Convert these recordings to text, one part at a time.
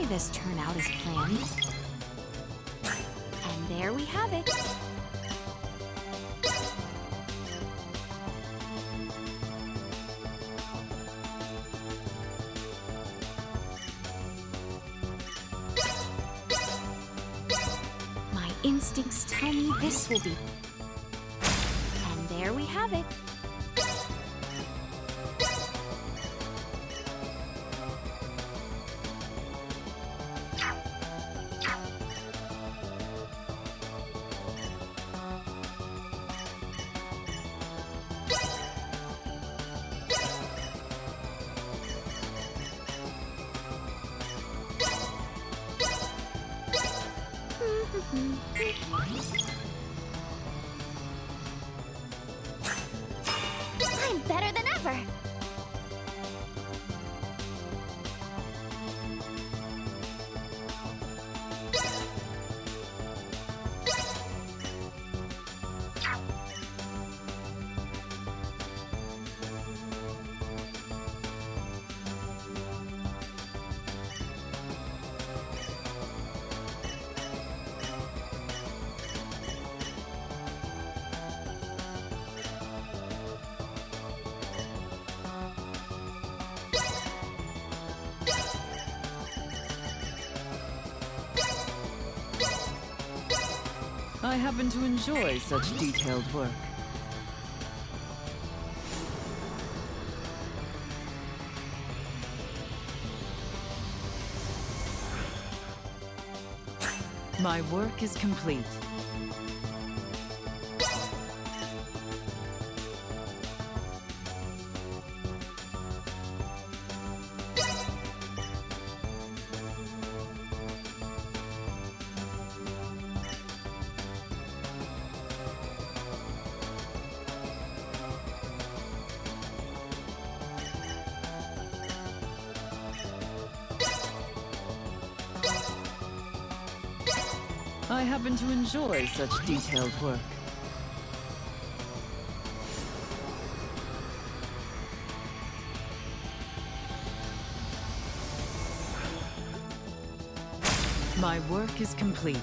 this turn out as planned. And there we have it. My instincts tell me this will be. And there we have it. I'm better than ever! I happen to enjoy such detailed work. My work is complete. I happen to enjoy such detailed work. My work is complete.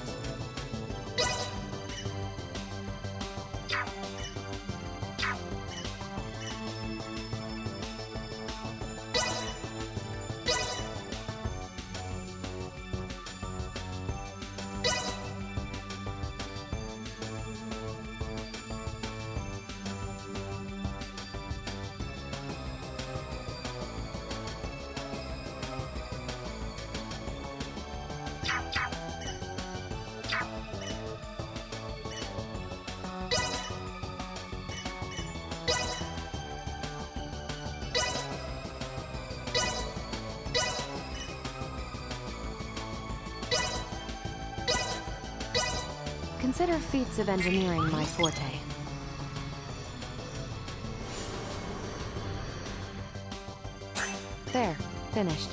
Consider feats of engineering my forte. There, finished.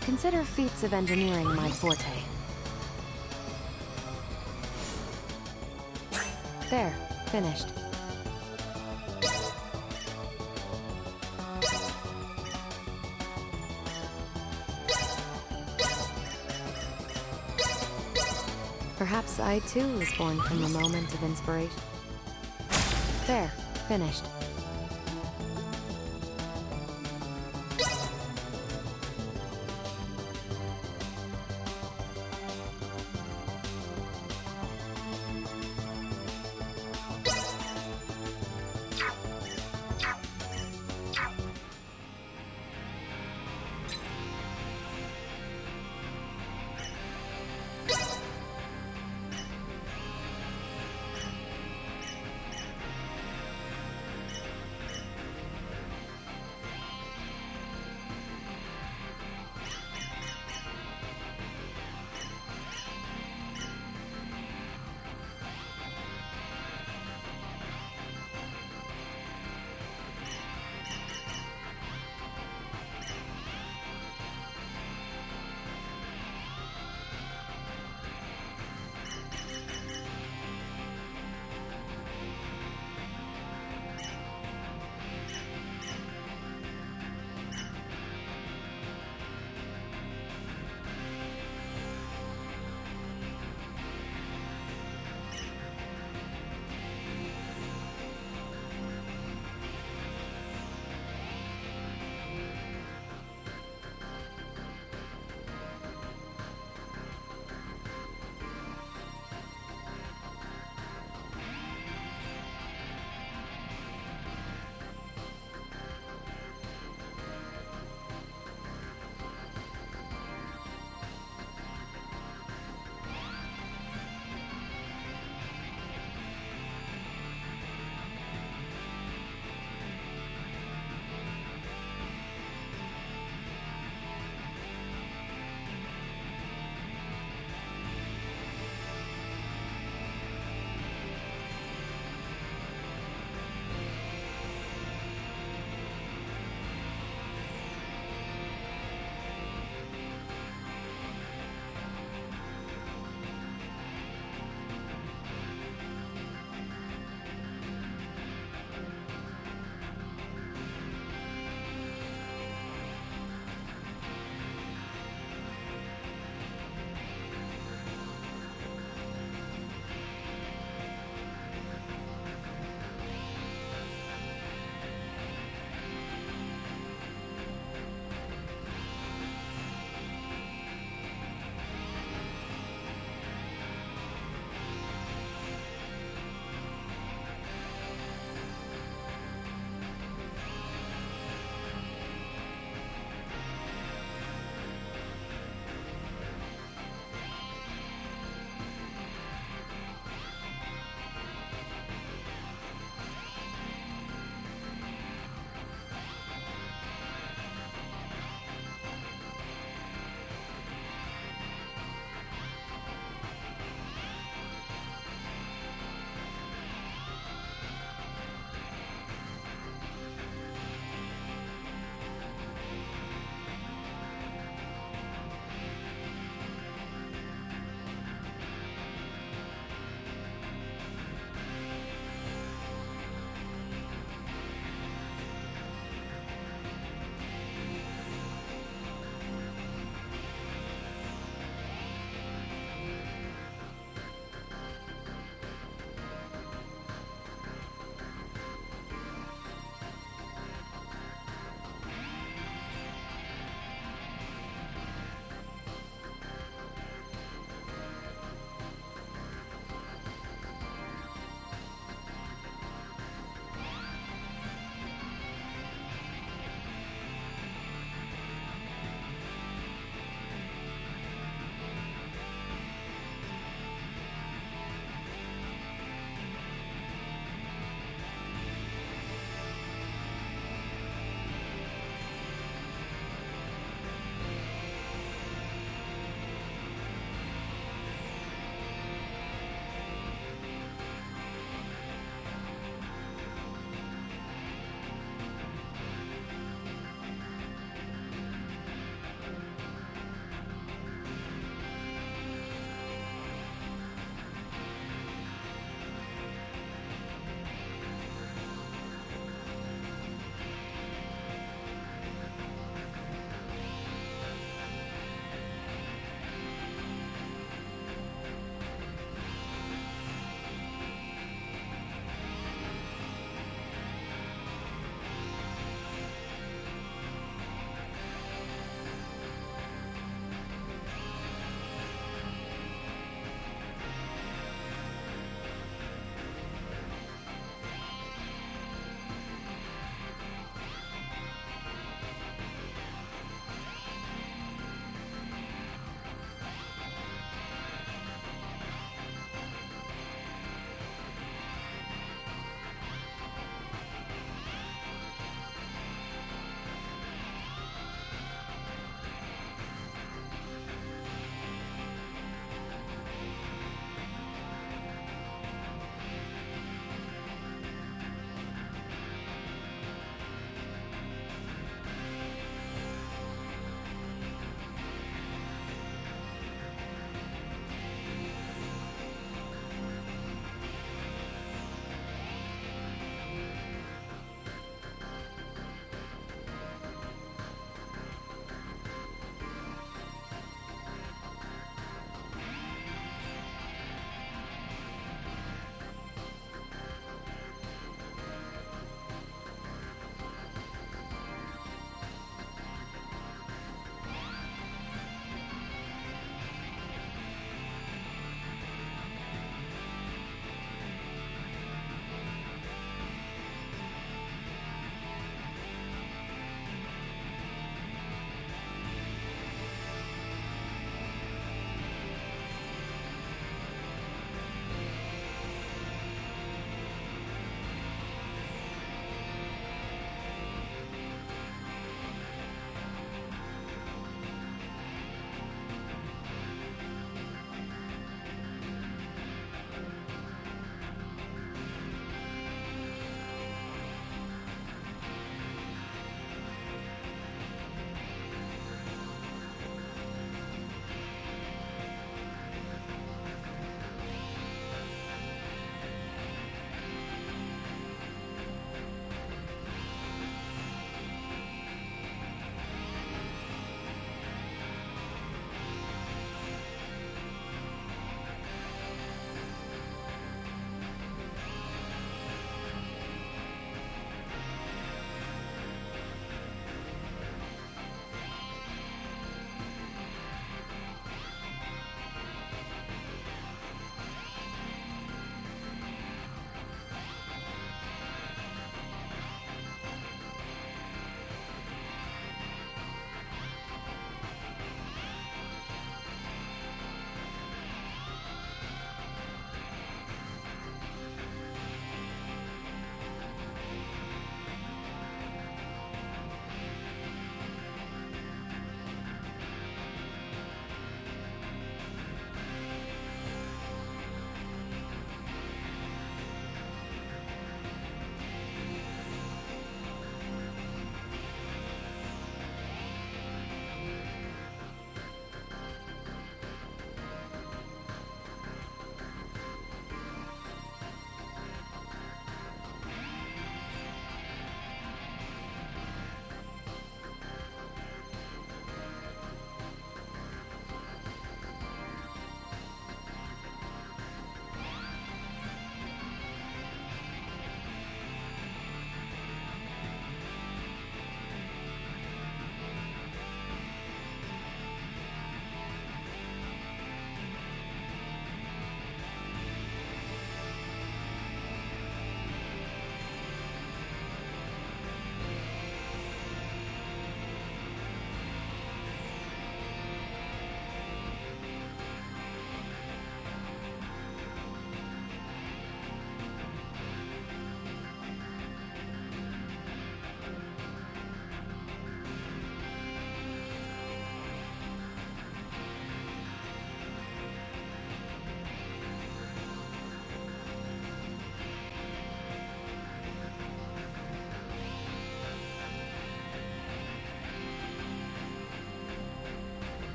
Consider feats of engineering my forte. There, finished. Perhaps I too was born from a moment of inspiration. There, finished.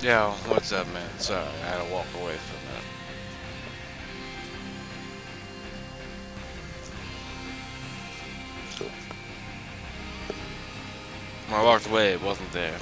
Yo, what's up, man? Sorry, I had to walk away for a minute. When I walked away, it wasn't there.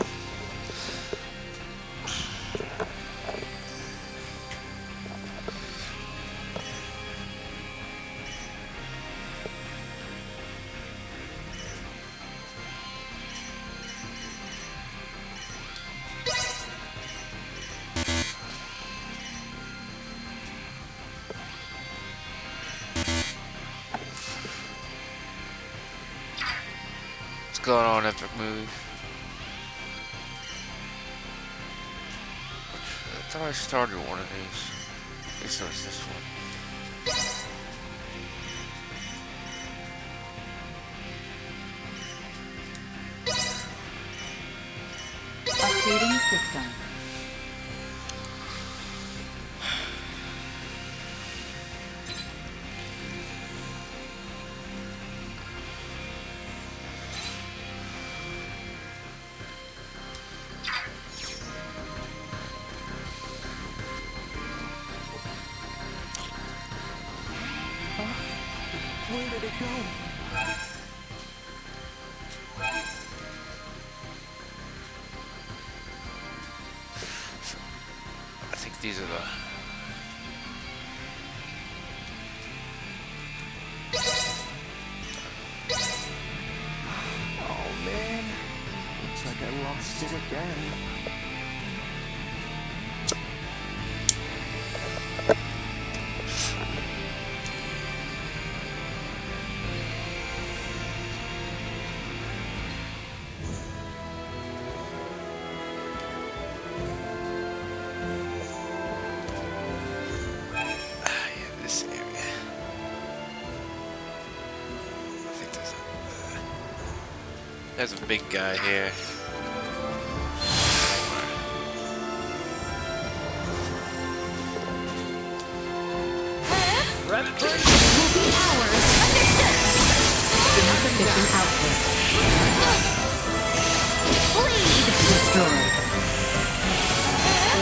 What's going on, Epic Movie? I thought I started one of these. I guess it was this one. Updating system. Where did it go? I think these are the... Oh man, looks like I lost it again. This area. I think there's a big guy here. Insufficient output. Bleed! Destroyed.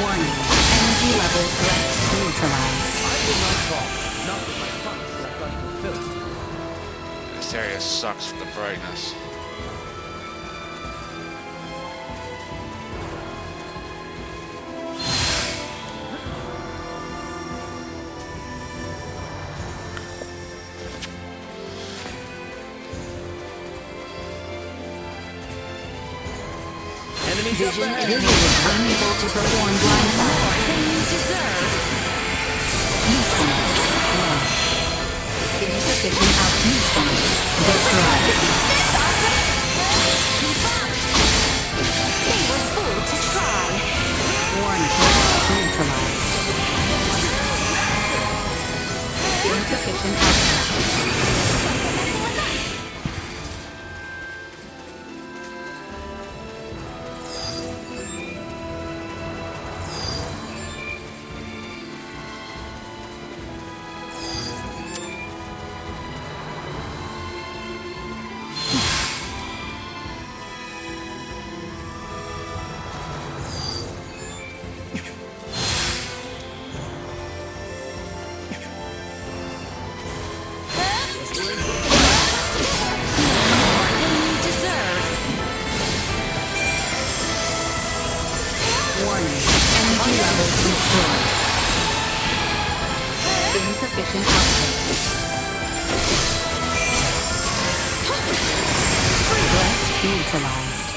Warning. Energy level threat neutralized. I will not fall, not with my promise left unfulfilled. This area sucks with the brightness. Enemies up Vision ahead! unable to perform blindfold. Than you deserve. Usefulness. Low. Insufficient usefulness. Destroyed. They were fooled to try. Warning. Neutralized. Insufficient output. Than you deserve. Warning. Energy levels restored. Insufficient output. Threat neutralized.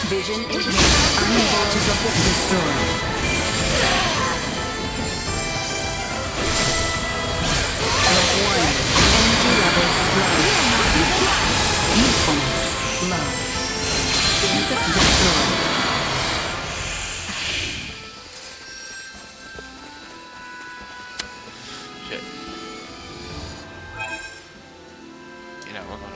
Vision impaired. Unable to destroy. Energy levels low. Usefulness low. Destroy. Shit. You know, we're gonna.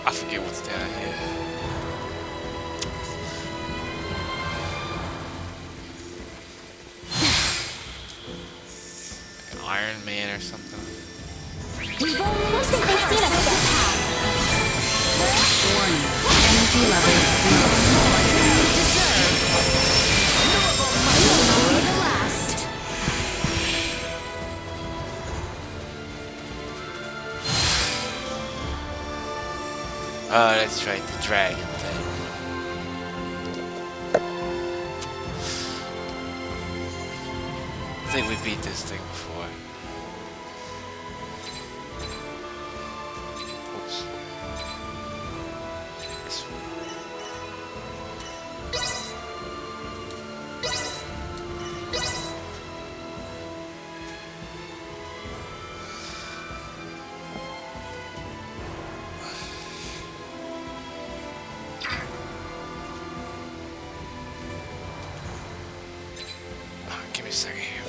I forget what's down here. An Iron Man or something. We've almost completed a path. Warning. Energy levels low. Deserve. Only the last. Oh, that's right, the dragon thing. I think we beat this thing before. Oops. This one. Give me a second here.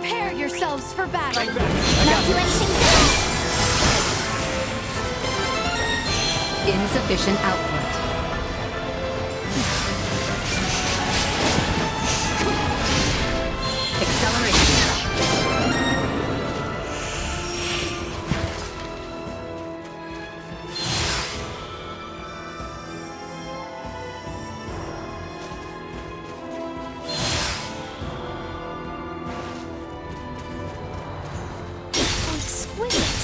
Prepare yourselves for battle. Not do anything Insufficient output. Acceleration. Exquisite.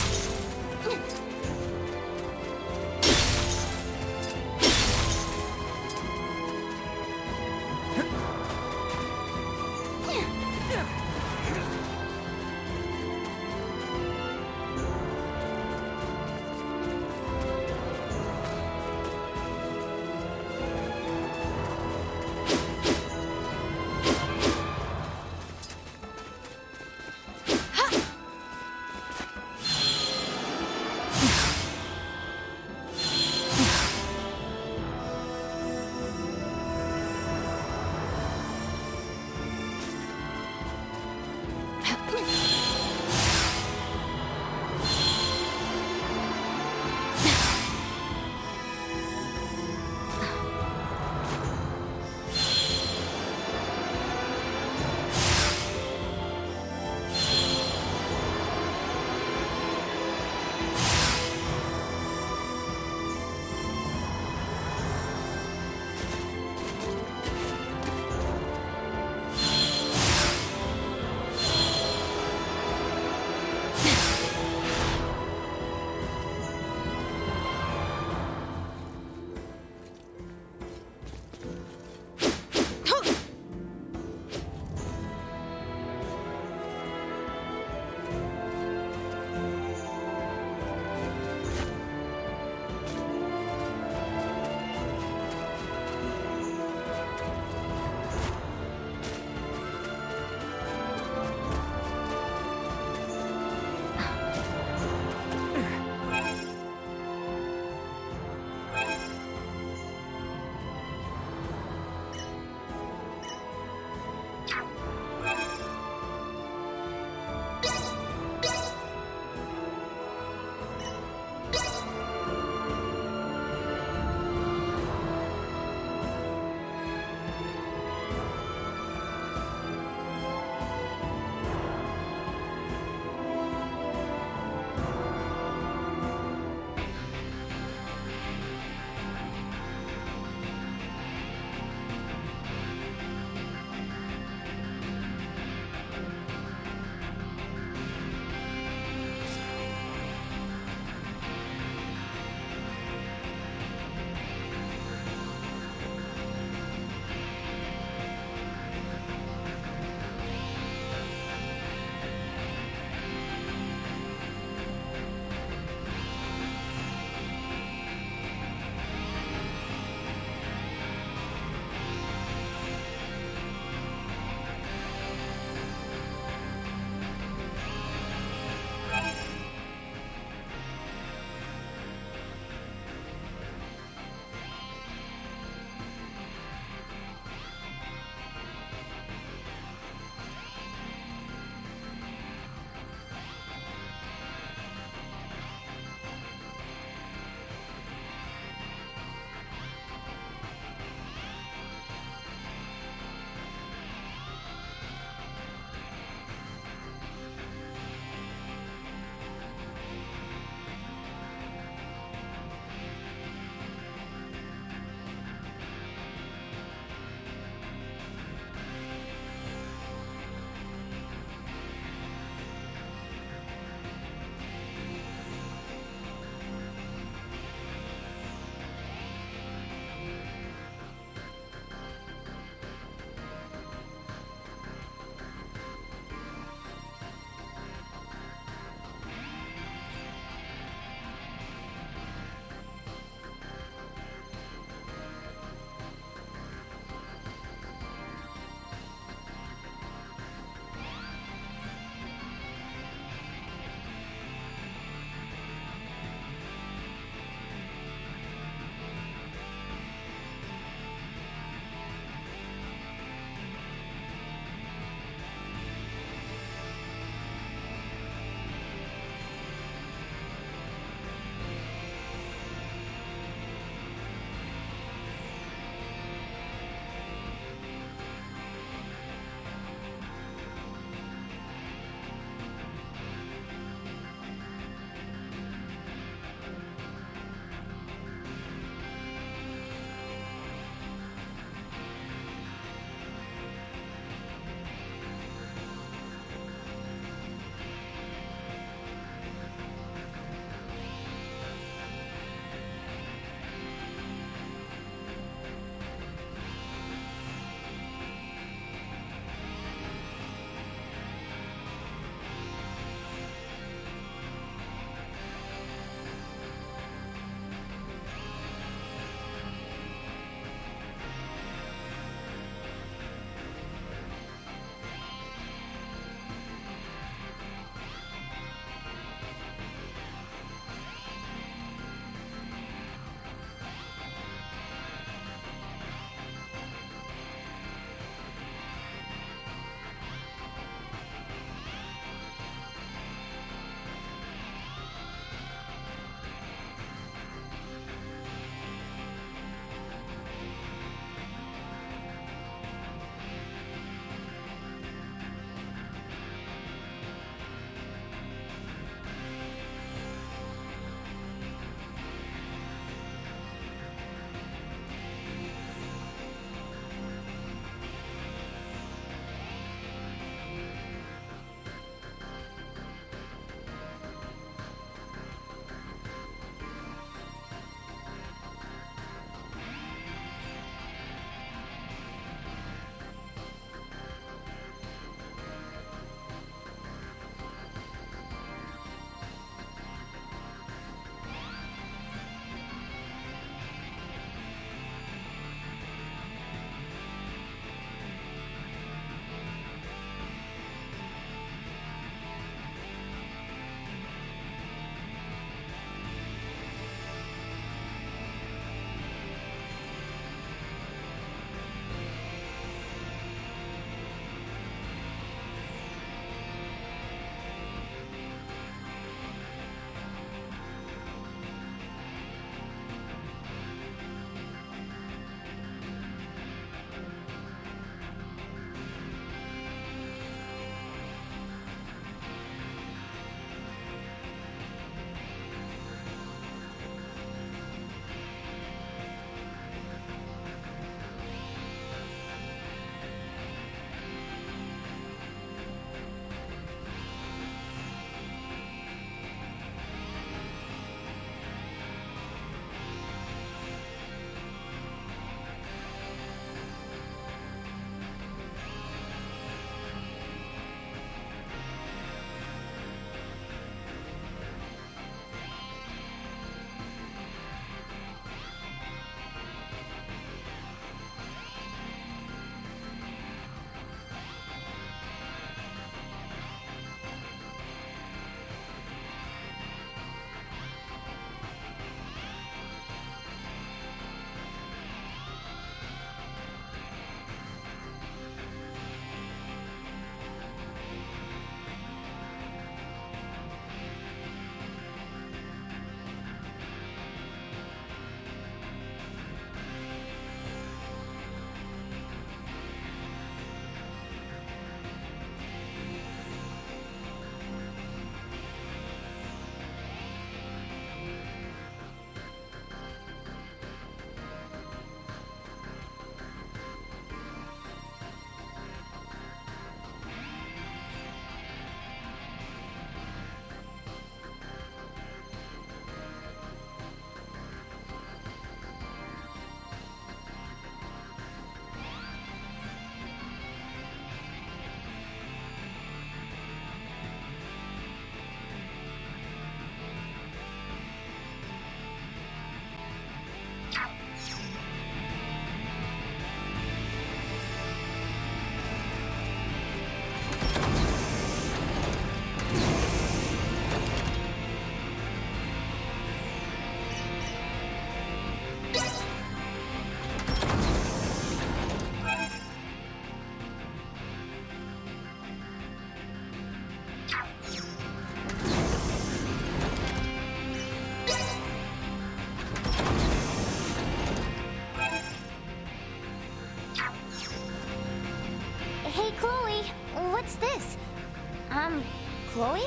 Chloe?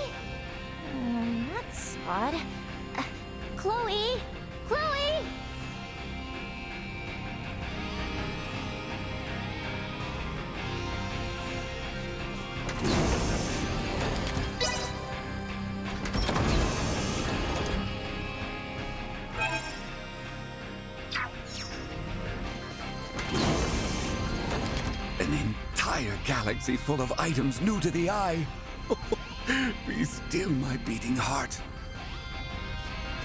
That's odd. Chloe? Chloe? An entire galaxy full of items new to the eye. Be still, my beating heart.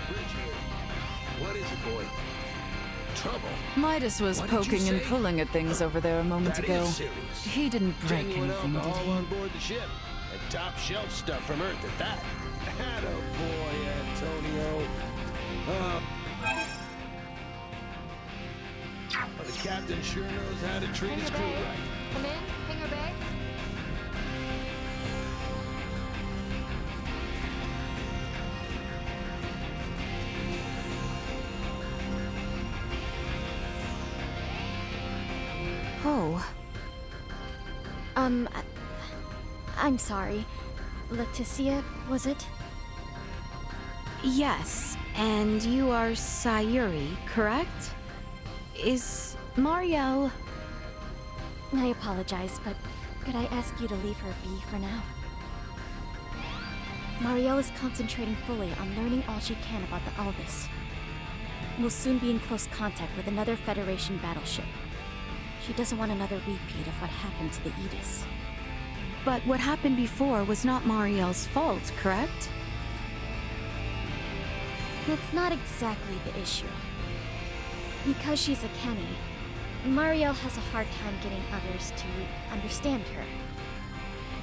Bridget, what is it, boy? Trouble? Midas was What did you poking and say? pulling at things over there a moment That ago. is serious. He didn't break Genuine anything, did alcohol he? on board the ship. And top shelf stuff from Earth at that. Attaboy, Antonio. Well, the captain sure knows how to treat his crew right. Come in, Hangar Bay. Oh. I'm sorry. Leticia, was it? Yes, and you are Sayuri, correct? Is Marielle... I apologize, but could I ask you to leave her be for now? Marielle is concentrating fully on learning all she can about the Aldous. We'll soon be in close contact with another Federation battleship. She doesn't want another repeat of what happened to the Aegis. But what happened before was not Marielle's fault, correct? That's not exactly the issue. Because she's a Kenny, Marielle has a hard time getting others to understand her.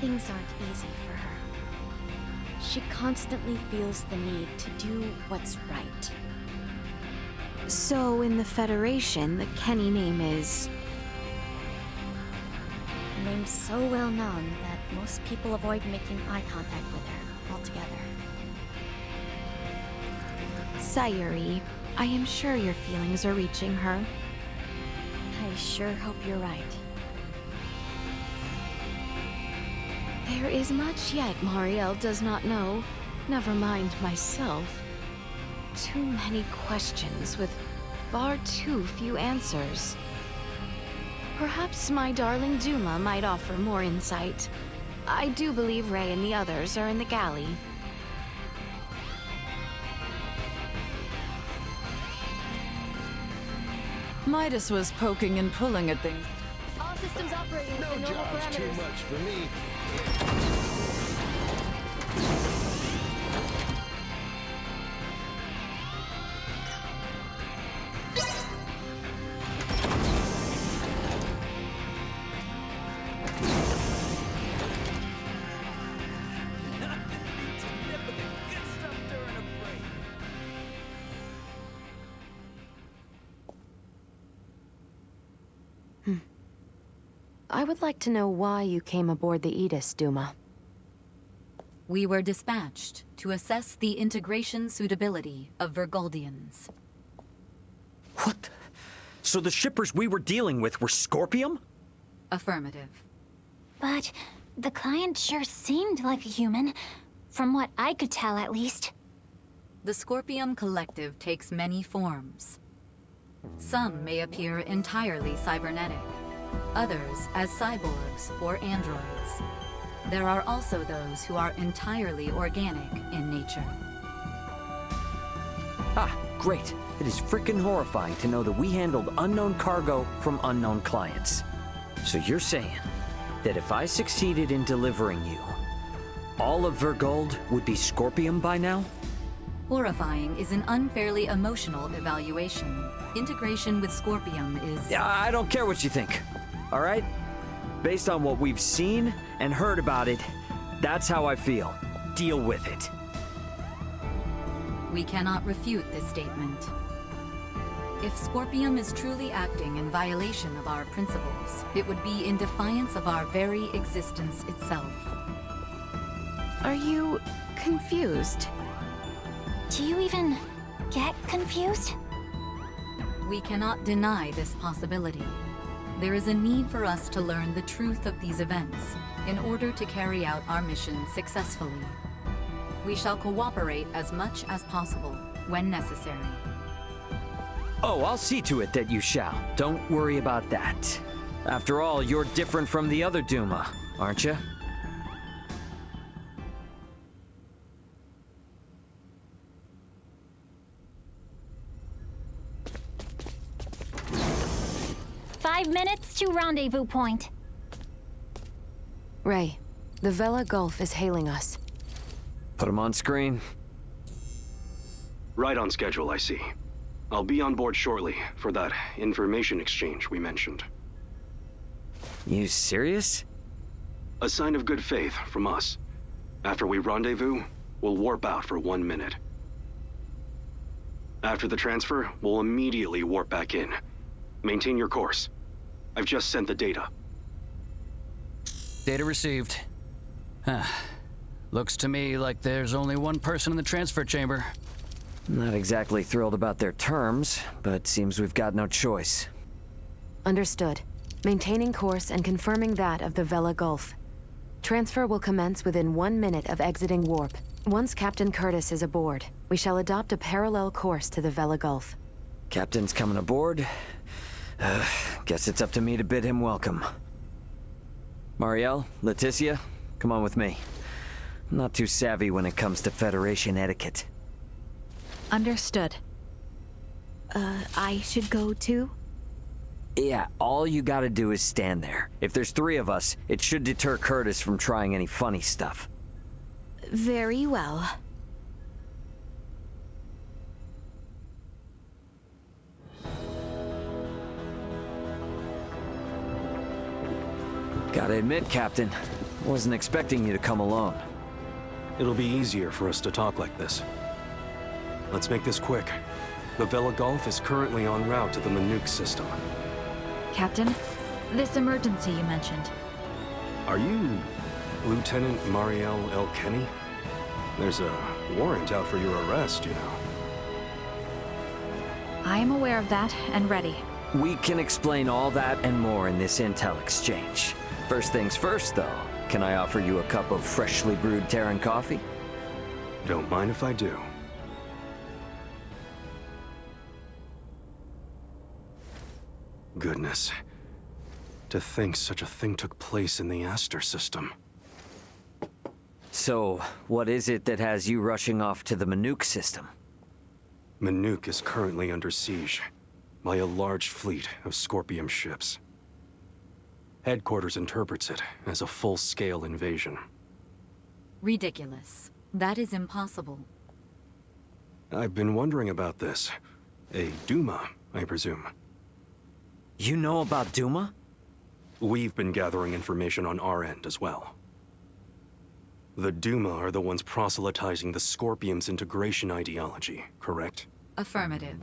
Things aren't easy for her. She constantly feels the need to do what's right. So in the Federation, the Kenny name is... Her name's so well known that most people avoid making eye contact with her altogether. Sayuri. I am sure your feelings are reaching her. I sure hope you're right. There is much yet Marielle does not know. Never mind myself. Too many questions with far too few answers. Perhaps my darling Duma might offer more insight. I do believe Ray and the others are in the galley. Midas was poking and pulling at things. All systems operating No within normal job's too parameters. much for me. I would like to know why you came aboard the Aegis, Duma. We were dispatched to assess the integration suitability of Vergoldians. What? So the shippers we were dealing with were Scorpium? Affirmative. But the client sure seemed like a human, from what I could tell at least. The Scorpium Collective takes many forms. Some may appear entirely cybernetic, others as cyborgs or androids. There are also those who are entirely organic in nature. Ah, great. It is frickin' horrifying to know that we handled unknown cargo from unknown clients. So you're saying that if I succeeded in delivering you, all of Vergold would be Scorpium by now? Horrifying is an unfairly emotional evaluation. Integration with Scorpium is... Yeah, I don't care what you think, all right? Based on what we've seen and heard about it, that's how I feel. Deal with it. We cannot refute this statement. If Scorpium is truly acting in violation of our principles, it would be in defiance of our very existence itself. Are you confused? Do you even get confused? We cannot deny this possibility. There is a need for us to learn the truth of these events in order to carry out our mission successfully. We shall cooperate as much as possible when necessary. Oh, I'll see to it that you shall. Don't worry about that. After all, you're different from the other Duma, aren't you? Five minutes to rendezvous point. Ray, the Vela Gulf is hailing us. Put him on screen. Right on schedule, I see. I'll be on board shortly for that information exchange we mentioned. You serious? A sign of good faith from us. After we rendezvous, we'll warp out for 1 minute. After the transfer, we'll immediately warp back in. Maintain your course. I've just sent the data. Data received. Looks to me like there's only one person in the transfer chamber. Not exactly thrilled about their terms, but seems we've got no choice. Understood. Maintaining course and confirming that of the Vela Gulf. Transfer will commence within 1 minute of exiting warp. Once Captain Curtis is aboard, we shall adopt a parallel course to the Vela Gulf. Captain's coming aboard. Guess it's up to me to bid him welcome. Mariel, Leticia, come on with me. I'm not too savvy when it comes to Federation etiquette. Understood. I should go too? Yeah, all you gotta do is stand there. If there's 3 of us, it should deter Curtis from trying any funny stuff. Very well. Gotta admit, Captain, wasn't expecting you to come alone. It'll be easier for us to talk like this. Let's make this quick. The Vela Gulf is currently en route to the Manuk system. Captain, this emergency you mentioned. Are you Lieutenant Mariel Elkenny? There's a warrant out for your arrest, you know. I am aware of that and ready. We can explain all that and more in this intel exchange. First things first, though. Can I offer you a cup of freshly brewed Terran coffee? Don't mind if I do. Goodness. To think such a thing took place in the Aster system. So, what is it that has you rushing off to the Manuk system? Manuk is currently under siege by a large fleet of Scorpium ships. Headquarters interprets it as a full-scale invasion. Ridiculous. That is impossible. I've been wondering about this. A Duma, I presume. You know about Duma? We've been gathering information on our end as well. The Duma are the ones proselytizing the Scorpium's integration ideology, correct? Affirmative.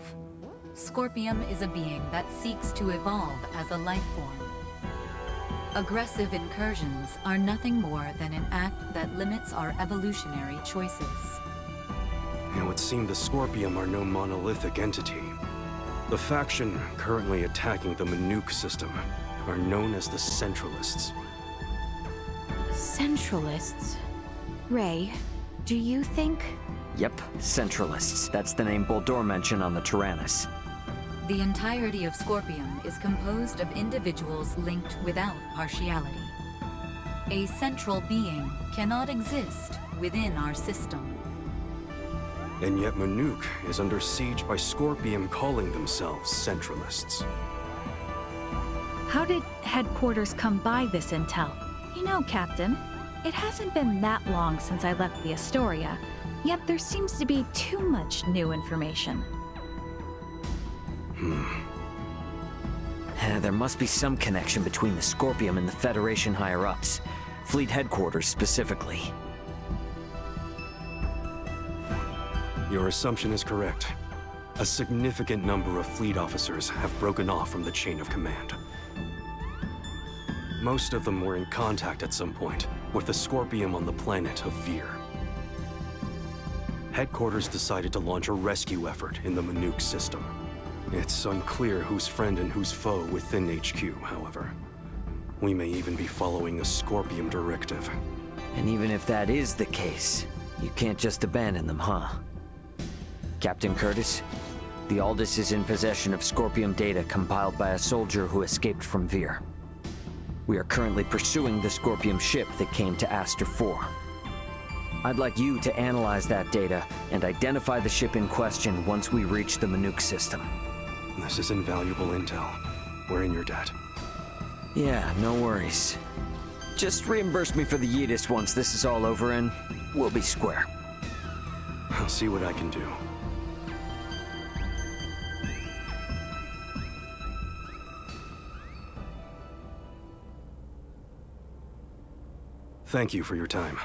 Scorpium is a being that seeks to evolve as a life form. Aggressive incursions are nothing more than an act that limits our evolutionary choices. It would seem the Scorpium are no monolithic entity. The faction currently attacking the Manuk system are known as the Centralists. Centralists? Ray, do you think... Yep, Centralists. That's the name Boldor mentioned on the Tyrannus. The entirety of Scorpium is composed of individuals linked without partiality. A central being cannot exist within our system. And yet Manuk is under siege by Scorpium calling themselves Centralists. How did headquarters come by this intel? You know, Captain, it hasn't been that long since I left the Astoria, yet there seems to be too much new information. There must be some connection between the Scorpium and the Federation higher-ups. Fleet headquarters specifically. Your assumption is correct. A significant number of fleet officers have broken off from the chain of command. Most of them were in contact at some point with the Scorpium on the planet of Vir. Headquarters decided to launch a rescue effort in the Manuk system. It's unclear who's friend and who's foe within HQ, however. We may even be following a Scorpium directive. And even if that is the case, you can't just abandon them, huh? Captain Curtis, the Aldous is in possession of Scorpium data compiled by a soldier who escaped from Vir. We are currently pursuing the Scorpium ship that came to Aster 4. I'd like you to analyze that data and identify the ship in question once we reach the Manuk system. This is invaluable intel. We're in your debt. Yeah, no worries. Just reimburse me for the Yeetus once this is all over and we'll be square. I'll see what I can do. Thank you for your time.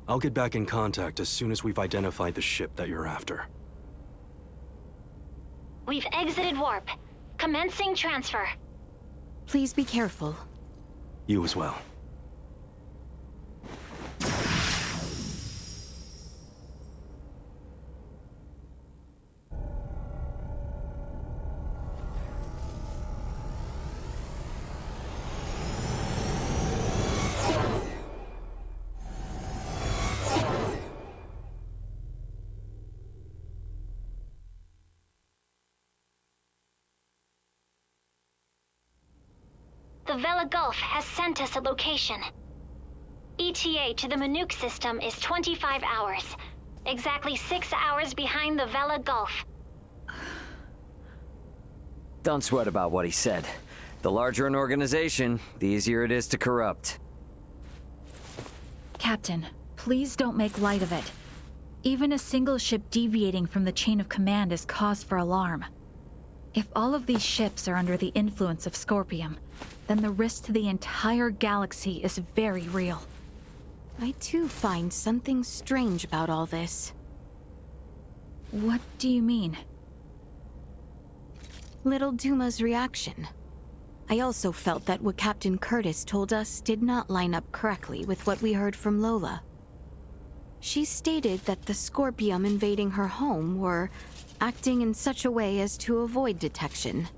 I'll get back in contact as soon as we've identified the ship that you're after. We've exited warp. Commencing transfer. Please be careful. You as well. The Vela Gulf has sent us a location. ETA to the Manuk system is 25 hours. Exactly 6 hours behind the Vela Gulf. Don't sweat about what he said. The larger an organization, the easier it is to corrupt. Captain, please don't make light of it. Even a single ship deviating from the chain of command is cause for alarm. If all of these ships are under the influence of Scorpium, then the risk to the entire galaxy is very real. I too find something strange about all this. What do you mean? Little Duma's reaction. I also felt that what Captain Curtis told us did not line up correctly with what we heard from Lola. She stated that the Scorpium invading her home were acting in such a way as to avoid detection.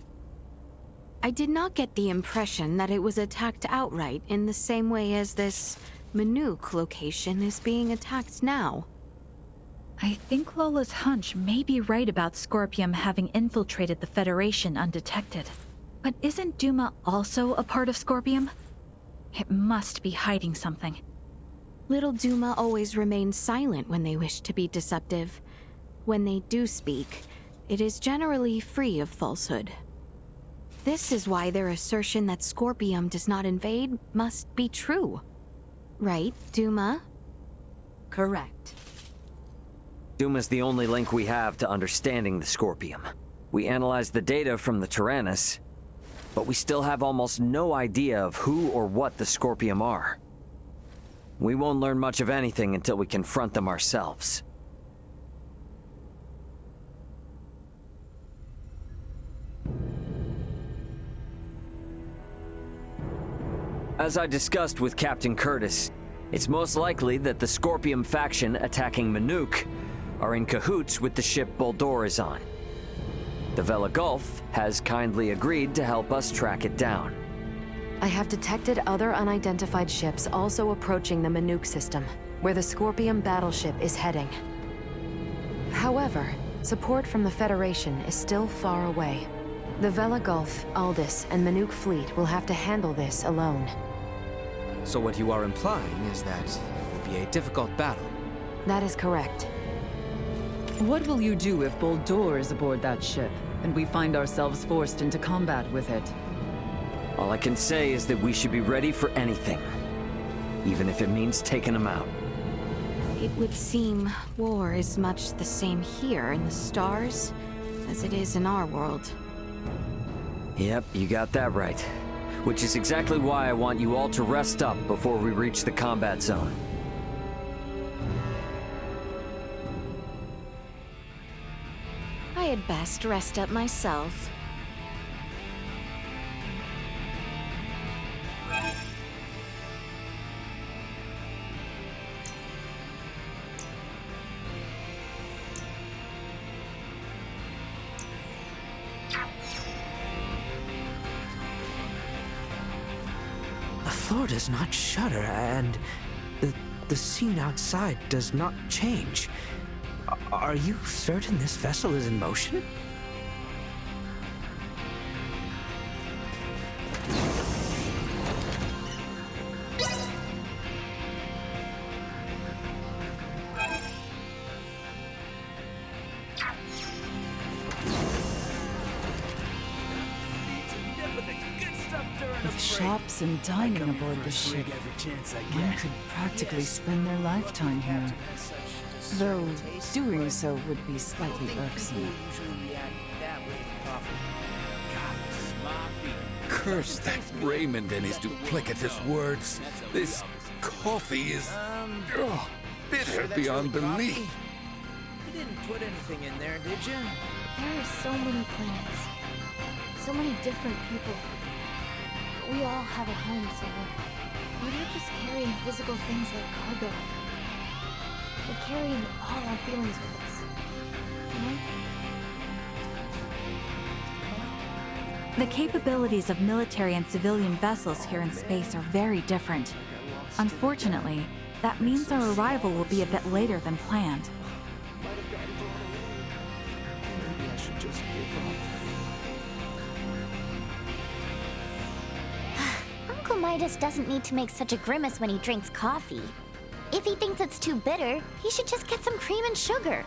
I did not get the impression that it was attacked outright in the same way as this Manuk location is being attacked now. I think Lola's hunch may be right about Scorpium having infiltrated the Federation undetected. But isn't Duma also a part of Scorpium? It must be hiding something. Little Duma always remains silent when they wish to be deceptive. When they do speak, it is generally free of falsehood. This is why their assertion that Scorpium does not invade must be true. Right, Duma? Correct. Duma's the only link we have to understanding the Scorpium. We analyzed the data from the Tyrannus, but we still have almost no idea of who or what the Scorpium are. We won't learn much of anything until we confront them ourselves. As I discussed with Captain Curtis, it's most likely that the Scorpium faction attacking Manuk are in cahoots with the ship Boldor is on. The Vela Gulf has kindly agreed to help us track it down. I have detected other unidentified ships also approaching the Manuk system, where the Scorpium battleship is heading. However, support from the Federation is still far away. The Vela Gulf, Aldous, and Manuk fleet will have to handle this alone. So what you are implying is that it will be a difficult battle. That is correct. What will you do if Boldor is aboard that ship, and we find ourselves forced into combat with it? All I can say is that we should be ready for anything, even if it means taking them out. It would seem war is much the same here in the stars as it is in our world. Yep, you got that right. Which is exactly why I want you all to rest up before we reach the combat zone. I had best rest up myself. floor does not shudder, and the scene outside does not change. Are you certain this vessel is in motion? With shops and dining aboard the ship, one could practically spend their lifetime here. Though doing so would be slightly irksome. Curse that Raymond and his duplicitous words. This coffee is bitter beyond belief. You didn't put anything in there, did you? There are so many planets. So many different people. We all have a home somewhere. We're not just carrying physical things like cargo. We're carrying all our feelings with us. You know? The capabilities of military and civilian vessels here in space are very different. Unfortunately, that means our arrival will be a bit later than planned. Uncle Midas doesn't need to make such a grimace when he drinks coffee. If he thinks it's too bitter, he should just get some cream and sugar.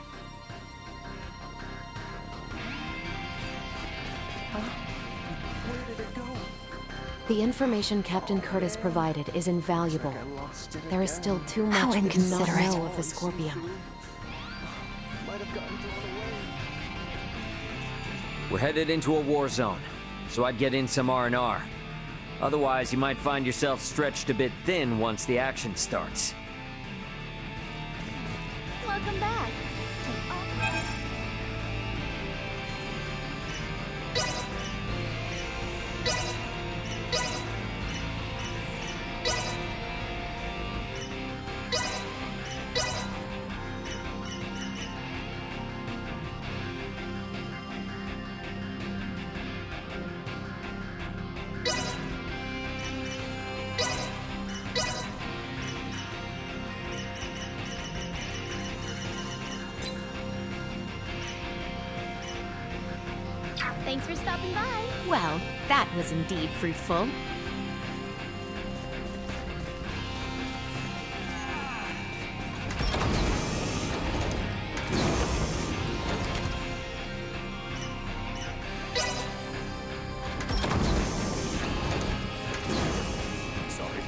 The information Captain Curtis provided is invaluable. There is still too How much we do not inconsiderate. know of the Scorpion. We're headed into a war zone, so I'd get in some R&R. Otherwise, you might find yourself stretched a bit thin once the action starts. Welcome back. Thanks for stopping by. Well, that was indeed fruitful. Sorry.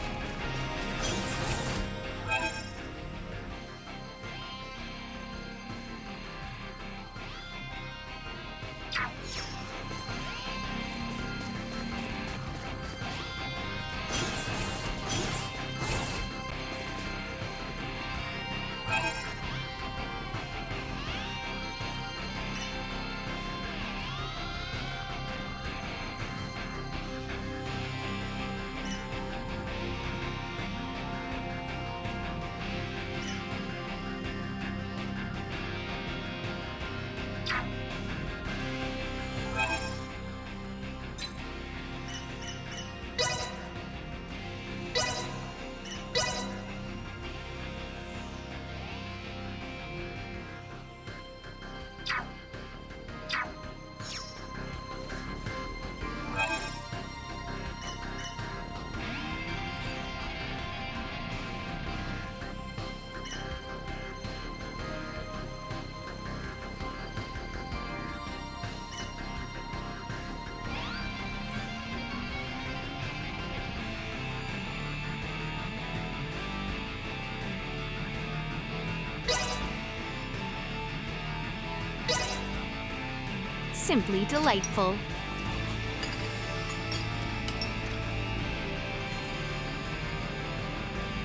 Simply delightful.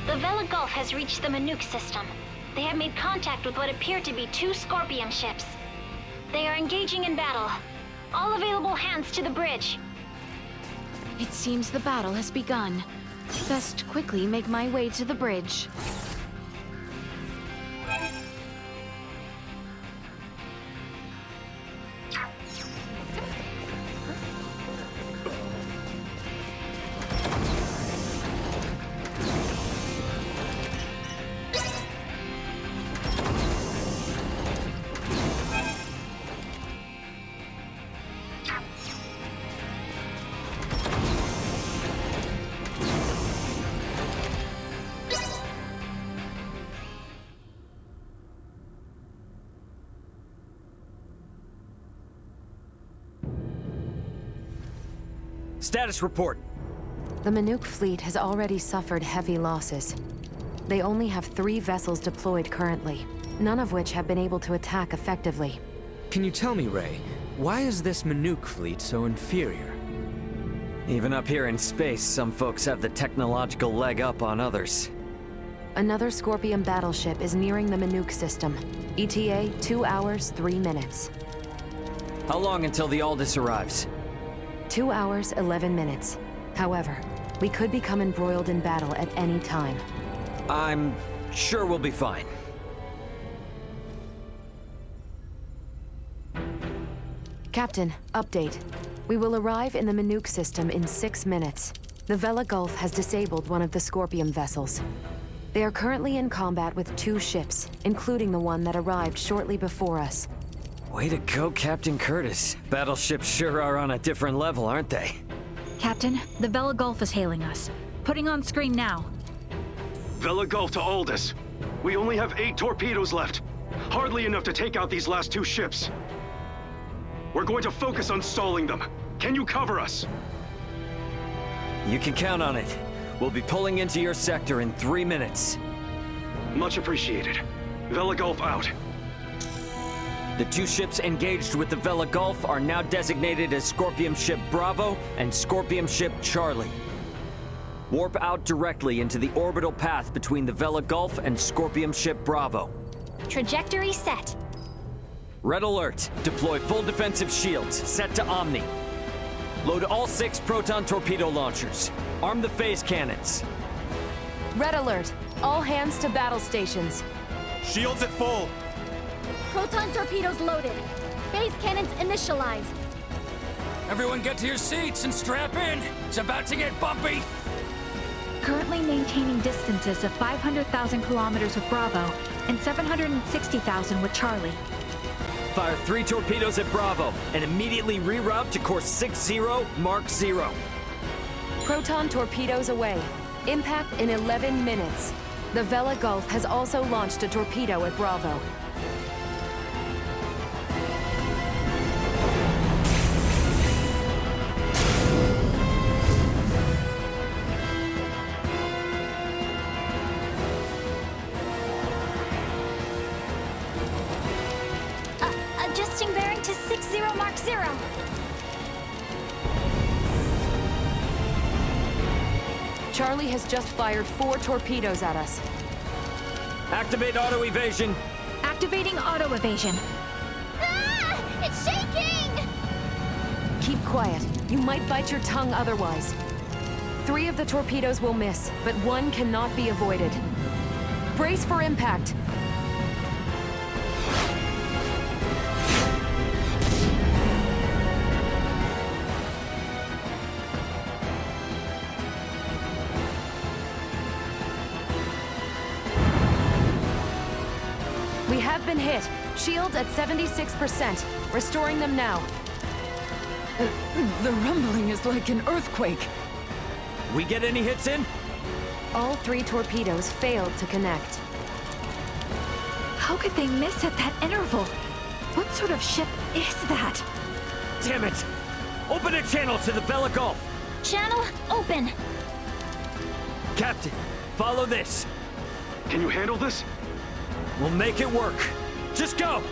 The Vela Gulf has reached the Manuke system. They have made contact with what appear to be 2 Scorpion ships. They are engaging in battle. All available hands to the bridge. It seems the battle has begun. Best quickly make my way to the bridge. Status report. The Manuk fleet has already suffered heavy losses. They only have 3 vessels deployed currently, none of which have been able to attack effectively. Can you tell me, Ray, why is this Manuk fleet so inferior? Even up here in space, some folks have the technological leg up on others. Another Scorpion battleship is nearing the Manuk system. ETA 2 hours, 3 minutes. How long until the Aldous arrives? 2 hours, 11 minutes. However, we could become embroiled in battle at any time. I'm sure we'll be fine. Captain, update. We will arrive in the Manuk system in 6 minutes. The Vela Gulf has disabled one of the Scorpion vessels. They are currently in combat with 2 ships, including the one that arrived shortly before us. Way to go, Captain Curtis. Battleships sure are on a different level, aren't they? Captain, the Vela Gulf is hailing us. Putting on screen now. Vela Gulf to Aldous. We only have 8 torpedoes left. Hardly enough to take out these last 2 ships. We're going to focus on stalling them. Can you cover us? You can count on it. We'll be pulling into your sector in 3 minutes. Much appreciated. Vela Gulf out. The 2 ships engaged with the Vela Gulf are now designated as Scorpion Ship Bravo and Scorpion Ship Charlie. Warp out directly into the orbital path between the Vela Gulf and Scorpion Ship Bravo. Trajectory set. Red alert. Deploy full defensive shields. Set to Omni. Load all 6 proton torpedo launchers. Arm the phase cannons. Red alert. All hands to battle stations. Shields at full. Proton torpedoes loaded. Phase cannons initialized. Everyone get to your seats and strap in. It's about to get bumpy. Currently maintaining distances of 500,000 kilometers with Bravo and 760,000 with Charlie. Fire 3 torpedoes at Bravo and immediately reroute to course 60 Mark 0. Proton torpedoes away. Impact in 11 minutes. The Vela Gulf has also launched a torpedo at Bravo. Adjusting bearing to 60 Mark 0. Charlie has just fired 4 torpedoes at us. Activate auto evasion. Activating auto evasion. Ah! It's shaking! Keep quiet. You might bite your tongue otherwise. 3 of the torpedoes will miss, but 1 cannot be avoided. Brace for impact. We have been hit. Shields at 76%. Restoring them now. The rumbling is like an earthquake. We get any hits in? All 3 torpedoes failed to connect. How could they miss at that interval? What sort of ship is that? Damn it! Open a channel to the Vela Gulf. Channel open. Captain, follow this. Can you handle this? We'll make it work. Just go!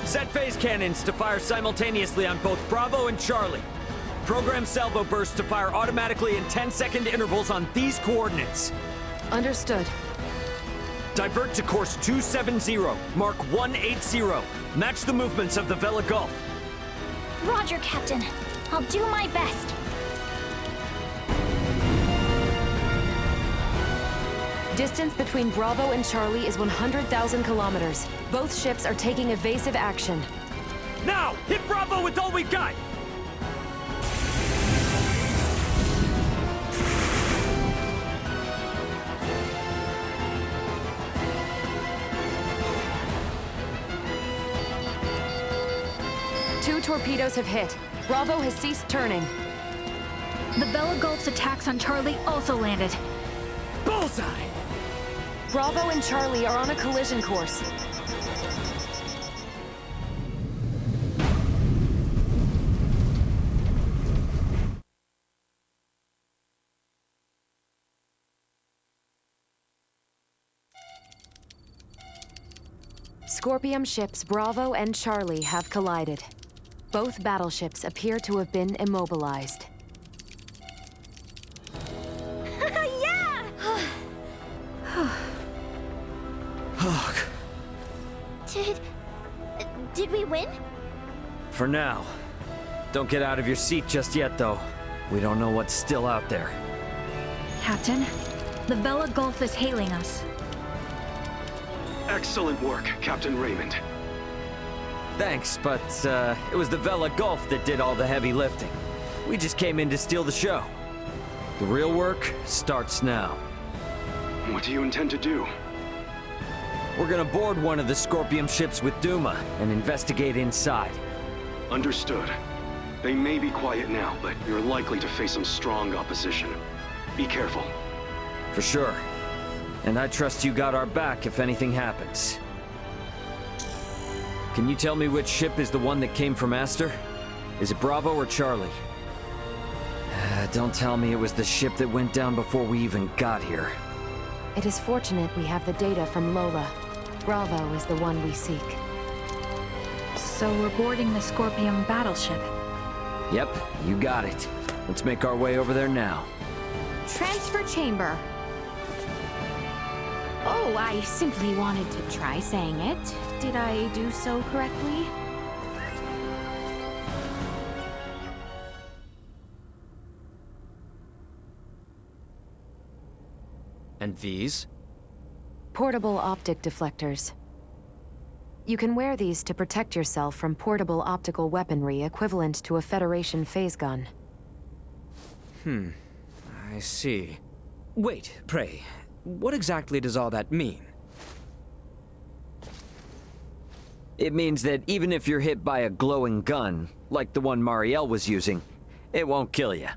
Set phase cannons to fire simultaneously on both Bravo and Charlie. Program salvo bursts to fire automatically in 10-second intervals on these coordinates. Understood. Divert to course 270, mark 180. Match the movements of the Vela Gulf. Roger, Captain. I'll do my best. Distance between Bravo and Charlie is 100,000 kilometers. Both ships are taking evasive action. Now, hit Bravo with all we've got! Two torpedoes have hit. Bravo has ceased turning. The Vela Gulf's attacks on Charlie also landed. Bullseye! Bravo and Charlie are on a collision course. Scorpium ships Bravo and Charlie have collided. Both battleships appear to have been immobilized. Yeah! Did we win? For now. Don't get out of your seat just yet, though. We don't know what's still out there. Captain, the Vela Gulf is hailing us. Excellent work, Captain Raymond. Thanks, but it was the Vela Gulf that did all the heavy lifting. We just came in to steal the show. The real work starts now. What do you intend to do? We're gonna board one of the Scorpium ships with Duma and investigate inside. Understood. They may be quiet now, but you're likely to face some strong opposition. Be careful. For sure. And I trust you got our back if anything happens. Can you tell me which ship is the one that came from Aster? Is it Bravo or Charlie? Don't tell me it was the ship that went down before we even got here. It is fortunate we have the data from Lola. Bravo is the one we seek. So we're boarding the Scorpium battleship. Yep, you got it. Let's make our way over there now. Transfer chamber. Oh, I simply wanted to try saying it. Did I do so correctly? And these? Portable optic deflectors. You can wear these to protect yourself from portable optical weaponry equivalent to a Federation phase gun. I see. Wait, pray, what exactly does all that mean? It means that even if you're hit by a glowing gun, like the one Marielle was using, it won't kill you.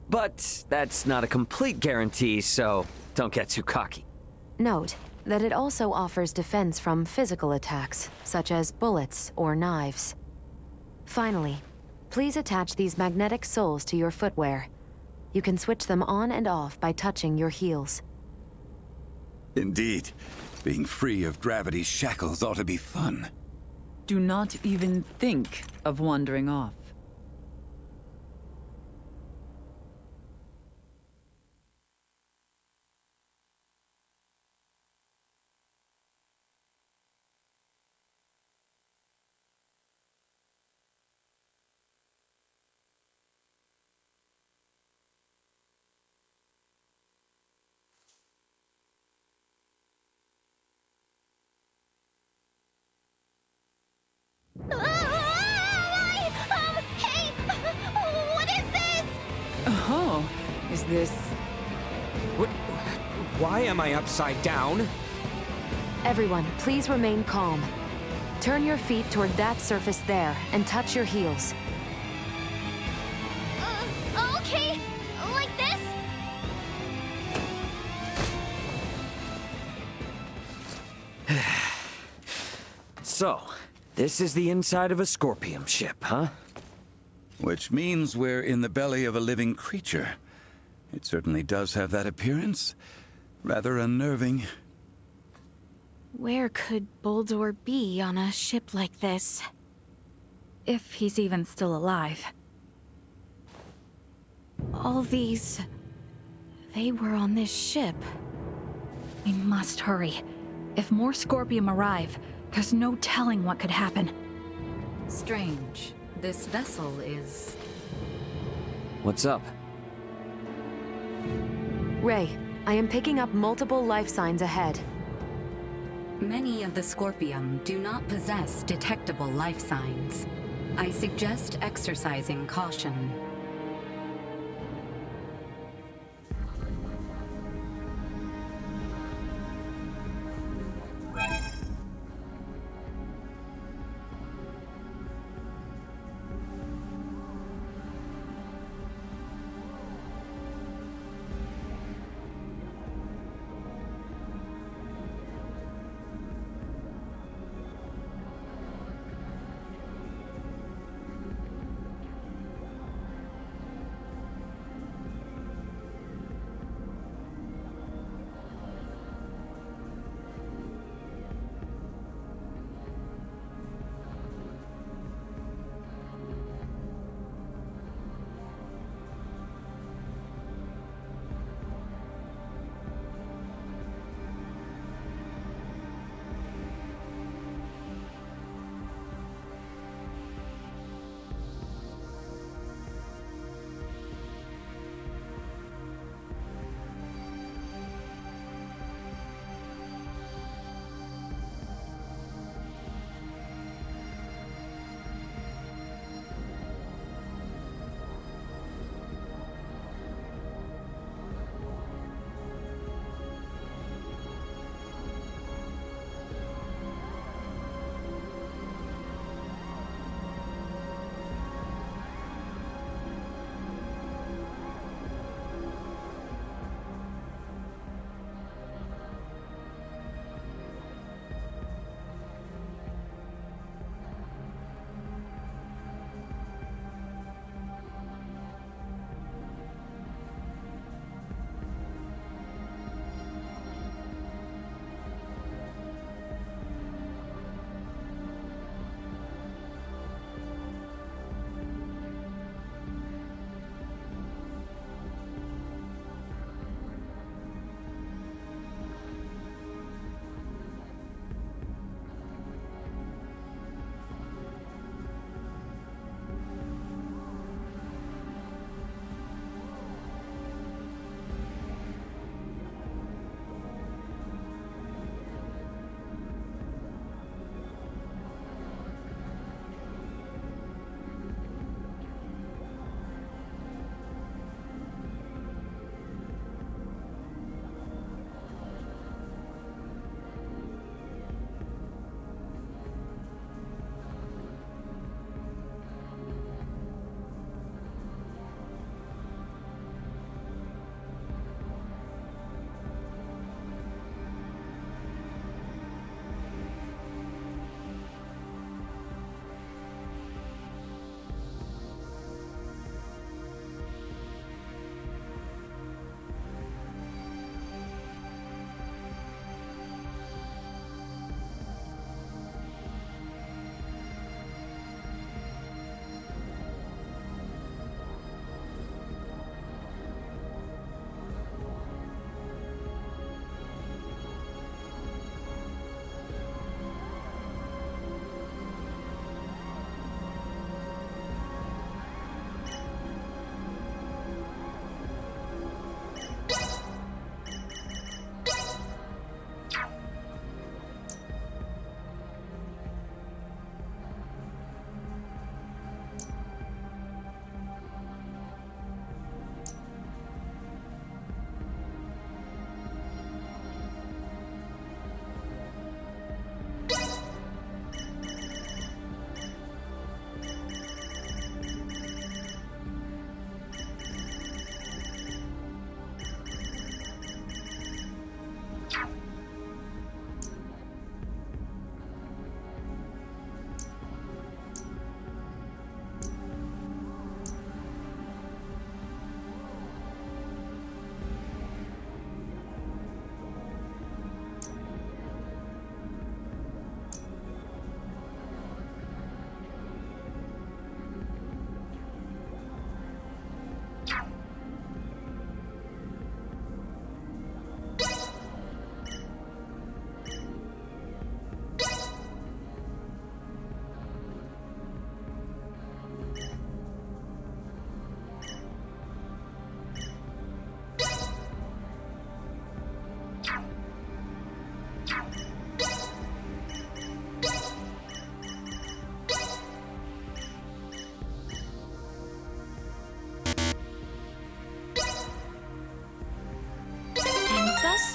But that's not a complete guarantee, so don't get too cocky. Note that it also offers defense from physical attacks, such as bullets or knives. Finally, please attach these magnetic soles to your footwear. You can switch them on and off by touching your heels. Indeed. Being free of gravity's shackles ought to be fun. Do not even think of wandering off. Hey! What is this? Oh, is this... Why am I upside down? Everyone, please remain calm. Turn your feet toward that surface there and touch your heels. Okay. Like this? So, this is the inside of a Scorpium ship, huh? Which means we're in the belly of a living creature. It certainly does have that appearance. Rather unnerving. Where could Boldor be on a ship like this? If he's even still alive. All these... they were on this ship. We must hurry. If more Scorpium arrive, there's no telling what could happen. Strange. This vessel is... What's up? Ray, I am picking up multiple life signs ahead. Many of the Scorpium do not possess detectable life signs. I suggest exercising caution.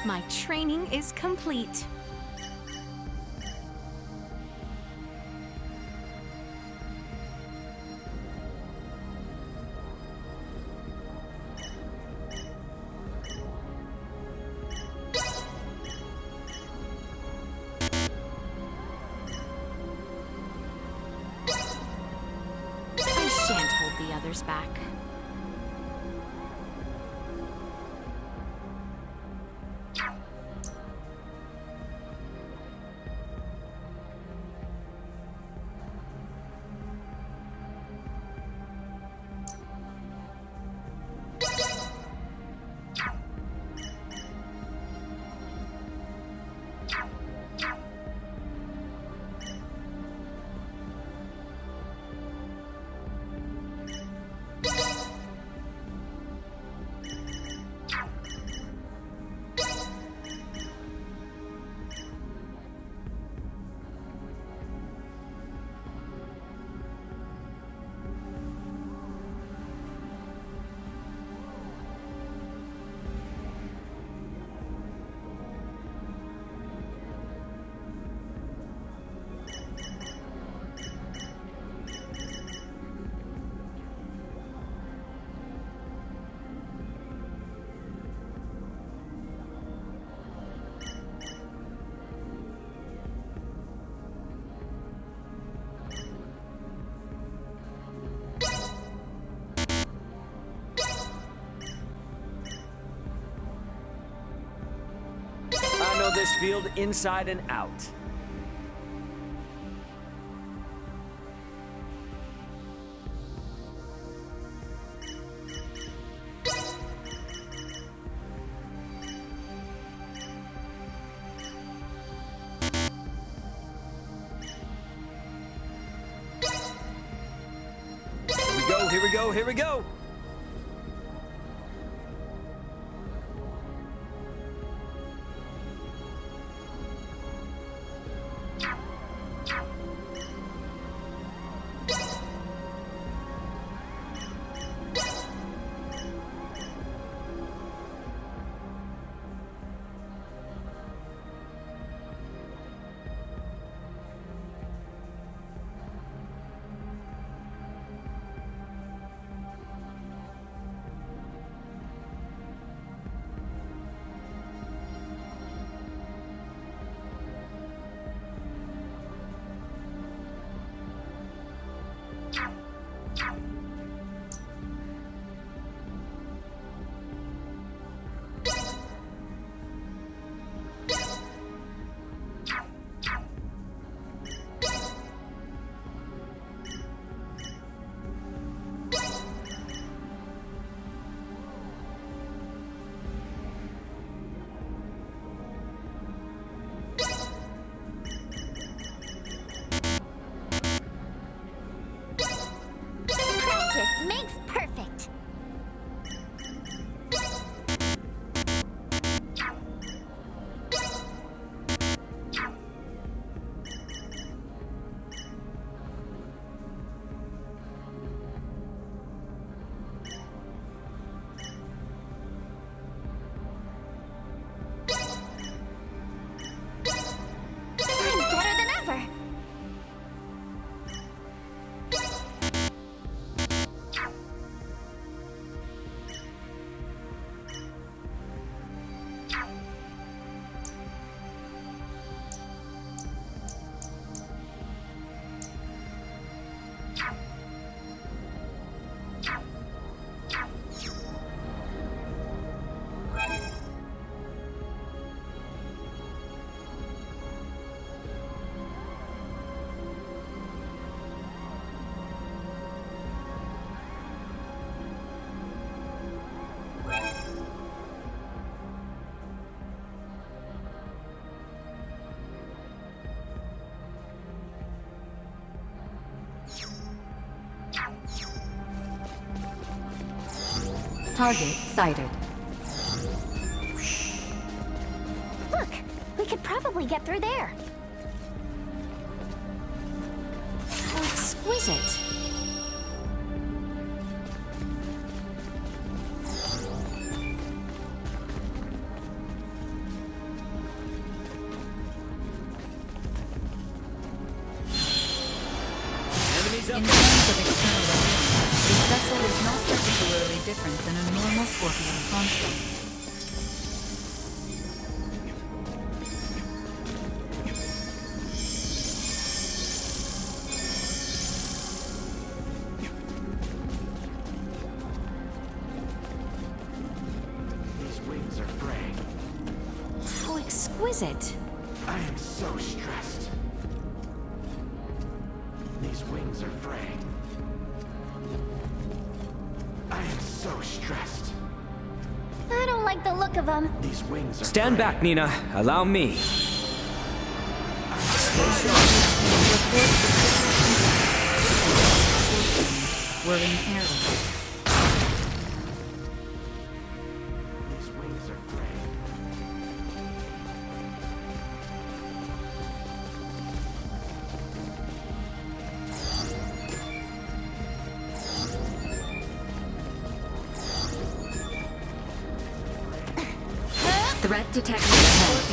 My training is complete. I shan't hold the others back. I know this field inside and out. Here we go, here we go! Makes perfect. I'm better than ever. Target sighted. Look, we could probably get through there. How exquisite. In terms of external appearance, this vessel is not particularly different than a normal Scorpion construct. Exquisite. I am so stressed. These wings are fraying. I am so stressed. I don't like the look of them. These wings are Stand back, Nina. Allow me. Were in error. These wings are fraying. Threat detected ahead.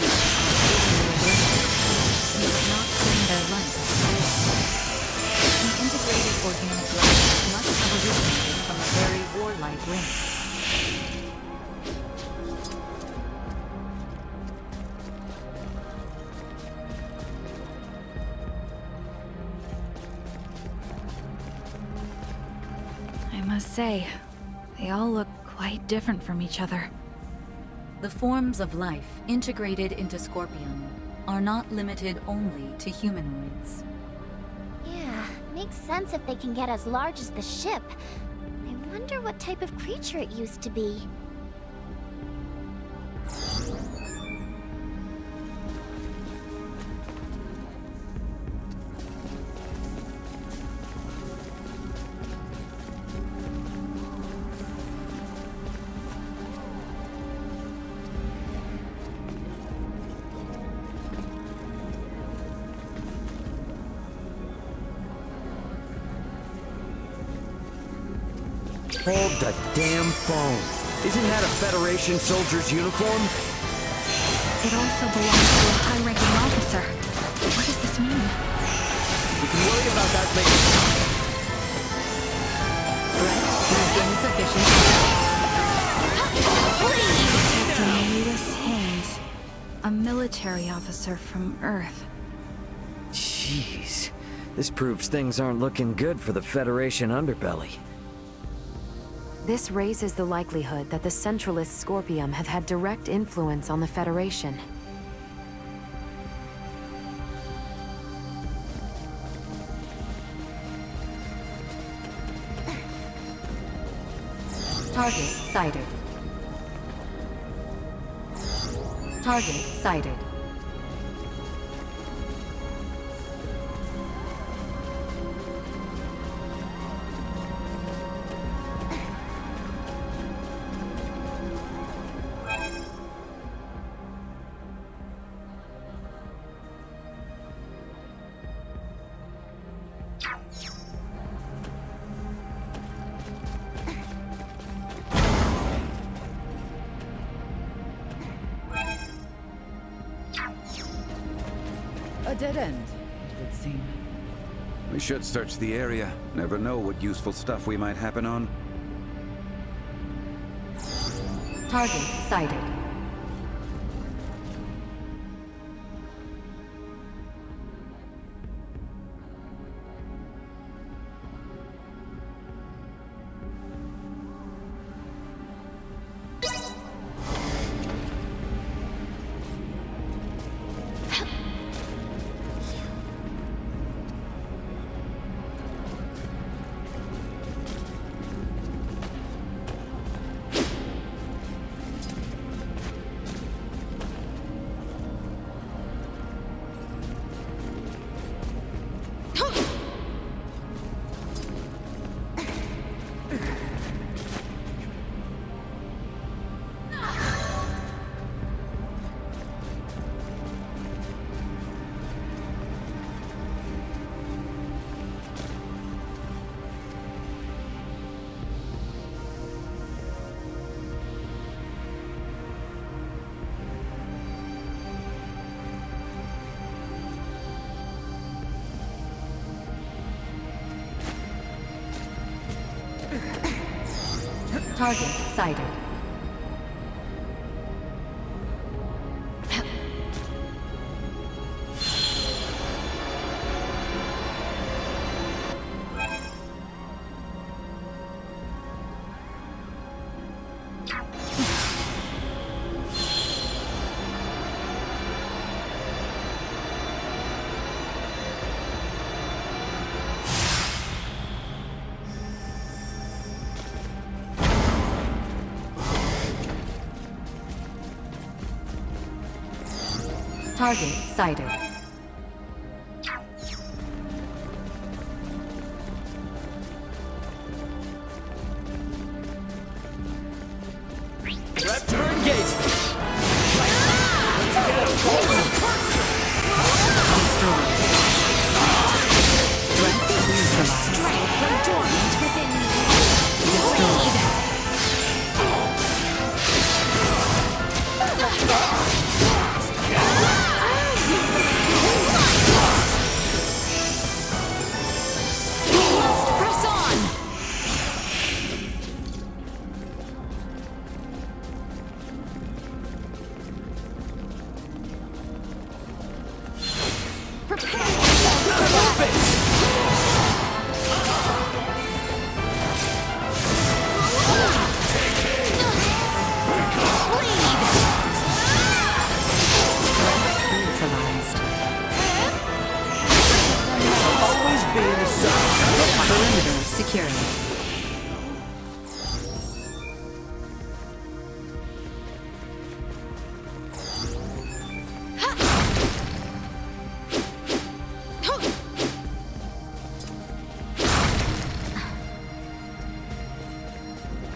You cannot spend their life. An integrated organic life must have originated from a very warlike race. I must say, they all look quite different from each other. The forms of life integrated into Scorpion are not limited only to humanoids. Yeah, makes sense if they can get as large as the ship. I wonder what type of creature it used to be. Hold the damn phone. Isn't that a Federation soldier's uniform? It also belongs to a high-ranking officer. What does this mean? We can worry about that later. Captain Lewis Haynes, a military officer from Earth. Jeez. This proves things aren't looking good for the Federation underbelly. This raises the likelihood that the Centralist Scorpium have had direct influence on the Federation. Target sighted. Target sighted. A dead end, it would seem. We should search the area. Never know what useful stuff we might happen on. Target sighted. Target sighted. Target sighted. Prep for engagement. Press on! Always be in the sun. Perimeter secured.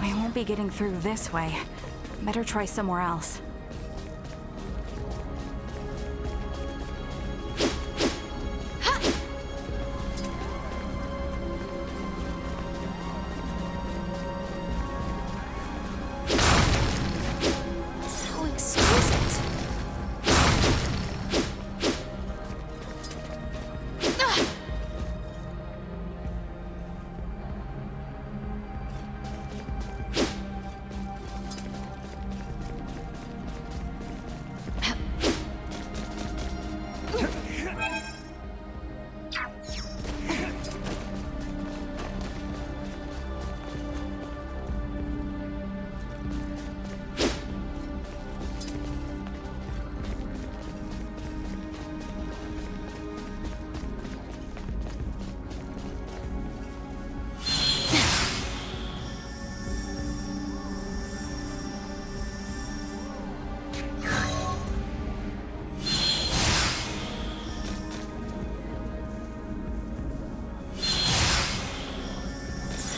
We won't be getting through this way. Better try somewhere else. So exquisite.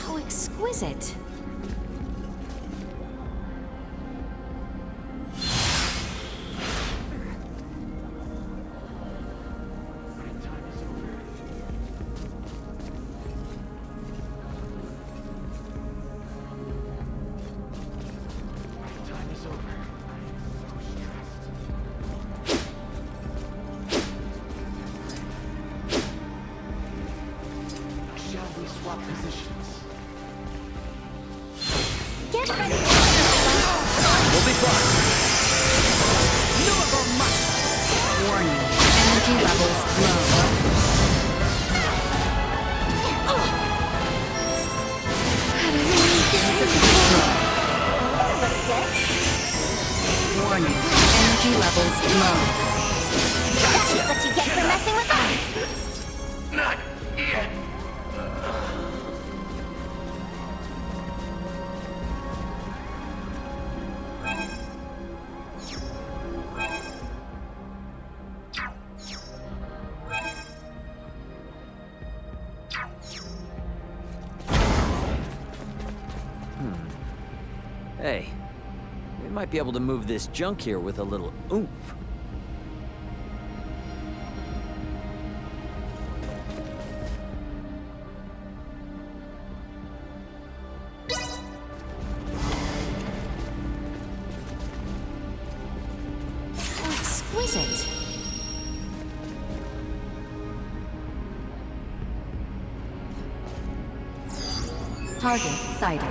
So exquisite. Time is over. I am so stressed. Shall we swap positions? Get ready. We'll be fine. Warning. Energy levels low. Warning. Energy levels low. That's what you get for messing with us. Not yet. Hey, we might be able to move this junk here with a little oomph. So exquisite. Target sighted.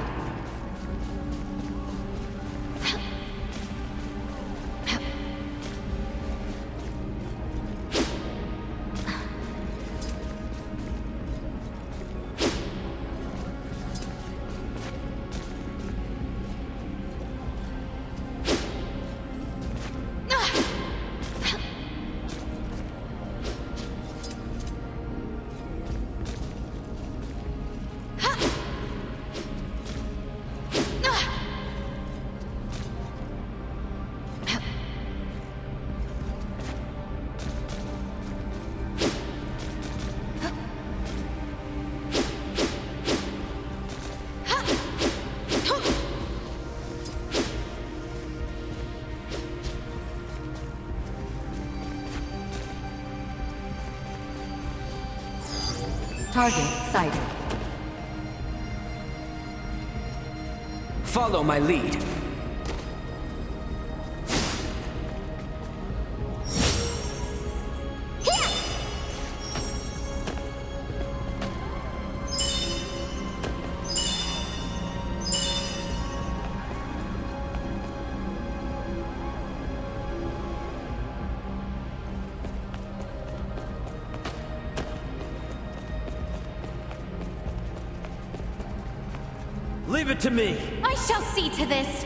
Target sighted. Follow my lead. Leave it to me. I shall see to this.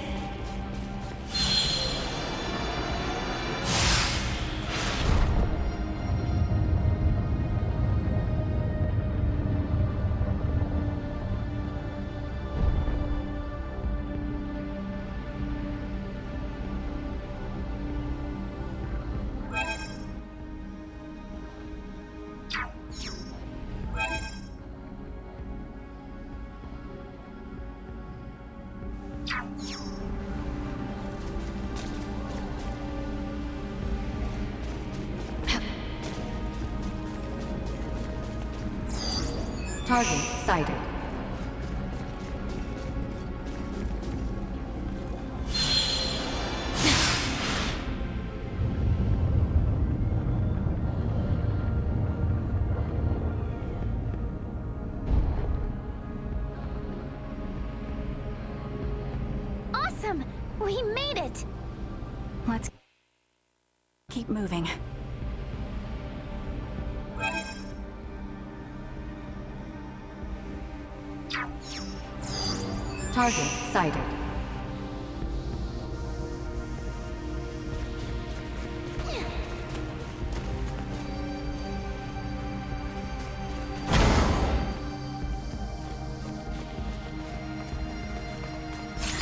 Target sighted. Awesome! We made it! Let's keep moving. Target sighted.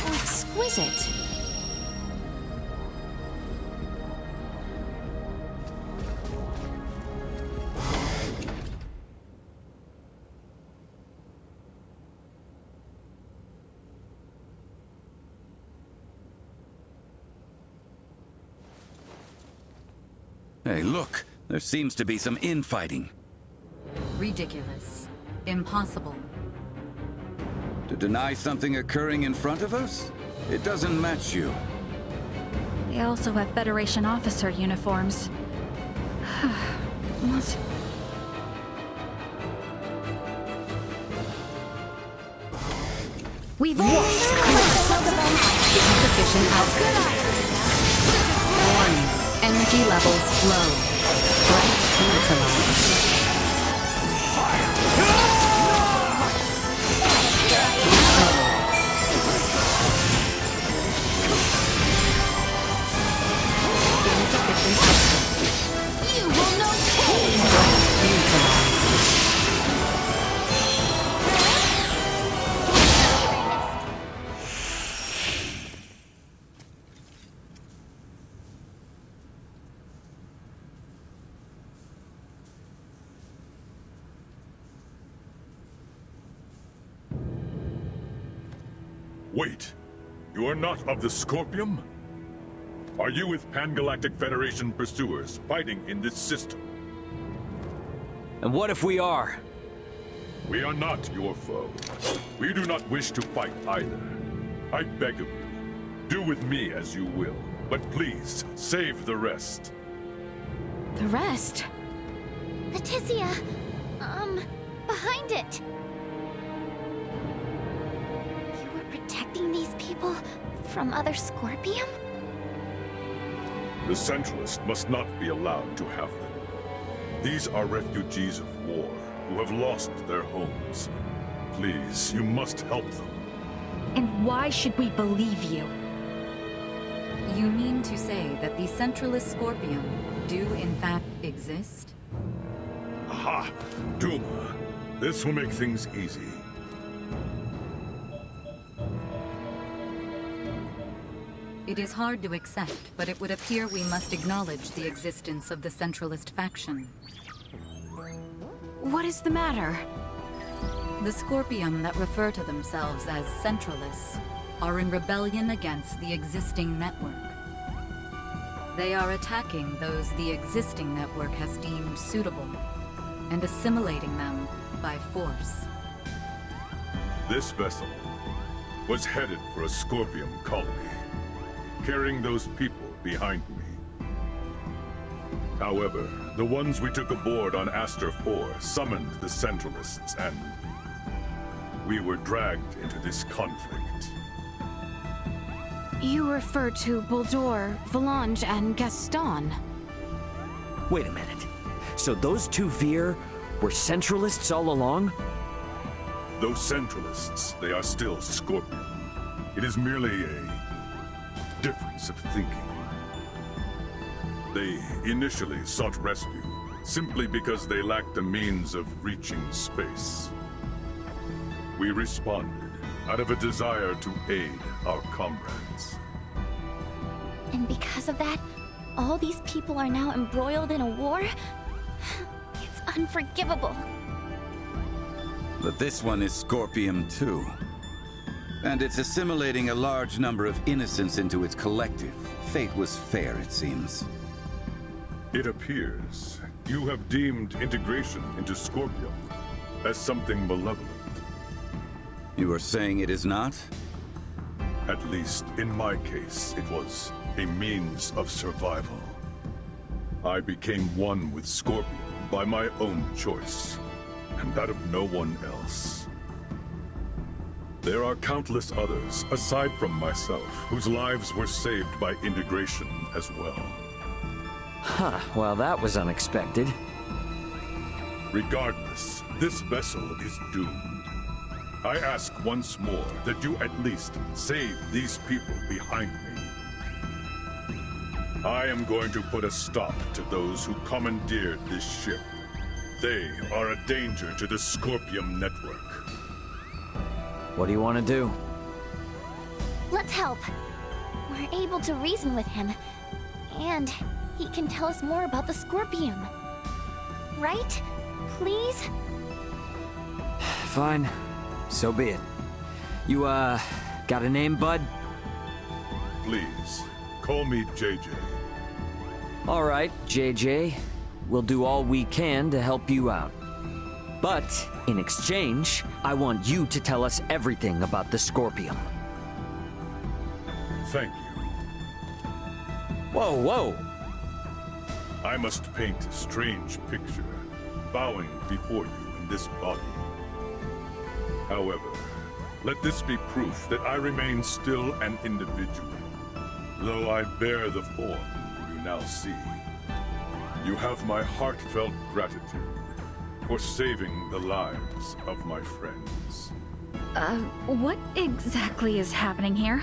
Oh, exquisite. Hey, look! There seems to be some infighting. Ridiculous. Impossible. To deny something occurring in front of us? It doesn't match you. They also have Federation officer uniforms. Must... We've only Insufficient output. Warning. Energy levels low. Threat neutralized. Insufficient output. You will know pain! Neutralized. Wait, you are not of the Scorpium? Are you with Pan-Galactic Federation pursuers fighting in this system? And what if we are? We are not your foe. We do not wish to fight either. I beg of you, do with me as you will, but please, save the rest. The rest? Leticia, behind it. You were protecting these people from other Scorpium? The Centralists must not be allowed to have them. These are refugees of war who have lost their homes. Please, you must help them. And why should we believe you? You mean to say that the Centralist Scorpium do in fact exist? Aha! Duma, this will make things easy. It is hard to accept, but it would appear we must acknowledge the existence of the Centralist faction. What is the matter? The Scorpium that refer to themselves as Centralists are in rebellion against the existing network. They are attacking those the existing network has deemed suitable and assimilating them by force. This vessel was headed for a Scorpium colony, carrying those people behind me. However, the ones we took aboard on Aster 4 summoned the Centralists, and we were dragged into this conflict. You refer to Buldur, Valange, and Gaston. Wait a minute. So those two Vir were Centralists all along? Those Centralists, they are still Scorpion. It is merely a difference of thinking. They initially sought rescue, simply because they lacked the means of reaching space. We responded out of a desire to aid our comrades. And because of that, all these people are now embroiled in a war? It's unforgivable. But this one is Scorpium too. And it's assimilating a large number of innocents into its collective. Fate was fair, it seems. It appears you have deemed integration into Scorpium as something malevolent. You are saying it is not? At least in my case, it was a means of survival. I became one with Scorpion by my own choice, and that of no one else. There are countless others, aside from myself, whose lives were saved by integration as well. Huh, well that was unexpected. Regardless, this vessel is doomed. I ask once more that you at least save these people behind me. I am going to put a stop to those who commandeered this ship. They are a danger to the Scorpium network. What do you want to do? Let's help. We're able to reason with him. And he can tell us more about the Scorpium. Right? Please? Fine. So be it. You, got a name, bud? Please, call me JJ. All right, JJ. We'll do all we can to help you out. But, in exchange, I want you to tell us everything about the Scorpium. Thank you. Whoa, whoa! I must paint a strange picture, bowing before you in this body. However, let this be proof that I remain still an individual, though I bear the form you now see. You have my heartfelt gratitude for saving the lives of my friends. What exactly is happening here?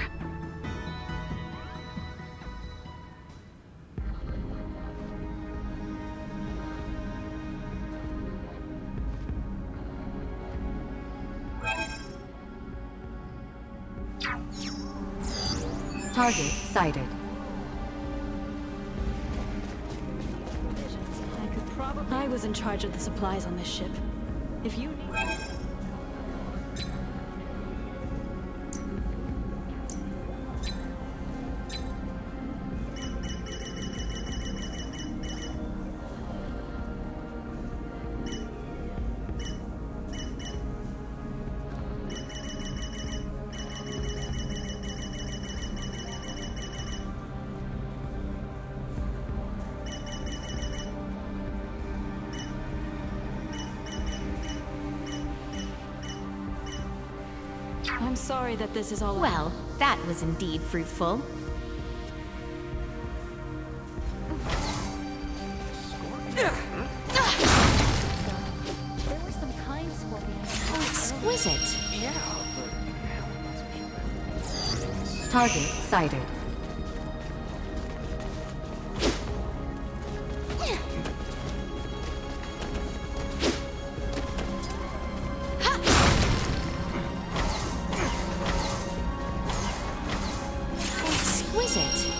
Target sighted. I was in charge of the supplies on this ship. If you need... I'm sorry that this is all... Well, that was indeed fruitful. There were some kind scorpions. How exquisite. Target sighted. Exquisite.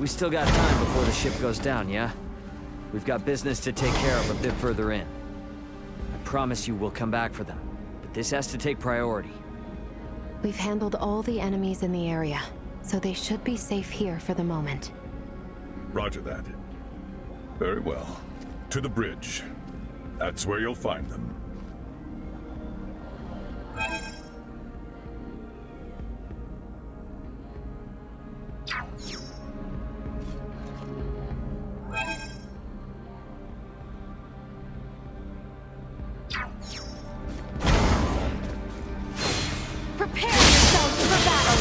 We still got time before the ship goes down, yeah? We've got business to take care of a bit further in. I promise you we'll come back for them, but this has to take priority. We've handled all the enemies in the area, so they should be safe here for the moment. Roger that. Very well. To the bridge. That's where you'll find them. Prepare yourselves for battle!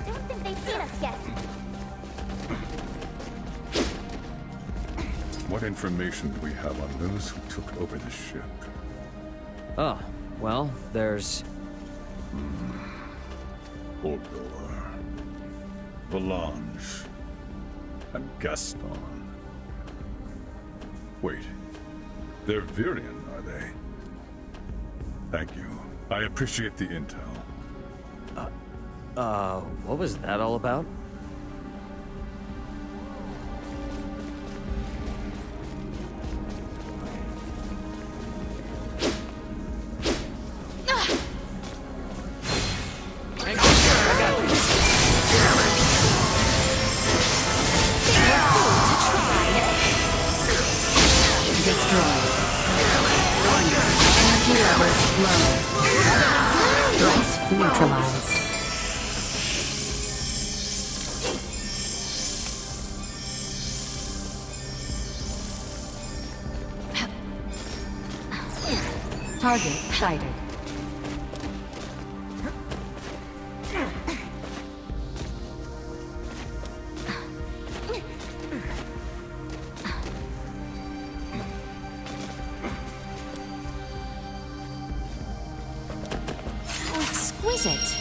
Don't think they've seen us yet. What information do we have on those who took over the ship? Oh, well, there's... Hodor, Valange, and Gaston. Wait, they're Virian, are they? Thank you. I appreciate the intel. What was that all about? Neutralized. Target sighted. How exquisite.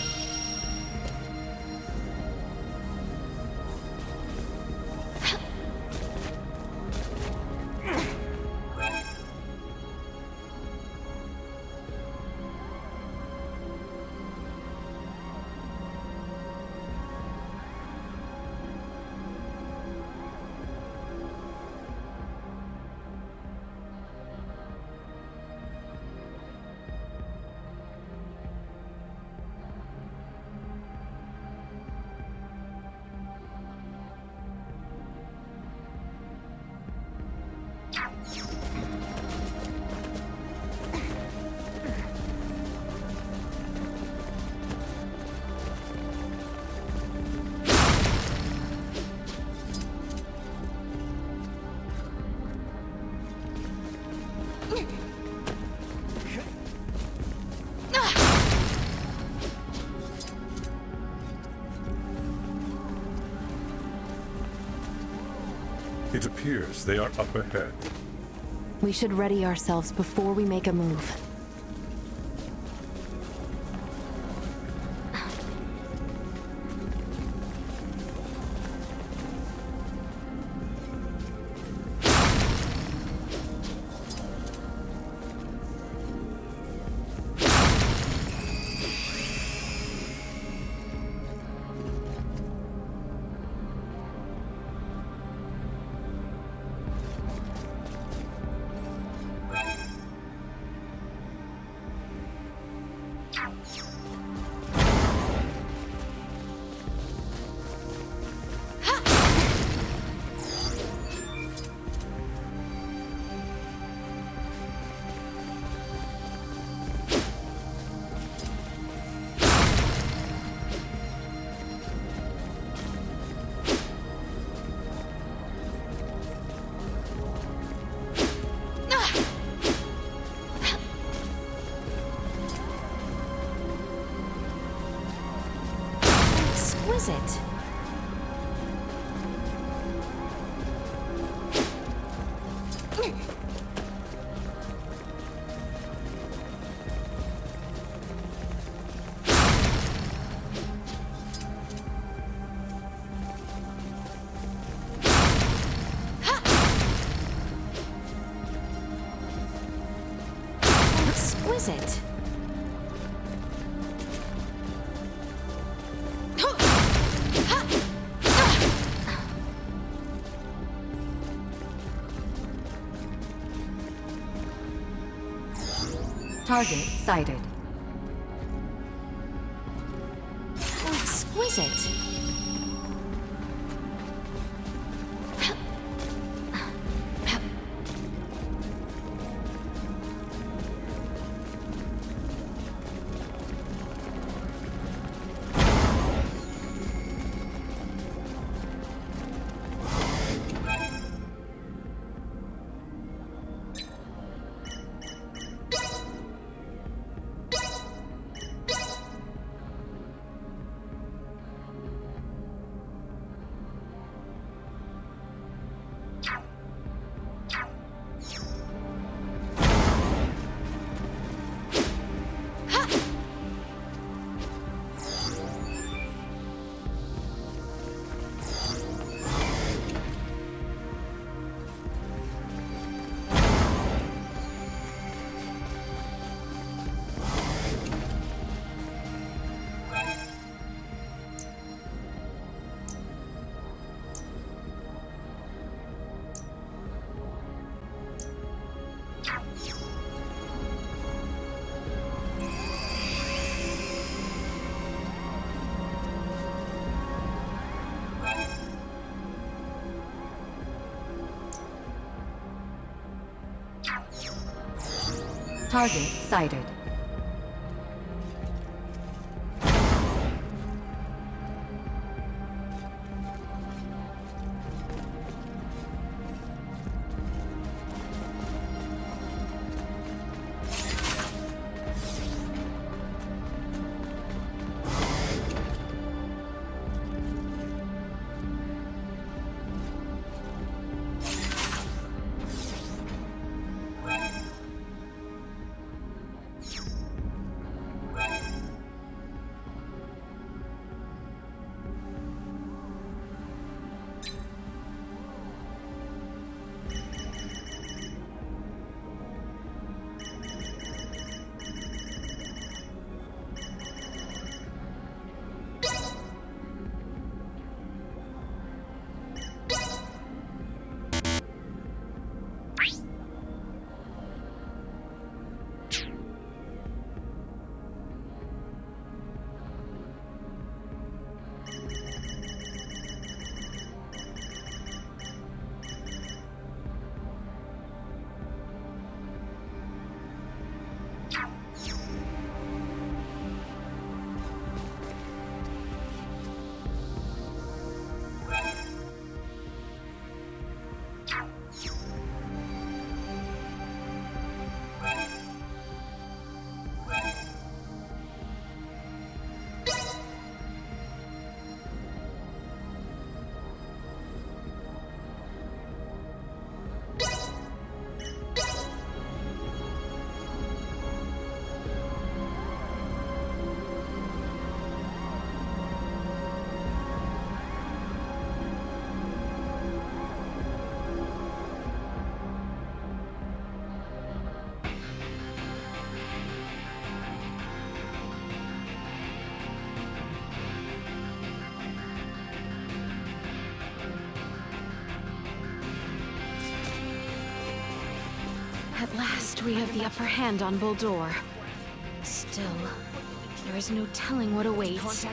It appears they are up ahead. We should ready ourselves before we make a move. exquisite. Target sighted. Exquisite. Target sighted. At last, we have the upper hand on Boldore. Still, there is no telling what awaits.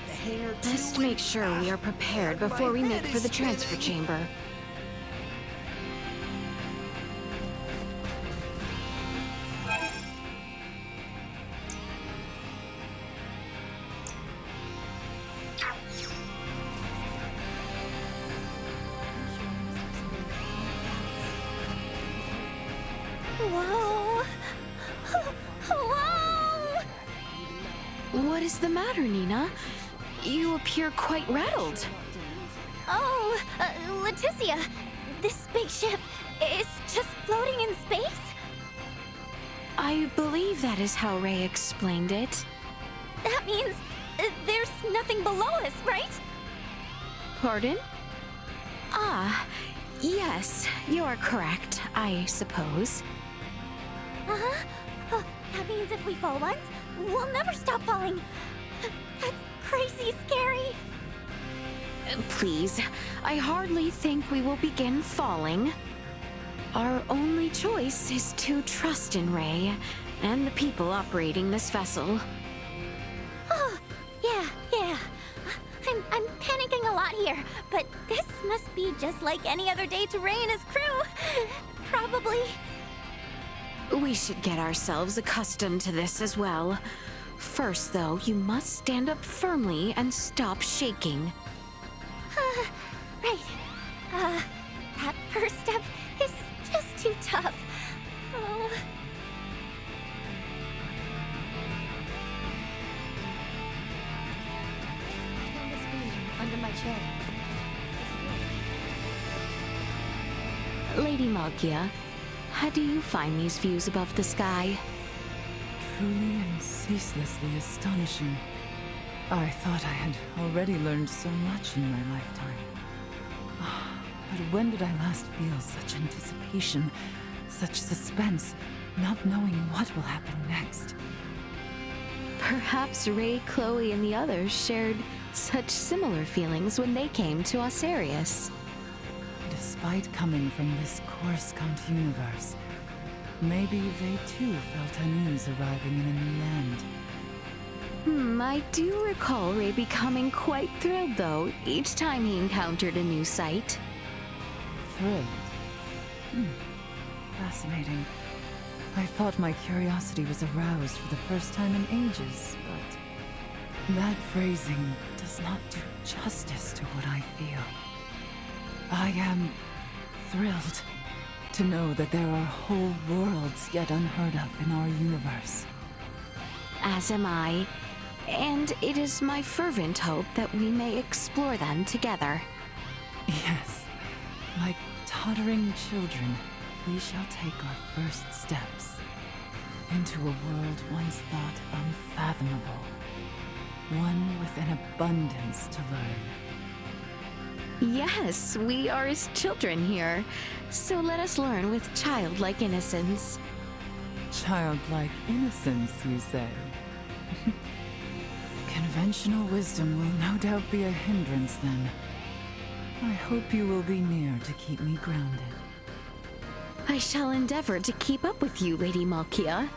Best make sure we are prepared before we make for the transfer chamber. Whoa! Whoa! What is the matter, Nina? You appear quite rattled. Oh, Leticia, this big ship is just floating in space? I believe that is how Ray explained it. That means there's nothing below us, right? Pardon? Ah, yes, you are correct, I suppose. Uh-huh. Oh, that That means if we fall once, we'll never stop falling. That's crazy scary. Please, I hardly think we will begin falling. Our only choice is to trust in Ray and the people operating this vessel. Oh, yeah. I'm panicking a lot here, but this must be just like any other day to Ray and his crew. Probably. We should get ourselves accustomed to this as well. First, though, you must stand up firmly and stop shaking. Right. That first step is just too tough. Oh. Under my chair. Lady Malkia, how do you find these views above the sky? Truly and ceaselessly astonishing. I thought I had already learned so much in my lifetime. But when did I last feel such anticipation, such suspense, not knowing what will happen next? Perhaps Ray, Chloe, and the others shared such similar feelings when they came to Osarius. Despite coming from this Coruscant universe, maybe they too felt unease arriving in a new land. I do recall Ray becoming quite thrilled, though, each time he encountered a new sight. Thrilled? Fascinating. I thought my curiosity was aroused for the first time in ages, but that phrasing does not do justice to what I feel. I am thrilled to know that there are whole worlds yet unheard of in our universe. As am I, and it is my fervent hope that we may explore them together. Yes, like tottering children, we shall take our first steps into a world once thought unfathomable, one with an abundance to learn. Yes, we are as children here, so let us learn with childlike innocence. Childlike innocence, you say? Conventional wisdom will no doubt be a hindrance then. I hope you will be near to keep me grounded. I shall endeavor to keep up with you, Lady Malkia.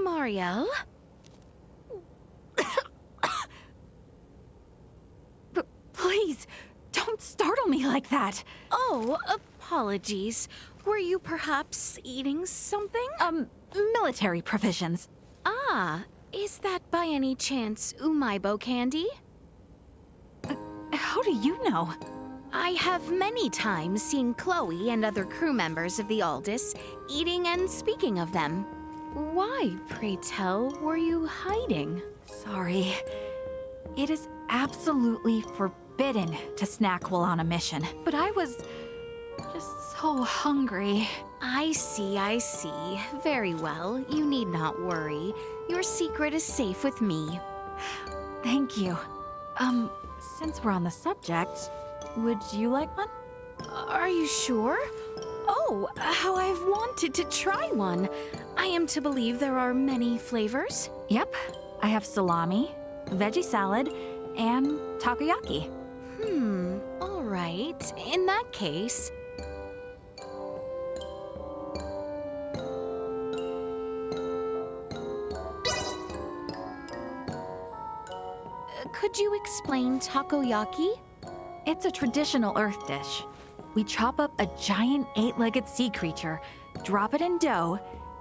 Mariel? Please, don't startle me like that. Oh, apologies. Were you perhaps eating something? Military provisions. Ah, is that by any chance Umaibo candy? How do you know? I have many times seen Chloe and other crew members of the Aldous eating and speaking of them. Why, pray tell, were you hiding? Sorry. It is absolutely forbidden to snack while on a mission. But I was just so hungry. I see. Very well. You need not worry. Your secret is safe with me. Thank you. Since we're on the subject, would you like one? Are you sure? Oh, how I've wanted to try one. I am to believe there are many flavors? Yep. I have salami, veggie salad, and takoyaki. All right. In that case... Could you explain takoyaki? It's a traditional Earth dish. We chop up a giant 8-legged sea creature, drop it in dough,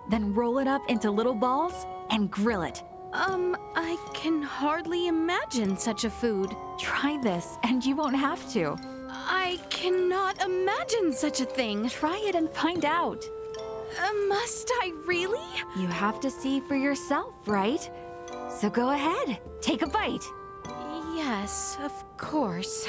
then roll it up into little balls and grill it. I can hardly imagine such a food. Try this, and you won't have to. I cannot imagine such a thing. Try it and find out. Must I really? You have to see for yourself, right? So go ahead, take a bite. Yes, of course.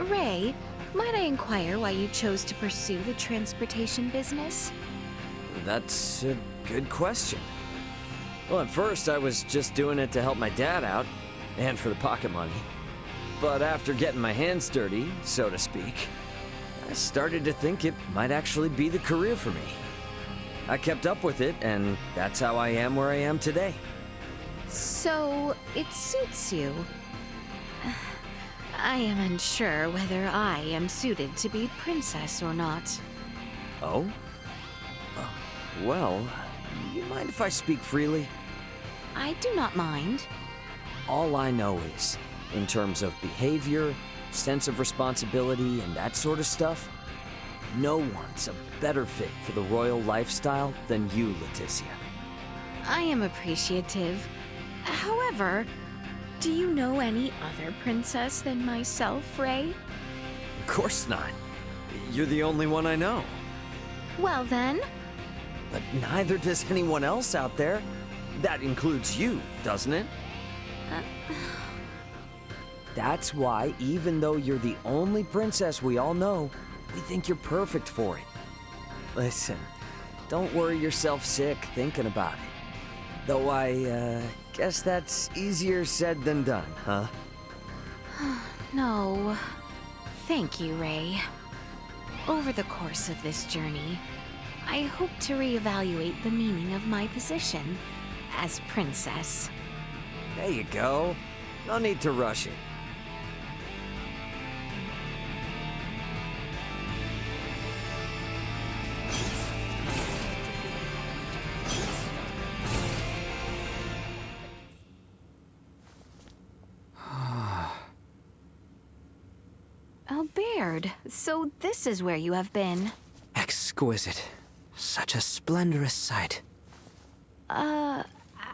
Ray, might I inquire why you chose to pursue the transportation business? That's a good question. Well, at first I was just doing it to help my dad out, and for the pocket money. But after getting my hands dirty, so to speak, I started to think it might actually be the career for me. I kept up with it, and that's how I am where I am today. So, it suits you. I am unsure whether I am suited to be princess or not. Oh? Well, you mind if I speak freely? I do not mind. All I know is, in terms of behavior, sense of responsibility, and that sort of stuff, no one's a better fit for the royal lifestyle than you, Leticia. I am appreciative. However, do you know any other princess than myself, Ray? Of course not. You're the only one I know. Well then. But neither does anyone else out there. That includes you, doesn't it? That's why, even though you're the only princess we all know, we think you're perfect for it. Listen, don't worry yourself sick thinking about it. Though I, guess that's easier said than done, huh? No. Thank you, Ray. Over the course of this journey, I hope to reevaluate the meaning of my position as princess. There you go. No need to rush it. Albert, so this is where you have been. Exquisite. Such a splendorous sight.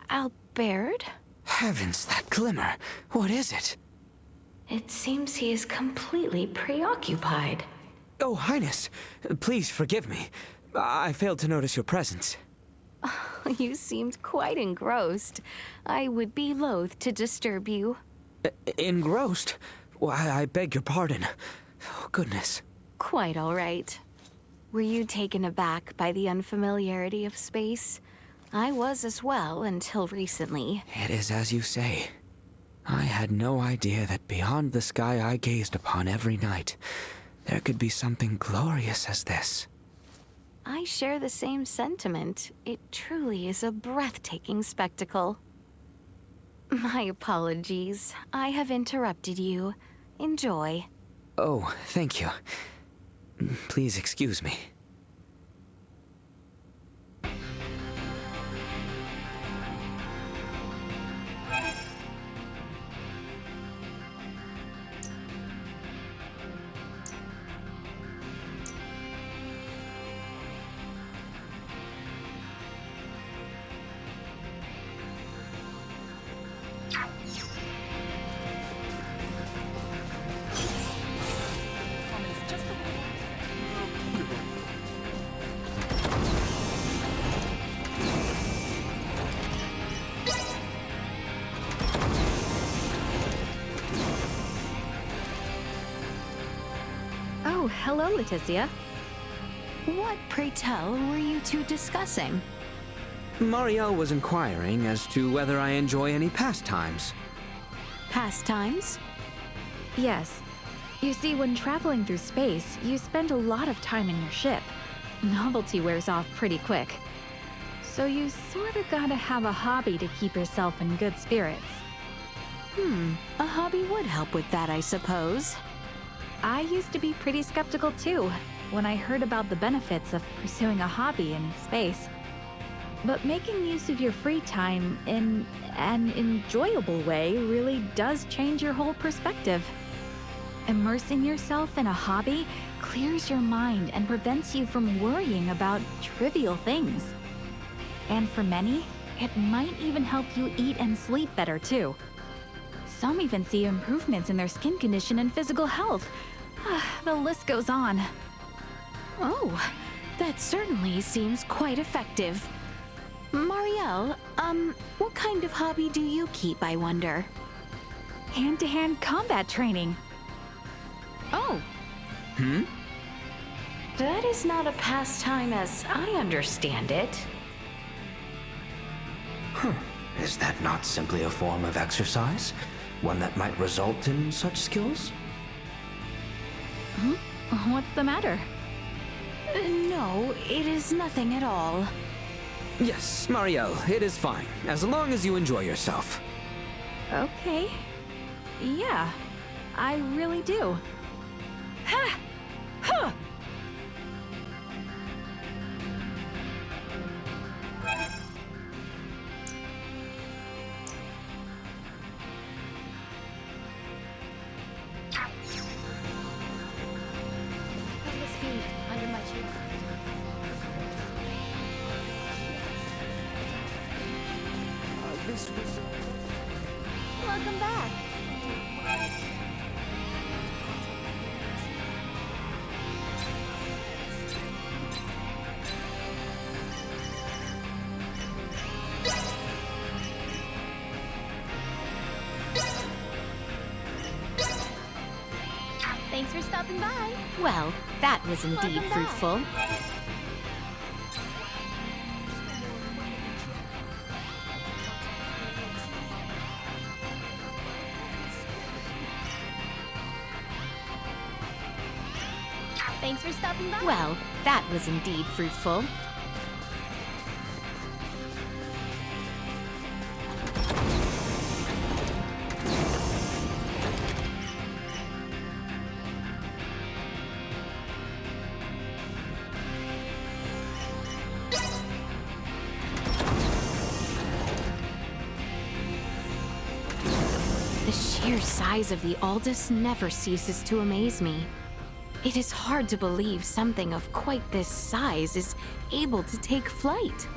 Albert? Heavens, that glimmer. What is it? It seems he is completely preoccupied. Oh, Highness, please forgive me. I failed to notice your presence. You seemed quite engrossed. I would be loath to disturb you. Engrossed? Why, I beg your pardon. Oh, goodness. Quite all right. Were you taken aback by the unfamiliarity of space? I was as well until recently. It is as you say. I had no idea that beyond the sky I gazed upon every night, there could be something glorious as this. I share the same sentiment. It truly is a breathtaking spectacle. My apologies. I have interrupted you. Enjoy. Oh, thank you. Please excuse me. Oh, hello, Leticia. What, pray tell, were you two discussing? Marielle was inquiring as to whether I enjoy any pastimes. Pastimes? Yes. You see, when traveling through space, you spend a lot of time in your ship. Novelty wears off pretty quick. So you sorta gotta have a hobby to keep yourself in good spirits. A hobby would help with that, I suppose. I used to be pretty skeptical too when I heard about the benefits of pursuing a hobby in space. But making use of your free time in an enjoyable way really does change your whole perspective. Immersing yourself in a hobby clears your mind and prevents you from worrying about trivial things. And for many, it might even help you eat and sleep better too. Some even see improvements in their skin condition and physical health. The list goes on. Oh, that certainly seems quite effective. Marielle, what kind of hobby do you keep, I wonder? Hand-to-hand combat training. Oh. That is not a pastime as I understand it. Is that not simply a form of exercise? One that might result in such skills? What's the matter? No, it is nothing at all. Yes, Marielle, it is fine, as long as you enjoy yourself. Okay. Yeah, I really do. Ha! Huh! Under my chair. Welcome back. Thanks for stopping by. Well, that was indeed Welcome back. fruitful. Thanks for stopping by. Well, that was indeed fruitful. The sheer size of the Aldous never ceases to amaze me. It is hard to believe something of quite this size is able to take flight.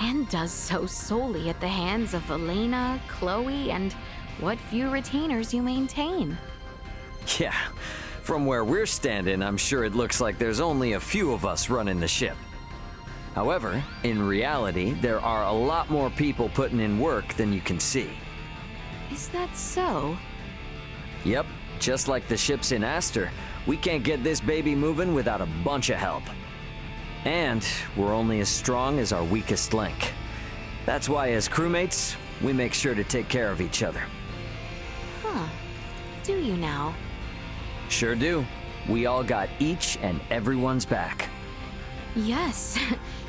And does so solely at the hands of Elena, Chloe, and what few retainers you maintain. Yeah, from where we're standing, I'm sure it looks like there's only a few of us running the ship. However, in reality, there are a lot more people putting in work than you can see. Is that so? Yep, just like the ships in Aster, we can't get this baby moving without a bunch of help. And we're only as strong as our weakest link. That's why as crewmates, we make sure to take care of each other. Huh. Do you now? Sure do. We all got each and everyone's back. Yes.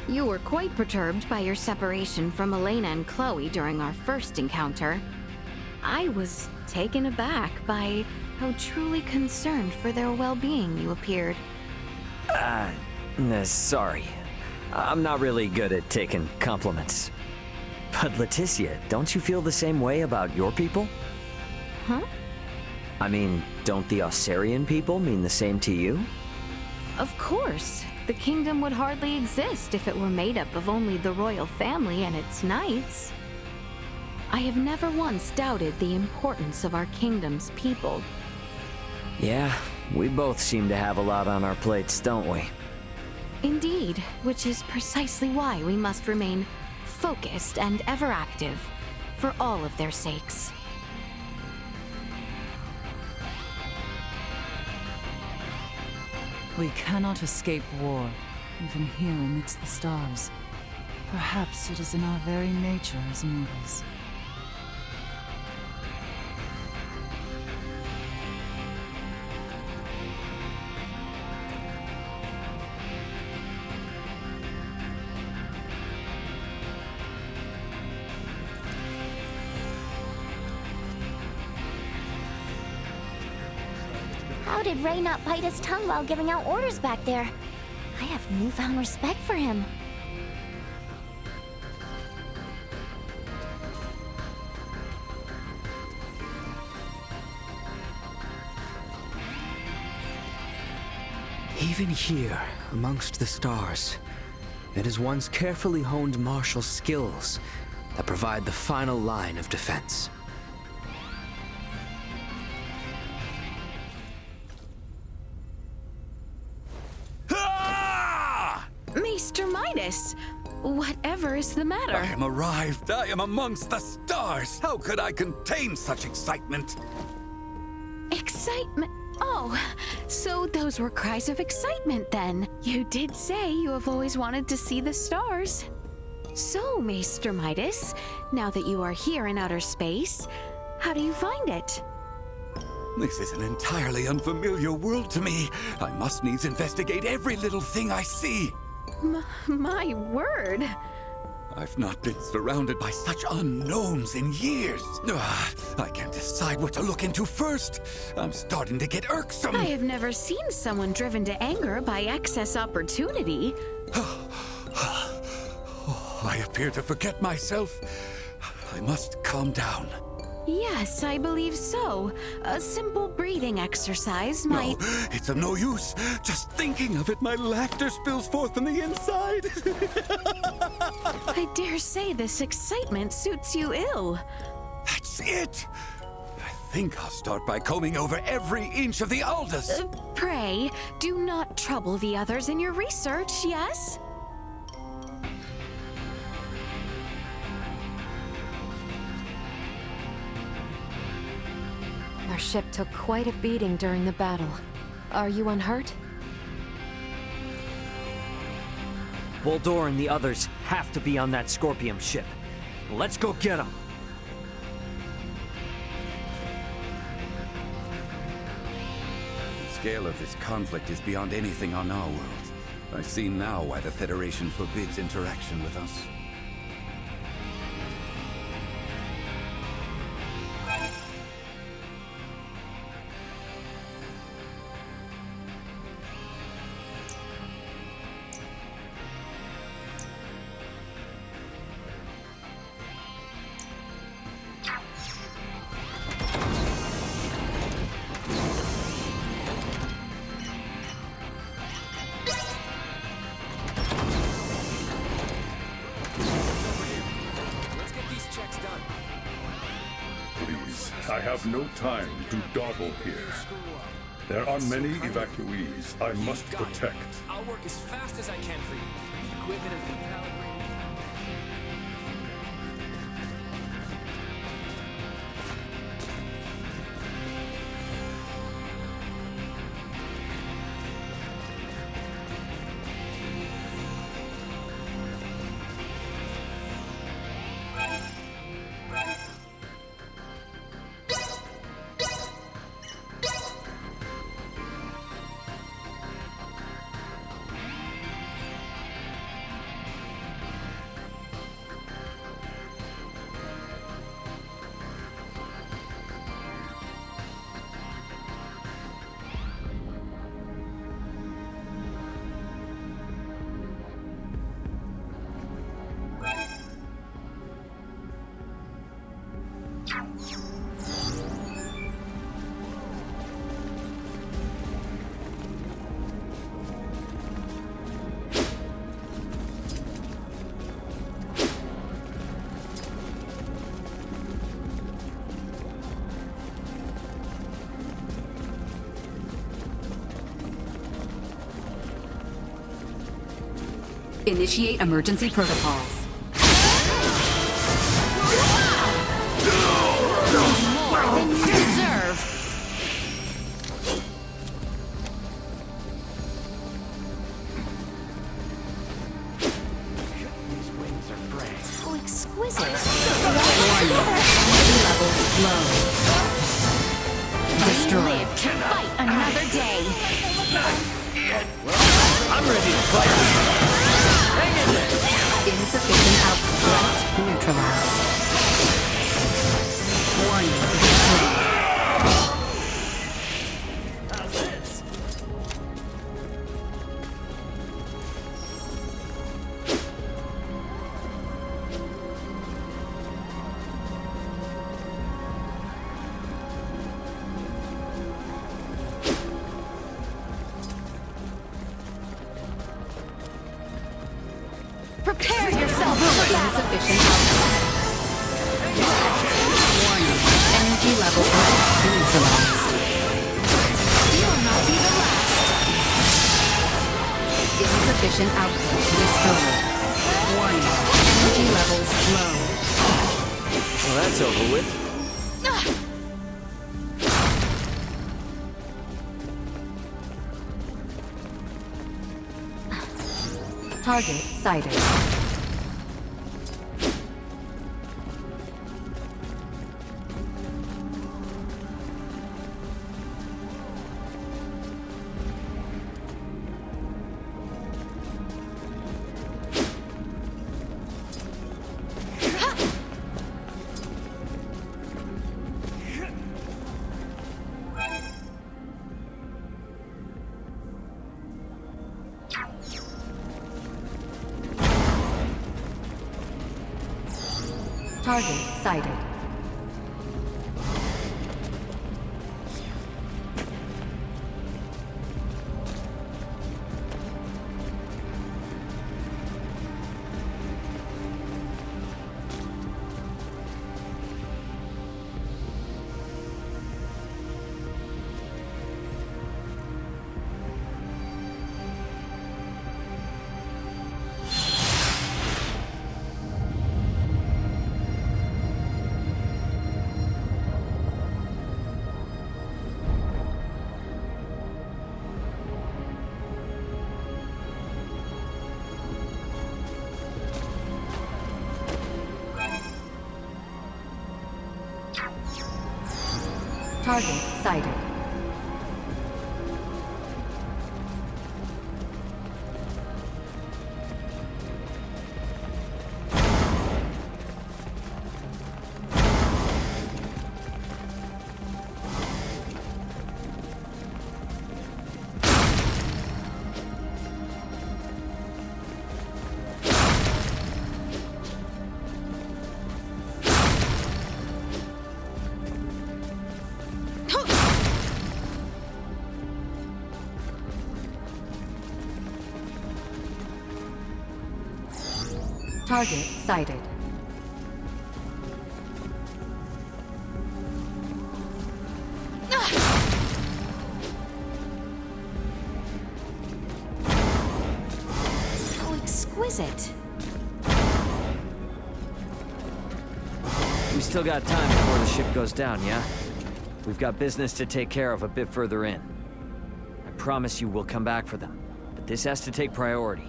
You were quite perturbed by your separation from Elena and Chloe during our first encounter. I was taken aback by how truly concerned for their well-being you appeared. Sorry. I'm not really good at taking compliments. But Leticia, don't you feel the same way about your people? Huh? I mean, don't the Osarian people mean the same to you? Of course. The kingdom would hardly exist if it were made up of only the royal family and its knights. I have never once doubted the importance of our kingdom's people. Yeah, we both seem to have a lot on our plates, don't we? Indeed, which is precisely why we must remain focused and ever active, for all of their sakes. We cannot escape war, even here amidst the stars. Perhaps it is in our very nature as mortals. How How did Ray not bite his tongue while giving out orders back there? I have newfound respect for him. Even here, amongst the stars, it is one's carefully honed martial skills that provide the final line of defense. Maester Midas, whatever is the matter? I am arrived. I am amongst the stars. How could I contain such excitement? Excitement? Oh, so those were cries of excitement then. You did say you have always wanted to see the stars. So, Maester Midas, now that you are here in outer space, how do you find it? This is an entirely unfamiliar world to me. I must needs investigate every little thing I see. My word. I've not been surrounded by such unknowns in years. I can't decide what to look into first. I'm starting to get irksome. I have never seen someone driven to anger by excess opportunity. I appear to forget myself. I must calm down. Yes, I believe so. A simple breathing exercise might... No, it's of no use. Just thinking of it, my laughter spills forth from the inside. I dare say this excitement suits you ill. That's it. I think I'll start by combing over every inch of the Aldous. Pray, do not trouble the others in your research, yes? Our ship took quite a beating during the battle. Are you unhurt? Voldor and the others have to be on that Scorpium ship. Let's go get them. The scale of this conflict is beyond anything on our world. I see now why the Federation forbids interaction with us. I have no time to dawdle here. There are many evacuees I must protect. I'll work as fast as I can for you. Equipment has been calibrated. Initiate emergency protocols. More than you deserve. These wings are gray. So exquisite. Levels low. Destroy. Live to fight another day. I'm ready to fight. Insufficient output. Threat neutralized. Warning. Destroy. Insufficient output. Warning. Energy level neutralized. You'll not be the last. Insufficient output restored. Warning. Energy levels low. Well, that's over with. Target sighted. Target sighted. Target sighted. Target sighted. So exquisite. We still got time before the ship goes down, yeah? We've got business to take care of a bit further in. I promise you we'll come back for them, but this has to take priority.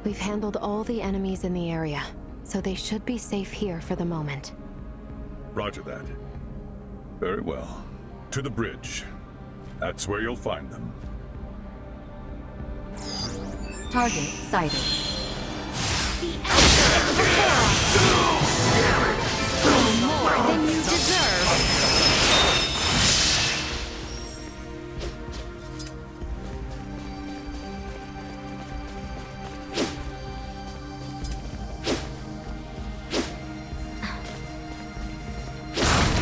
We've handled all the enemies in the area, so they should be safe here for the moment. Roger that. Very well. To the bridge. That's where you'll find them. Target sighted. More than you deserve.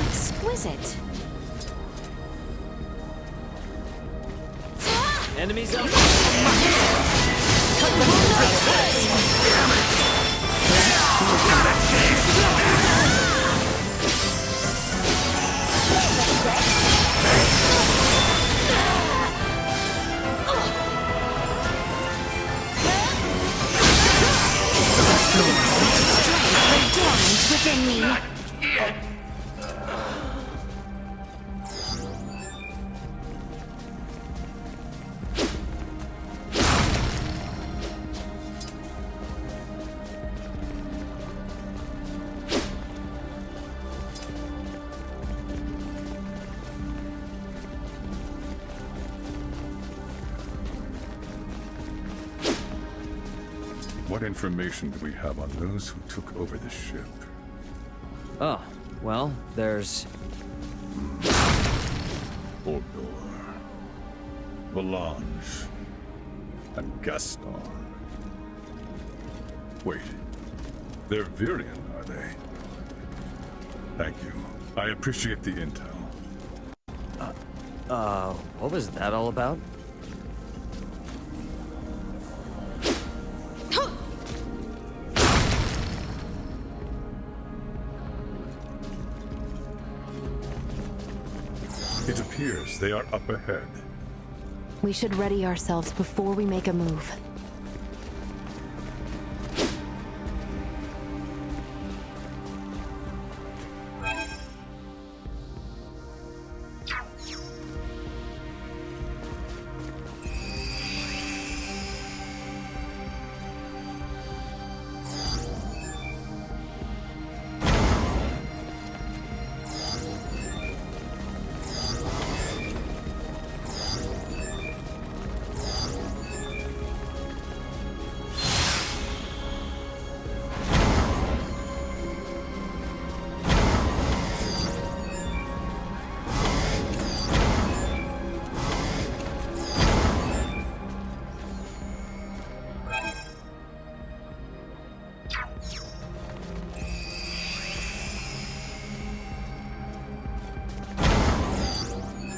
Exquisite. Enemies up! Strength dormant within me. What information do we have on those who took over the ship? Oh, well, there's... Hodor, Valange, and Gaston. Wait, they're Virian, are they? Thank you. I appreciate the intel. What was that all about? It appears they are up ahead. We should ready ourselves before we make a move.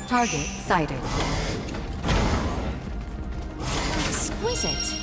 Target sighted. Exquisite.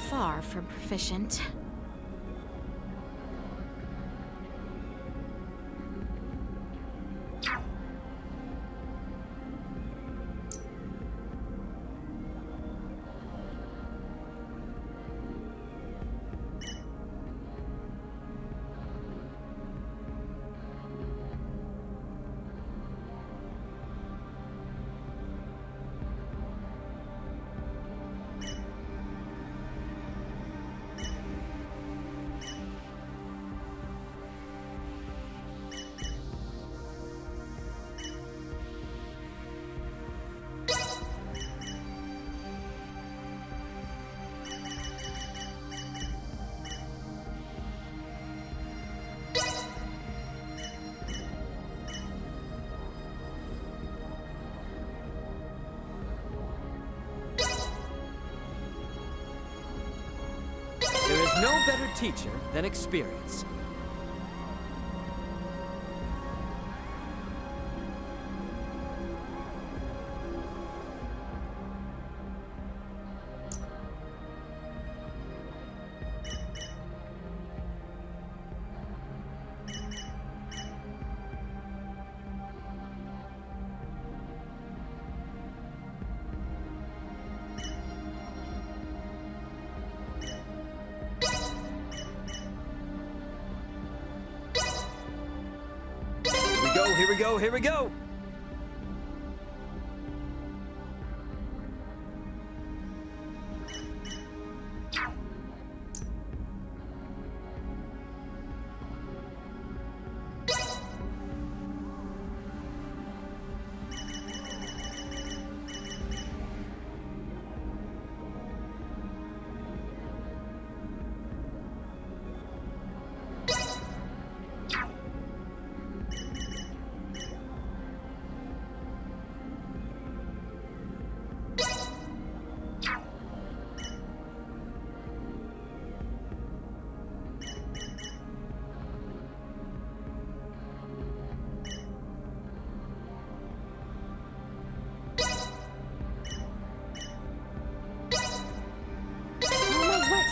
Far from proficient. There is no better teacher than experience. here we go, here we go!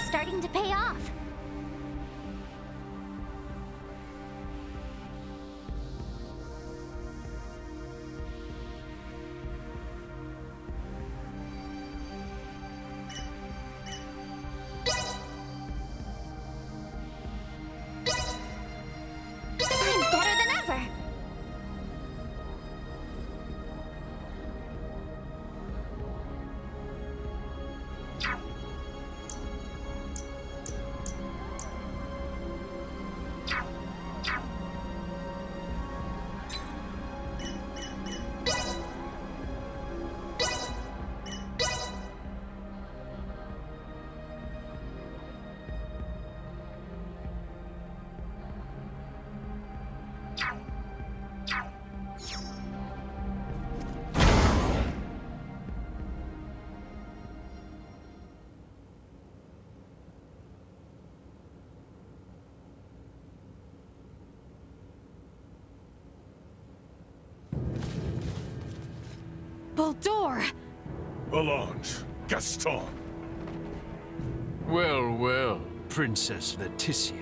Starting to pay off. I'm better than ever. Baldur! Valange, Gaston. Well, well, Princess Leticia.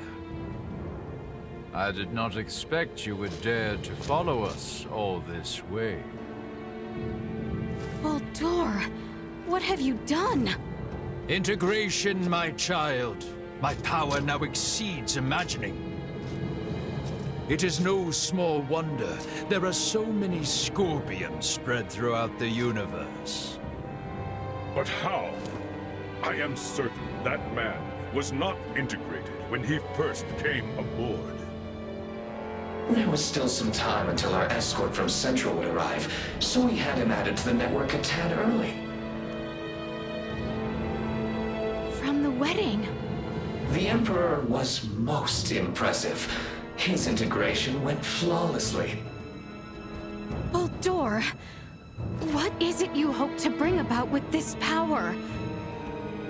I did not expect you would dare to follow us all this way. Baldur, what have you done? Integration, my child. My power now exceeds imagining. It is no small wonder there are so many Scorpions spread throughout the universe. But how? I am certain that man was not integrated when he first came aboard. There was still some time until our escort from Central would arrive, so we had him added to the network a tad early. From the wedding. The Emperor was most impressive. His integration went flawlessly. Baldur, what is it you hope to bring about with this power?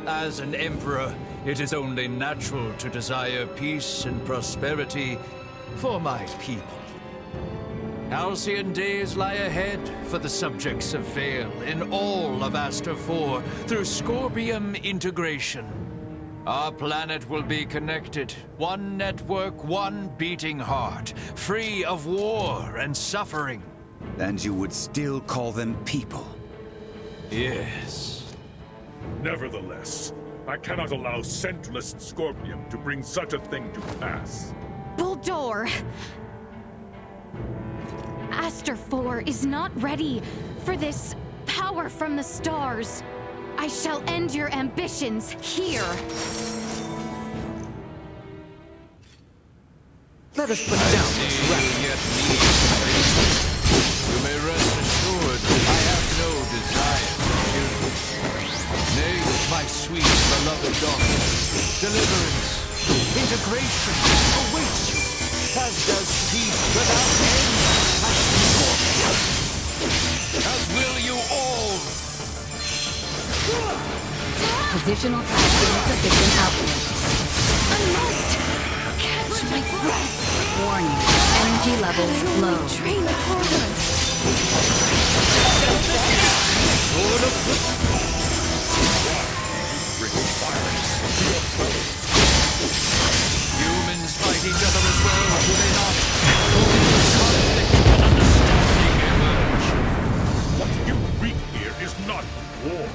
As an emperor, it is only natural to desire peace and prosperity for my people. Halcyon days lie ahead for the subjects of Vale in all of Aster 4 through Scorpium integration. Our planet will be connected, one network, one beating heart, free of war and suffering. And you would still call them people? Yes. Nevertheless, I cannot allow Centralist Scorpium to bring such a thing to pass. Baldur! Aster 4 is not ready for this power from the stars. I shall end your ambitions here. Let us put down this Yet you may rest assured I have no desire to kill you. Nay, my sweet beloved daughter, deliverance, integration awaits you, as does peace without end at Scorpion. As will you all. Positional tracking sufficient output. I must catch my breath. Warning, energy levels low. Train harder. Humans fight each other as well, do they not? Only conflict and understanding emerge. What you reap here is not war.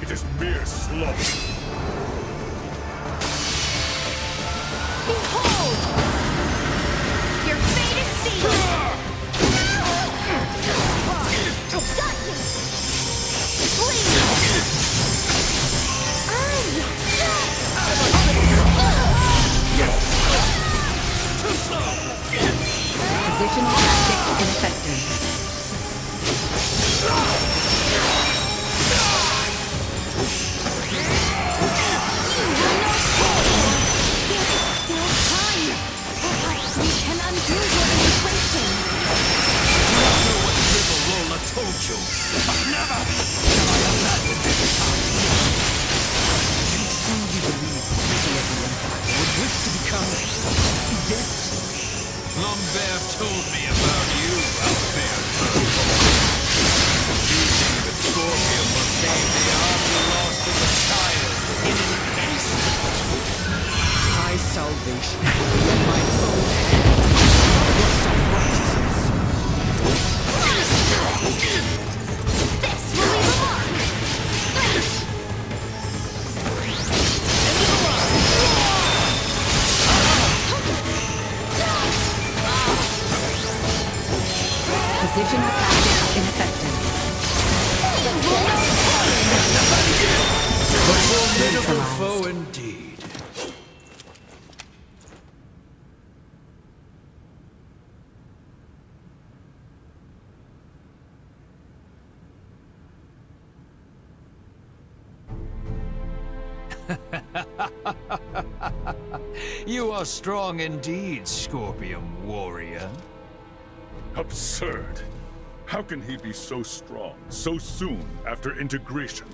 It is mere slaughter. Behold! Your fate is sealed! Positional tactics ineffective. Still time. Perhaps we can undo your inflation. You don't know what River told you, but never shall I abandon this task. You truly believe the city of the Empire would wish to become this? Lambert told me about you, Albert. You think that Scorpion will save the army lost in the child in an instant? My salvation will be in my own hands. Your self-righteousness. This will leave a mark. Positional tactics ineffective. A formidable foe indeed. You are strong indeed, Scorpion warrior. Absurd. How can he be so strong so soon after integration?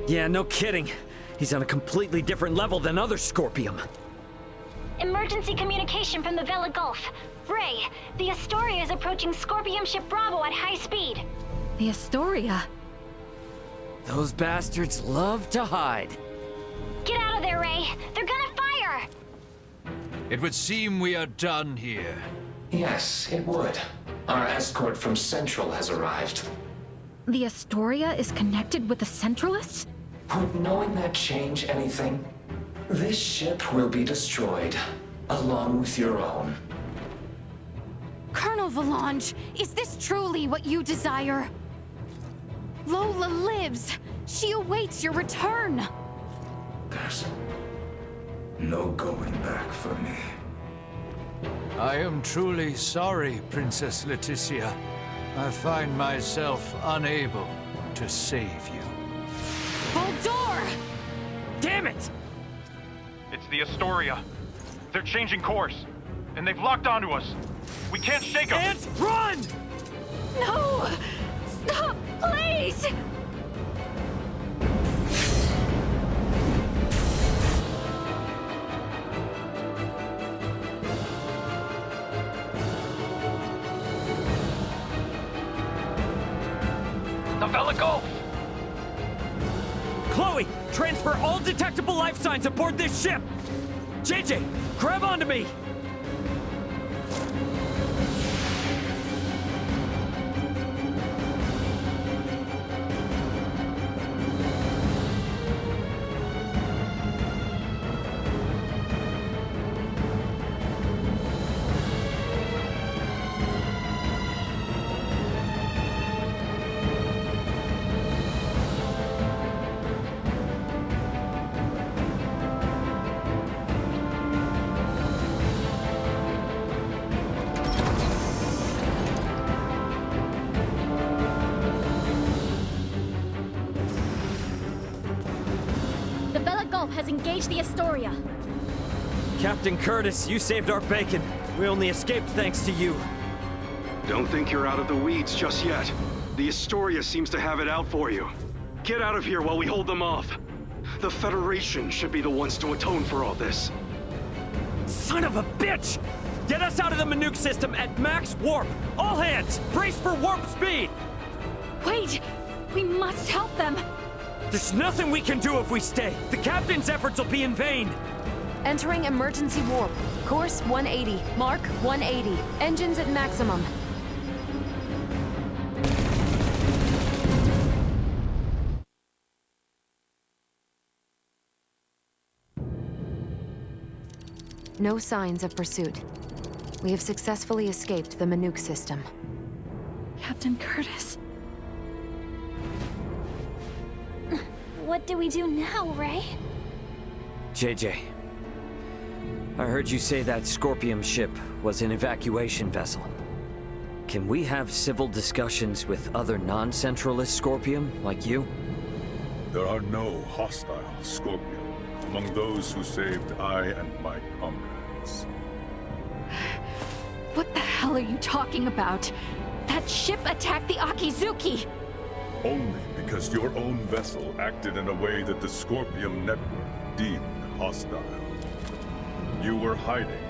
Yeah, no kidding. He's on a completely different level than other Scorpium. Emergency communication from the Vela Gulf. Ray, the Astoria is approaching Scorpium ship Bravo at high speed. The Astoria? Those bastards love to hide. Get out of there, Ray. They're gonna fire! It would seem we are done here. Yes, it would. Our escort from Central has arrived. The Astoria is connected with the Centralists? Would knowing that change anything? This ship will be destroyed, along with your own. Colonel Valange, is this truly what you desire? Lola lives. She awaits your return. There's no going back for me. I am truly sorry, Princess Leticia. I find myself unable to save you. Boldor! Damn it! It's the Astoria. They're changing course, and they've locked onto us. We can't shake them. Ant, run! No! Stop, please! The Vela Gulf! Chloe, transfer all detectable life signs aboard this ship! JJ, grab onto me! The Vela Gulf has engaged the Astoria. Captain Curtis, you saved our bacon. We only escaped thanks to you. Don't think you're out of the weeds just yet. The Astoria seems to have it out for you. Get out of here while we hold them off. The Federation should be the ones to atone for all this. Son of a bitch! Get us out of the Manuke system at max warp! All hands, brace for warp speed! Wait! We must help them! There's nothing we can do if we stay. The captain's efforts will be in vain. Entering emergency warp. Course 180. Mark 180. Engines at maximum. No signs of pursuit. We have successfully escaped the Manuke system. Captain Curtis. What do we do now, Ray? JJ, I heard you say that Scorpium ship was an evacuation vessel. Can we have civil discussions with other non-Centralist Scorpium, like you? There are no hostile Scorpium among those who saved I and my comrades. What the hell are you talking about? That ship attacked the Akizuki! Only because your own vessel acted in a way that the Scorpium network deemed hostile. You were hiding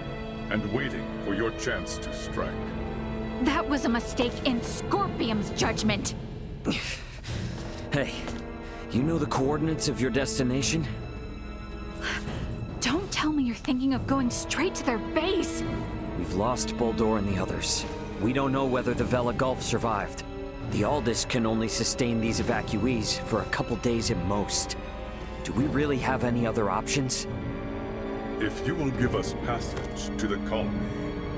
and waiting for your chance to strike. That was a mistake in Scorpium's judgment! Hey, you know the coordinates of your destination? Don't tell me you're thinking of going straight to their base! We've lost Boldor and the others. We don't know whether the Vela Gulf survived. The Aldis can only sustain these evacuees for a couple days at most. Do we really have any other options? If you will give us passage to the colony,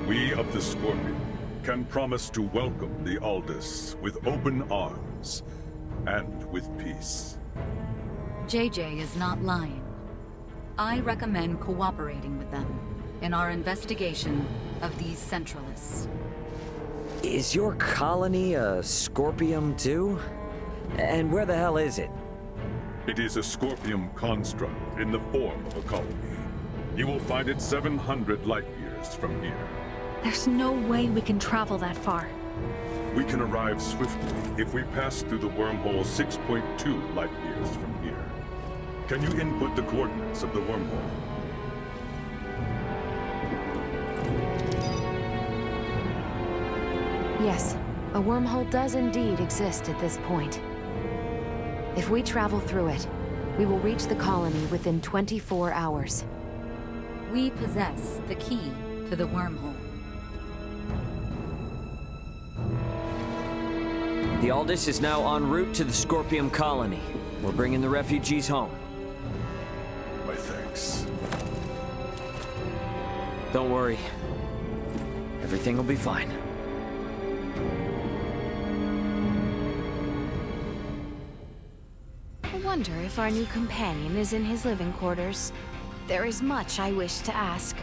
we of the Scorpion can promise to welcome the Aldis with open arms and with peace. JJ is not lying. I recommend cooperating with them in our investigation of these Centralists. Is your colony a Scorpium too? And where the hell is it? It is a Scorpium construct in the form of a colony. You will find it 700 light years from here. There's no way we can travel that far. We can arrive swiftly if we pass through the wormhole 6.2 light years from here. Can you input the coordinates of the wormhole? Yes, a wormhole does indeed exist at this point. If we travel through it, we will reach the colony within 24 hours. We possess the key to the wormhole. The Aldis is now en route to the Scorpium colony. We're bringing the refugees home. My thanks. Don't worry. Everything will be fine. I wonder if our new companion is in his living quarters. There is much I wish to ask.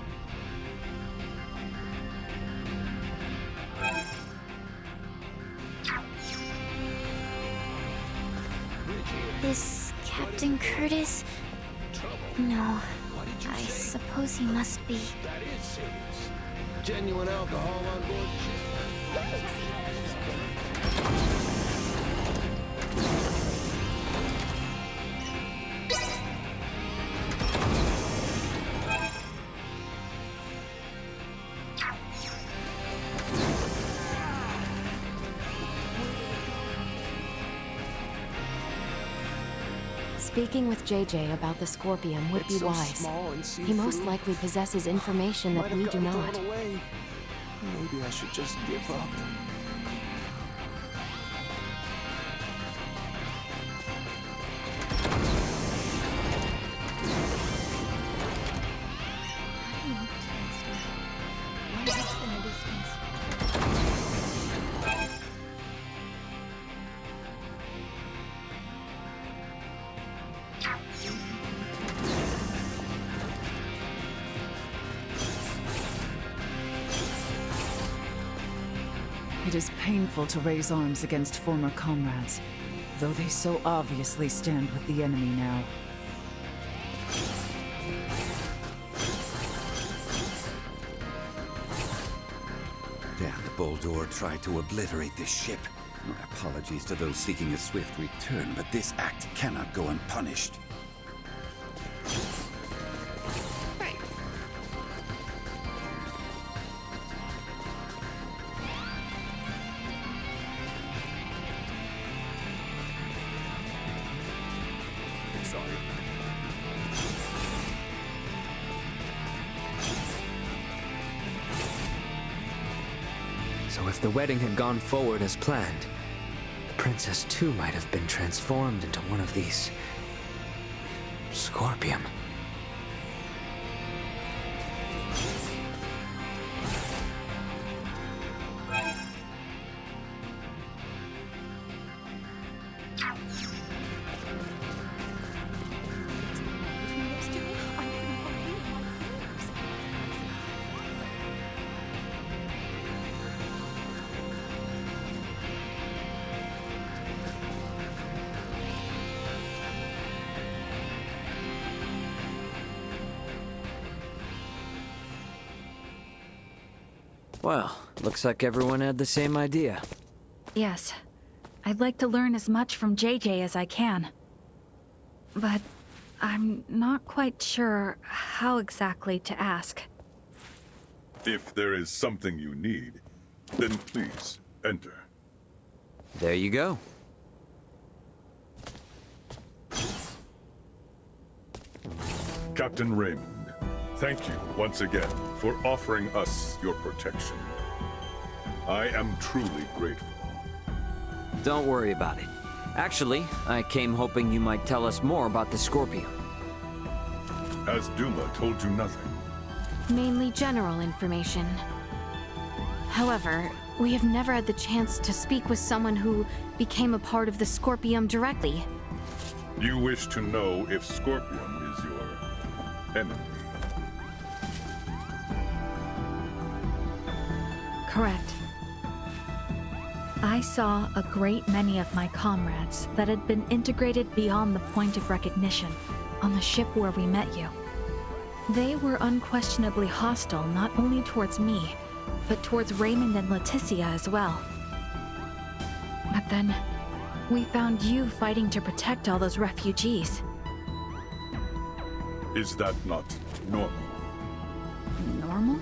Is Captain Curtis? No, I suppose he must be. That is serious. Genuine alcohol on board the ship. Speaking with JJ about the Scorpium would be wise. He most likely possesses information that we do not. Maybe I should just give up. It is painful to raise arms against former comrades, though they so obviously stand with the enemy now. Damned Boldor tried to obliterate this ship. My apologies to those seeking a swift return, but this act cannot go unpunished. So if the wedding had gone forward as planned, the princess too might have been transformed into one of these... Scorpium. Well, looks like everyone had the same idea. Yes. I'd like to learn as much from JJ as I can. But I'm not quite sure how exactly to ask. If there is something you need, then please enter. There you go. Captain Raymond, thank you once again for offering us your protection. I am truly grateful. Don't worry about it. Actually, I came hoping you might tell us more about the Scorpium. Has Duma told you nothing? Mainly general information. However, we have never had the chance to speak with someone who became a part of the Scorpium directly. You wish to know if Scorpium is your enemy? Correct. I saw a great many of my comrades that had been integrated beyond the point of recognition on the ship where we met you. They were unquestionably hostile not only towards me, but towards Raymond and Leticia as well. But then, we found you fighting to protect all those refugees. Is that not normal? Normal?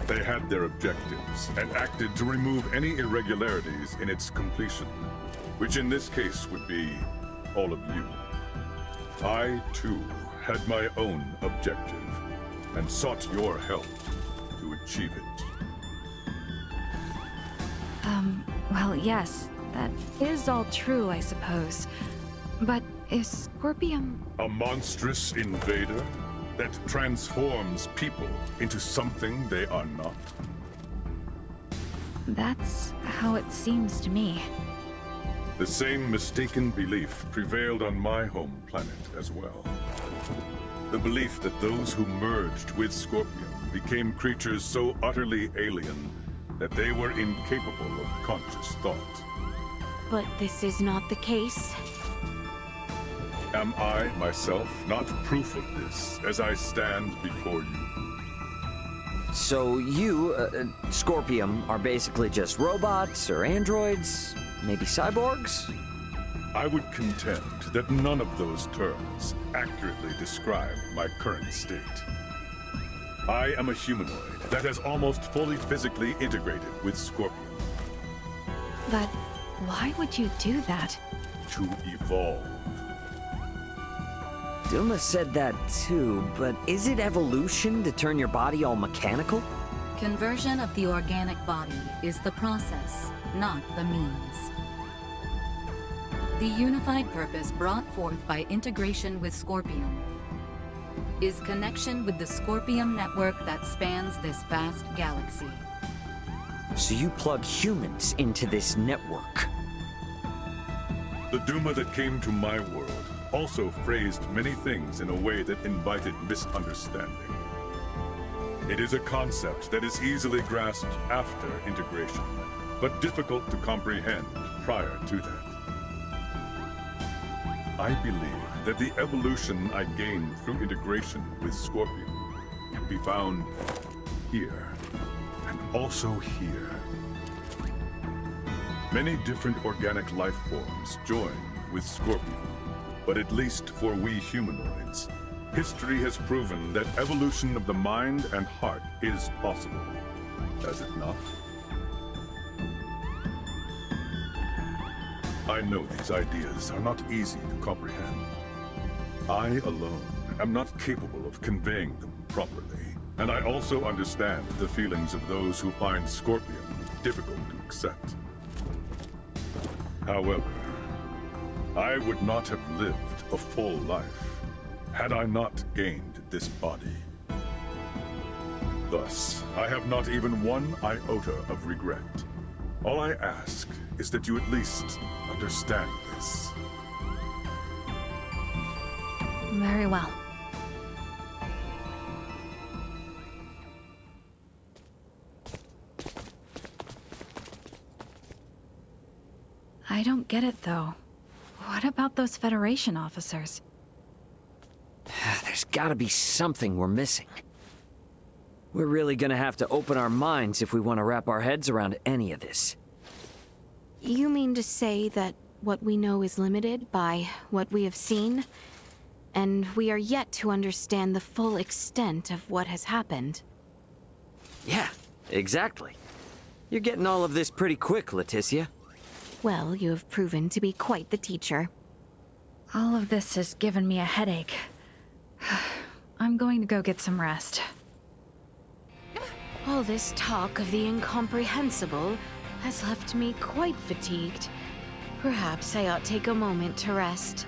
They had their objectives and acted to remove any irregularities in its completion, which in this case would be all of you. I, too, had my own objective and sought your help to achieve it. Well, yes, that is all true, I suppose. But is Scorpium... A monstrous invader that transforms people into something they are not? That's how it seems to me. The same mistaken belief prevailed on my home planet as well. The belief that those who merged with Scorpium became creatures so utterly alien that they were incapable of conscious thought. But this is not the case. Am I, myself, not proof of this as I stand before you? So you, Scorpium, are basically just robots or androids? Maybe cyborgs? I would contend that none of those terms accurately describe my current state. I am a humanoid that has almost fully physically integrated with Scorpium. But why would you do that? To evolve. Duma said that too, but is it evolution to turn your body all mechanical? Conversion of the organic body is the process, not the means. The unified purpose brought forth by integration with Scorpium is connection with the Scorpium network that spans this vast galaxy. So you plug humans into this network? The Duma that came to my world also phrased many things in a way that invited misunderstanding. It is a concept that is easily grasped after integration, but difficult to comprehend prior to that. I believe that the evolution I gained through integration with Scorpium can be found here, and also here. Many different organic life forms join with Scorpium, but at least for we humanoids, history has proven that evolution of the mind and heart is possible, has it not? I know these ideas are not easy to comprehend. I alone am not capable of conveying them properly, and I also understand the feelings of those who find Scorpium difficult to accept. However, I would not have lived a full life had I not gained this body. Thus, I have not even one iota of regret. All I ask is that you at least understand this. Very well. I don't get it, though. What about those Federation officers? There's gotta be something we're missing. We're really gonna have to open our minds if we want to wrap our heads around any of this. You mean to say that what we know is limited by what we have seen? And we are yet to understand the full extent of what has happened? Yeah, exactly. You're getting all of this pretty quick, Leticia. Well, you have proven to be quite the teacher. All of this has given me a headache. I'm going to go get some rest. All this talk of the incomprehensible has left me quite fatigued. Perhaps I ought take a moment to rest.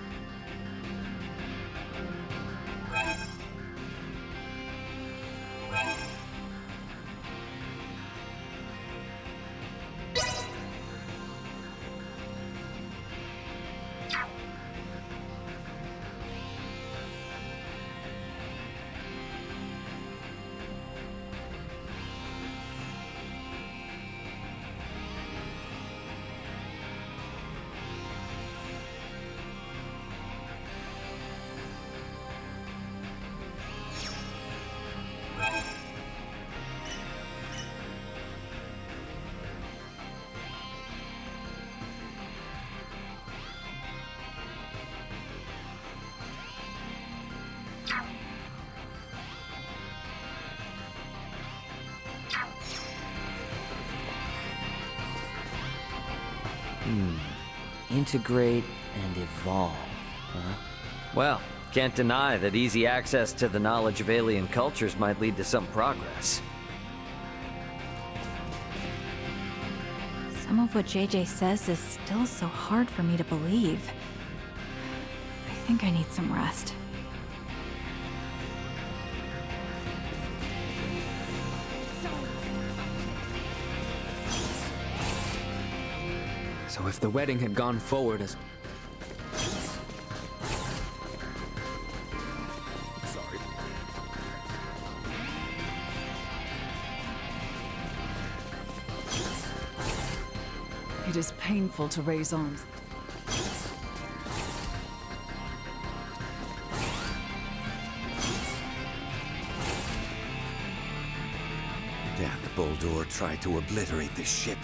Integrate and evolve, huh? Well, can't deny that easy access to the knowledge of alien cultures might lead to some progress. Some of what JJ says is still so hard for me to believe. I think I need some rest. So if the wedding had gone forward as... Sorry. It is painful to raise arms. Damn, the Boldur tried to obliterate this ship.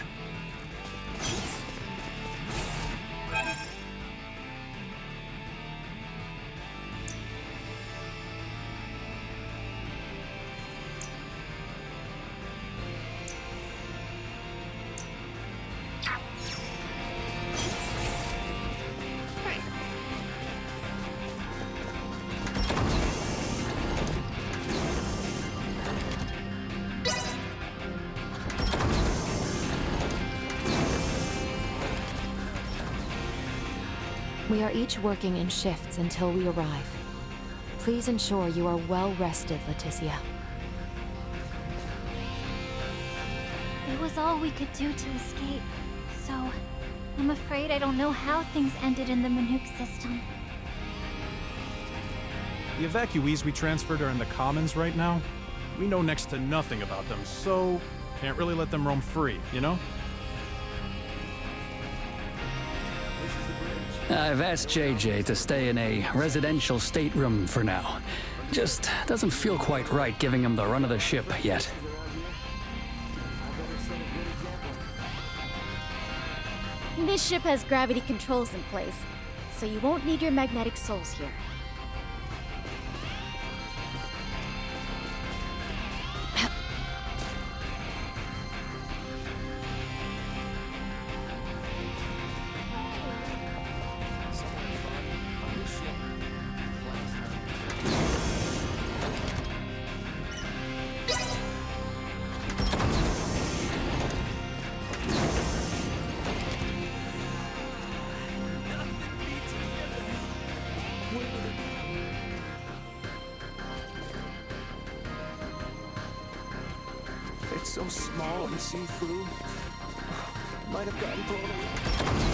We are each working in shifts until we arrive. Please ensure you are well rested, Leticia. It was all we could do to escape, so I'm afraid I don't know how things ended in the Manuk system. The evacuees we transferred are in the Commons right now. We know next to nothing about them, so can't really let them roam free, you know? I've asked JJ to stay in a residential stateroom for now. Just doesn't feel quite right giving him the run of the ship yet. This ship has gravity controls in place, so you won't need your magnetic souls here. It's so small and see-through. Might have gotten blown away.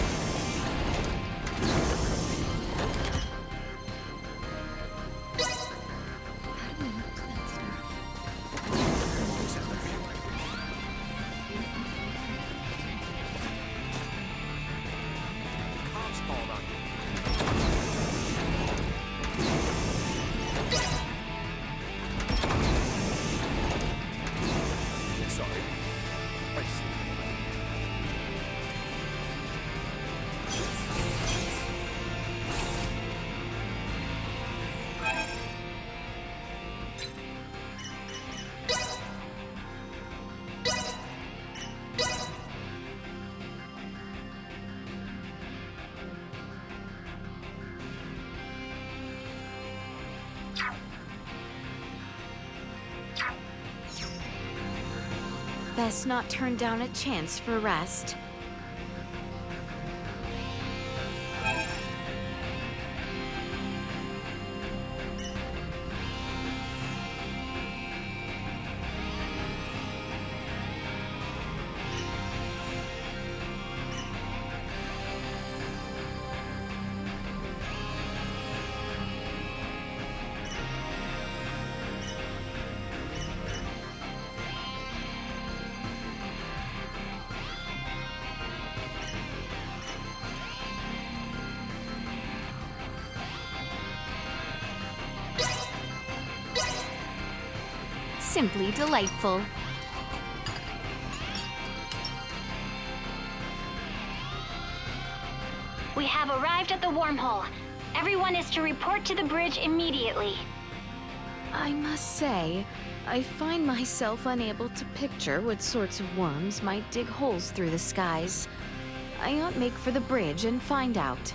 Best not turn down a chance for rest. Simply delightful. We have arrived at the wormhole. Everyone is to report to the bridge immediately. I must say, I find myself unable to picture what sorts of worms might dig holes through the skies. I ought make for the bridge and find out.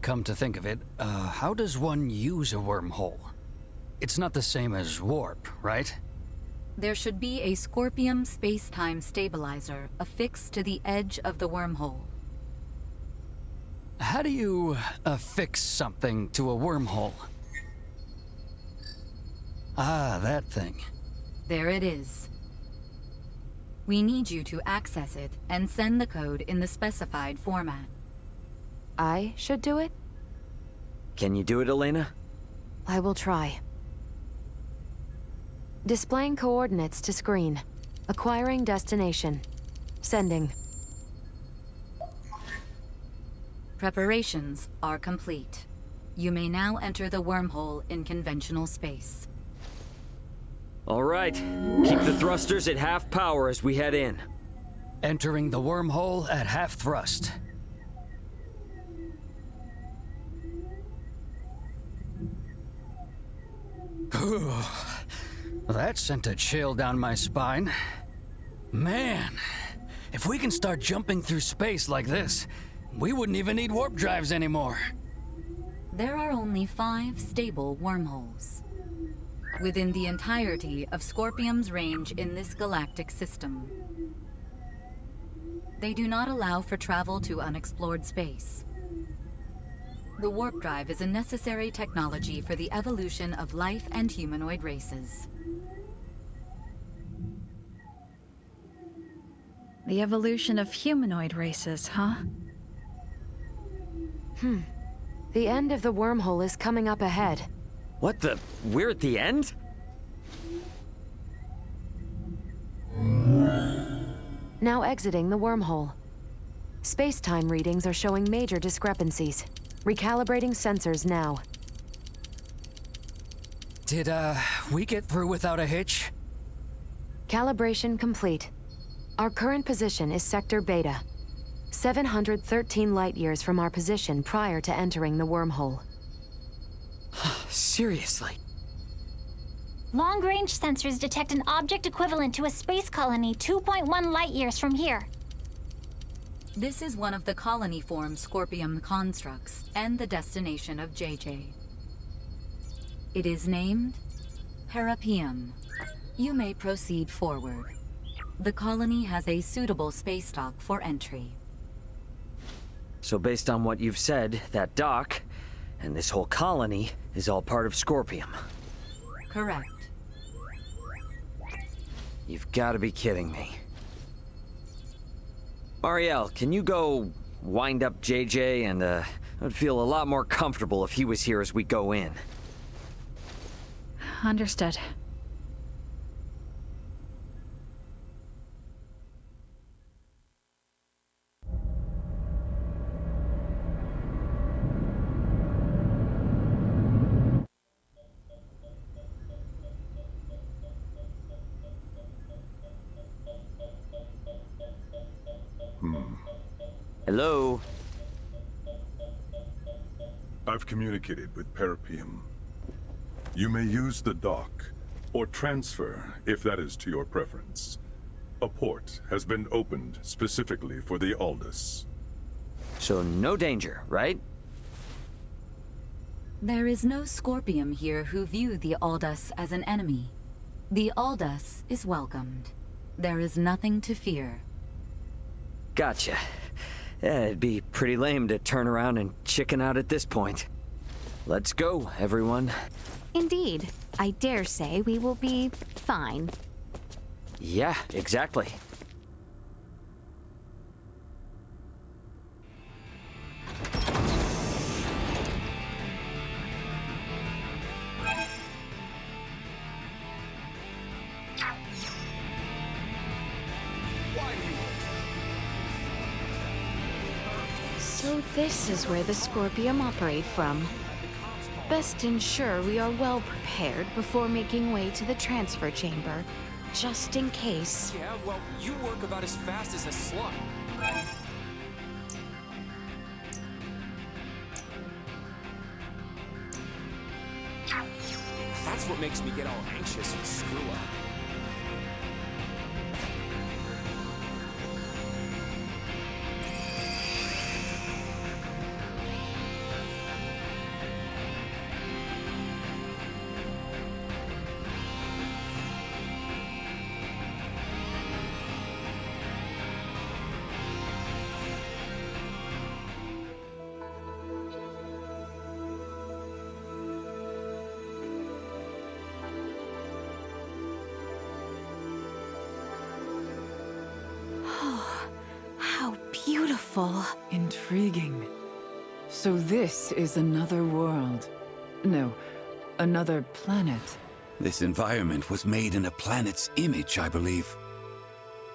Come to think of it, how does one use a wormhole? It's not the same as warp, right? There should be a Scorpium space-time stabilizer affixed to the edge of the wormhole. How do you affix something to a wormhole? Ah, that thing. There it is. We need you to access it and send the code in the specified format. I should do it? Can you do it, Elena? I will try. Displaying coordinates to screen. Acquiring destination. Sending. Preparations are complete. You may now enter the wormhole in conventional space. All right. Keep the thrusters at half power as we head in. Entering the wormhole at half thrust. That sent a chill down my spine. Man, if we can start jumping through space like this, we wouldn't even need warp drives anymore. There are only 5 stable wormholes within the entirety of Scorpium's range in this galactic system. They do not allow for travel to unexplored space. The warp drive is a necessary technology for the evolution of life and humanoid races. The evolution of humanoid races, huh? The end of the wormhole is coming up ahead. What the? We're at the end? Now exiting the wormhole. Space-time readings are showing major discrepancies. Recalibrating sensors now. Did, we get through without a hitch? Calibration complete. Our current position is Sector Beta. 713 light-years from our position prior to entering the wormhole. Seriously? Long-range sensors detect an object equivalent to a space colony 2.1 light-years from here. This is one of the colony-form Scorpium constructs and the destination of JJ. It is named Parapium. You may proceed forward. The colony has a suitable space dock for entry. So based on what you've said, that dock and this whole colony is all part of Scorpium. Correct. You've got to be kidding me. Mariel, can you go wind up JJ and, I'd feel a lot more comfortable if he was here as we go in. Understood. Hello? I've communicated with Parapium. You may use the dock, or transfer, if that is to your preference. A port has been opened specifically for the Aldous. So no danger, right? There is no Scorpium here who view the Aldous as an enemy. The Aldous is welcomed. There is nothing to fear. Gotcha. Yeah, it'd be pretty lame to turn around and chicken out at this point. Let's go, everyone. Indeed. I dare say we will be fine. Yeah, exactly. So this is where the Scorpium operate from. Best ensure we are well prepared before making way to the transfer chamber, just in case. Yeah, well, you work about as fast as a slug. That's what makes me get all anxious and screw up. How beautiful. Intriguing. So this is another world. No, another planet. This environment was made in a planet's image, I believe.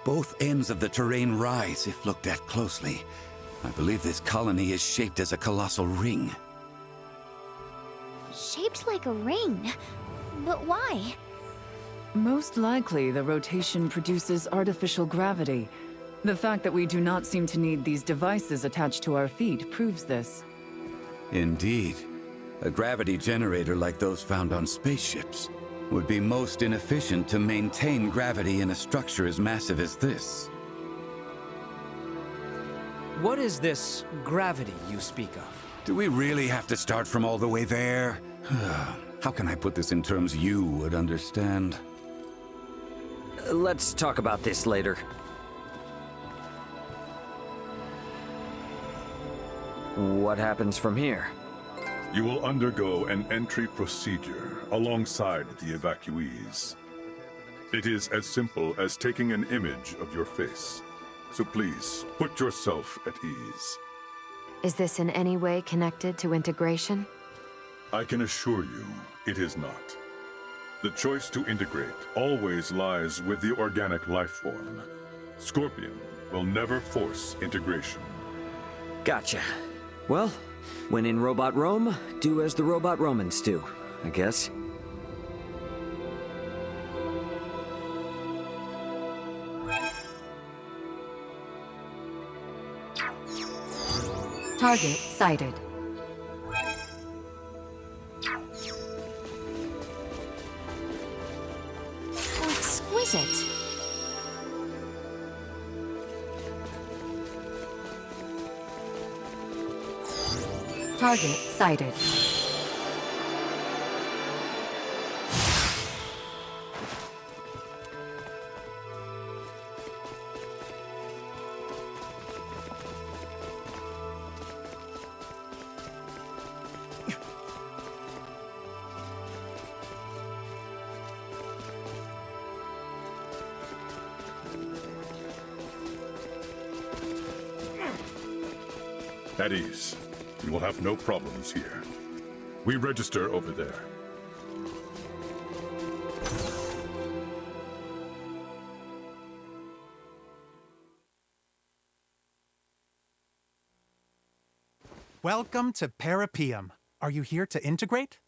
Both ends of the terrain rise if looked at closely. I believe this colony is shaped as a colossal ring. Shaped like a ring? But why? Most likely, the rotation produces artificial gravity. The fact that we do not seem to need these devices attached to our feet proves this. Indeed. A gravity generator like those found on spaceships would be most inefficient to maintain gravity in a structure as massive as this. What is this gravity you speak of? Do we really have to start from all the way there? How can I put this in terms you would understand? Let's talk about this later. What happens from here? You will undergo an entry procedure alongside the evacuees. It is as simple as taking an image of your face. So please, put yourself at ease. Is this in any way connected to integration? I can assure you, it is not. The choice to integrate always lies with the organic life form. Scorpion will never force integration. Gotcha. Well, when in Robot Rome, do as the Robot Romans do, I guess. Target sighted. How exquisite. Target sighted. At ease. You will have no problems here. We register over there. Welcome to Parapium. Are you here to integrate?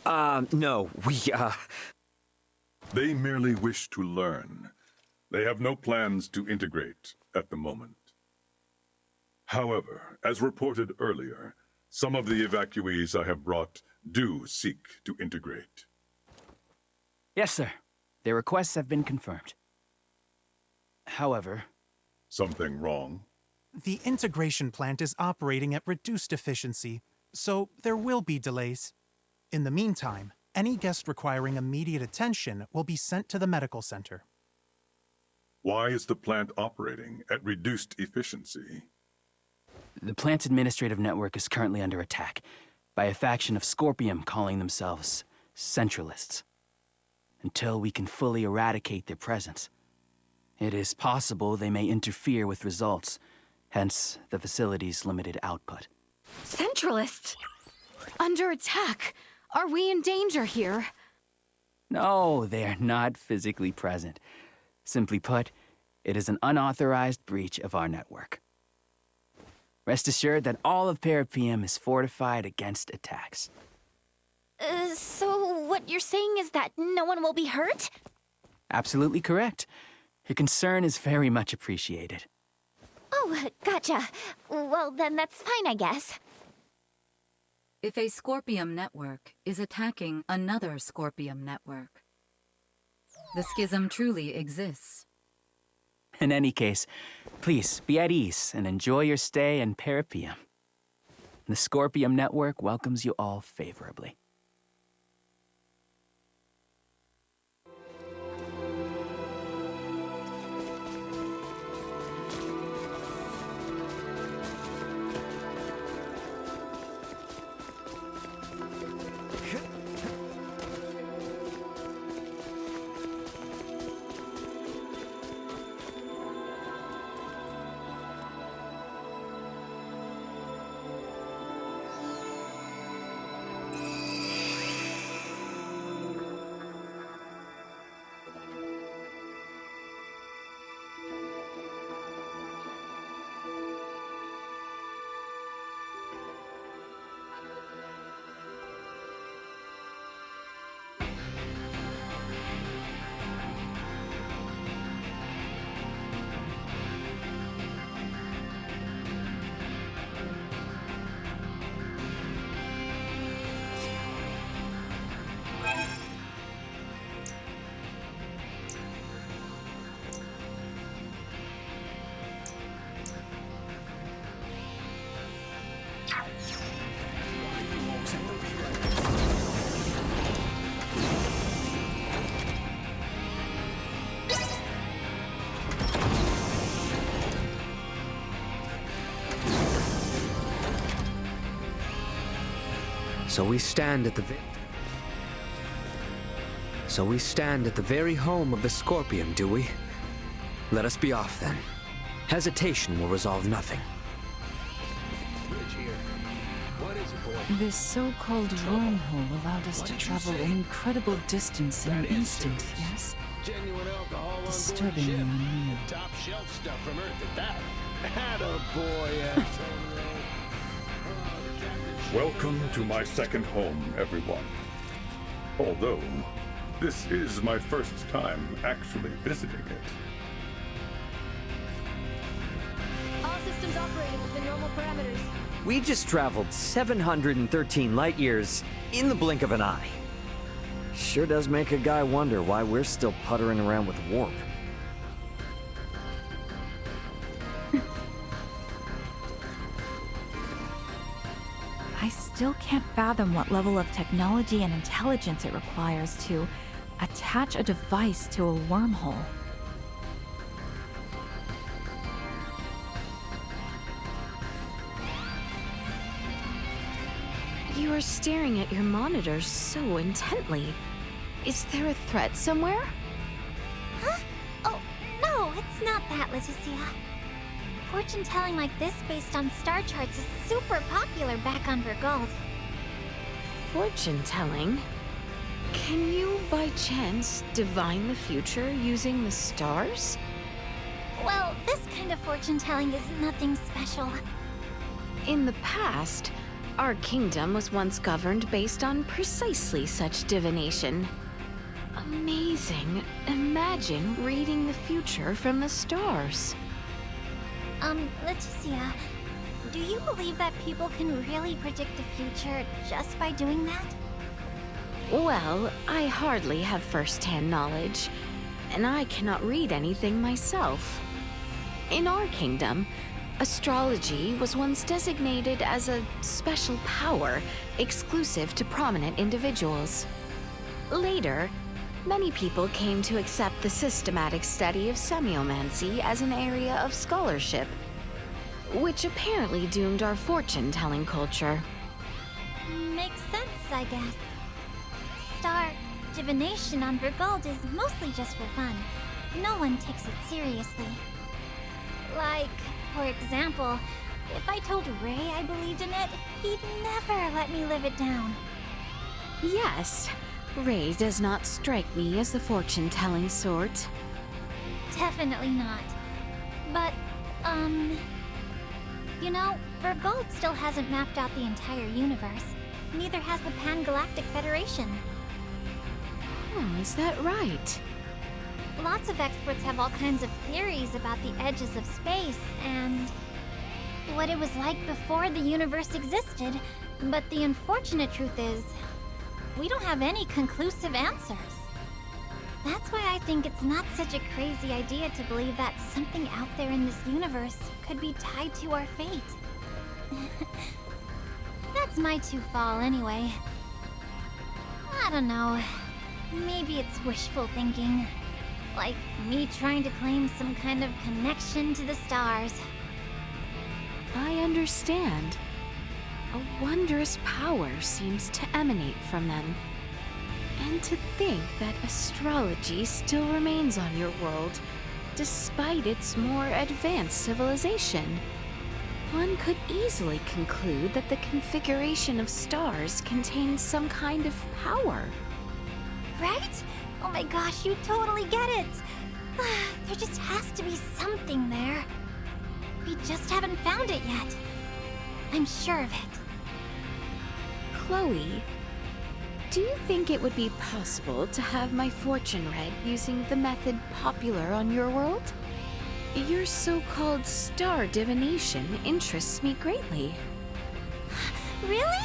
No, They merely wish to learn. They have no plans to integrate at the moment. However, as reported earlier, some of the evacuees I have brought do seek to integrate. Yes, sir. Their requests have been confirmed. However... Something wrong? The integration plant is operating at reduced efficiency, so there will be delays. In the meantime, any guest requiring immediate attention will be sent to the medical center. Why is the plant operating at reduced efficiency? The plant's administrative network is currently under attack by a faction of Scorpium calling themselves Centralists. Until we can fully eradicate their presence, it is possible they may interfere with results, hence the facility's limited output. Centralists! Under attack! Are we in danger here? No, they are not physically present. Simply put, it is an unauthorized breach of our network. Rest assured that all of Parapium is fortified against attacks. So what you're saying is that no one will be hurt? Absolutely correct. Your concern is very much appreciated. Oh, gotcha. Well, then that's fine, I guess. If a Scorpium network is attacking another Scorpium network, the schism truly exists. In any case, please be at ease and enjoy your stay in Parapium. The Scorpium network welcomes you all favorably. So we stand at the very home of the Scorpium, do we? Let us be off then. Hesitation will resolve nothing. This so-called wormhole allowed us to travel an incredible distance in an instant, yes? Disturbingly unreal. Top shelf stuff from Earth at that. Attaboy, Antonio. Welcome to my second home, everyone. Although, this is my first time actually visiting it. All systems operating within normal parameters. We just traveled 713 light years in the blink of an eye. Sure does make a guy wonder why we're still puttering around with warp. I still can't fathom what level of technology and intelligence it requires to attach a device to a wormhole. You are staring at your monitors so intently. Is there a threat somewhere? Huh? Oh, no, it's not that, Leticia. Fortune telling like this based on star charts is super popular back on Vergold. Fortune telling? Can you, by chance, divine the future using the stars? Well, this kind of fortune telling is nothing special. In the past, our kingdom was once governed based on precisely such divination. Amazing. Imagine reading the future from the stars. Leticia, do you believe that people can really predict the future just by doing that? Well, I hardly have first-hand knowledge, and I cannot read anything myself. In our kingdom, astrology was once designated as a special power exclusive to prominent individuals. Later, many people came to accept the systematic study of semiomancy as an area of scholarship, which apparently doomed our fortune-telling culture. Makes sense, I guess. Star divination on Vergold is mostly just for fun. No one takes it seriously. Like, for example, if I told Ray I believed in it, he'd never let me live it down. Yes, Ray does not strike me as the fortune-telling sort. Definitely not. But, you know, Vergold still hasn't mapped out the entire universe. Neither has the Pan-Galactic Federation. Oh, is that right? Lots of experts have all kinds of theories about the edges of space and what it was like before the universe existed, but the unfortunate truth is, we don't have any conclusive answers. That's why I think it's not such a crazy idea to believe that something out there in this universe could be tied to our fate. That's my two-fall anyway. I don't know. Maybe it's wishful thinking. Like me trying to claim some kind of connection to the stars. I understand. A wondrous power seems to emanate from them. And to think that astrology still remains on your world, despite its more advanced civilization. One could easily conclude that the configuration of stars contains some kind of power. Right? Oh my gosh, you totally get it! There just has to be something there. We just haven't found it yet. I'm sure of it. Chloe, do you think it would be possible to have my fortune read using the method popular on your world? Your so-called star divination interests me greatly. Really?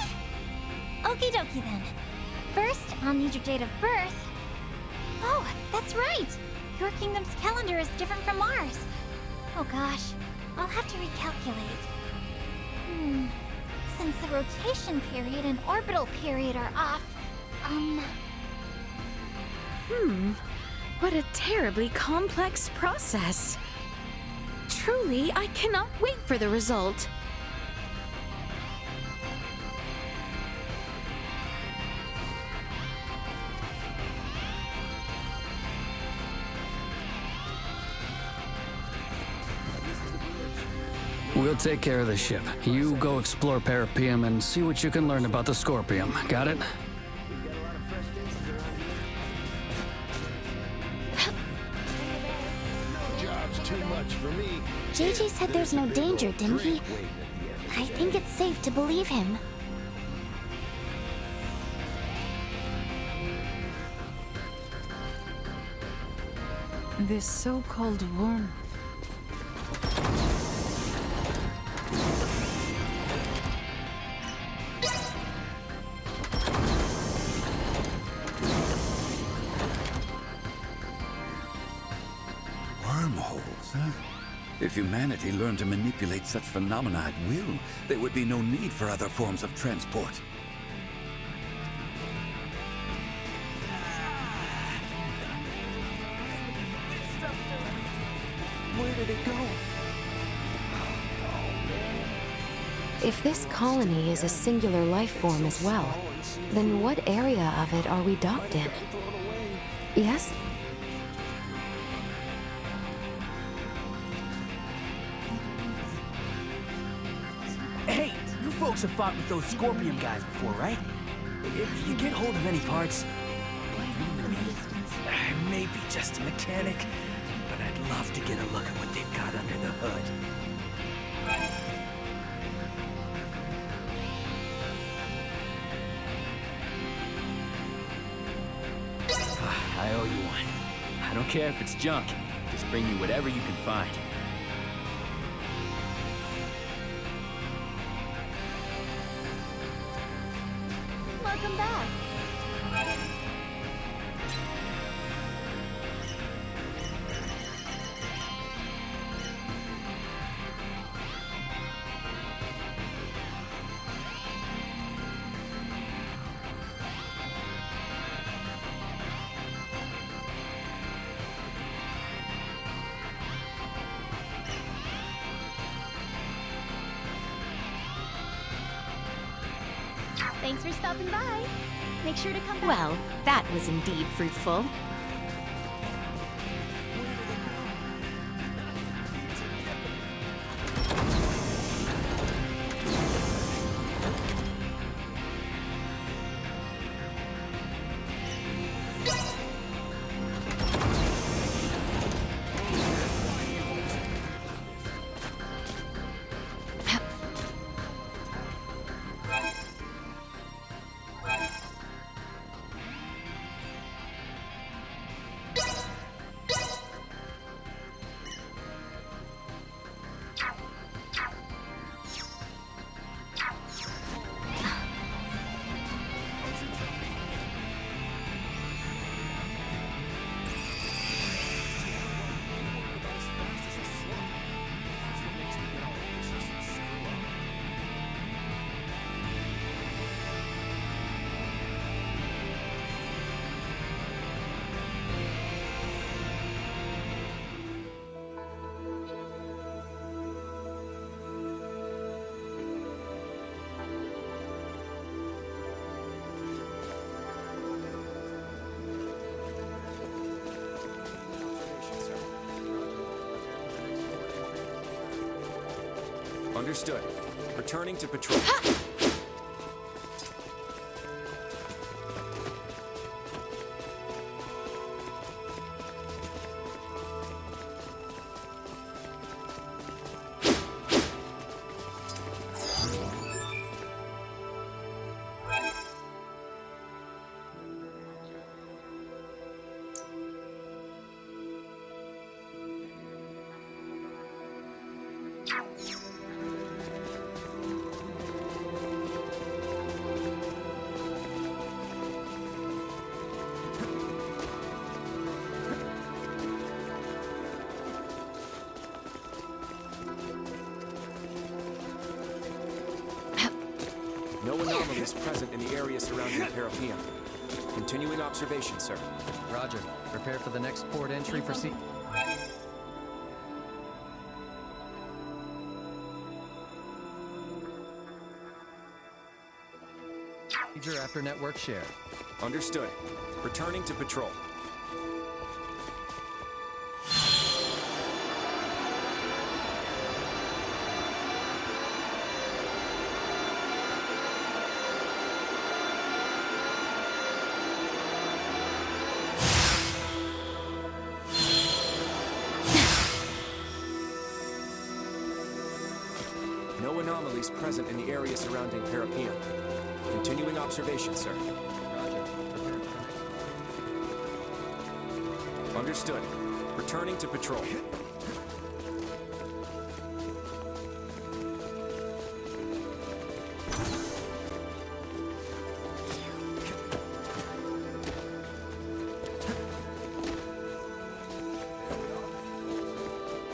Okie dokie then. First, I'll need your date of birth. Oh, that's right! Your kingdom's calendar is different from ours. Oh gosh, I'll have to recalculate. Since the rotation period and orbital period are off, What a terribly complex process. Truly, I cannot wait for the result. We'll take care of the ship. You go explore Parapeum and see what you can learn about the Scorpium. Got it? Job's too much for me. JJ said there's no danger, didn't he? I think it's safe to believe him. This so-called worm. Wormholes, huh? If humanity learned to manipulate such phenomena at will, there would be no need for other forms of transport. Where did it go? If this colony is a singular life form as well, then what area of it are we docked in? Yes? folks have fought with those Scorpion guys before, right? If you get hold of any parts, I may be just a mechanic, but I'd love to get a look at what they've got under the hood. I owe you one. I don't care if it's junk. Just bring me whatever you can find. Welcome back. Thanks for stopping by. Make sure to come back. Well, that was indeed fruitful. Understood. Returning to patrol. No anomalies present in the area surrounding Parapeum. Continuing observation, sir. Roger. Prepare for the next port entry for sea. Procedure after network share. Understood. Returning to patrol. No anomalies present in the area surrounding Parapeum. Continuing observation, sir. Understood. Returning to patrol.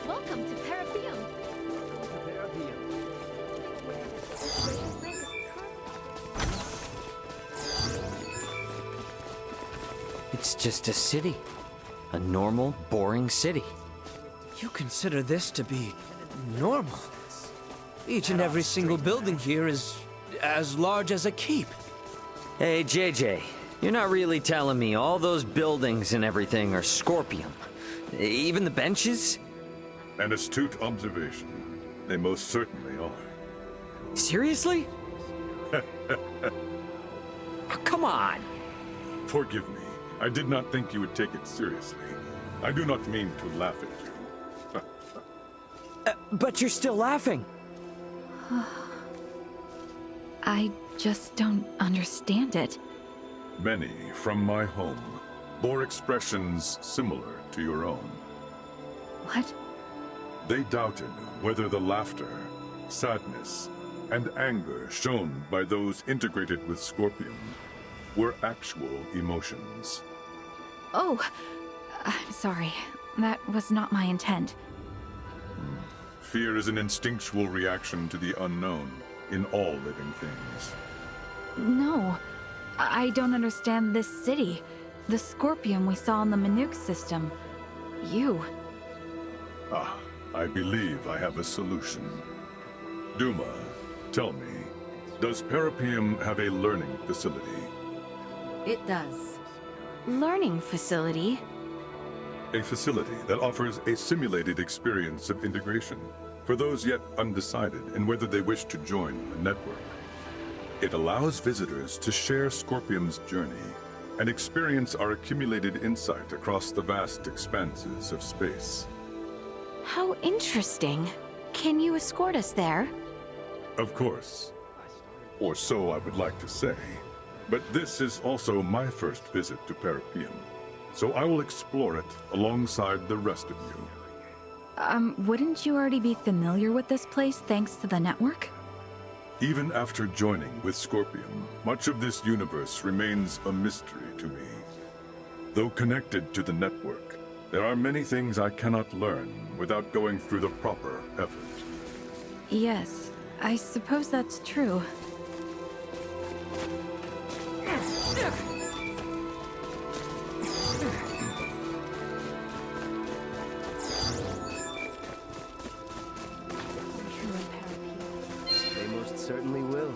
Welcome to Parapeum. It's just a city. A normal, boring city. You consider this to be normal? Each and every single building here is as large as a keep. Hey, JJ, you're not really telling me all those buildings and everything are Scorpium? Even the benches? An astute observation. They most certainly are. Seriously? Come on! Forgive me. I did not think you would take it seriously. I do not mean to laugh at you. But you're still laughing. I just don't understand it. Many from my home bore expressions similar to your own. What? They doubted whether the laughter, sadness, and anger shown by those integrated with Scorpion were actual emotions. Oh, I'm sorry. That was not my intent. Fear is an instinctual reaction to the unknown in all living things. No, I don't understand this city. The Scorpion we saw in the Manuk system. You. Ah, I believe I have a solution. Duma, tell me, does Parapium have a learning facility? It does. Learning facility? A facility that offers a simulated experience of integration for those yet undecided in whether they wish to join the network. It allows visitors to share Scorpium's journey and experience our accumulated insight across the vast expanses of space. How interesting. Can you escort us there? Of course. Or so I would like to say. But this is also my first visit to Parapium, so I will explore it alongside the rest of you. Wouldn't you already be familiar with this place thanks to the network? Even after joining with Scorpium, much of this universe remains a mystery to me. Though connected to the network, there are many things I cannot learn without going through the proper effort. Yes, I suppose that's true. They most certainly will.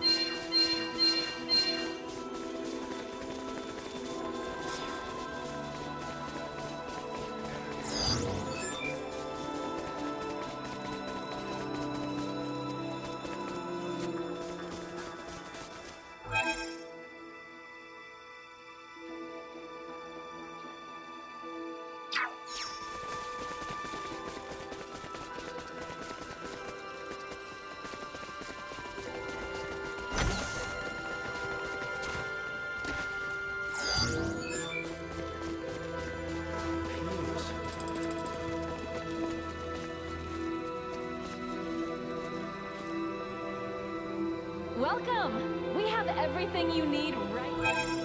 Welcome! We have everything you need right now.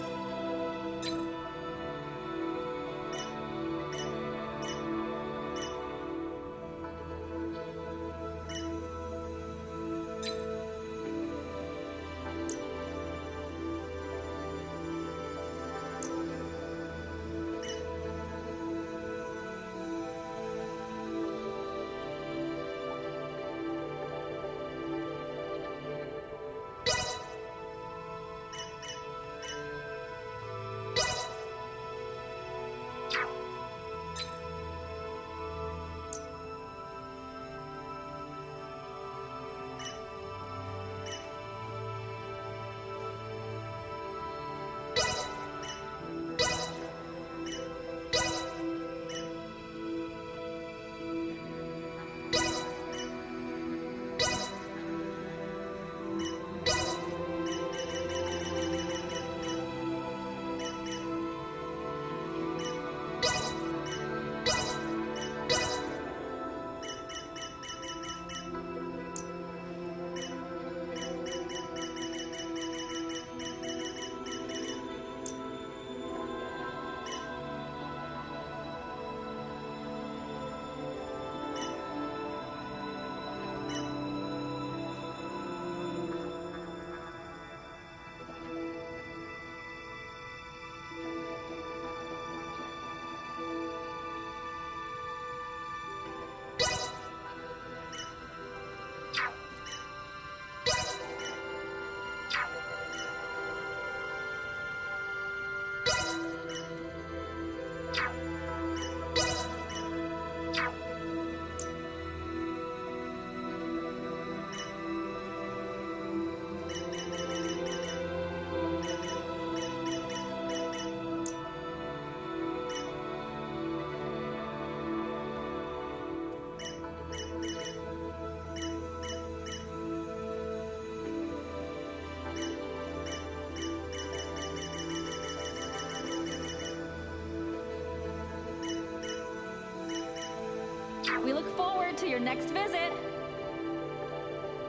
forward to your next visit.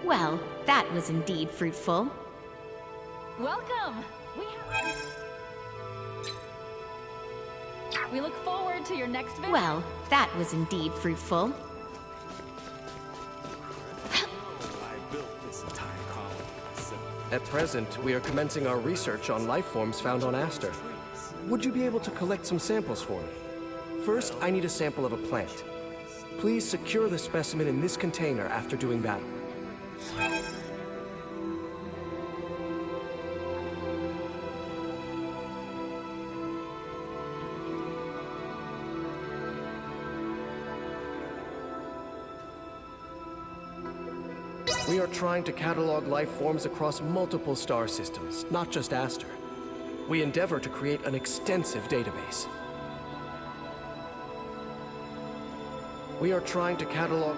Well, that was indeed fruitful. Welcome. We look forward to your next visit. Well, that was indeed fruitful. At present, we are commencing our research on life forms found on Aster. Would you be able to collect some samples for me? First, I need a sample of a plant. Please secure the specimen in this container after doing battle. We are trying to catalog life forms across multiple star systems, not just Aster. We endeavor to create an extensive database. We are trying to catalog...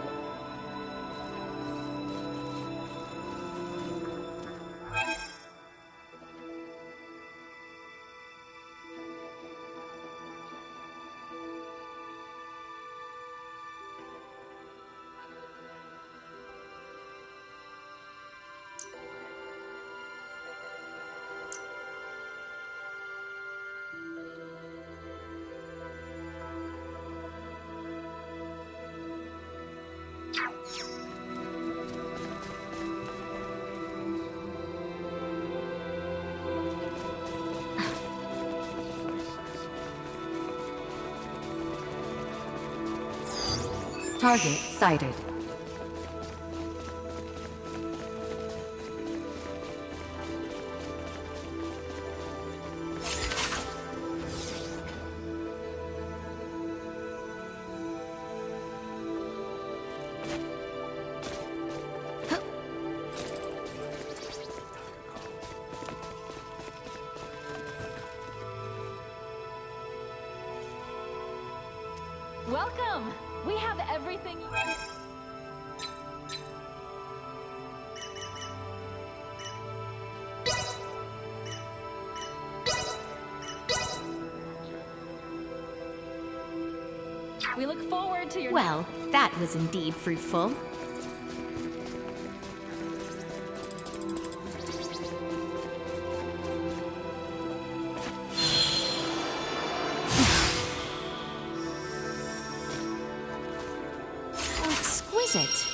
Target sighted. Welcome. We have everything you need. We look forward to your... Well, that was indeed fruitful. Exquisite.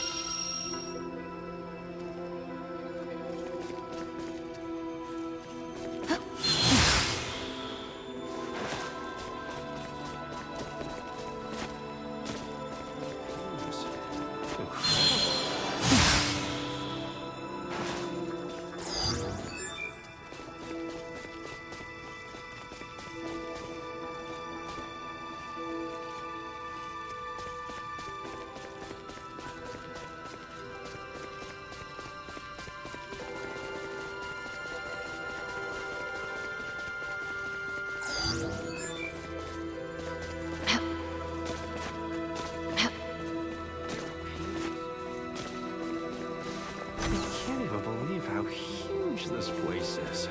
How huge this place is.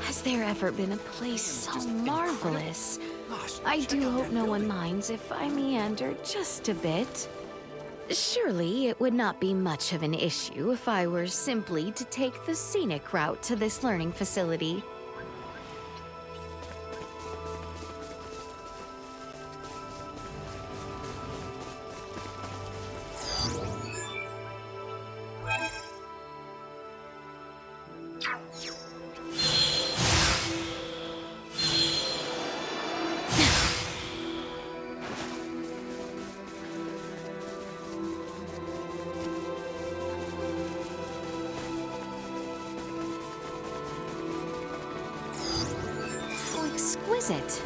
Has there ever been a place so marvelous? I do hope no one minds if I meander just a bit. Surely it would not be much of an issue if I were simply to take the scenic route to this learning facility. Exquisite.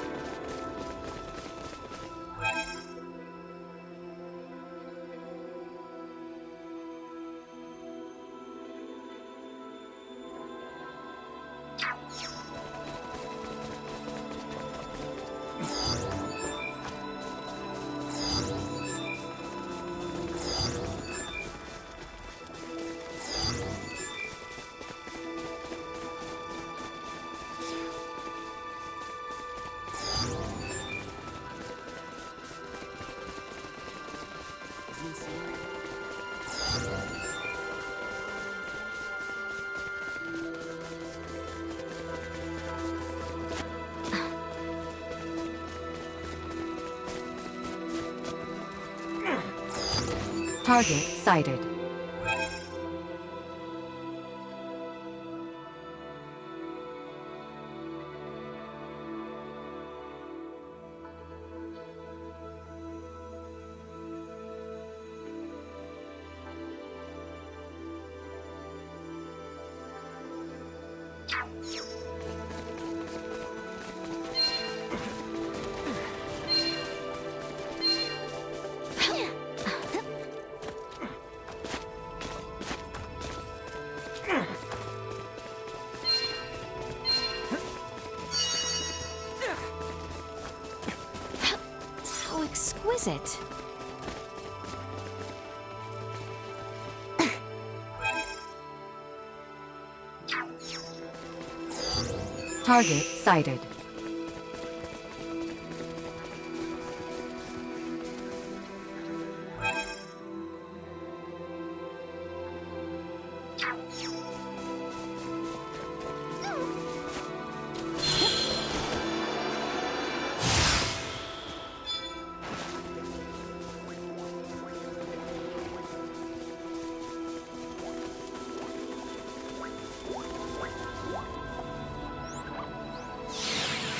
Target sighted. How exquisite. Target sighted.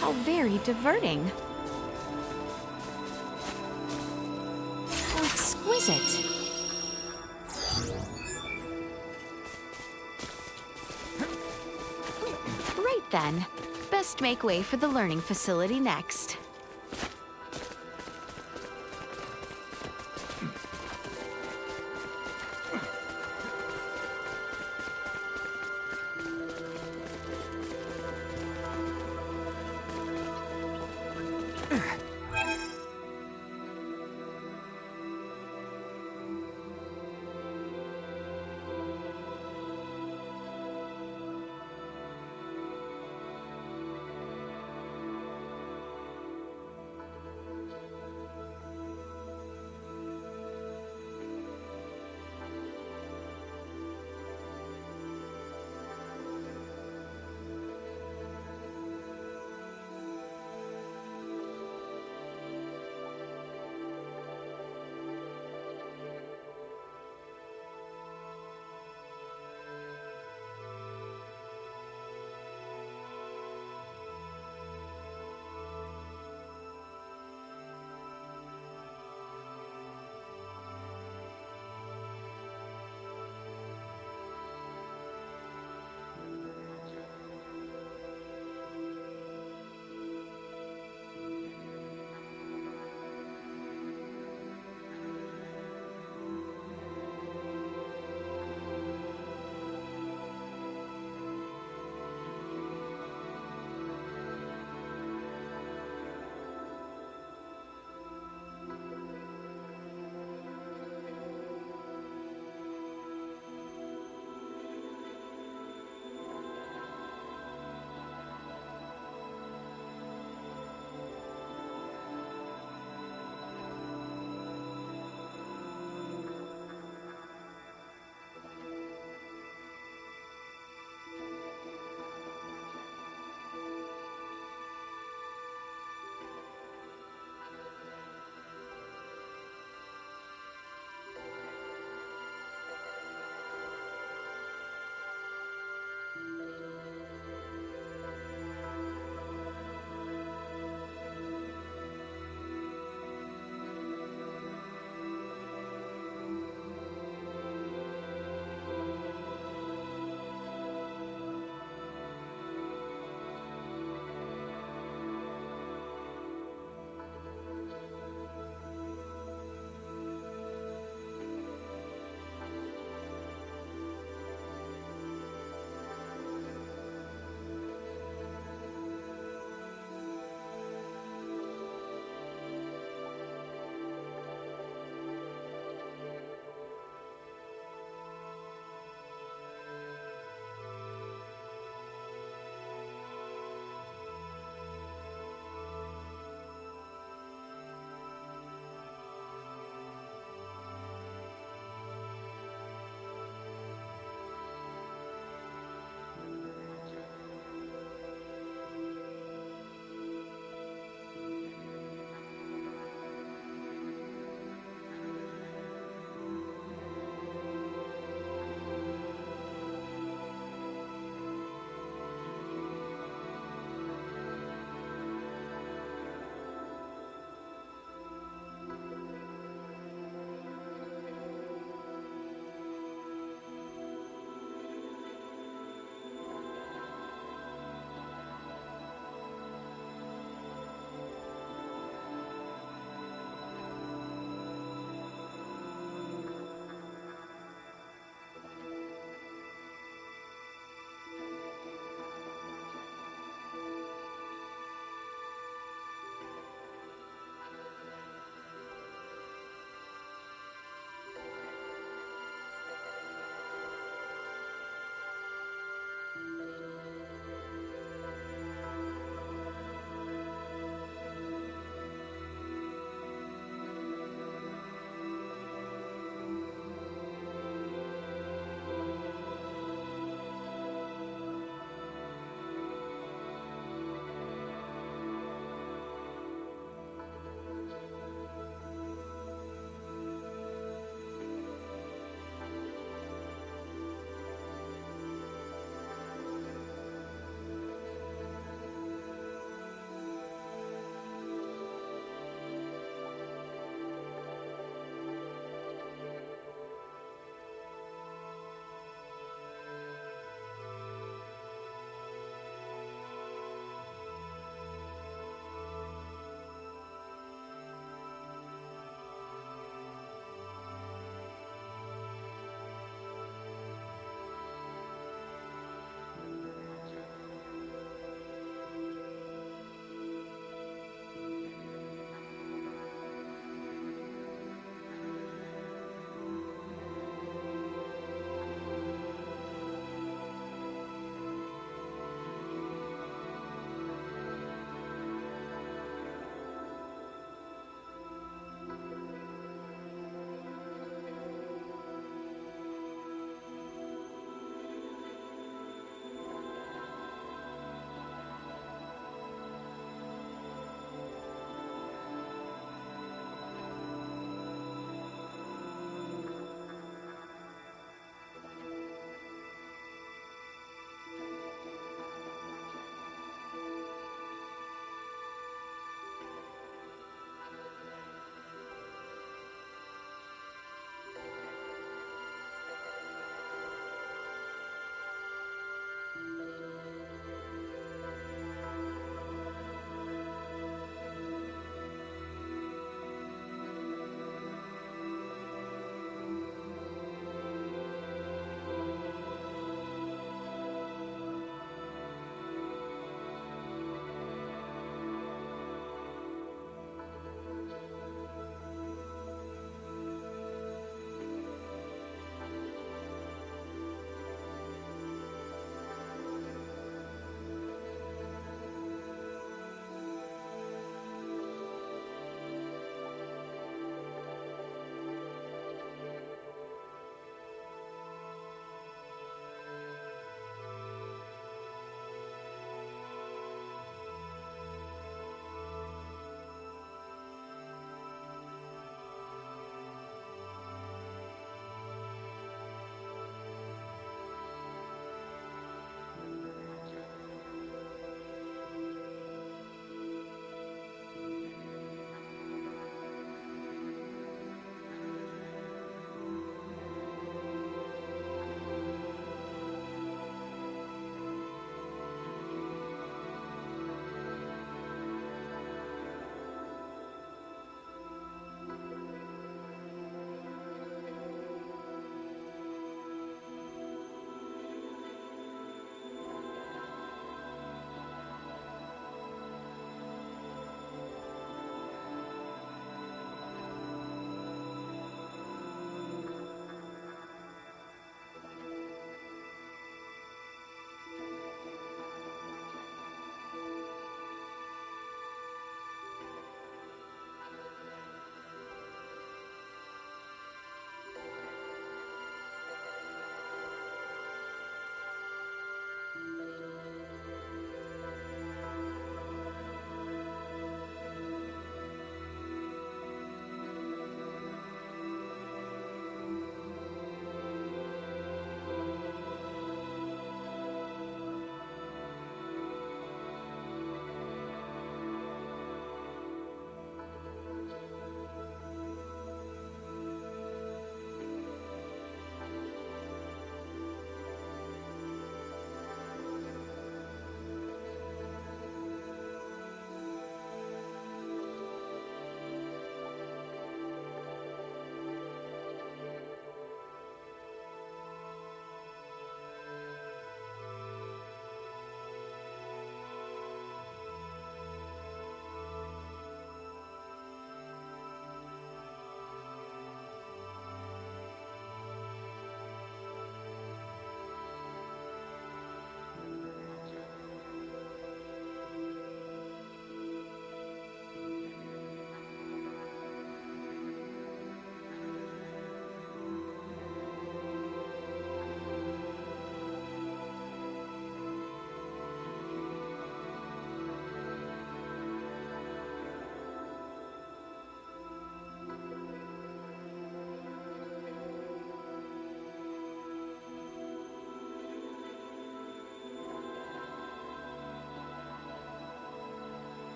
How very diverting. How exquisite. Right then. Best make way for the learning facility next.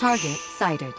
Target sighted.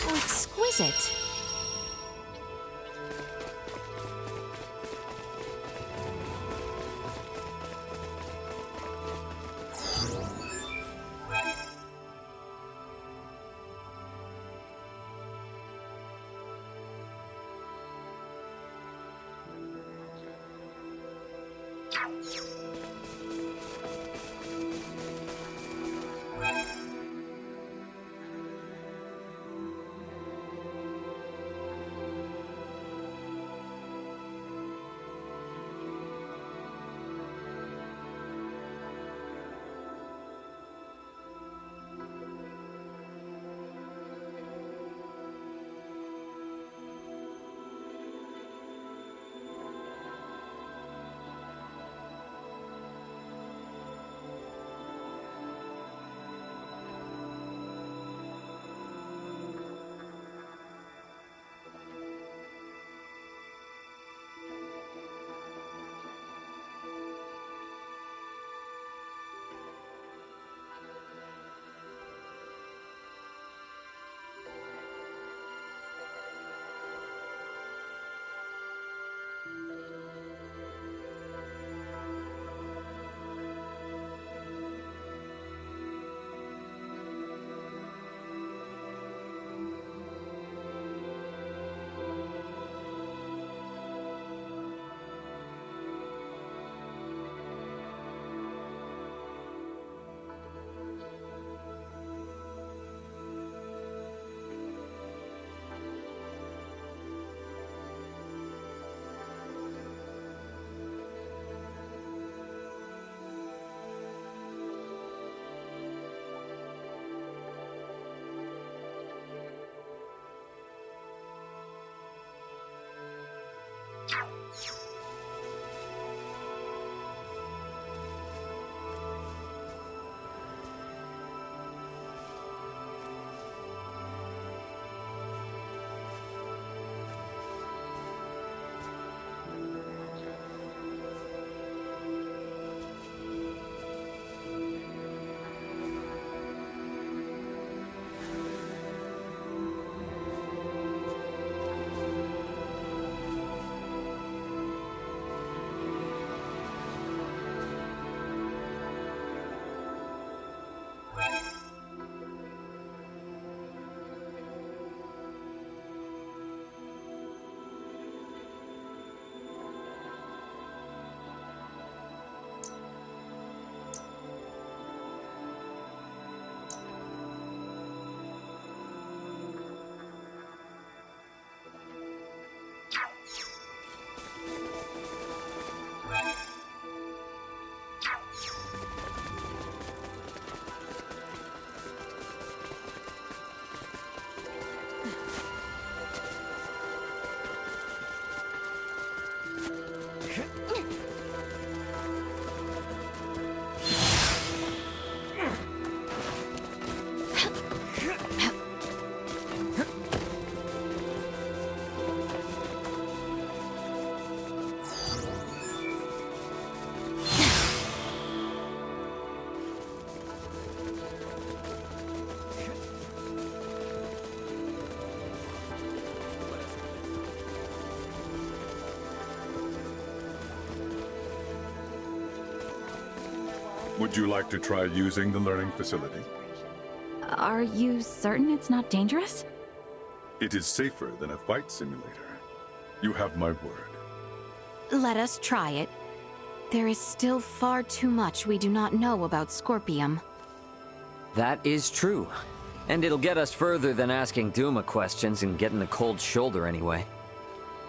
Oh, exquisite. Would you like to try using the learning facility? Are you certain it's not dangerous? It is safer than a fight simulator. You have my word. Let us try it. There is still far too much we do not know about Scorpium. That is true. And it'll get us further than asking Duma questions and getting the cold shoulder anyway.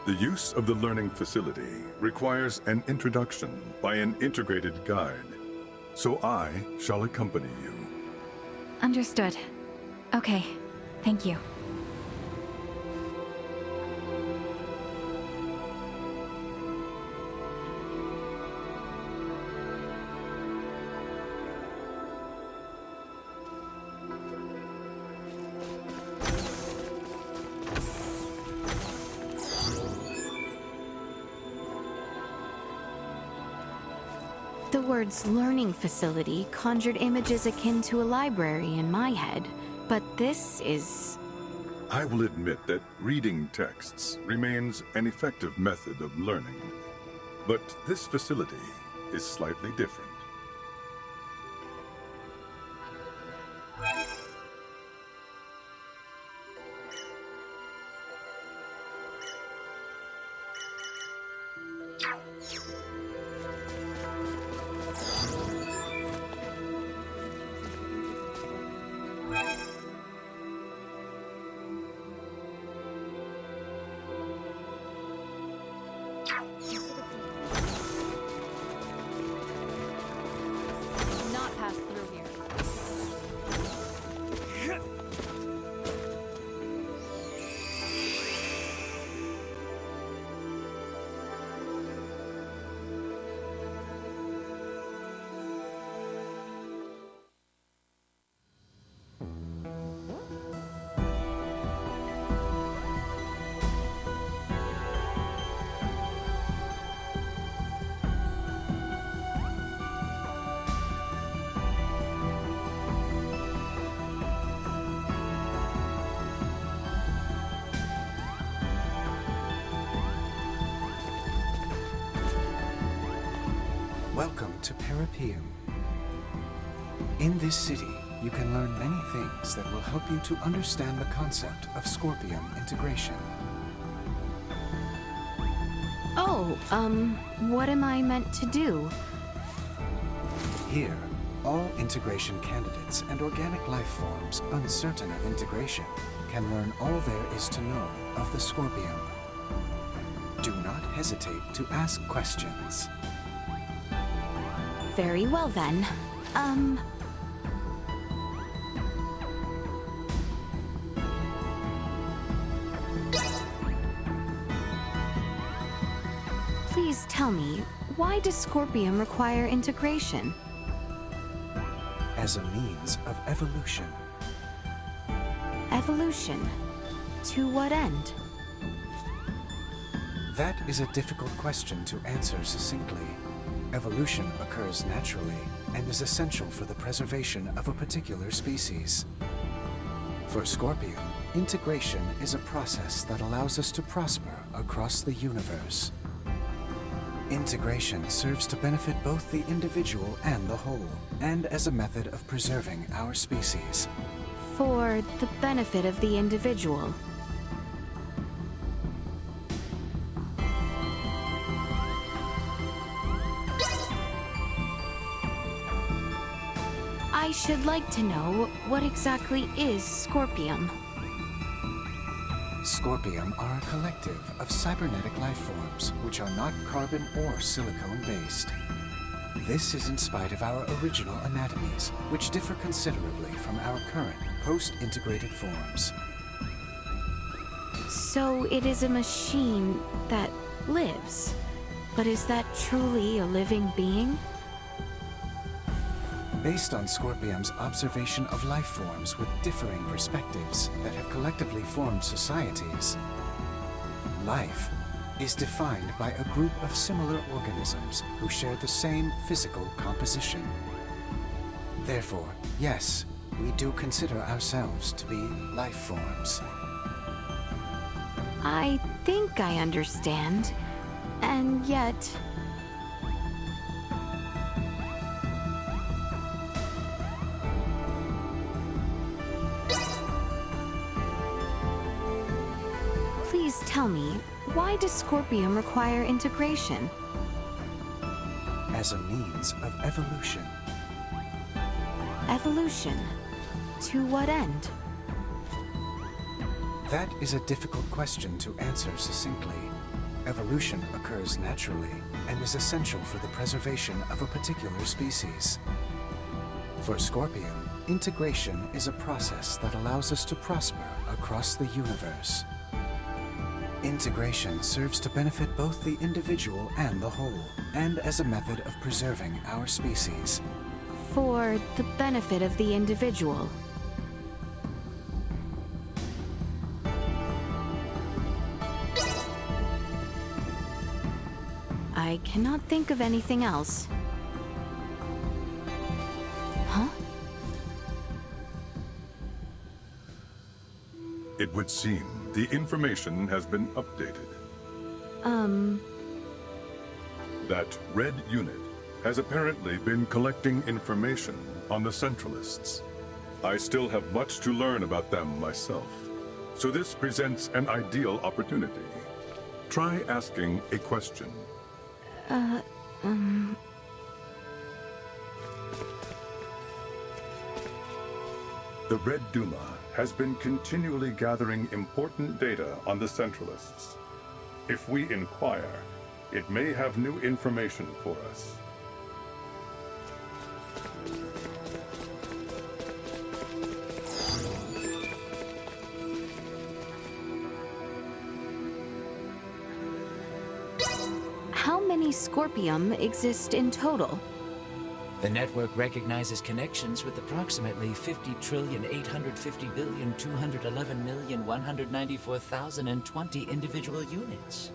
The use of the learning facility requires an introduction by an integrated guide. So I shall accompany you. Understood. Okay, thank you. The words learning facility conjured images akin to a library in my head, but this is... I will admit that reading texts remains an effective method of learning, but this facility is slightly different. Not pass through here. Welcome to Parapeum. In this city, you can learn many things that will help you to understand the concept of Scorpium integration. Oh, what am I meant to do? Here, all integration candidates and organic life forms uncertain of integration can learn all there is to know of the Scorpium. Do not hesitate to ask questions. Very well then. Please tell me, why does Scorpium require integration? As a means of evolution. Evolution? To what end? That is a difficult question to answer succinctly. Evolution occurs naturally and is essential for the preservation of a particular species. For Scorpium, integration is a process that allows us to prosper across the universe. Integration serves to benefit both the individual and the whole, and as a method of preserving our species. For the benefit of the individual. I should like to know, what exactly is Scorpium? Scorpium are a collective of cybernetic life forms which are not carbon or silicone-based. This is in spite of our original anatomies, which differ considerably from our current post-integrated forms. So it is a machine that lives. But is that truly a living being? Based on Scorpium's observation of life forms with differing perspectives that have collectively formed societies, life is defined by a group of similar organisms who share the same physical composition. Therefore, yes, we do consider ourselves to be life forms. I think I understand, and yet... Please tell me, why does Scorpium require integration? as a means of evolution. Evolution? To what end? That is a difficult question to answer succinctly. Evolution occurs naturally and is essential for the preservation of a particular species. For Scorpium, integration is a process that allows us to prosper across the universe. Integration serves to benefit both the individual and the whole, and as a method of preserving our species. For the benefit of the individual. I cannot think of anything else. Huh? It would seem the information has been updated. That red unit has apparently been collecting information on the Centralists. I still have much to learn about them myself, so this presents an ideal opportunity. Try asking a question. The Red Duma has been continually gathering important data on the Centralists. If we inquire, it may have new information for us. How many Scorpium exist in total? The network recognizes connections with approximately 50,850,211,194,020 individual units.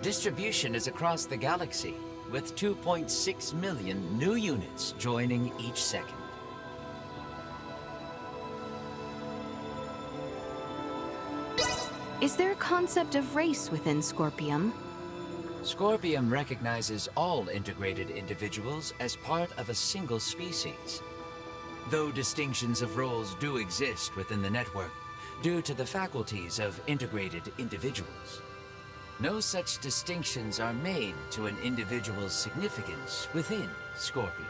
Distribution is across the galaxy, with 2.6 million new units joining each second. Is there a concept of race within Scorpium? Scorpium recognizes all integrated individuals as part of a single species. Though distinctions of roles do exist within the network, due to the faculties of integrated individuals, no such distinctions are made to an individual's significance within Scorpium.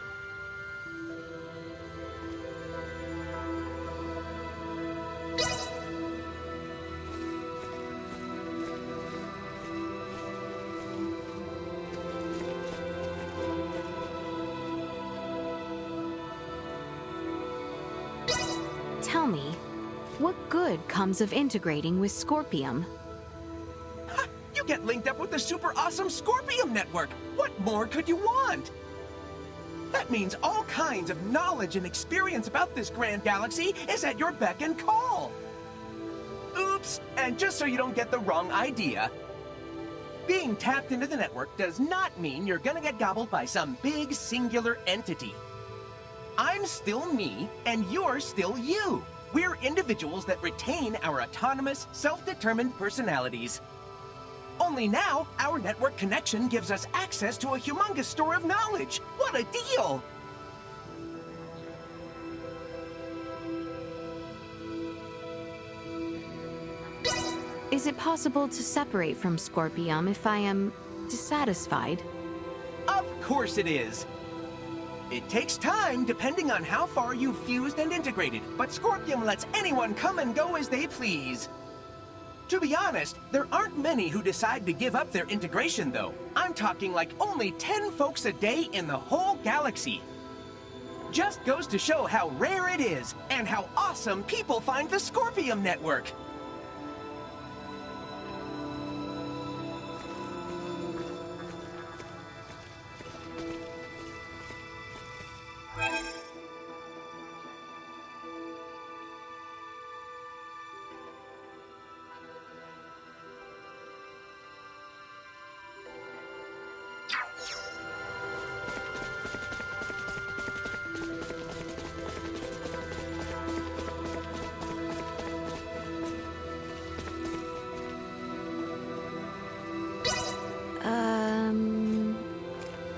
Tell me, what good comes of integrating with Scorpium? You get linked up with the super awesome Scorpium network! What more could you want? That means all kinds of knowledge and experience about this grand galaxy is at your beck and call! Oops, and just so you don't get the wrong idea, being tapped into the network does not mean you're gonna get gobbled by some big singular entity. I'm still me, and you're still you. We're individuals that retain our autonomous, self-determined personalities. Only now, our network connection gives us access to a humongous store of knowledge. What a deal! Is it possible to separate from Scorpium if I am dissatisfied? Of course it is. It takes time depending on how far you've fused and integrated, but Scorpium lets anyone come and go as they please. To be honest, there aren't many who decide to give up their integration, though. I'm talking like only 10 folks a day in the whole galaxy. Just goes to show how rare it is, and how awesome people find the Scorpium network.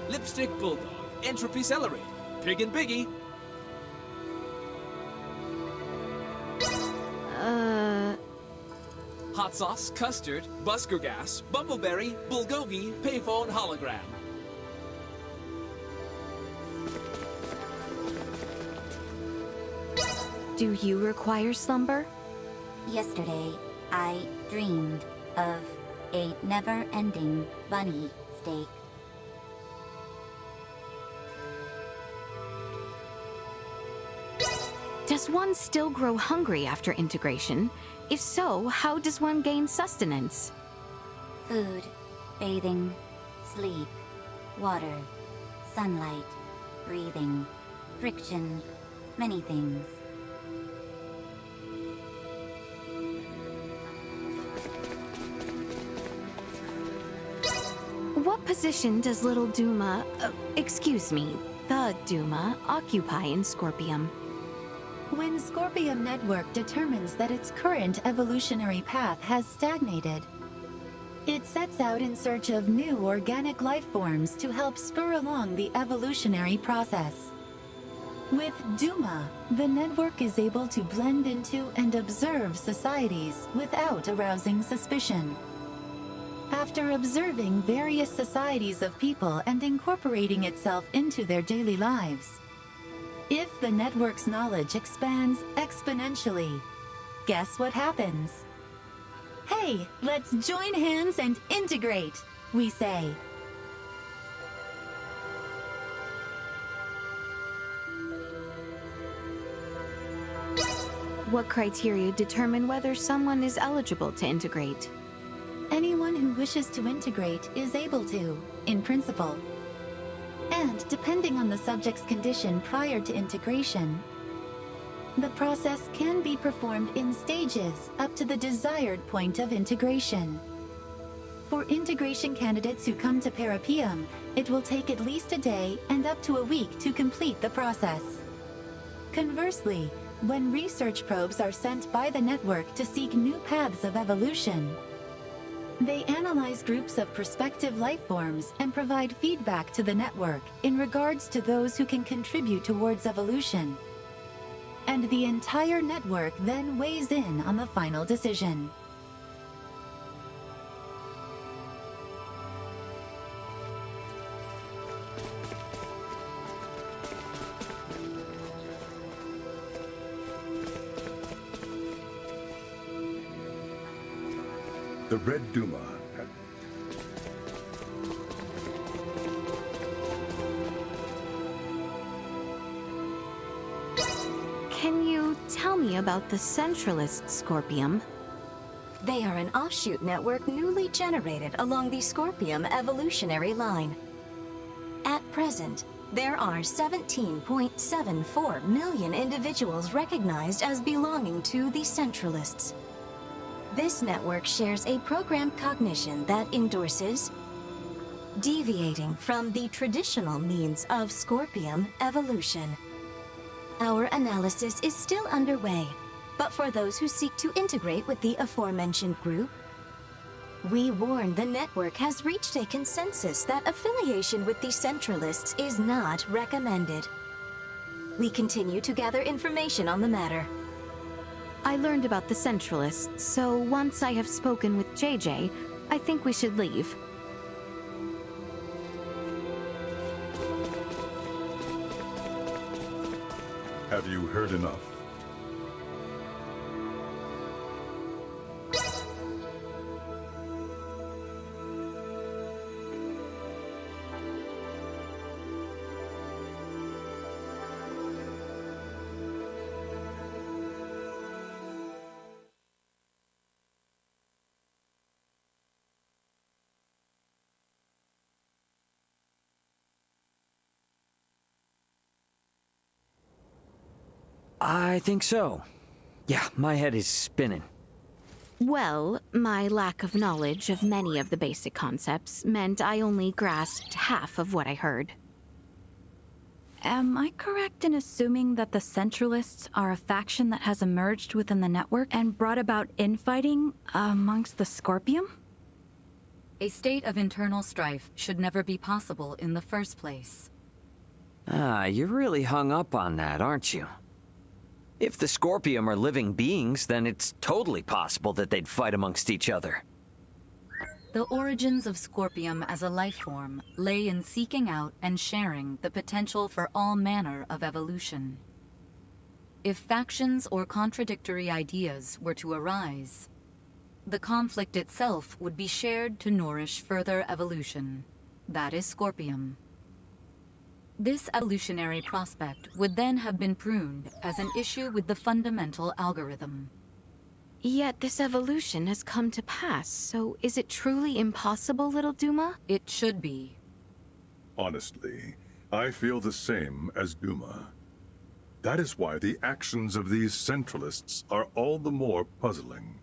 Lipstick Bulldog, Entropy Celery, Pig and Biggie. Hot Sauce, Custard, Busker Gas, Bumbleberry, Bulgogi, Payphone Hologram. Do you require slumber? Yesterday, I dreamed of a never-ending bunny steak. Does one still grow hungry after integration? If so, how does one gain sustenance? Food, bathing, sleep, water, sunlight, breathing, friction, many things. What position does little Duma, excuse me, the Duma, occupy in Scorpium? When Scorpium Network determines that its current evolutionary path has stagnated, it sets out in search of new organic life forms to help spur along the evolutionary process. With Duma, the network is able to blend into and observe societies without arousing suspicion. After observing various societies of people and incorporating itself into their daily lives, if the network's knowledge expands exponentially, guess what happens? Hey, let's join hands and integrate, we say. What criteria determine whether someone is eligible to integrate? Anyone who wishes to integrate is able to, in principle. And depending on the subject's condition prior to integration, the process can be performed in stages up to the desired point of integration. For integration candidates who come to Parapium, it will take at least a day and up to a week to complete the process. Conversely, when research probes are sent by the network to seek new paths of evolution, they analyze groups of prospective life forms and provide feedback to the network in regards to those who can contribute towards evolution. And the entire network then weighs in on the final decision. The Red Duma. Can you tell me about the Centralist Scorpium? They are an offshoot network newly generated along the Scorpium evolutionary line. At present, there are 17.74 million individuals recognized as belonging to the Centralists. This network shares a programmed cognition that endorses deviating from the traditional means of Scorpium evolution. Our analysis is still underway, but for those who seek to integrate with the aforementioned group, we warn the network has reached a consensus that affiliation with the Centralists is not recommended. We continue to gather information on the matter. I learned about the Centralists, so once I have spoken with JJ, I think we should leave. Have you heard enough? I think so. Yeah, my head is spinning. Well, my lack of knowledge of many of the basic concepts meant I only grasped half of what I heard. Am I correct in assuming that the Centralists are a faction that has emerged within the network and brought about infighting amongst the Scorpium? A state of internal strife should never be possible in the first place. Ah, you're really hung up on that, aren't you? If the Scorpium are living beings, then it's totally possible that they'd fight amongst each other. The origins of Scorpium as a life form lay in seeking out and sharing the potential for all manner of evolution. If factions or contradictory ideas were to arise, the conflict itself would be shared to nourish further evolution. That is Scorpium. This evolutionary prospect would then have been pruned as an issue with the fundamental algorithm. Yet this evolution has come to pass, so is it truly impossible, little Duma? It should be. Honestly, I feel the same as Duma. That is why the actions of these Centralists are all the more puzzling.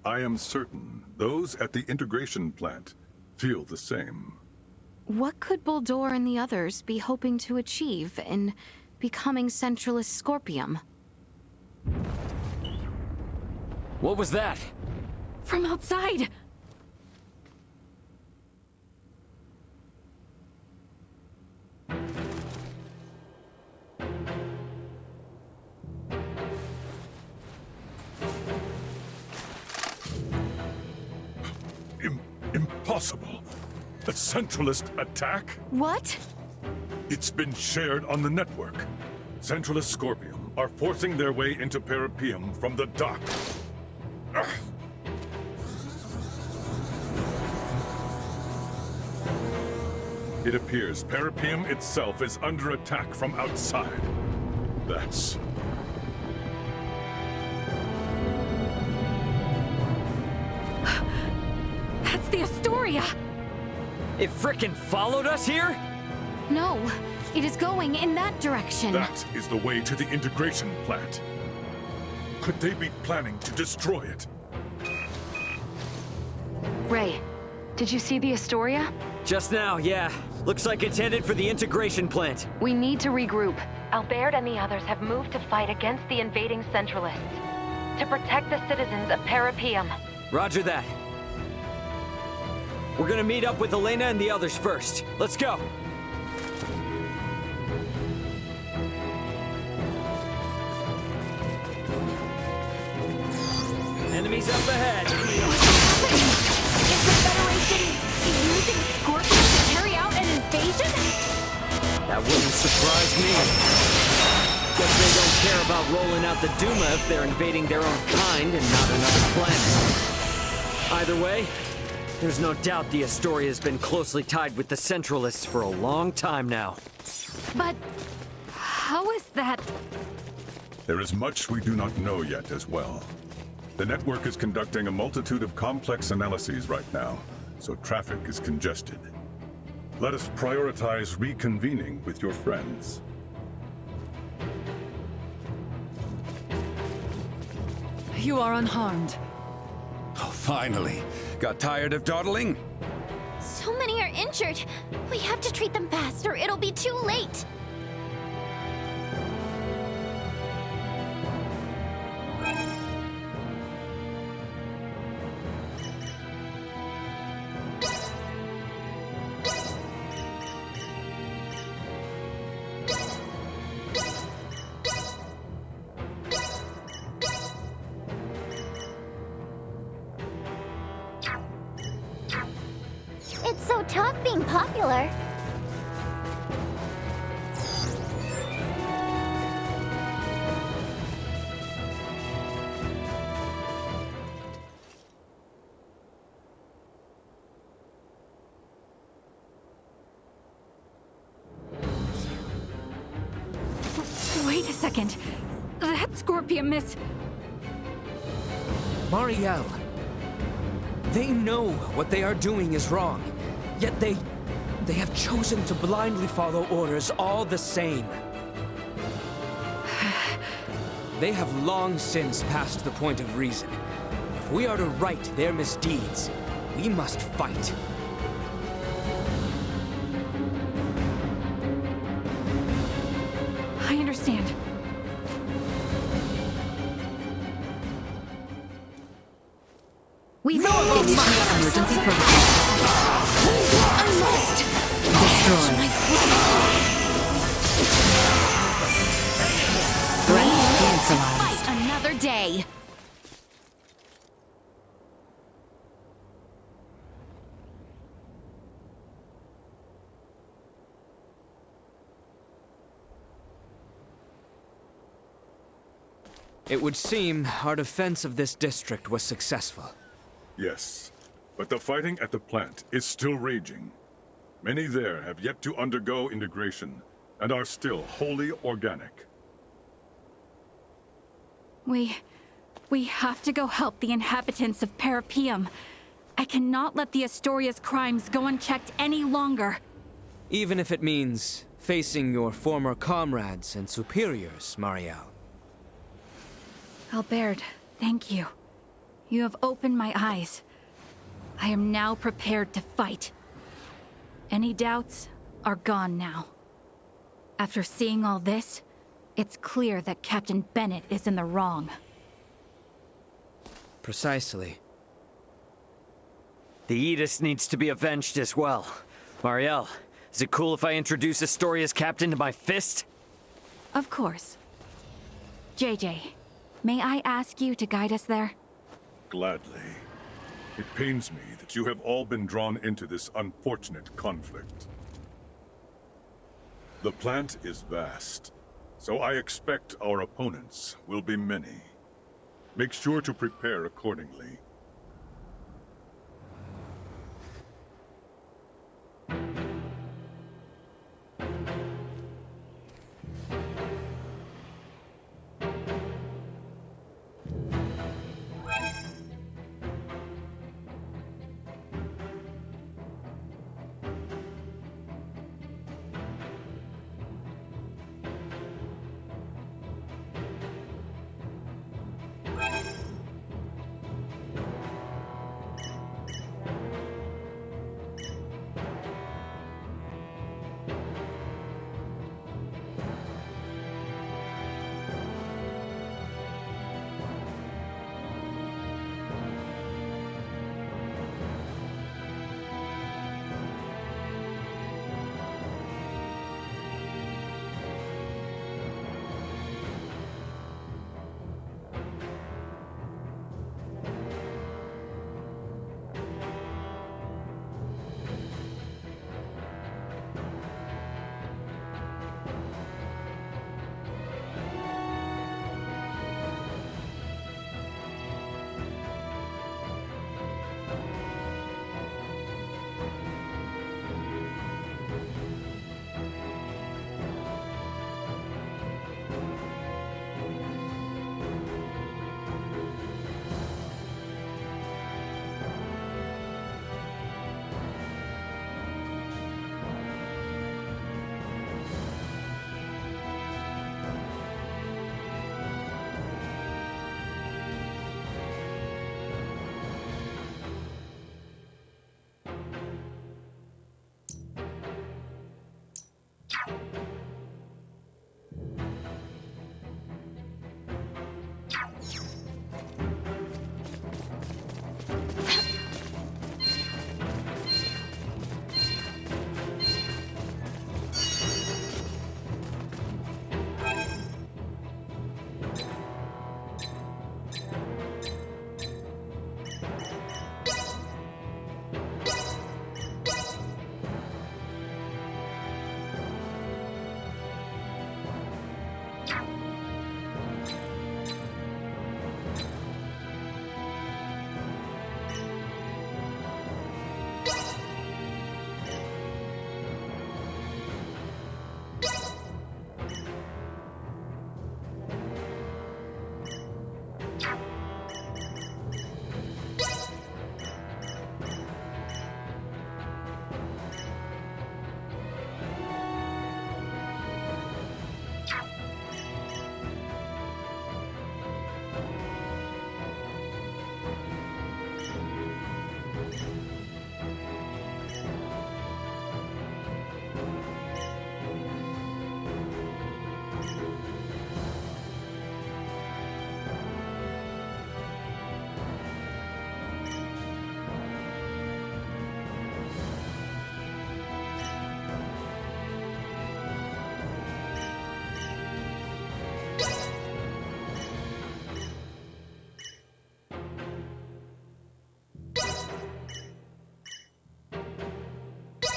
I am certain those at the integration plant feel the same. What could Bulldor and the others be hoping to achieve in becoming Centralist Scorpium? What was that? From outside! Impossible. A Centralist attack? What? It's been shared on the network. Centralist Scorpium are forcing their way into Parapium from the dock. Ugh. It appears Parapium itself is under attack from outside. That's... That's the Astoria! It frickin' followed us here? No, it is going in that direction. That is the way to the integration plant. Could they be planning to destroy it? Ray, did you see the Astoria? Just now, yeah. Looks like it's headed for the integration plant. We need to regroup. Albert and the others have moved to fight against the invading Centralists. To protect the citizens of Parapium. Roger that. We're gonna meet up with Elena and the others first. Let's go. Enemies up ahead. Is the Federation using Scorpion to carry out an invasion? That wouldn't surprise me. Guess they don't care about rolling out the Duma if they're invading their own kind and not another planet. Either way, there's no doubt the Astoria has been closely tied with the Centralists for a long time now. But how is that? There is much we do not know yet as well. The network is conducting a multitude of complex analyses right now, so traffic is congested. Let us prioritize reconvening with your friends. You are unharmed. Oh, finally. Got tired of dawdling? So many are injured. We have to treat them fast or it'll be too late. It's so tough being popular. Wait a second. That Scorpion miss... Mariel. They know what they are doing is wrong. Yet they have chosen to blindly follow orders all the same. They have long since passed the point of reason. If we are to right their misdeeds, we must fight. I understand. We've emergency protocol. I must Destroy. Threat neutralized. fight another day. It would seem our defense of this district was successful. Yes, but the fighting at the plant is still raging. Many there have yet to undergo integration and are still wholly organic. We have to go help the inhabitants of Parapium. I cannot let the Astoria's crimes go unchecked any longer. Even if it means facing your former comrades and superiors, Marielle. Albert, thank you. You have opened my eyes. I am now prepared to fight. Any doubts are gone now. After seeing all this, it's clear that Captain Bennett is in the wrong. Precisely. The Aegis needs to be avenged as well. Marielle, is it cool if I introduce Astoria's captain to my fist? Of course. JJ, may I ask you to guide us there? Gladly. It pains me that you have all been drawn into this unfortunate conflict. The plant is vast, so I expect our opponents will be many. Make sure to prepare accordingly.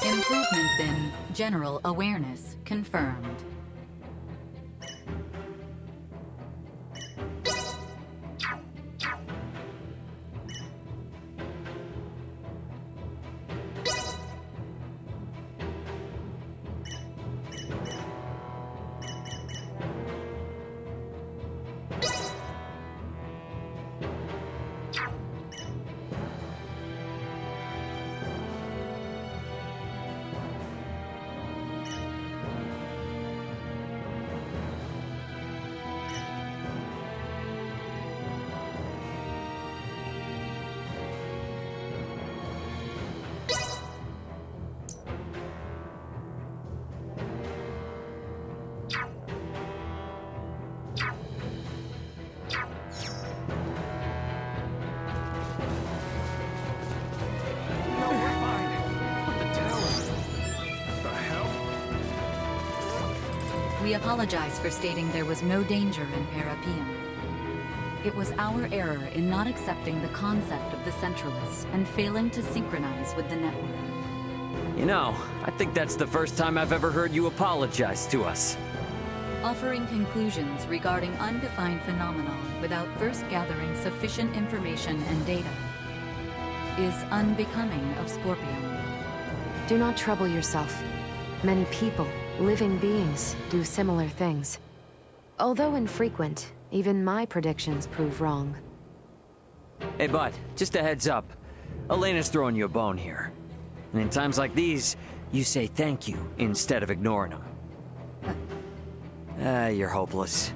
Improvements in general awareness confirmed. We apologize for stating there was no danger in Parapium. It was our error in not accepting the concept of the Centralists and failing to synchronize with the network. You know, I think that's the first time I've ever heard you apologize to us. Offering conclusions regarding undefined phenomenon without first gathering sufficient information and data is unbecoming of Scorpion. Do not trouble yourself. Many people, living beings, do similar things. Although infrequent, even my predictions prove wrong. Hey, bud, just a heads up. Elena's throwing you a bone here. And in times like these, you say thank you instead of ignoring them. You're hopeless.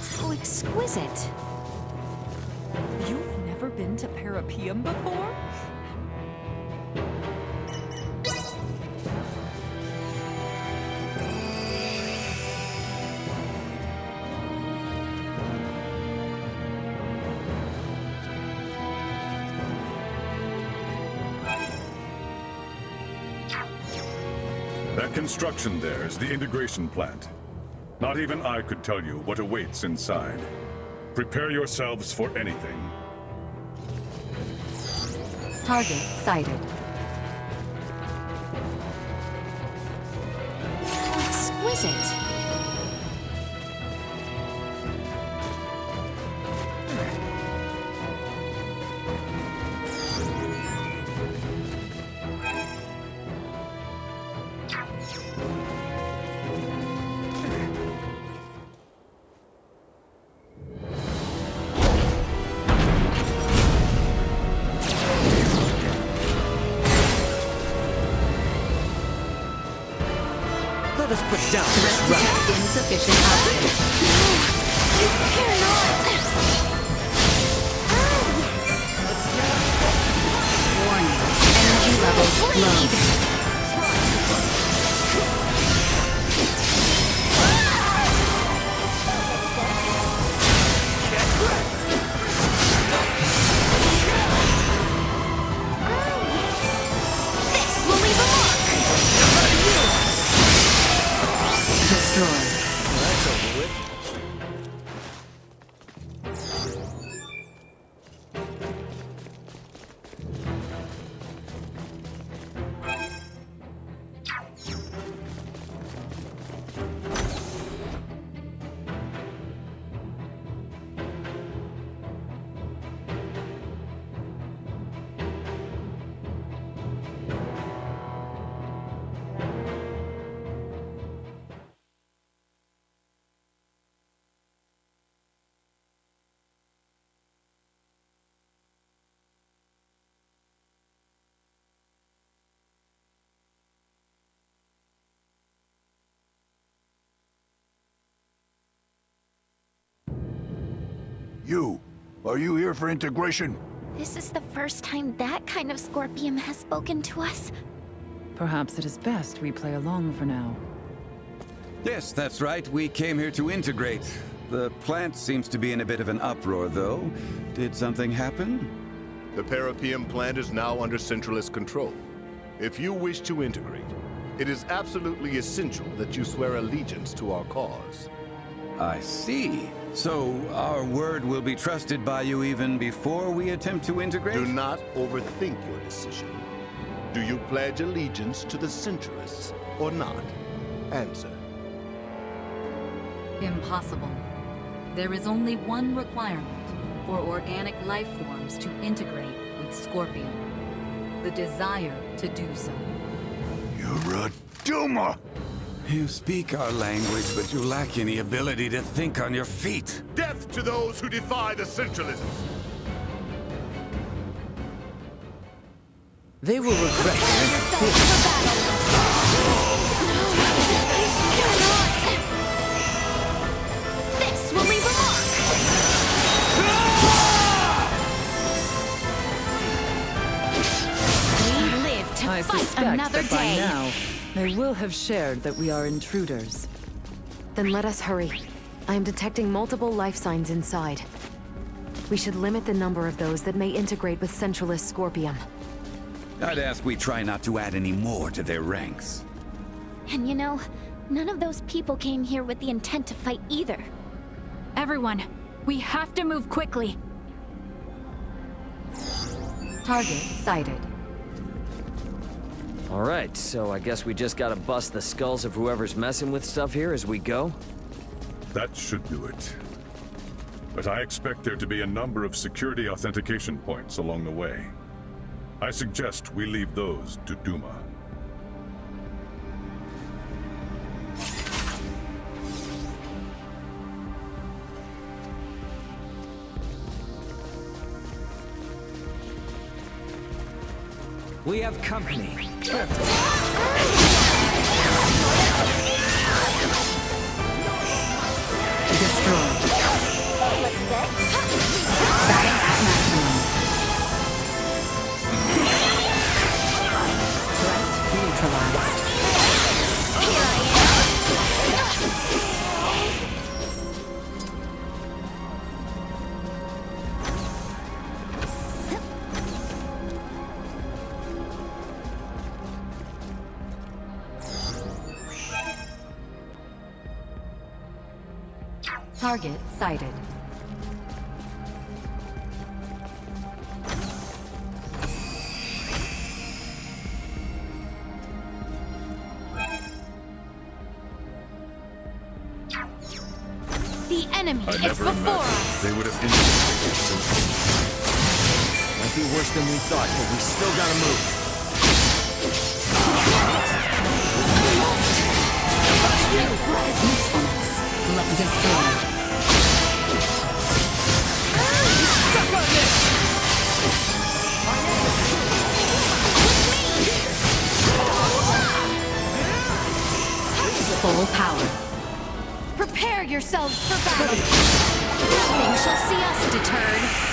So exquisite. You've never been to Parapium before? That construction there is the integration plant. Not even I could tell you what awaits inside. Prepare yourselves for anything. Target sighted. Exquisite. Let us put down this rat. Insufficient output. You cannot! Warning. Energy levels low. This will leave a mark! Destroyed. That's over with. You, are you here for integration? This is the first time that kind of Scorpium has spoken to us. Perhaps it is best we play along for now. Yes, that's right. We came here to integrate. The plant seems to be in a bit of an uproar, though. Did something happen? The Parapium plant is now under Centralist control. If you wish to integrate, it is absolutely essential that you swear allegiance to our cause. I see. So, our word will be trusted by you even before we attempt to integrate? Do not overthink your decision. Do you pledge allegiance to the Centralists or not? Answer. Impossible. There is only one requirement for organic life forms to integrate with Scorpion. The desire to do so. You're a Duma! You speak our language, but you lack any ability to think on your feet. Death to those who defy the Centralists! They will regret their interference. This will leave a mark! We live to I fight suspect another that by day. now, they will have shared that we are intruders. Then let us hurry. I am detecting multiple life signs inside. We should limit the number of those that may integrate with Centralist Scorpium. I'd ask we try not to add any more to their ranks. And you know, none of those people came here with the intent to fight either. Everyone, we have to move quickly. Target sighted. Alright, so I guess we just gotta bust the skulls of whoever's messing with stuff here as we go? That should do it. But I expect there to be a number of security authentication points along the way. I suggest we leave those to Duma. We have company. Target sighted. The enemy I is never before imagined us! they would have infiltrated so quickly. Might be worse than we thought, but we still gotta move. Destroyed. Full power. Prepare yourselves for battle! Nothing shall see us deterred!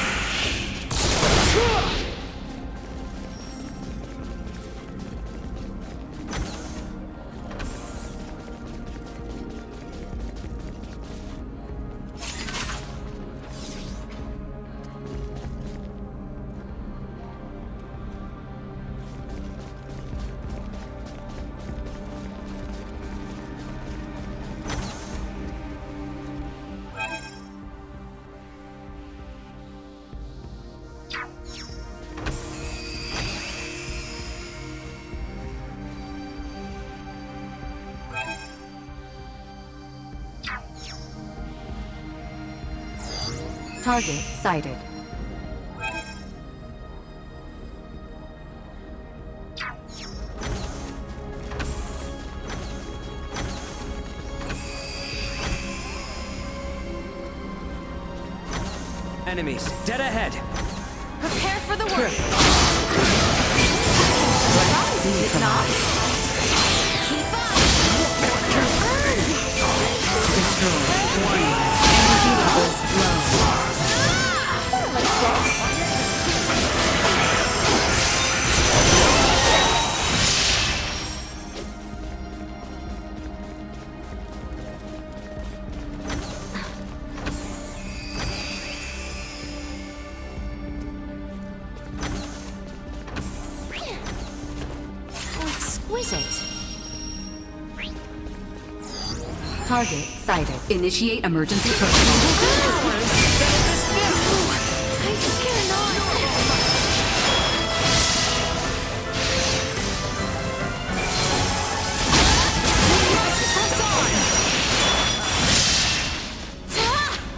Target sighted. Enemies, dead ahead. Prepare for the worst! Is it not? Keep up! Destroyed. Energy levels low. Exquisite! Target sighted. Initiate emergency protocol.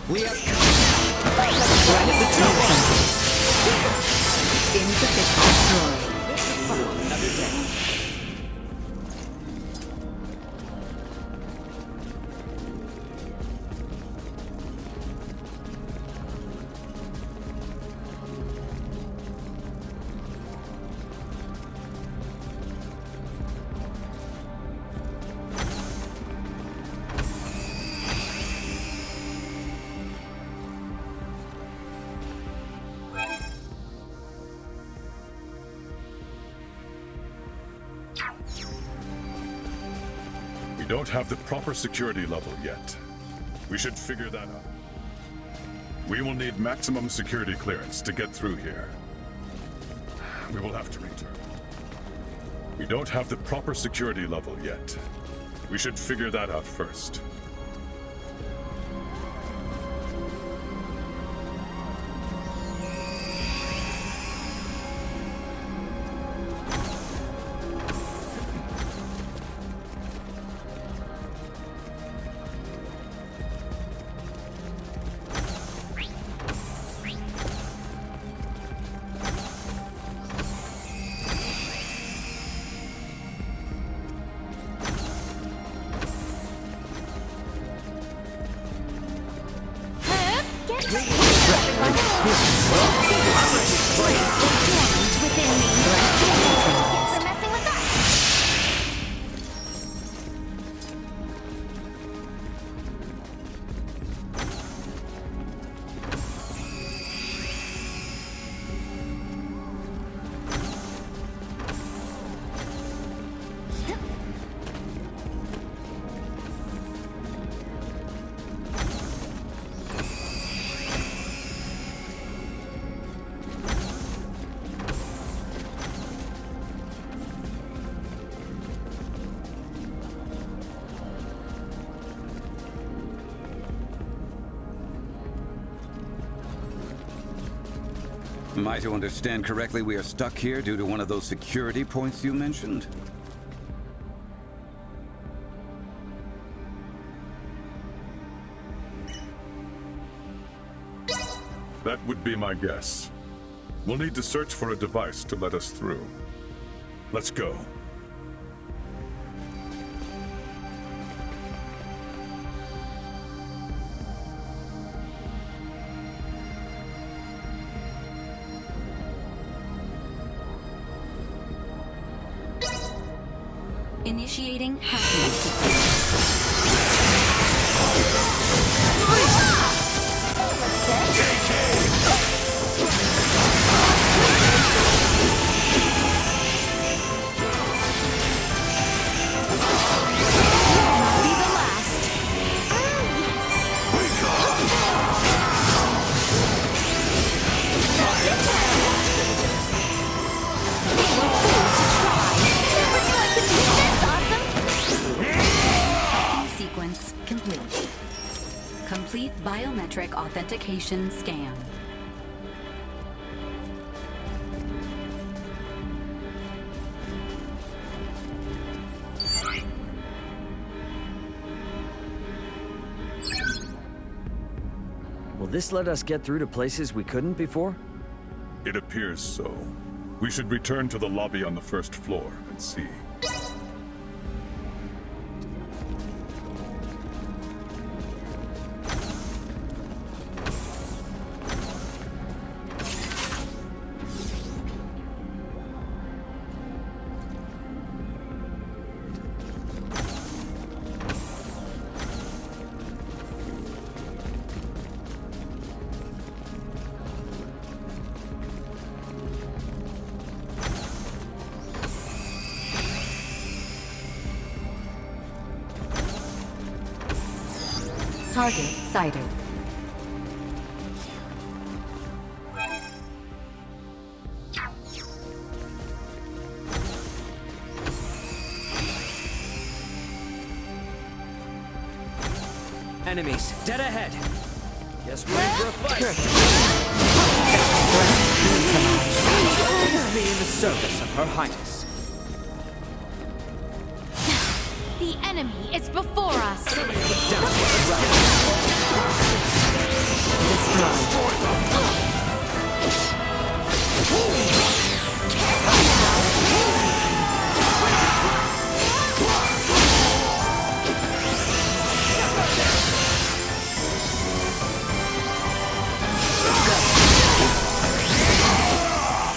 We have Insufficient destroyed. another day. We don't have the proper security level yet. We should figure that out. We will need maximum security clearance to get through here. We will have to return. We don't have the proper security level yet. We should figure that out first. Am I to understand correctly we are stuck here due to one of those security points you mentioned? That would be my guess. We'll need to search for a device to let us through. Let's go. Initiating hacking sequence. Complete biometric authentication scan. Will this let us get through to places we couldn't before? It appears so. We should return to the lobby on the first floor and see. Target sighted. Enemies, dead ahead. Guess we're in for a fight. Please be in the service of Her Highness. The enemy is before us.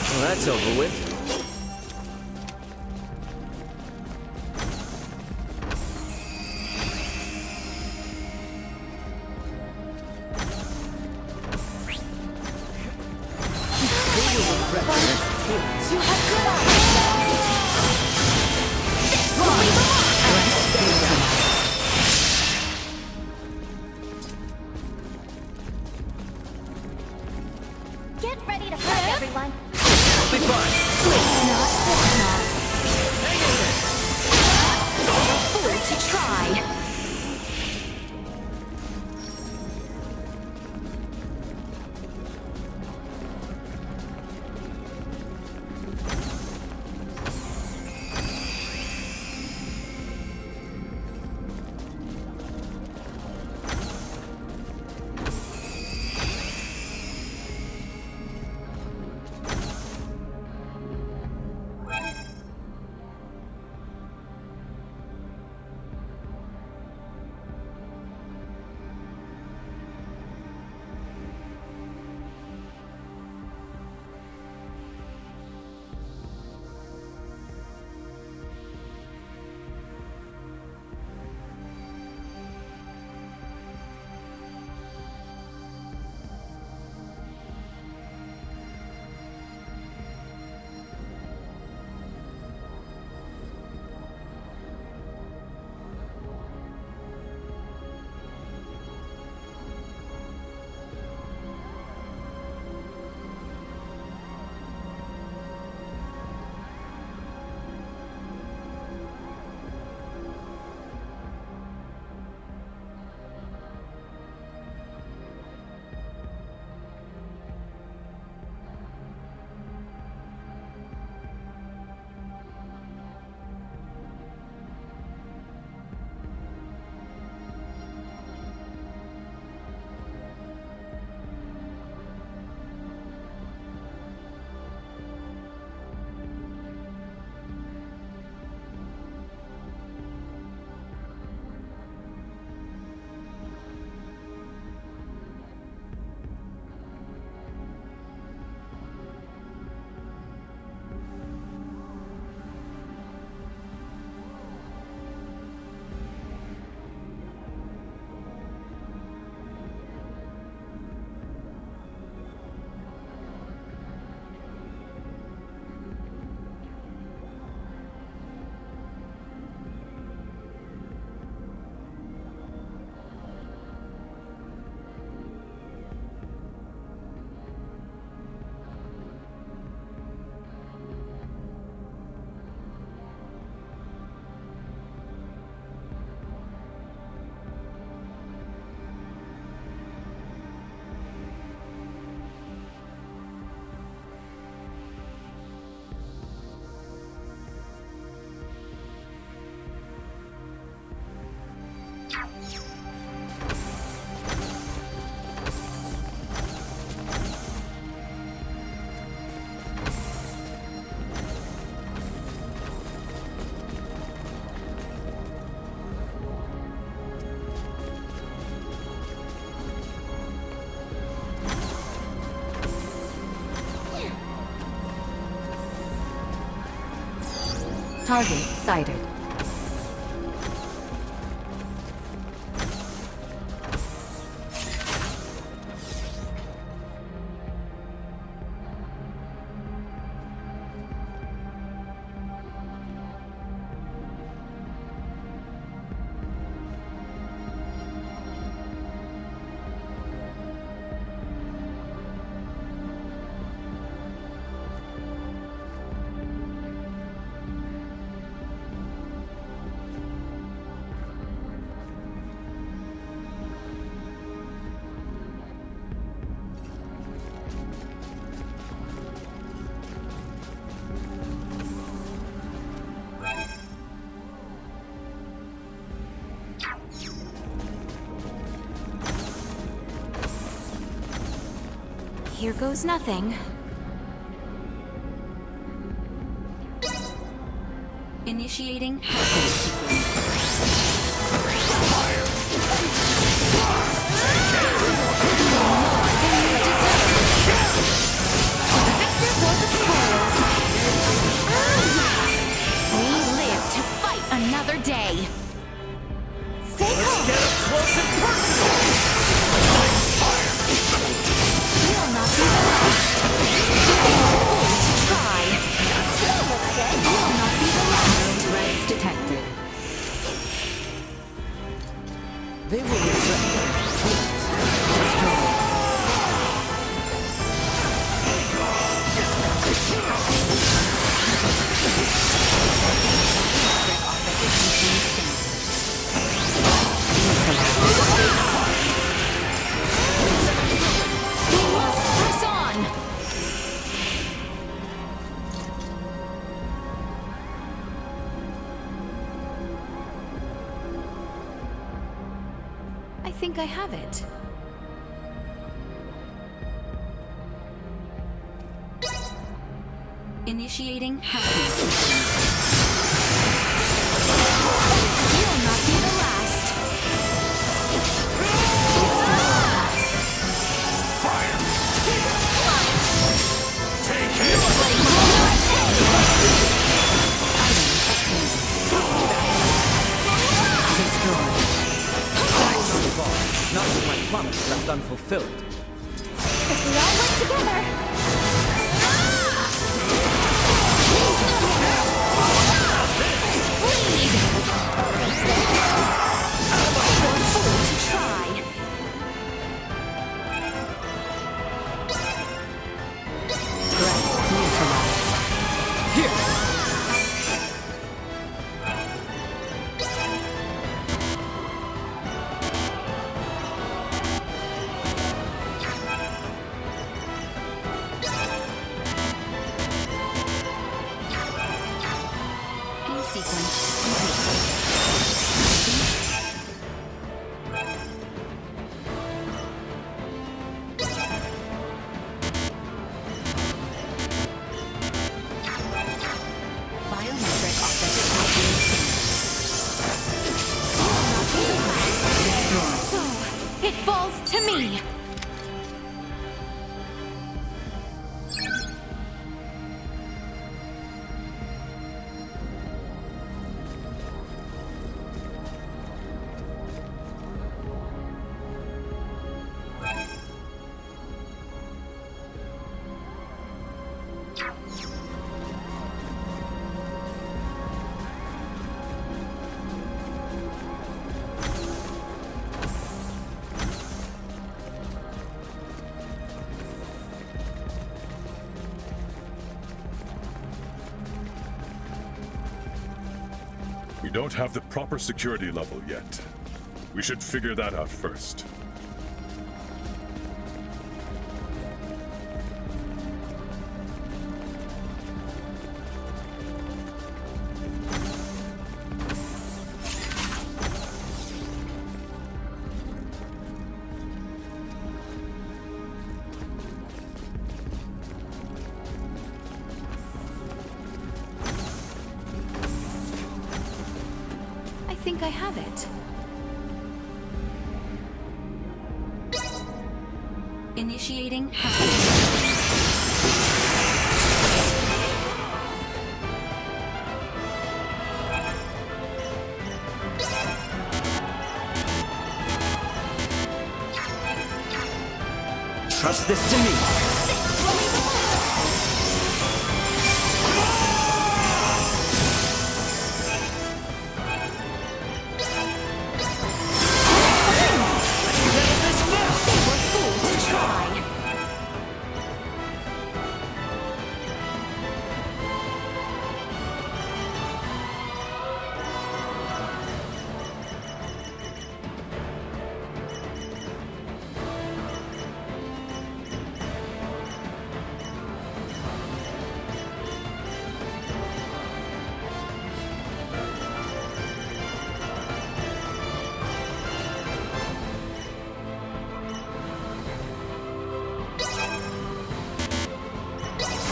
Well, that's over with. Get ready to fight, everyone! Be fine! Not this, Target sighted. Here goes nothing. Initiating hacking sequence. We live to fight another day. Stay calm. Let's get up close and personal! We'll not be the last. Fool to try. We'll not be the last. Threats detected. They will reflect. Press on. I think I have it. Initiating hacking sequence. You'll not be the last. Not with my promise left unfulfilled. If we all work together. It falls to me! We don't have the proper security level yet. We should figure that out first. I think I have it. Initiating hacking. Entrust this to me.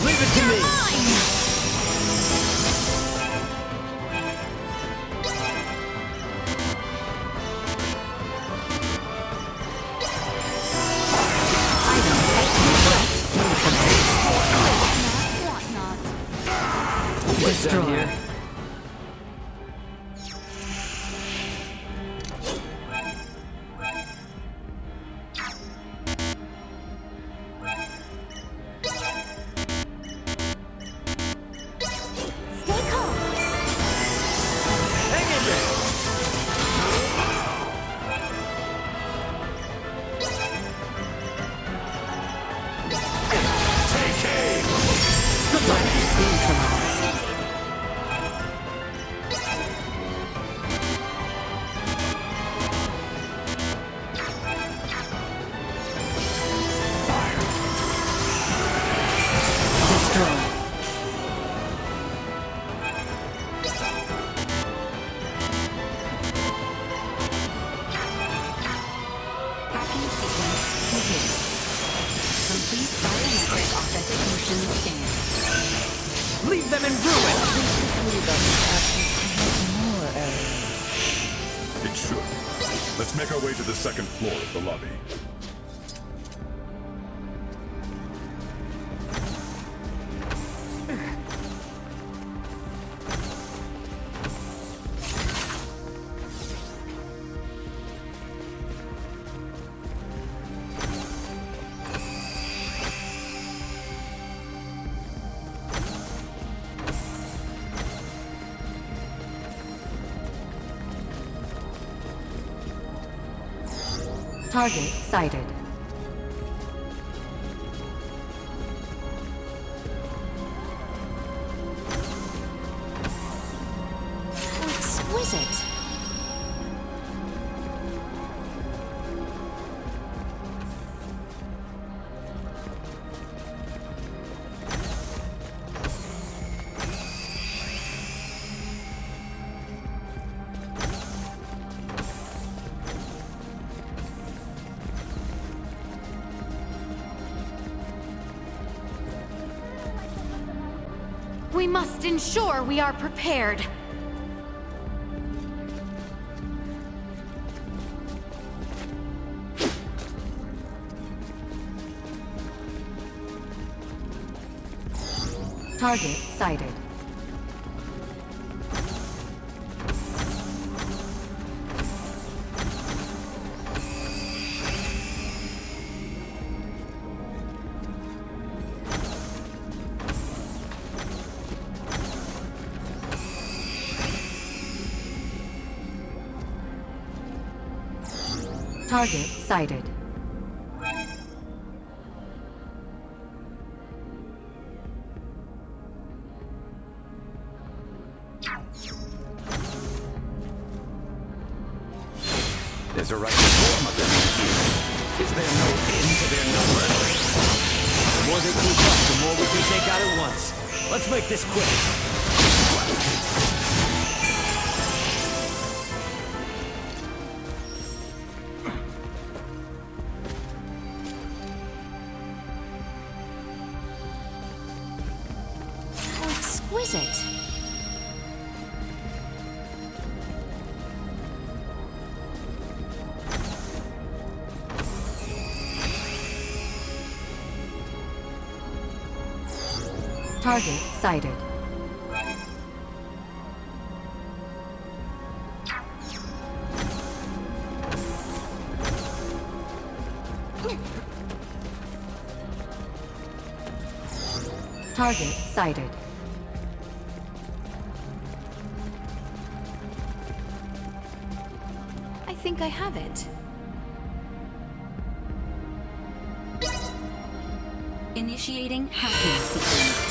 Leave it to me! Destroy. Leave them in ruin! It should. Let's make our way to the second floor of the lobby. Target sighted. How exquisite. We must ensure we are prepared. Target sighted. Target sighted. There's a right swarm of them here. Is there no end to their number? The more they keep up, the more we can take out at once. Let's make this quick. How exquisite. Target sighted. Target sighted. I think I have it. Initiating hacking sequence.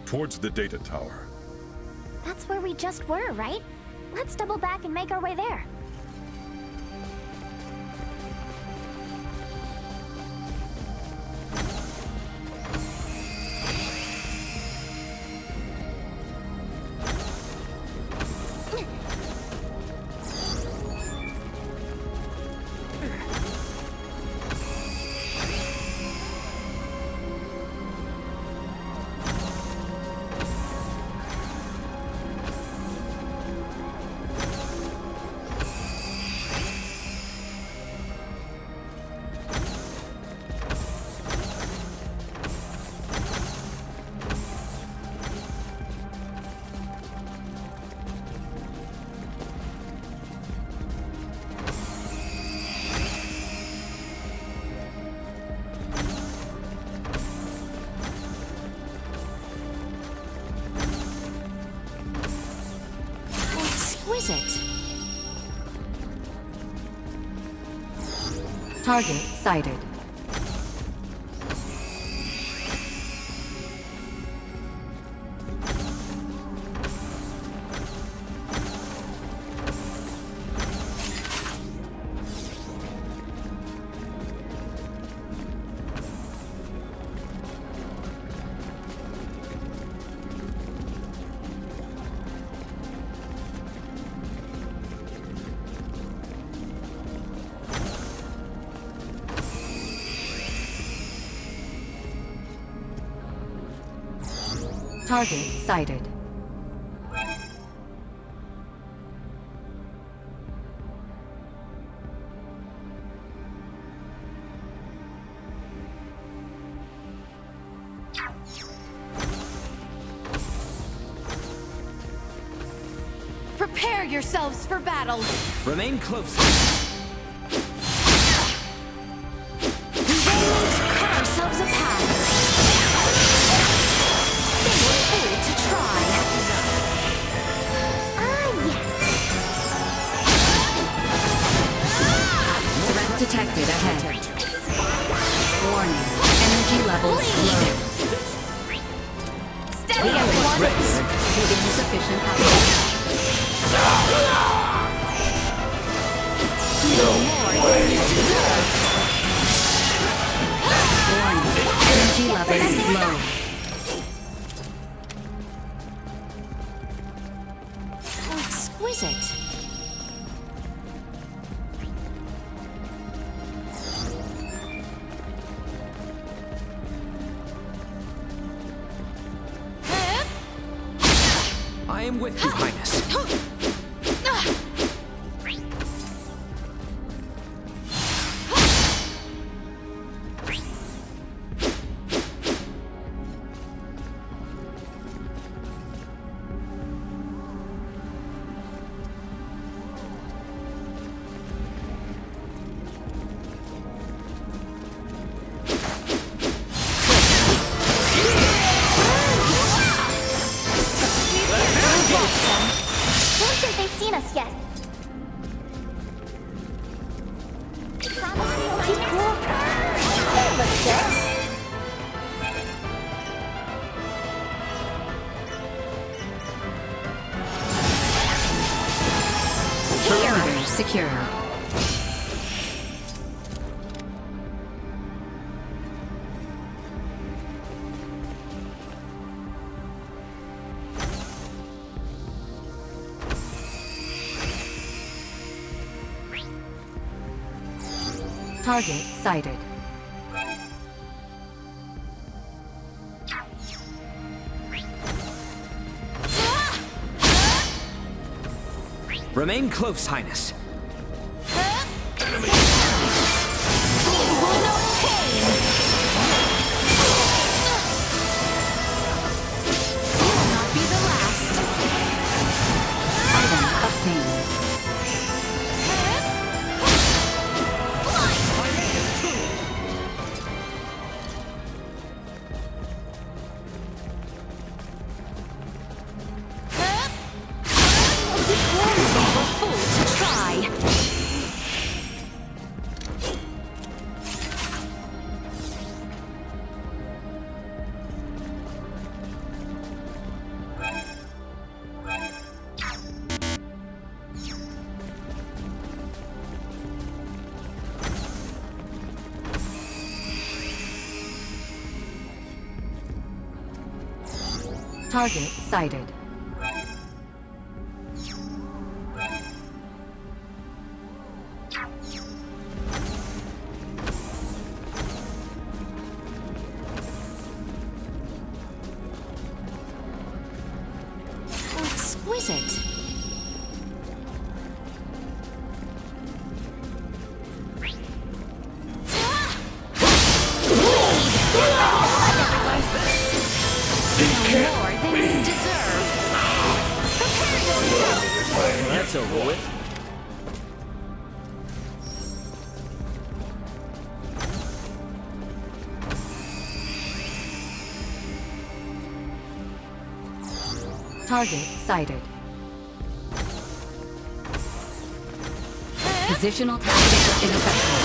Towards the data tower. That's where we just were, right? Let's double back and make our way there. Target sighted. Target sighted. Prepare yourselves for battle. Remain close. We will cut ourselves a path. To try. Threat detected ahead. Warning. Energy levels low. Steady, everyone. Insufficient power. More than you deserve. Warning. Energy levels low. Exquisite. I am with you, Highness. Don't think they've seen us yet. Keep cool. Perimeter secure. Target sighted. Remain close, Highness. Target sighted. Oh, exquisite. That's over with. Target sighted. Positional tactics ineffective.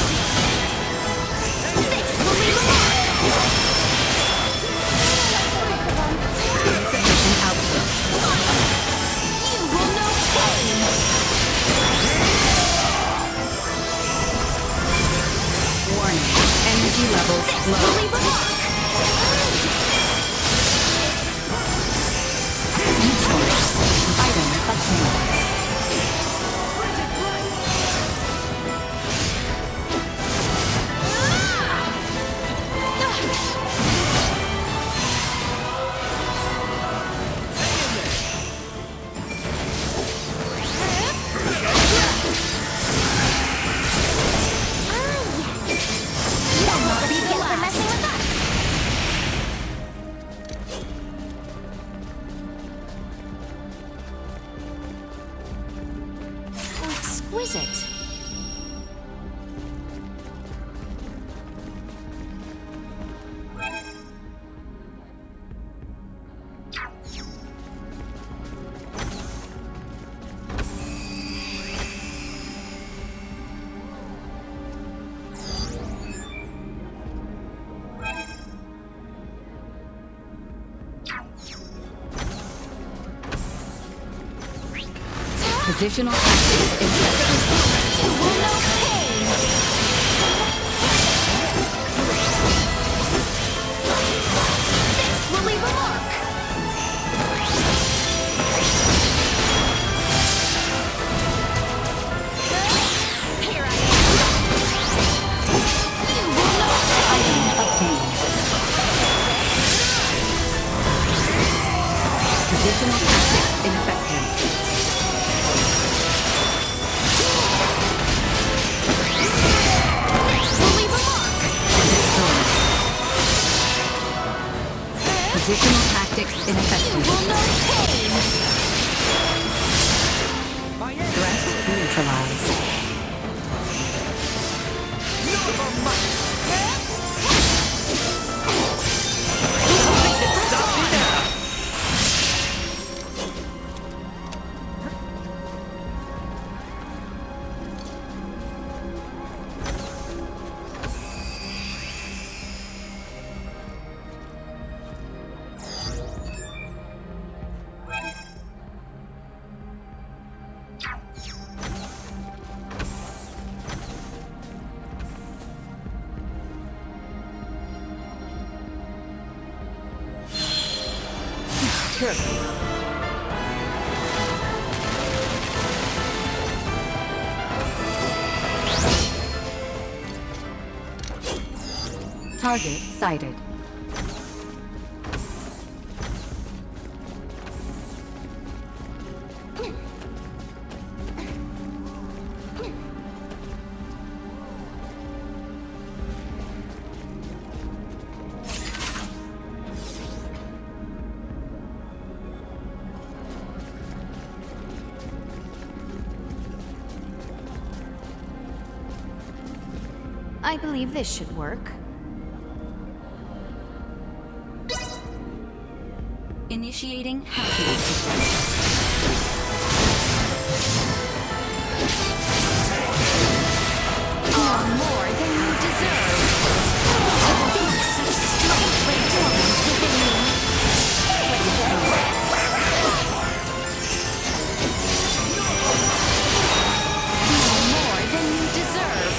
Insufficient output. You will know pain! Warning. Energy levels low. Resource. Item obtained. Exquisite. Positional tactics ineffective. You will know pain! This will leave a mark! Here I am! You will know pain! Item obtained. Positional tactics ineffective. Positional tactics ineffective. You will know pain! Threat neutralized. carefully. Target sighted. I believe this should work. Initiating happiness sequence. More than you deserve. To think such strength lay dormant within me. More than you deserve.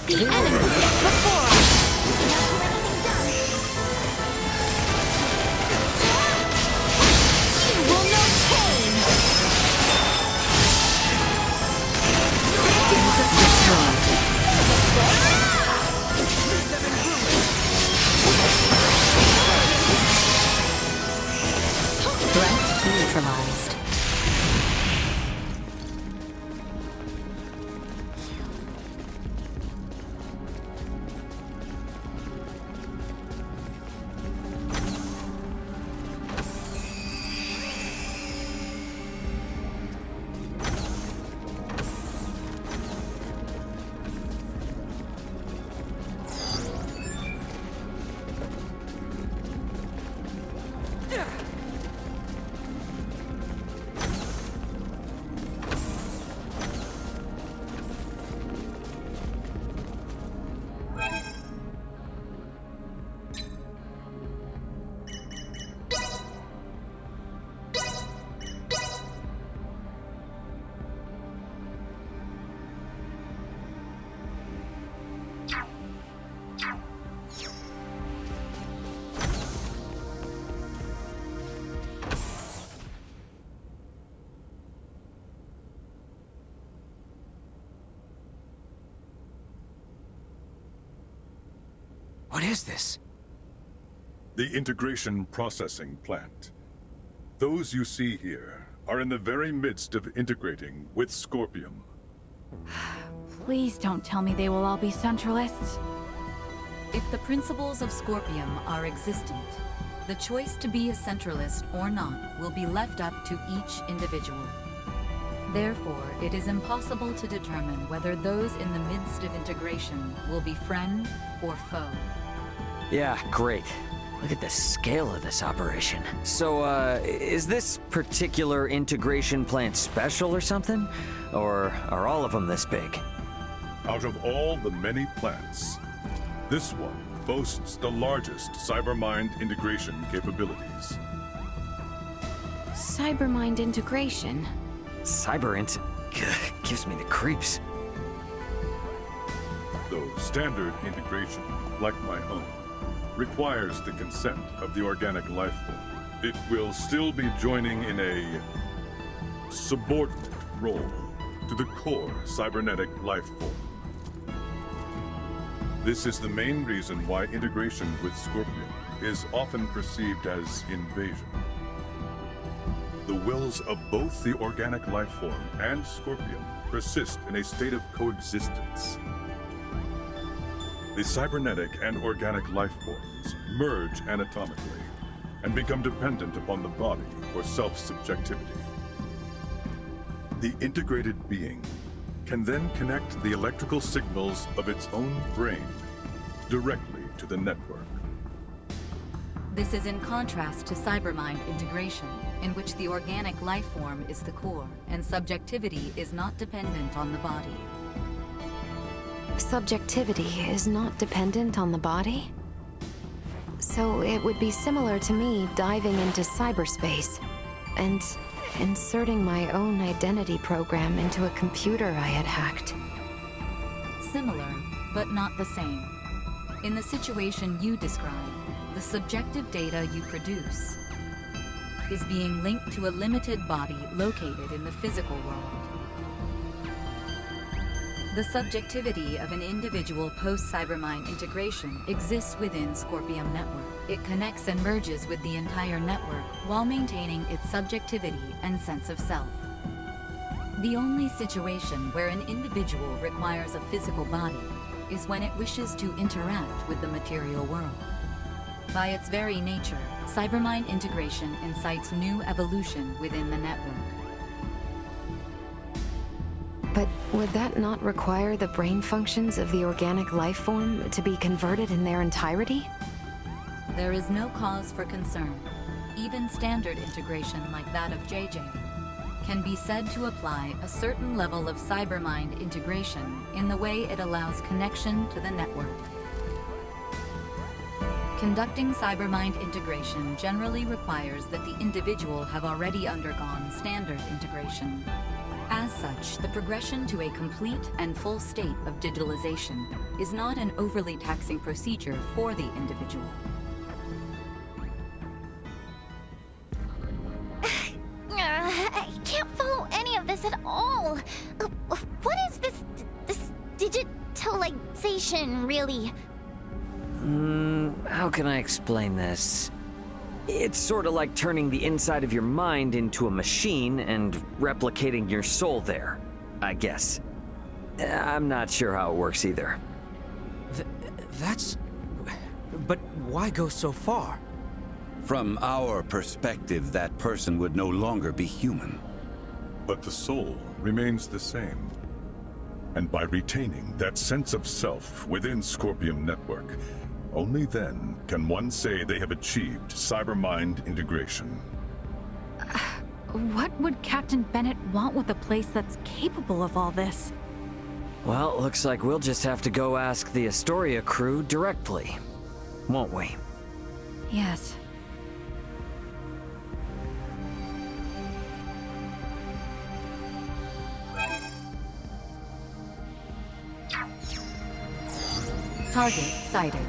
You will know the enemy before us. You will know pain. Victims of destroyed. Threat neutralized. What is this? The integration processing plant. Those you see here are in the very midst of integrating with Scorpium. Please don't tell me they will all be Centralists. If the principles of Scorpium are existent, the choice to be a Centralist or not will be left up to each individual. Therefore, it is impossible to determine whether those in the midst of integration will be friend or foe. Yeah, great. Look at the scale of this operation. So, is this particular integration plant special or something? Or are all of them this big? Out of all the many plants, this one boasts the largest Cybermind integration capabilities. Cybermind integration? Gives me the creeps. Though standard integration, like my own, requires the consent of the organic life form, it will still be joining in a subordinate role to the core cybernetic life form. This is the main reason why integration with Scorpium is often perceived as invasion. The wills of both the organic life form and Scorpium persist in a state of coexistence. The cybernetic and organic life forms merge anatomically and become dependent upon the body for self-subjectivity. The integrated being can then connect the electrical signals of its own brain directly to the network. This is in contrast to Cybermind integration, in which the organic life form is the core, and subjectivity is not dependent on the body. Subjectivity is not dependent on the body? So it would be similar to me diving into cyberspace and inserting my own identity program into a computer I had hacked. Similar, but not the same. In the situation you describe, the subjective data you produce is being linked to a limited body located in the physical world. The subjectivity of an individual post-Cybermind integration exists within Scorpium Network. It connects and merges with the entire network while maintaining its subjectivity and sense of self. The only situation where an individual requires a physical body is when it wishes to interact with the material world. By its very nature, Cybermind integration incites new evolution within the network. But would that not require the brain functions of the organic life form to be converted in their entirety? There is no cause for concern. Even standard integration like that of JJ can be said to apply a certain level of Cybermind integration in the way it allows connection to the network. Conducting Cybermind integration generally requires that the individual have already undergone standard integration. As such, the progression to a complete and full state of digitalization is not an overly taxing procedure for the individual. I can't follow any of this at all. What is this digitalization, really? How can I explain this? It's sort of like turning the inside of your mind into a machine and replicating your soul there, I guess. I'm not sure how it works either. But why go so far? From our perspective, that person would no longer be human. But the soul remains the same. And by retaining that sense of self within Scorpium Network, only then can one say they have achieved Cybermind integration. What would Captain Bennett want with a place that's capable of all this? Well, looks like we'll just have to go ask the Astoria crew directly, won't we? Yes. Target sighted.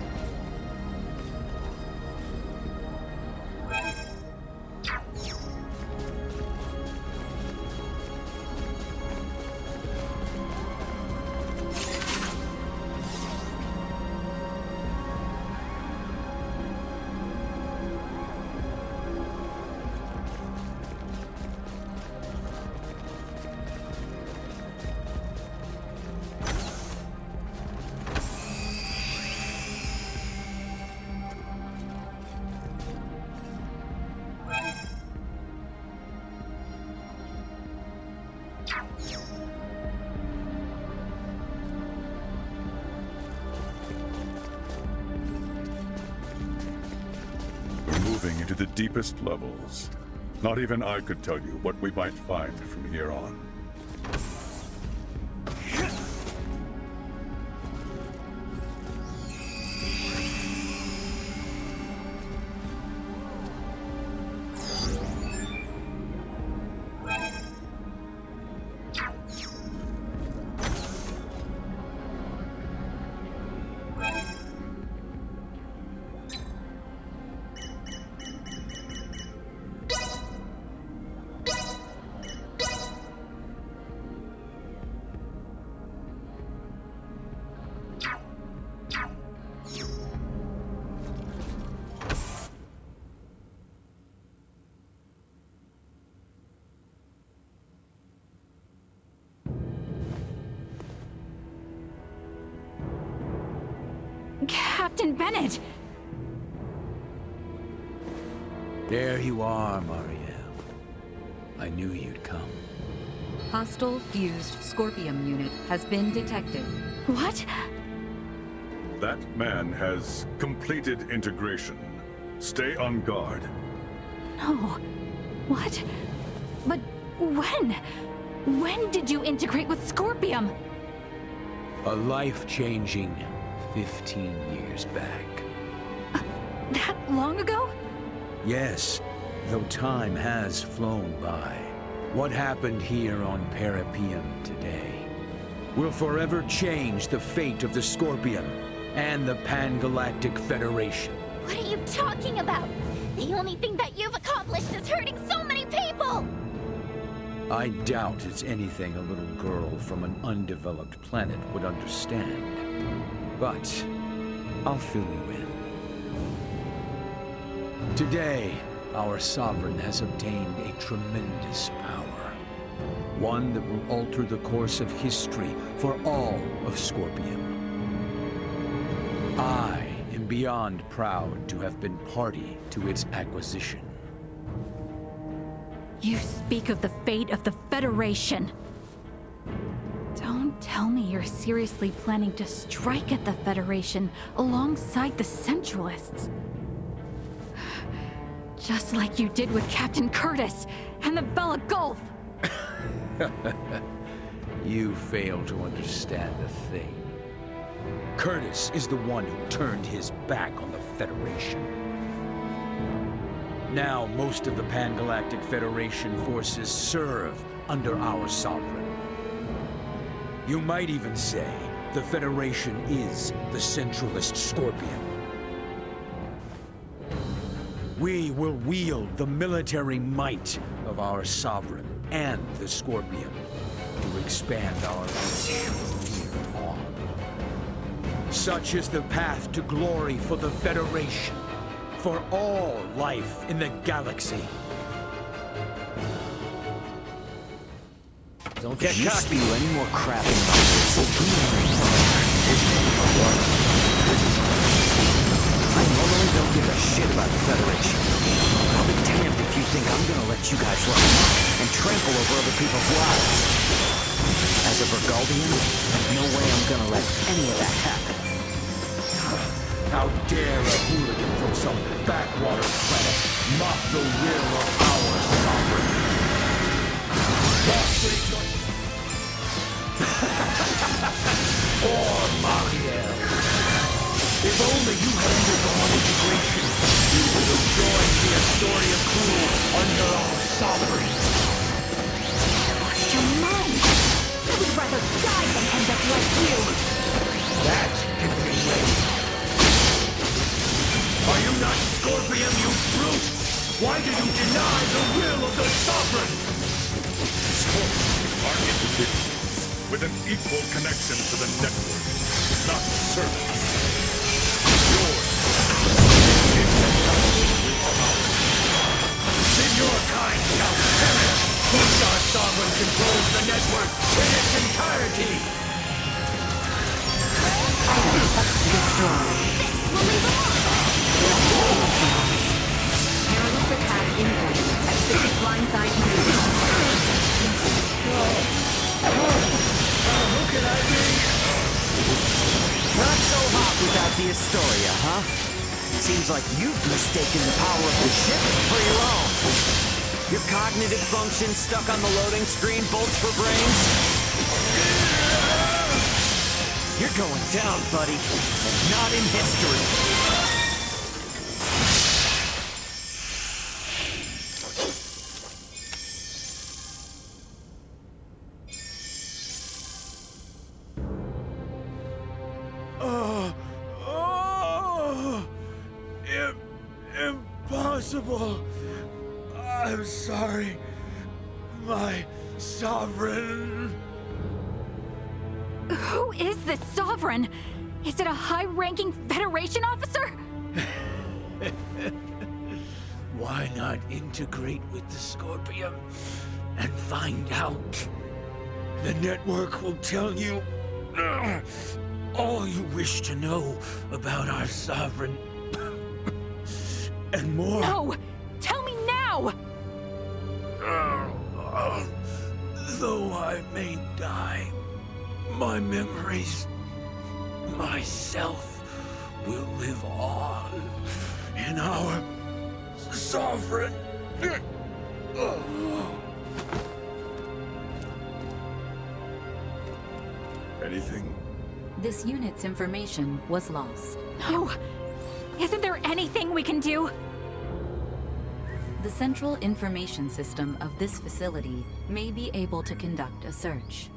to the deepest levels. Not even I could tell you what we might find from here on. Captain Bennett! There you are, Mariel. I knew you'd come. Hostile fused Scorpium unit has been detected. What? That man has completed integration. Stay on guard. No. What? But when? When did you integrate with Scorpium? A life-changing 15 years back. That long ago? Yes, though time has flown by. What happened here on Parapium today will forever change the fate of the Scorpium and the Pan-Galactic Federation. What are you talking about? The only thing that you've accomplished is hurting so many people! I doubt it's anything a little girl from an undeveloped planet would understand. But I'll fill you in. Today, our Sovereign has obtained a tremendous power. One that will alter the course of history for all of Scorpium. I am beyond proud to have been party to its acquisition. You speak of the fate of the Federation. Don't tell me you're seriously planning to strike at the Federation alongside the Centralists. Just like you did with Captain Curtis and the Bella Gulf. You fail to understand a thing. Curtis is the one who turned his back on the Federation. Now, most of the Pan-Galactic Federation forces serve under our Sovereign. You might even say the Federation is the Centralist Scorpion. We will wield the military might of our Sovereign and the Scorpion to expand our reach from here on. Such is the path to glory for the Federation, for all life in the galaxy. Don't get cocky. Any more crap in I normally don't give a shit about the Federation. I'll be damned if you think I'm gonna let you guys run and trample over other people's lives. As a Burgaldian, no way I'm gonna let any of that happen. How dare a hooligan from some backwater planet mock the will of our Sovereign? Poor Mariel. If only you had undergone integration, you would have joined the Astoria crew under our Sovereign. Lost your mind. I would rather die than end up like you. That can be late. Are you not Scorpion, you brute? Why do you deny the will of the Sovereign? Scorpions are individuals with an equal connection to the network, not servants. Yours is then your kind shall perish once our Sovereign controls the network in its entirety. Perilous attack incoming at 6 blindside Who could I be? Not so hot without the Astoria, huh? Seems like you've mistaken the power of the ship for your own. Your cognitive function stuck on the loading screen, bolts for brains. You're going down, buddy. Not in history. Impossible. I'm sorry, my sovereign. Who is this Sovereign? Is it a high-ranking Federation officer? Why not integrate with the Scorpium and find out? The network will tell you all you wish to know about our sovereign. And more. No! Tell me now! Though I may die, my memories, myself, will live on in our sovereign. Anything? This unit's information was lost. No! Isn't there anything we can do? The central information system of this facility may be able to conduct a search.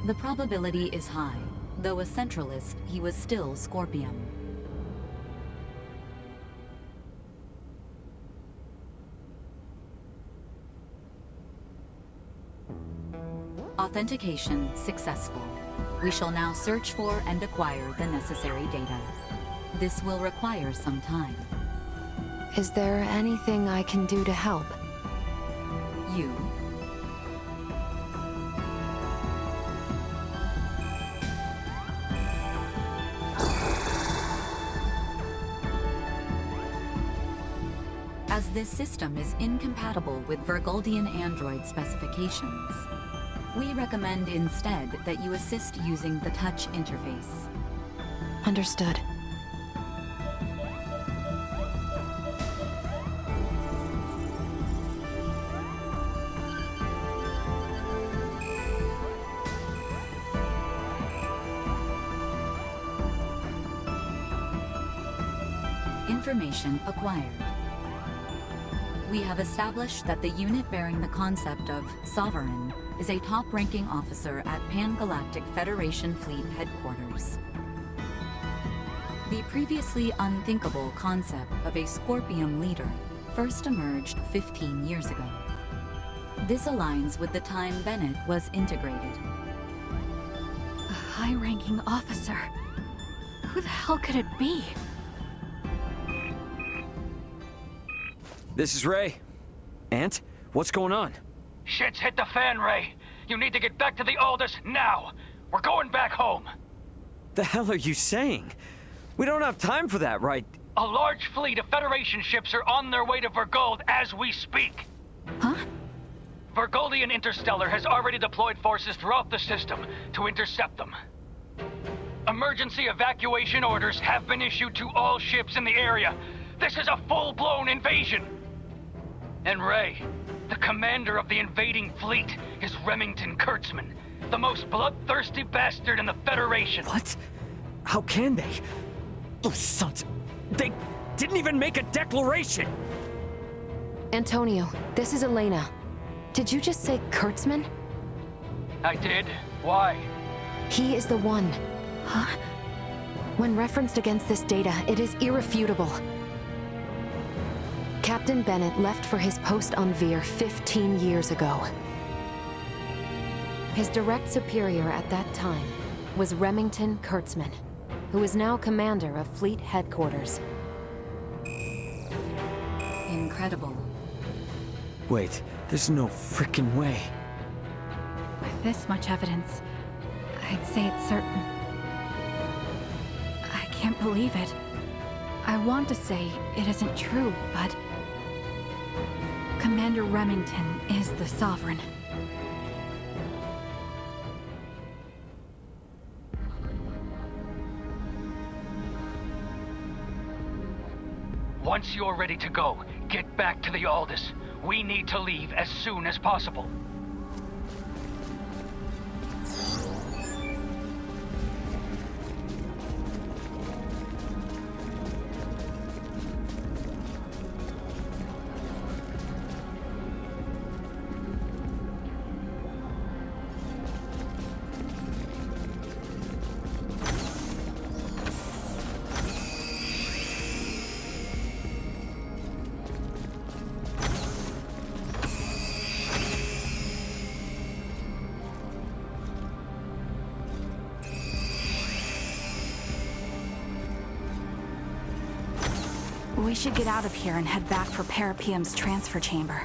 The probability is high. Though a centralist, he was still Scorpium. Authentication successful. We shall now search for and acquire the necessary data. This will require some time. Is there anything I can do to help? You. As this system is incompatible with Vergoldian android specifications, we recommend instead that you assist using the touch interface. Understood. Information acquired. We have established that the unit bearing the concept of Sovereign is a top-ranking officer at Pan-Galactic Federation Fleet Headquarters. The previously unthinkable concept of a Scorpium leader first emerged 15 years ago. This aligns with the time Bennett was integrated. A high-ranking officer? Who the hell could it be? This is Ray. Ant, what's going on? Shit's hit the fan, Ray. You need to get back to the Aldous now. We're going back home. The hell are you saying? We don't have time for that, right? A large fleet of Federation ships are on their way to Vergold as we speak. Huh? Vergoldian Interstellar has already deployed forces throughout the system to intercept them. Emergency evacuation orders have been issued to all ships in the area. This is a full-blown invasion. And Ray, the commander of the invading fleet is Remington Kurtzman, the most bloodthirsty bastard in the Federation. What? How can they? Those sons... They didn't even make a declaration! Antonio, this is Elena. Did you just say Kurtzman? I did. Why? He is the one. Huh? When referenced against this data, it is irrefutable. Captain Bennett left for his post on Veer 15 years ago. His direct superior at that time was Remington Kurtzman, who is now commander of Fleet Headquarters. Incredible. Wait, there's no frickin' way. With this much evidence, I'd say it's certain. I can't believe it. I want to say it isn't true, but... Commander Remington is the Sovereign. Once you're ready to go, get back to the Aldous. We need to leave as soon as possible. We should get out of here and head back for Parapium's transfer chamber.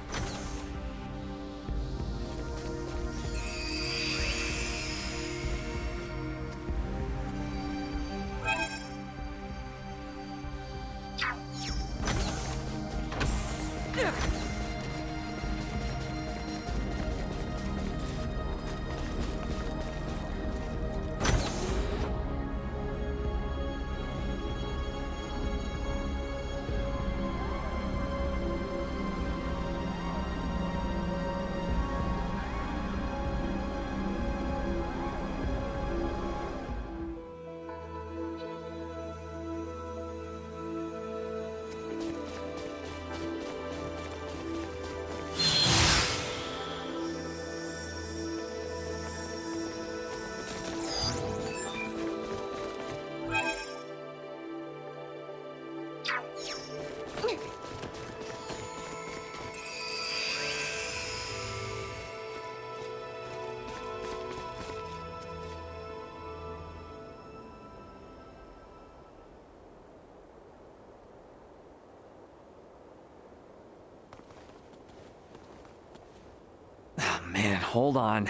Man, hold on.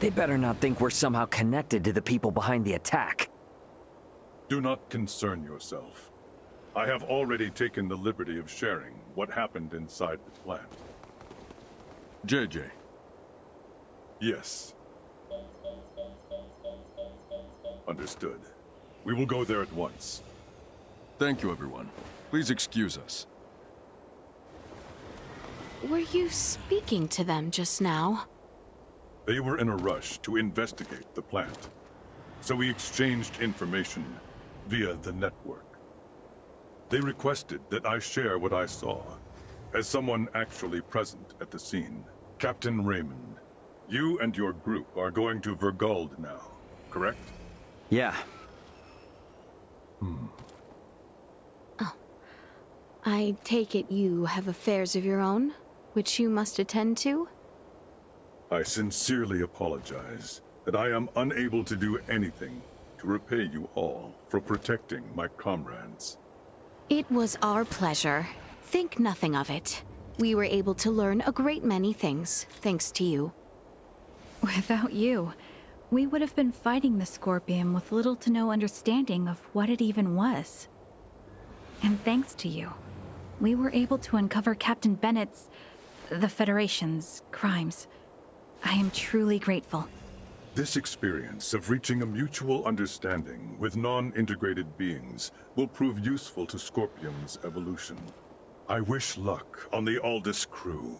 They better not think we're somehow connected to the people behind the attack. Do not concern yourself. I have already taken the liberty of sharing what happened inside the plant. JJ. Yes. Understood. We will go there at once. Thank you, everyone. Please excuse us. Were you speaking to them just now? They were in a rush to investigate the plant, so we exchanged information via the network. They requested that I share what I saw, as someone actually present at the scene. Captain Raymond, you and your group are going to Vergald now, correct? Yeah. Oh. I take it you have affairs of your own, which you must attend to? I sincerely apologize that I am unable to do anything to repay you all for protecting my comrades. It was our pleasure. Think nothing of it. We were able to learn a great many things, thanks to you. Without you, we would have been fighting the Scorpion with little to no understanding of what it even was. And thanks to you, we were able to uncover Captain Bennett's, the Federation's, crimes. I am truly grateful. This experience of reaching a mutual understanding with non-integrated beings will prove useful to Scorpium's evolution. I wish luck on the Aldous crew.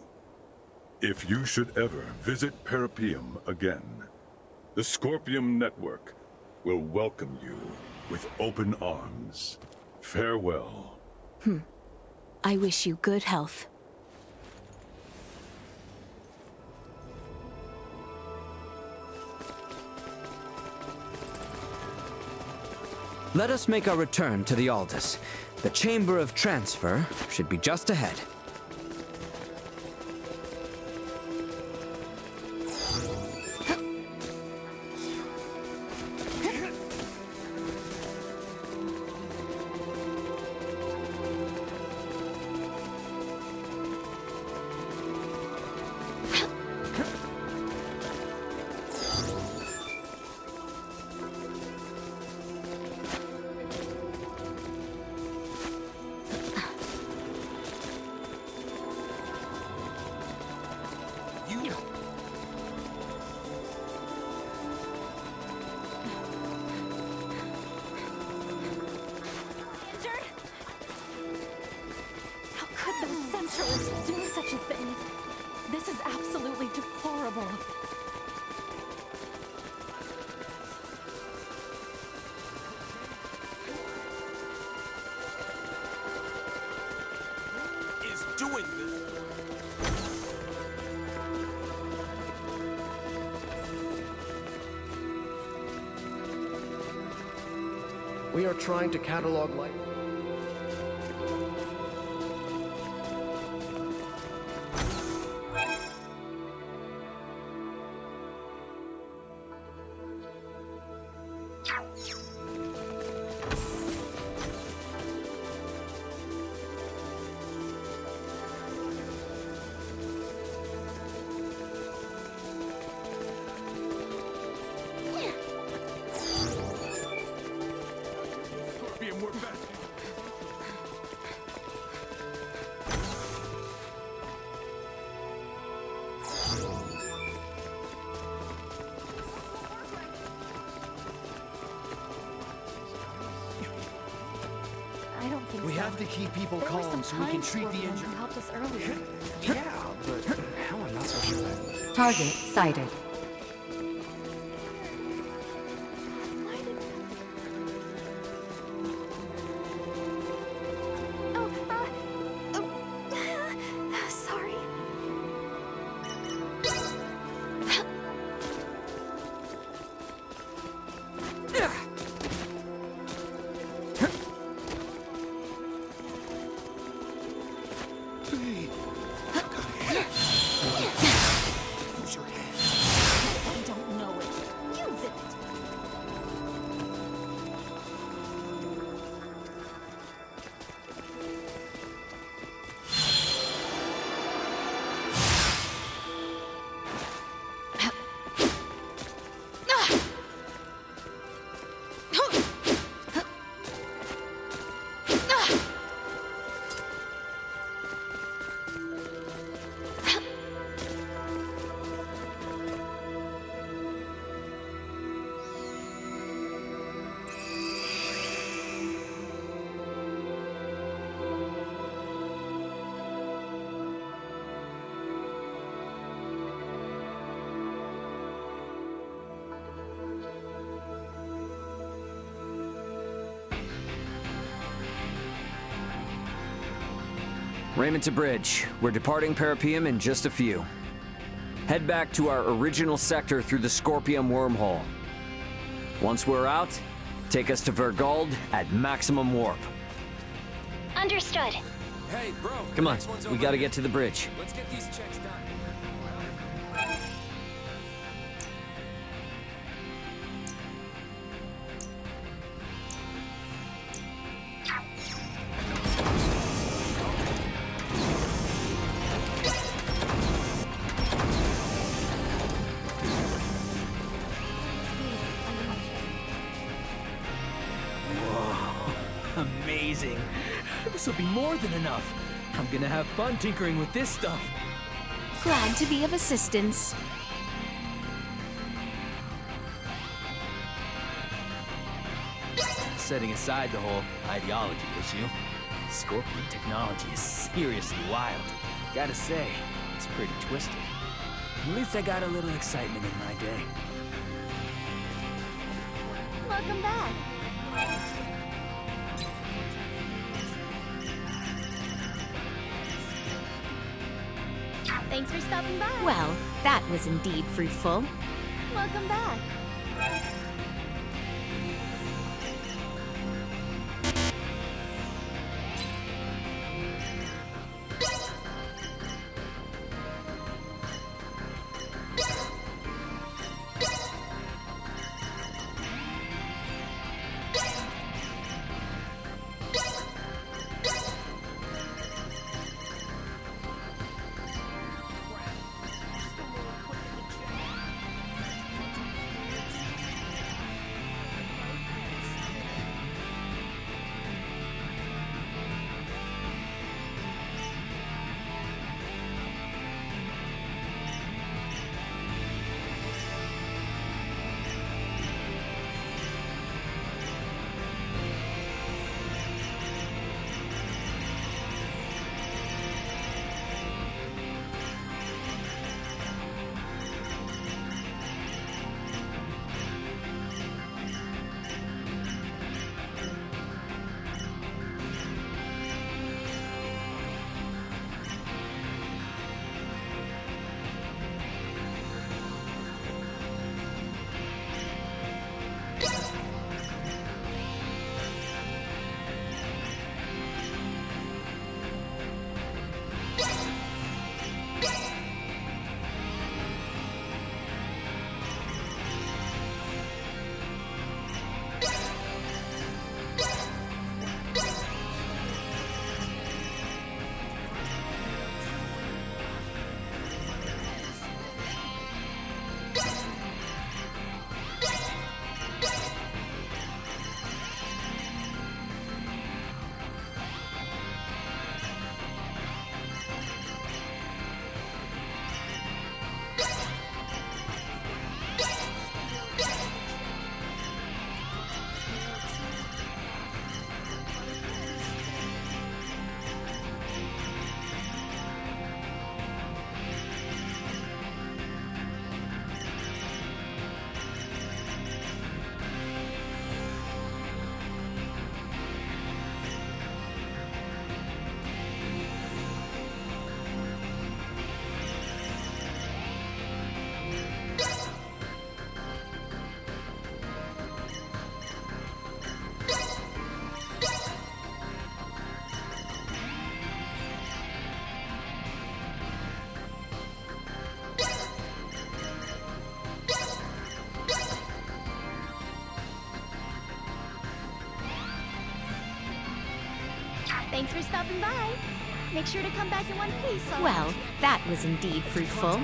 If you should ever visit Parapium again, the Scorpium Network will welcome you with open arms. Farewell. I wish you good health. Let us make our return to the Aldous. The Chamber of Transfer should be just ahead. We are trying to catalog life. I don't think We so. have to keep people There were calm some so we can Time treat the Scorpions injured. who helped us earlier. Yeah, but how am I not so sure? Target sighted. Sorry. I don't know it. Use it. Raymond to bridge. We're departing Parapium in just a few. Head back to our original sector through the Scorpium wormhole. Once we're out, take us to Vergald at maximum warp. Understood. Hey, bro. Come on, next one's we over gotta here. get to the bridge. Let's get these checks done. Whoa, amazing. This will be more than enough. I'm gonna have fun tinkering with this stuff. Glad to be of assistance. Setting aside the whole ideology issue, Scorpion technology is seriously wild. Gotta say, it's pretty twisted. At least I got a little excitement in my day. Welcome back. Thanks for stopping by. Well, that was indeed fruitful. Welcome back. Thanks for stopping by. Make sure to come back in one piece. Well, that was indeed fruitful.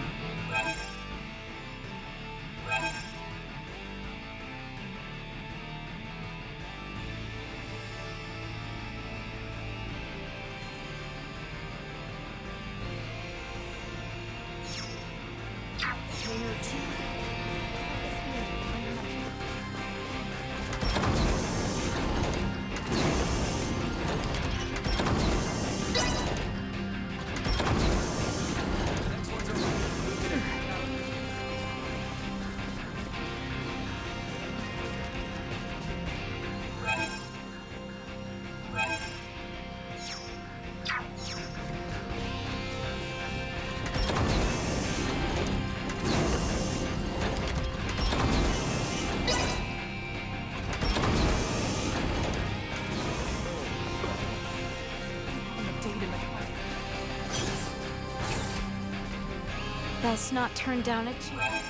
Best not turn down a chance.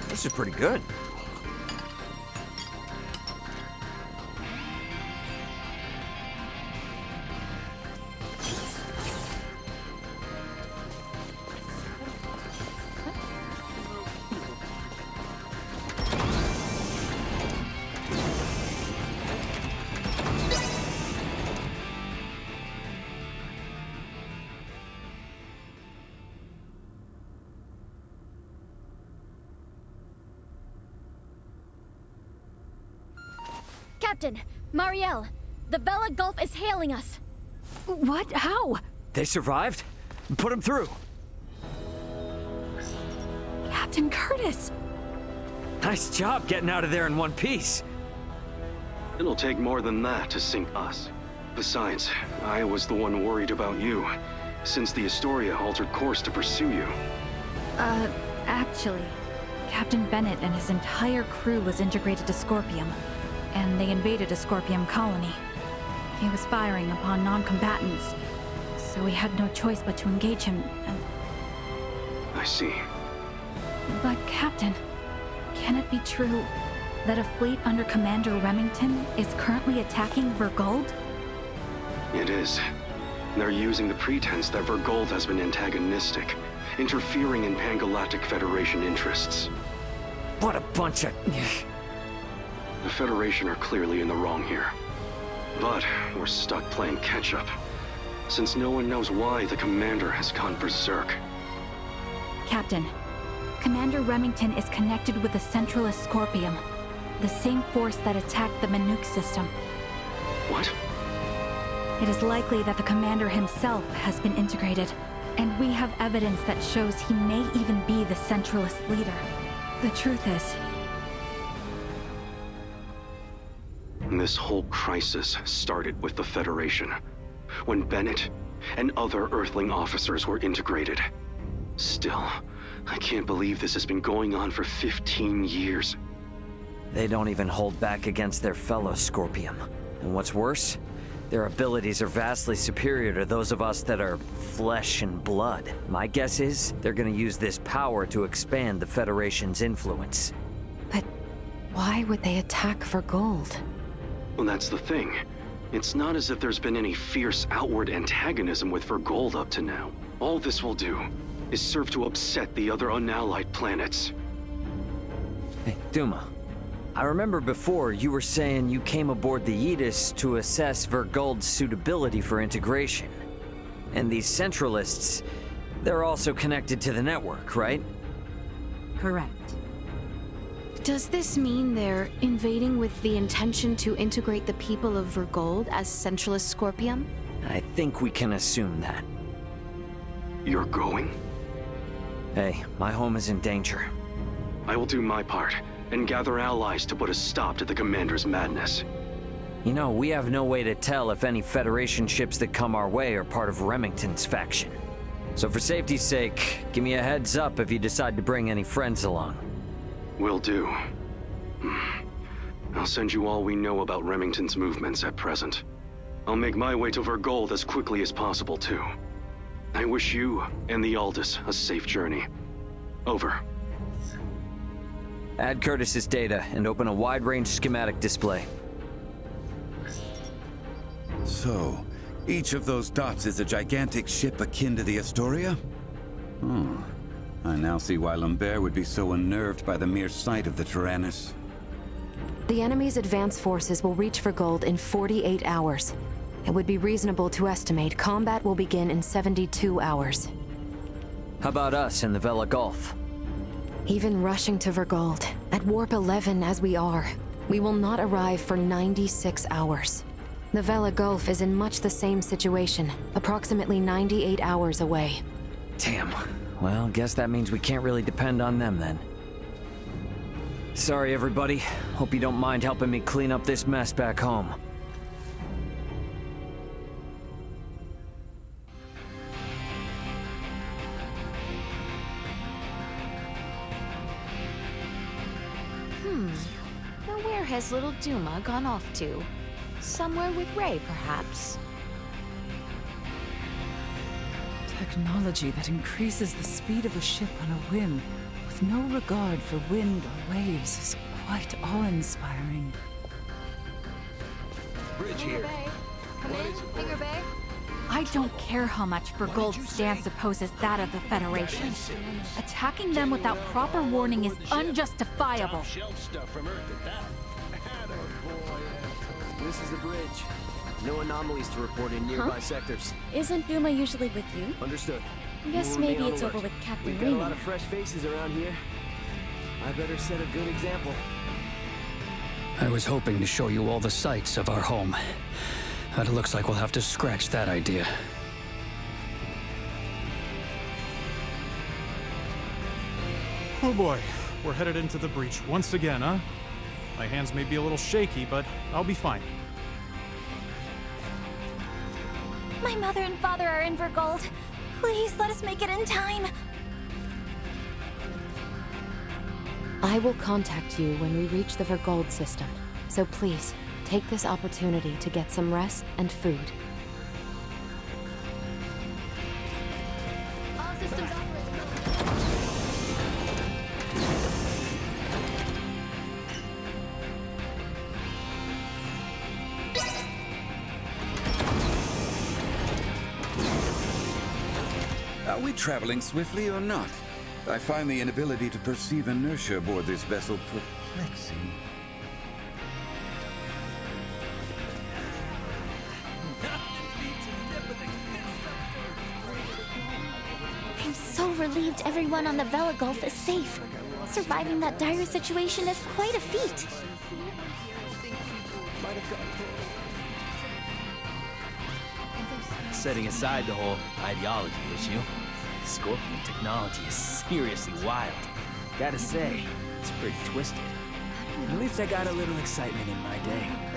This is pretty good. Captain, Marielle, the Vela Gulf is hailing us. What? How? They survived? Put them through. Captain Curtis! Nice job getting out of there in one piece. It'll take more than that to sink us. Besides, I was the one worried about you, since the Astoria altered course to pursue you. Actually, Captain Bennett and his entire crew was integrated to Scorpium, and they invaded a Scorpium colony. He was firing upon non-combatants, so we had no choice but to engage him, and... I see. But, Captain, can it be true that a fleet under Commander Remington is currently attacking Vergold? It is. They're using the pretense that Vergold has been antagonistic, interfering in Pan-Galactic Federation interests. What a bunch of... The Federation are clearly in the wrong here. But we're stuck playing catch-up, since no one knows why the Commander has gone berserk. Captain, Commander Remington is connected with the Centralist Scorpium, the same force that attacked the Manuk system. What? It is likely that the Commander himself has been integrated, and we have evidence that shows he may even be the Centralist leader. The truth is... This whole crisis started with the Federation, when Bennett and other Earthling officers were integrated. Still, I can't believe this has been going on for 15 years. They don't even hold back against their fellow Scorpium. And what's worse, their abilities are vastly superior to those of us that are flesh and blood. My guess is they're gonna use this power to expand the Federation's influence. But why would they attack Vergold? Well, that's the thing. It's not as if there's been any fierce outward antagonism with Vergold up to now. All this will do is serve to upset the other unallied planets. Hey, Duma. I remember before you were saying you came aboard the Aegis to assess Vergold's suitability for integration. And these Centralists, they're also connected to the network, right? correct. Does this mean they're invading with the intention to integrate the people of Vergold as Centralist Scorpium? I think we can assume that. You're going? Hey, my home is in danger. I will do my part, and gather allies to put a stop to the Commander's madness. You know, we have no way to tell if any Federation ships that come our way are part of Remington's faction. So for safety's sake, give me a heads up if you decide to bring any friends along. Will do. I'll send you all we know about Remington's movements at present. I'll make my way to Vergold as quickly as possible, too. I wish you and the Aldous a safe journey. Over. Add Curtis's data and open a wide-range schematic display. So, each of those dots is a gigantic ship akin to the Astoria? Hmm. I now see why Lambert would be so unnerved by the mere sight of the Tyrannus. The enemy's advance forces will reach Vergold in 48 hours. It would be reasonable to estimate combat will begin in 72 hours. How about us in the Vela Gulf? Even rushing to Vergold, at Warp 11 as we are, we will not arrive for 96 hours. The Vela Gulf is in much the same situation, approximately 98 hours away. Damn. Well, guess that means we can't really depend on them then. Sorry, everybody. Hope you don't mind helping me clean up this mess back home. Now where has little Duma gone off to? Somewhere with Ray, perhaps? Technology that increases the speed of a ship on a whim, with no regard for wind or waves, is quite awe-inspiring. Bridge here. Come in, Finger Bay. I don't care how much Vergold's stance opposes that of the Federation. Attacking them without proper warning is unjustifiable. This is the bridge. No anomalies to report in nearby sectors. Isn't Duma usually with you? Understood. Guess We'll maybe remain on it's alert. over with Captain We've got a Raymond. lot of fresh faces around here. I better set a good example. I was hoping to show you all the sights of our home. But it looks like we'll have to scratch that idea. Oh boy, we're headed into the breach once again, huh? My hands may be a little shaky, but I'll be fine. My mother and father are in Vergold. Please let us make it in time. I will contact you when we reach the Vergold system, so please, take this opportunity to get some rest and food. All systems Are we traveling swiftly or not? I find the inability to perceive inertia aboard this vessel perplexing. I'm so relieved everyone on the Vela Gulf is safe. Surviving that dire situation is quite a feat. Setting aside the whole ideology issue, Scorpion technology is seriously wild. Gotta say, it's pretty twisted. At least I got a little excitement in my day.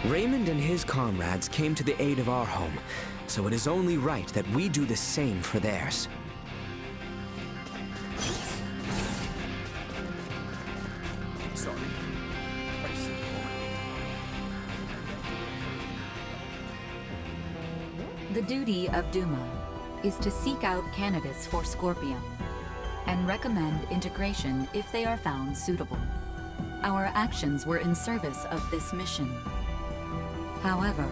Raymond and his comrades came to the aid of our home, so it is only right that we do the same for theirs. Sorry. The duty of Duma is to seek out candidates for Scorpium and recommend integration if they are found suitable. Our actions were in service of this mission. However,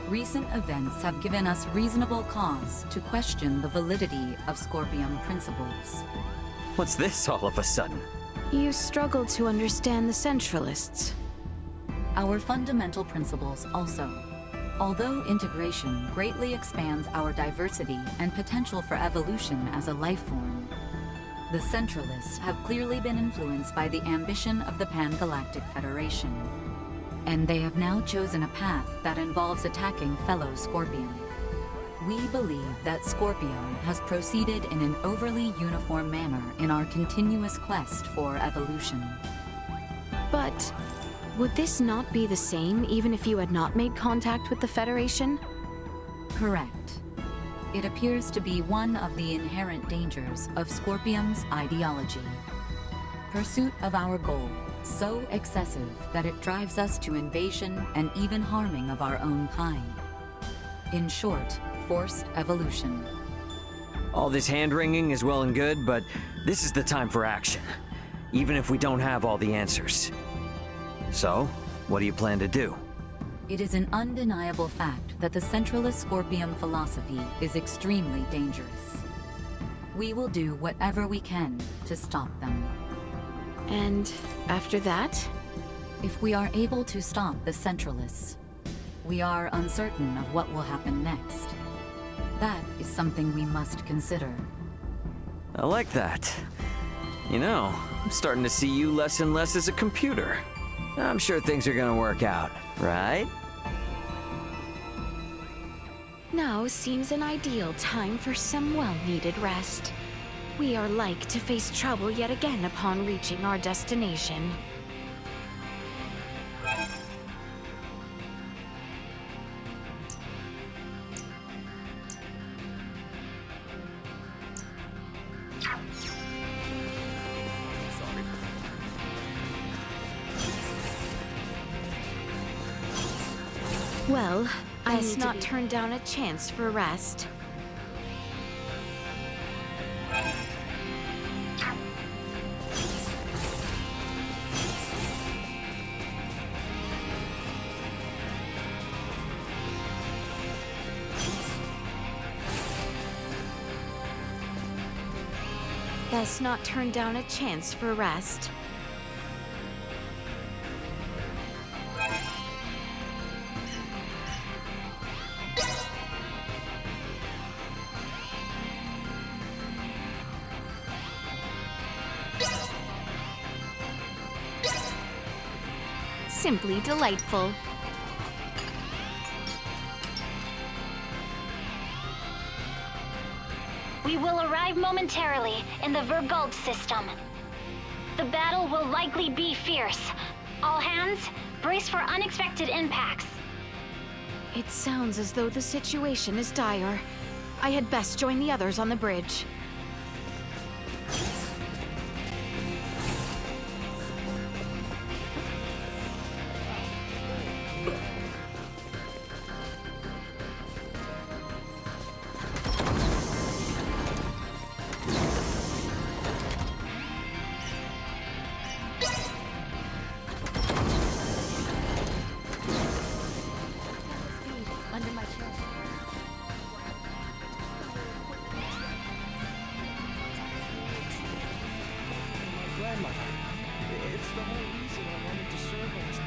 recent events have given us reasonable cause to question the validity of Scorpium principles. What's this all of a sudden? You struggle to understand the Centralists. Our fundamental principles also. Although integration greatly expands our diversity and potential for evolution as a life form, the Centralists have clearly been influenced by the ambition of the Pan-Galactic Federation. And they have now chosen a path that involves attacking fellow Scorpium. We believe that Scorpium has proceeded in an overly uniform manner in our continuous quest for evolution. But would this not be the same even if you had not made contact with the Federation? Correct. It appears to be one of the inherent dangers of Scorpium's ideology. Pursuit of our goal, so excessive that it drives us to invasion and even harming of our own kind. In short, forced evolution. All this hand-wringing is well and good, but this is the time for action, even if we don't have all the answers. So, what do you plan to do? It is an undeniable fact that the Centralist Scorpium philosophy is extremely dangerous. We will do whatever we can to stop them. And after that? If we are able to stop the Centralists, we are uncertain of what will happen next. That is something we must consider. I like that. You know, I'm starting to see you less and less as a computer. I'm sure things are gonna work out, right? Now seems an ideal time for some well-needed rest. We are like to face trouble yet again upon reaching our destination. Well, let's not turn down a chance for rest. Let's not turn down a chance for rest. Simply delightful. We will arrive momentarily in the Vergald system. The battle will likely be fierce. All hands, brace for unexpected impacts. It sounds as though the situation is dire. I had best join the others on the bridge. Under my chair. Grandmother. It's the whole reason I wanted to serve on this.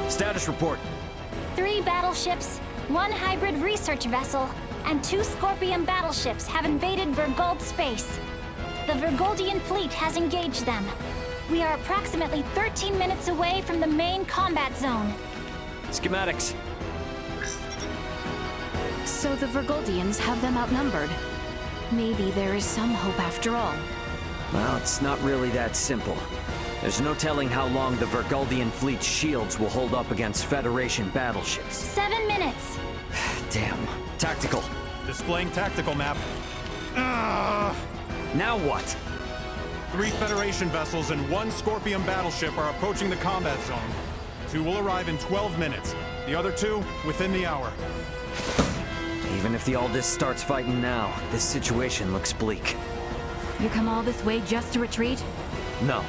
Status report. 3 battleships, 1 hybrid research vessel, and 2 Scorpion battleships have invaded Vergold space. The Vergoldian fleet has engaged them. We are approximately 13 minutes away from the main combat zone. Schematics. So the Vergoldians have them outnumbered. Maybe there is some hope after all. Well, it's not really that simple. There's no telling how long the Vergoldian fleet's shields will hold up against Federation battleships. 7 minutes. Damn. Tactical. Displaying tactical map. Now what? 3 Federation vessels and 1 Scorpion battleship are approaching the combat zone. 2 will arrive in 12 minutes. The other 2, within the hour. Even if the Aldous starts fighting now, this situation looks bleak. You come all this way just to retreat? No,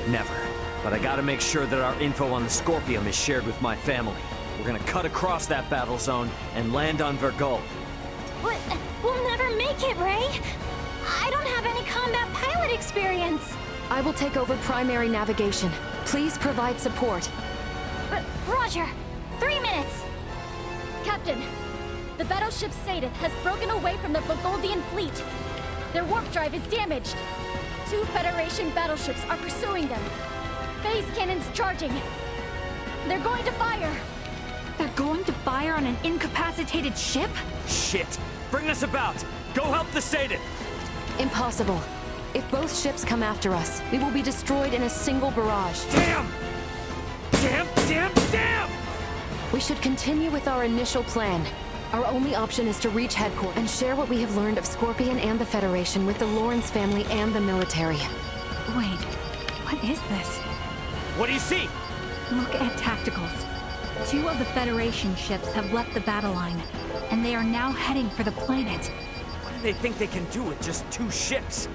never. But I gotta make sure that our info on the Scorpion is shared with my family. We're gonna cut across that battle zone and land on Vergold. But we'll never make it, Ray. I don't have any combat pilot experience. I will take over primary navigation. Please provide support. Roger. 3 minutes. Captain, the battleship Sadith has broken away from the Vergoldian fleet. Their warp drive is damaged. 2 Federation battleships are pursuing them. Phase cannons charging. They're going to fire. They're going to fire on an incapacitated ship? Shit! Bring us about! Go help the Sadith! Impossible. If both ships come after us, we will be destroyed in a single barrage. Damn! Damn! We should continue with our initial plan. Our only option is to reach headquarters and share what we have learned of Scorpion and the Federation with the Lawrence family and the military. Wait, what is this? What do you see? Look at tacticals. 2 of the Federation ships have left the battle line, and they are now heading for the planet. What do they think they can do with just 2 ships?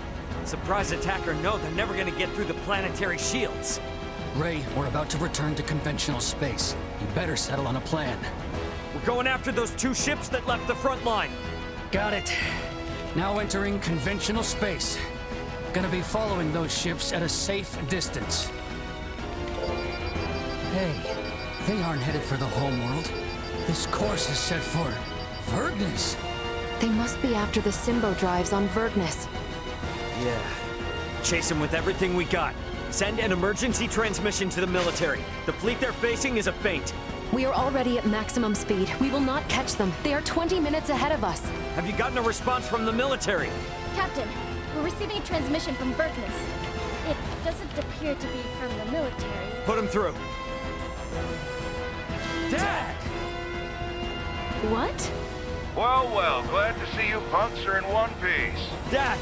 Surprise attack or no, they're never gonna get through the planetary shields. Ray, we're about to return to conventional space. You better settle on a plan. We're going after those 2 ships that left the front line. Got it. Now entering conventional space. Gonna be following those ships at a safe distance. Hey, they aren't headed for the homeworld. This course is set for Vergnus. They must be after the Symbo drives on Vergnus. Yeah. Chase them with everything we got. Send an emergency transmission to the military. The fleet they're facing is a feint. We are already at maximum speed. We will not catch them. They are 20 minutes ahead of us. Have you gotten a response from the military? Captain, we're receiving a transmission from Vergnus. It doesn't appear to be from the military. Put him through. Dad! What? Well, glad to see you punks are in one piece. Dad,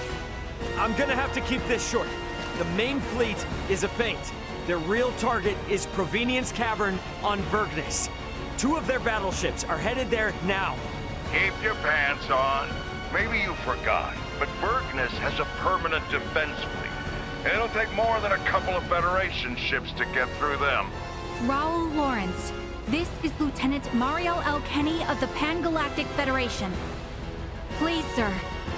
I'm gonna have to keep this short. The main fleet is a feint. Their real target is Provenience Cavern on Vergnus. 2 of their battleships are headed there now. Keep your pants on. Maybe you forgot, but Vergnus has a permanent defense fleet. It'll take more than a couple of Federation ships to get through them. Raoul Lawrence, this is Lieutenant Mariel L. Kenny of the Pan-Galactic Federation. Please, sir,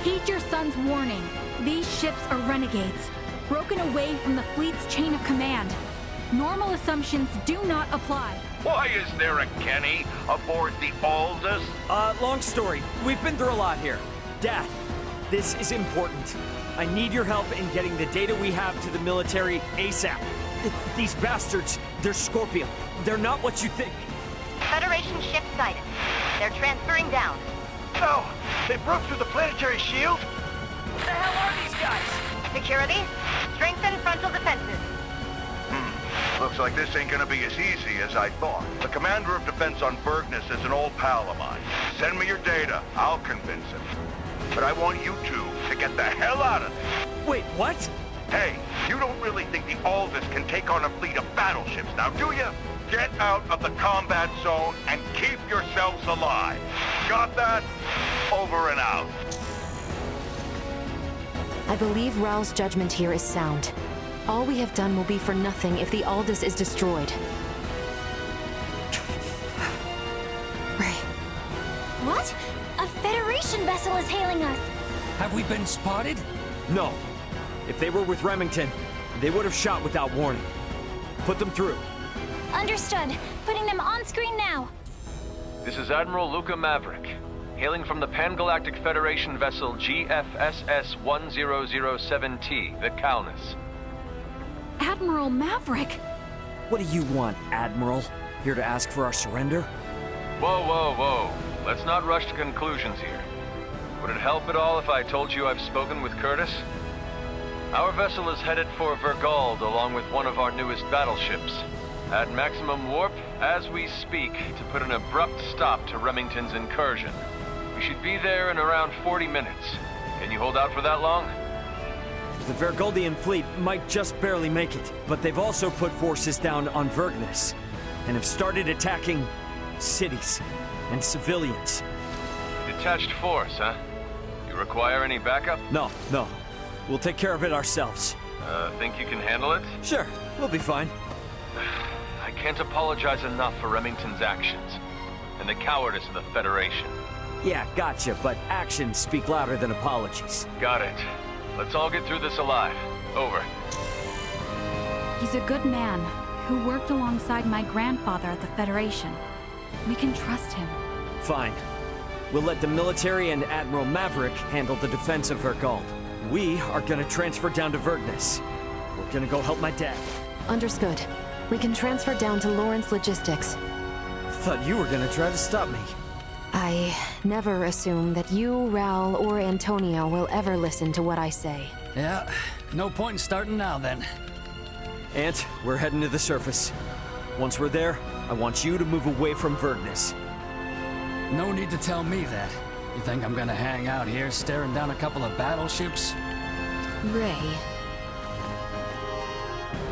heed your son's warning. These ships are renegades, broken away from the fleet's chain of command. Normal assumptions do not apply. Why is there a Kenny aboard the Aldous? Long story. We've been through a lot here. Dad, this is important. I need your help in getting the data we have to the military ASAP. These bastards, they're Scorpion. They're not what you think. Federation ship sighted. They're transferring down. No! They broke through the planetary shield? What the hell are these guys? Security, strengthen frontal defenses. Looks like this ain't gonna be as easy as I thought. The commander of defense on Vergnus is an old pal of mine. Send me your data. I'll convince him. But I want you two to get the hell out of there. Wait, what? Hey, you don't really think the Aldous can take on a fleet of battleships now, do you? Get out of the combat zone and keep yourselves alive. Got that? Over and out. I believe Raoul's judgment here is sound. All we have done will be for nothing if the Aldous is destroyed. Ray. What? A Federation vessel is hailing us. Have we been spotted? No. If they were with Remington, they would have shot without warning. Put them through. Understood. Putting them on screen now. This is Admiral Luca Maverick. hailing from the Pan-Galactic Federation vessel GFSS-1007T, the Calnus. Admiral Maverick! What do you want, Admiral? Here to ask for our surrender? Whoa, whoa, whoa. Let's not rush to conclusions here. Would it help at all if I told you I've spoken with Curtis? Our vessel is headed for Vergald along with one of our newest battleships. At maximum warp, as we speak, to put an abrupt stop to Remington's incursion. We should be there in around 40 minutes. Can you hold out for that long? The Vergoldian fleet might just barely make it, but they've also put forces down on Vergnus, and have started attacking cities and civilians. Detached force, huh? You require any backup? No. We'll take care of it ourselves. Think you can handle it? Sure, we'll be fine. I can't apologize enough for Remington's actions, and the cowardice of the Federation. Yeah, gotcha, but actions speak louder than apologies. Got it. Let's all get through this alive. Over. He's a good man who worked alongside my grandfather at the Federation. We can trust him. Fine. We'll let the military and Admiral Maverick handle the defense of Vergald. We are gonna transfer down to Vergnus. We're gonna go help my dad. Understood. We can transfer down to Lawrence Logistics. Thought you were gonna try to stop me. I never assume that you, Raul, or Antonio will ever listen to what I say. Yeah, no point in starting now then. Ant, we're heading to the surface. Once we're there, I want you to move away from Vergnus. No need to tell me that. You think I'm gonna hang out here staring down a couple of battleships? Ray.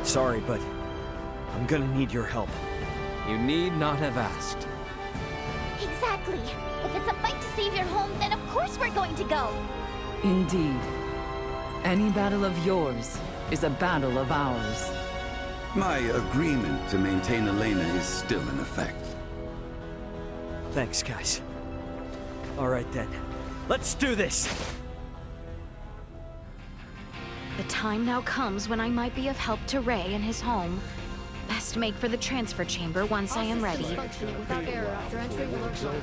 Sorry, but I'm gonna need your help. You need not have asked. Exactly. If it's a fight to save your home, then of course we're going to go. Indeed. Any battle of yours is a battle of ours. My agreement to maintain Elena is still in effect. Thanks, guys. All right then. Let's do this! The time now comes when I might be of help to Ray in his home. Best make for the transfer chamber once I am ready. Without error after entering the workshop.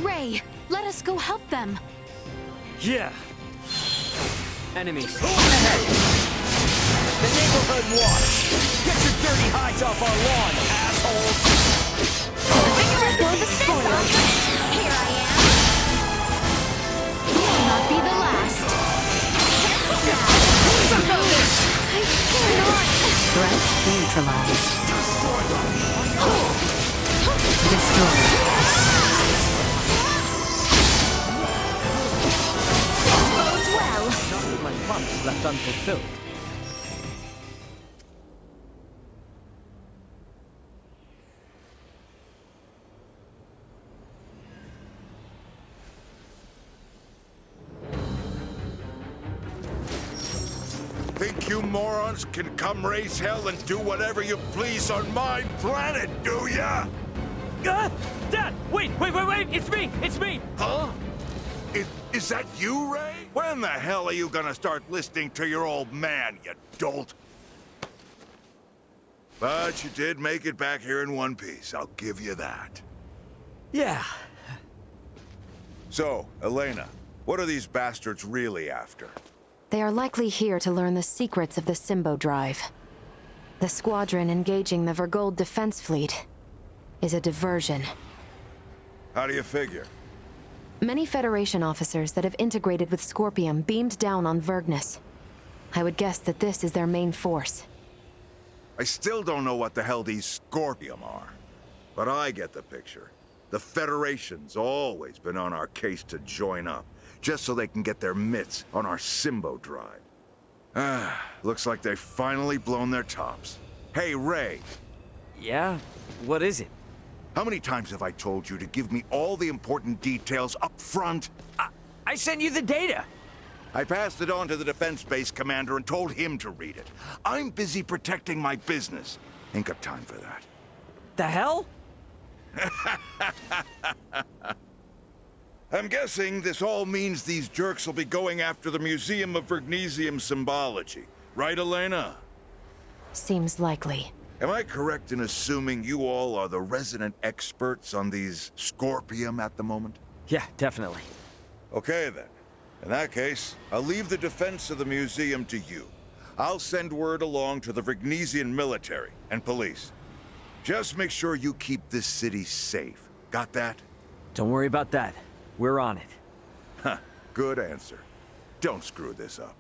Ray, let us go help them. Yeah. Enemies. Ahead. The neighborhood watch. Get your dirty hides off our lawn, assholes. Here I am. You will not be the last. I cannot. Threat neutralized. Destroyed. None of my promise left unfulfilled. Think you morons can come raise hell and do whatever you please on my planet, do ya? Dad! Wait! It's me! Huh? Is that you, Ray? When the hell are you gonna start listening to your old man, you dolt? But you did make it back here in one piece, I'll give you that. Yeah. So, Elena, what are these bastards really after? They are likely here to learn the secrets of the Symbo Drive. The squadron engaging the Vergold defense fleet is a diversion. How do you figure? Many Federation officers that have integrated with Scorpium beamed down on Vergnus. I would guess that this is their main force. I still don't know what the hell these Scorpium are. But I get the picture. The Federation's always been on our case to join up, just so they can get their mitts on our Symbo drive. Looks like they've finally blown their tops. Hey, Ray. Yeah? What is it? How many times have I told you to give me all the important details up front? I sent you the data! I passed it on to the defense base commander and told him to read it. I'm busy protecting my business. Ain't got time for that. The hell? I'm guessing this all means these jerks will be going after the Museum of Vergnesium Symbology. Right, Elena? Seems likely. Am I correct in assuming you all are the resident experts on these Scorpium at the moment? Yeah, definitely. Okay, then. In that case, I'll leave the defense of the museum to you. I'll send word along to the Vergnesian military and police. Just make sure you keep this city safe. Got that? Don't worry about that. We're on it. Huh, good answer. Don't screw this up.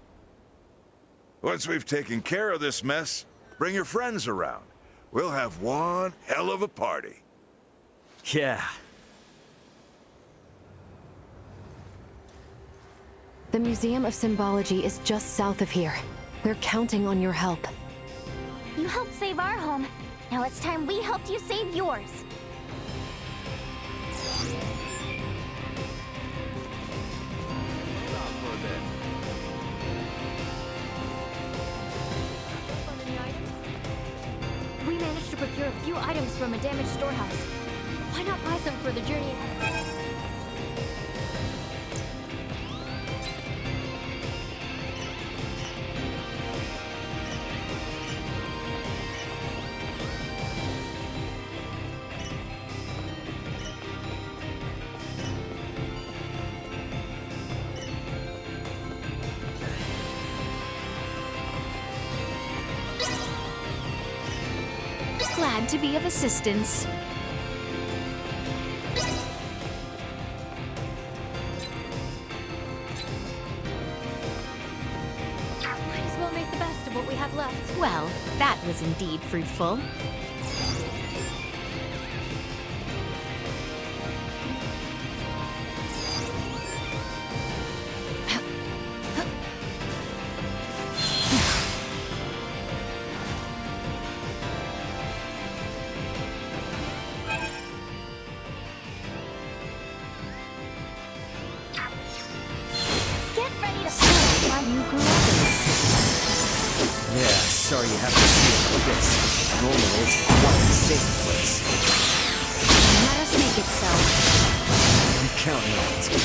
Once we've taken care of this mess, bring your friends around. We'll have one hell of a party. Yeah. The Museum of Symbology is just south of here. We're counting on your help. You helped save our home. Now it's time we helped you save yours. We managed to procure a few items from a damaged storehouse. Why not buy some for the journey ahead? Glad to be of assistance. Might as well make the best of what we have left. Well, that was indeed fruitful. Yeah, sorry you have to see it like this. Normally it's quite a safe place. Let us make it so. I'm counting on it.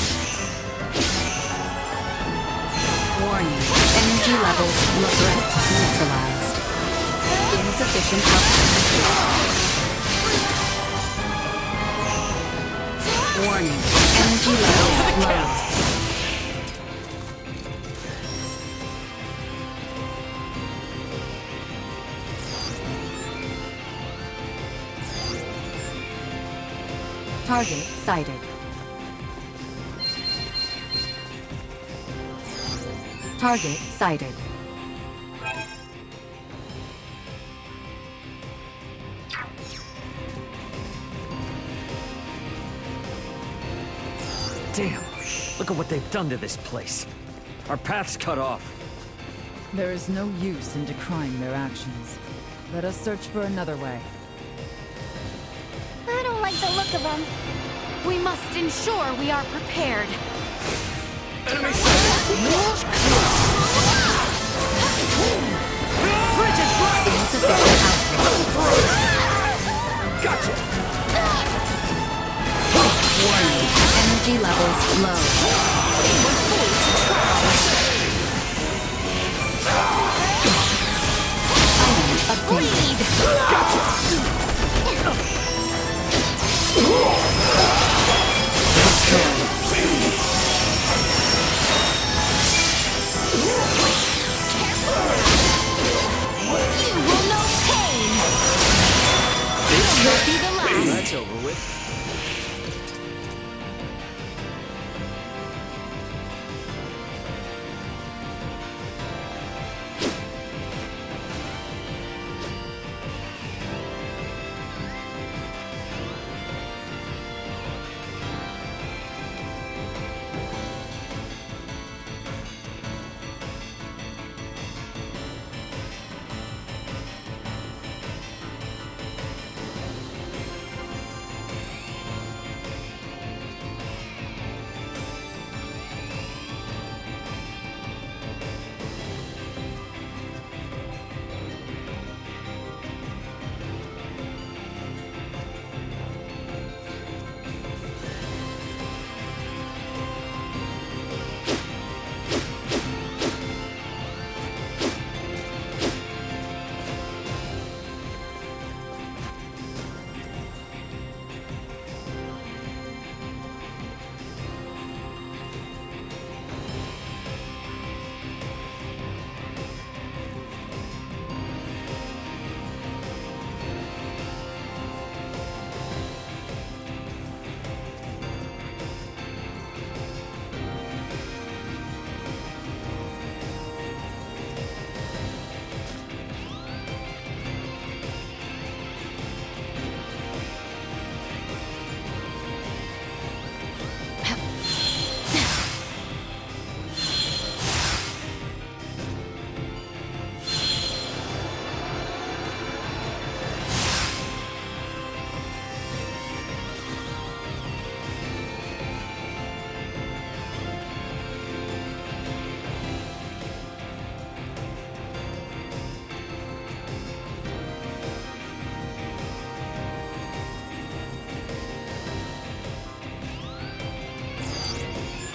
Warning. Energy levels Labret neutralized. Insufficient output. Warning. Energy levels low. Target sighted. Target sighted. Damn, look at what they've done to this place. Our path's cut off. There is no use in decrying their actions. Let us search for another way. I don't like the look of them. We must ensure we are prepared. Enemy Frigid blood! Insufficient output. Gotcha! Warning. Energy levels low. Item obtained. That's over with.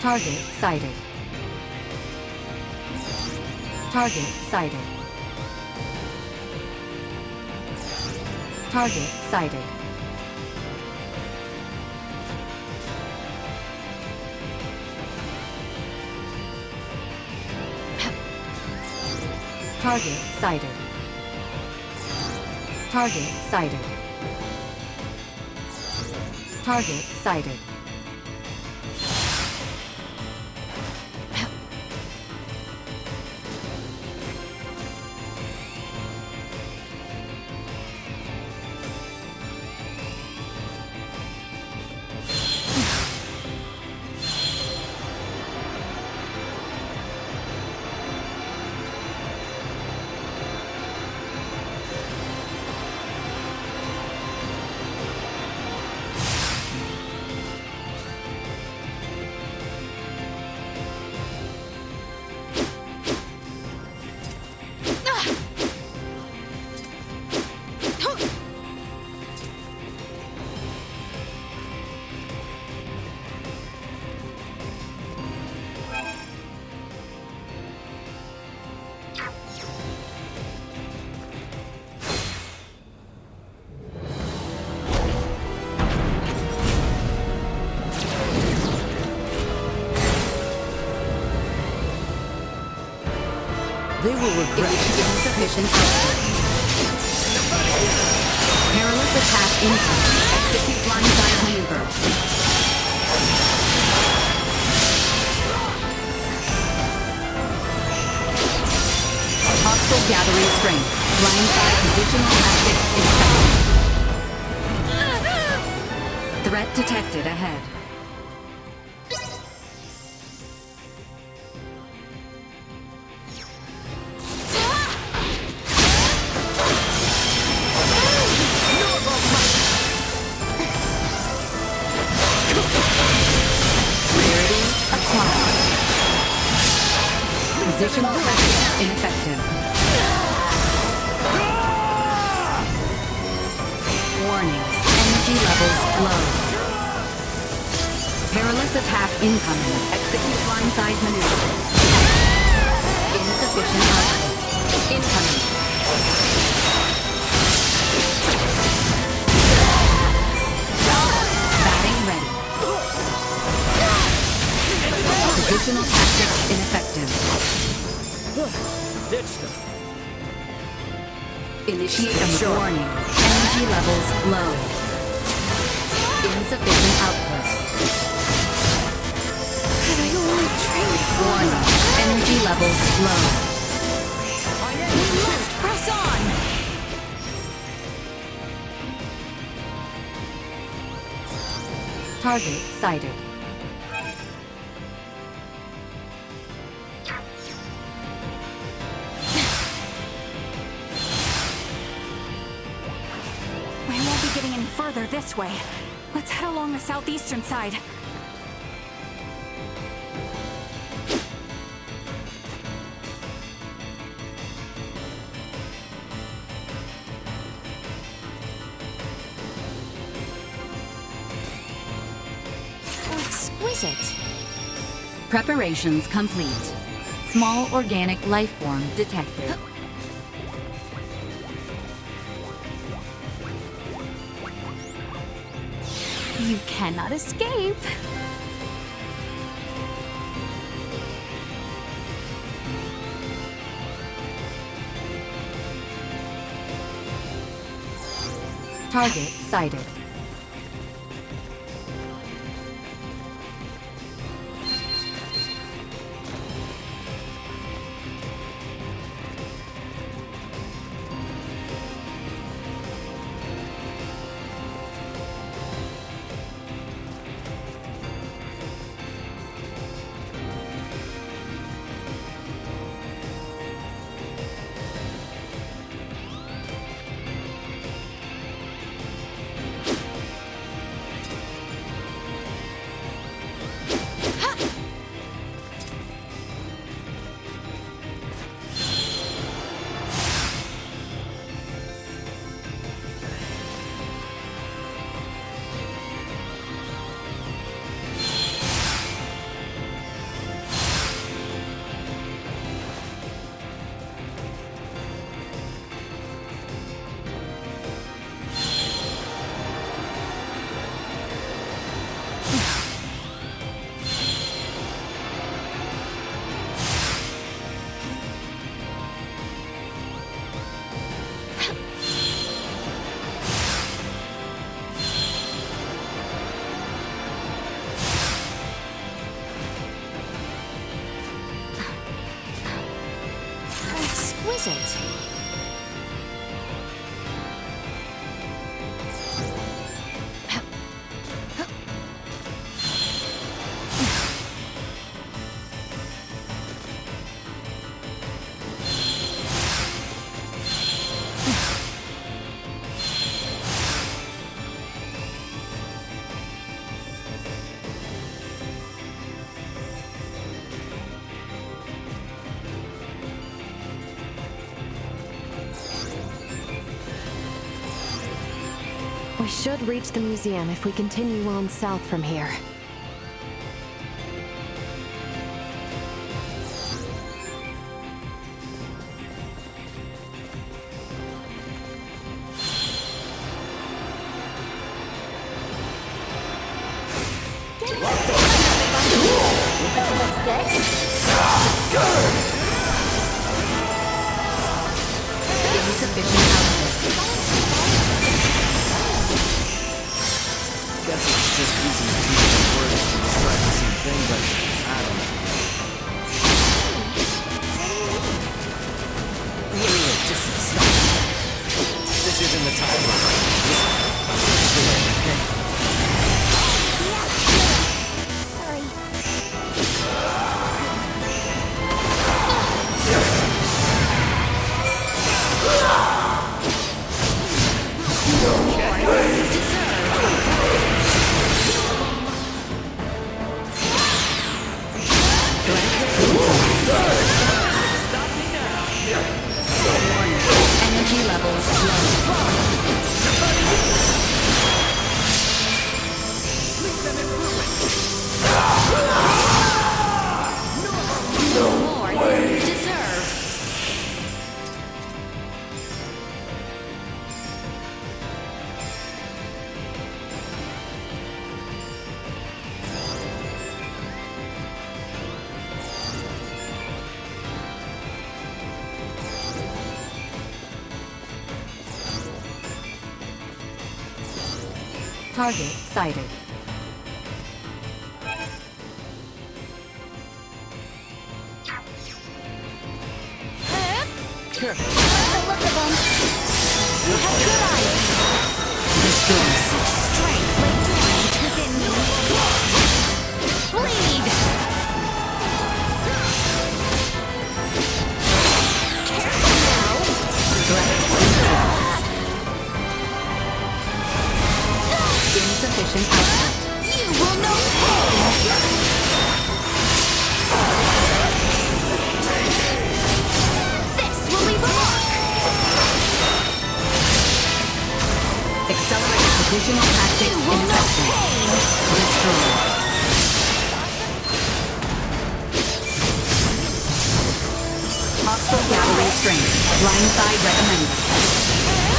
Target sighted. Target sighted. Target sighted. Target sighted. Target sighted. Target sighted. They will regret insufficient output. Perilous attack incoming. Execute blindside maneuver. Hostile gathering strength. Blindside positional tactics effective. Threat detected ahead. Positional tactics ineffective. Warning. Energy levels low. Perilous attack incoming. Execute blindside maneuver. Insufficient output. Incoming. Batting ready. Positional tactics ineffective. Initiate a warning. Energy levels low. Insufficient output. Warning. Energy levels low. We must press on! Target sighted. Getting any further this way. Let's head along the southeastern side. Exquisite. Preparations complete. Small organic life form detected. You cannot escape. Target sighted. exquisite. We should reach the museum if we continue on south from here. Guess it's just using too many words to describe the same thing, but I don't know. Wait, just stop. This isn't the time for Energy levels low. More than you deserve. Target sighted. Look at them. You have good eyes. Strength latent within me. Bleed. Careful now. Insufficient output. You will know pain. This will leave a mark. Accelerate positional tactics ineffective. Destroy. Hostile gathering strength. Blindside recommended.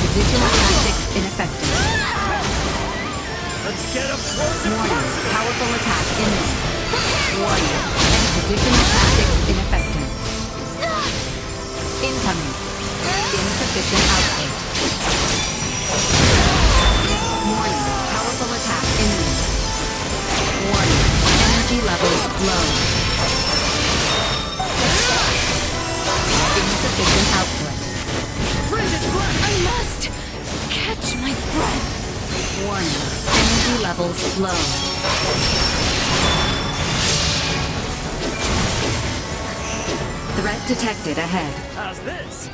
Positional tactics ineffective. Let's get up close and Warning. personal. Powerful attack imminent. Warning. And positional tactics ineffective. Incoming. Insufficient output. Warning. Powerful attack imminent. Warning. Energy levels low. Insufficient output. I must catch my breath. Warning. Energy levels low. Threat detected ahead. How's this?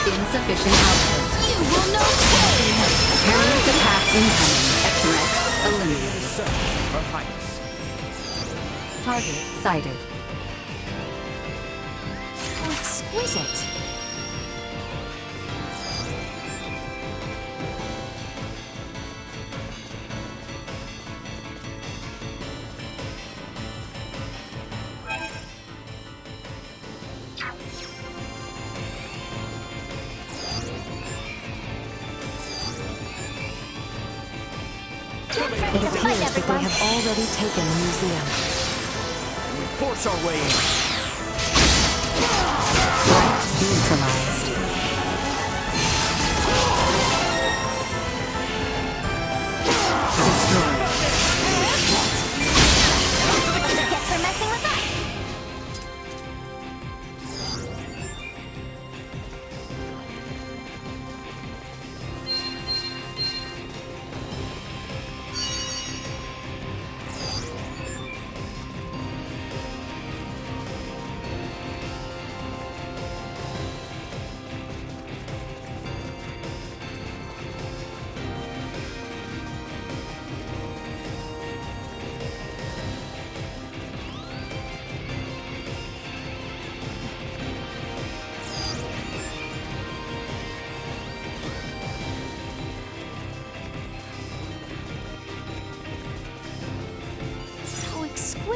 Insufficient output. You will know pain. Perilous attack incoming. Threat eliminated. Her Highness. Target sighted. How exquisite. It appears that they have already taken the museum. We force our way in. Threat neutralized. Destroyed.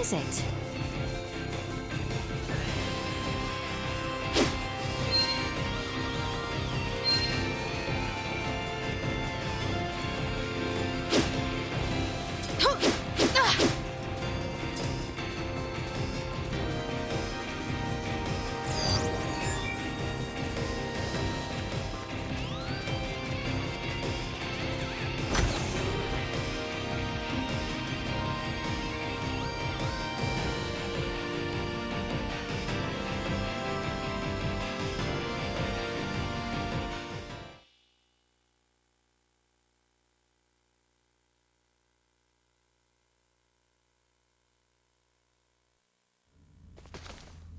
exquisite.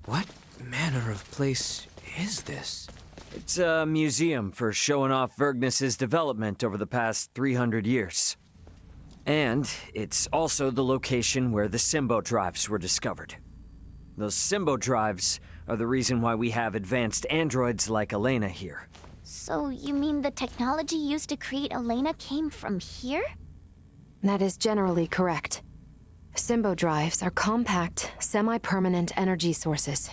What manner of place is this? It's a museum for showing off Vergnus's development over the past 300 years. And it's also the location where the Symbo drives were discovered. Those Symbo drives are the reason why we have advanced androids like Elena here. So you mean the technology used to create Elena came from here? That is generally correct. Symbo drives are compact, semi-permanent energy sources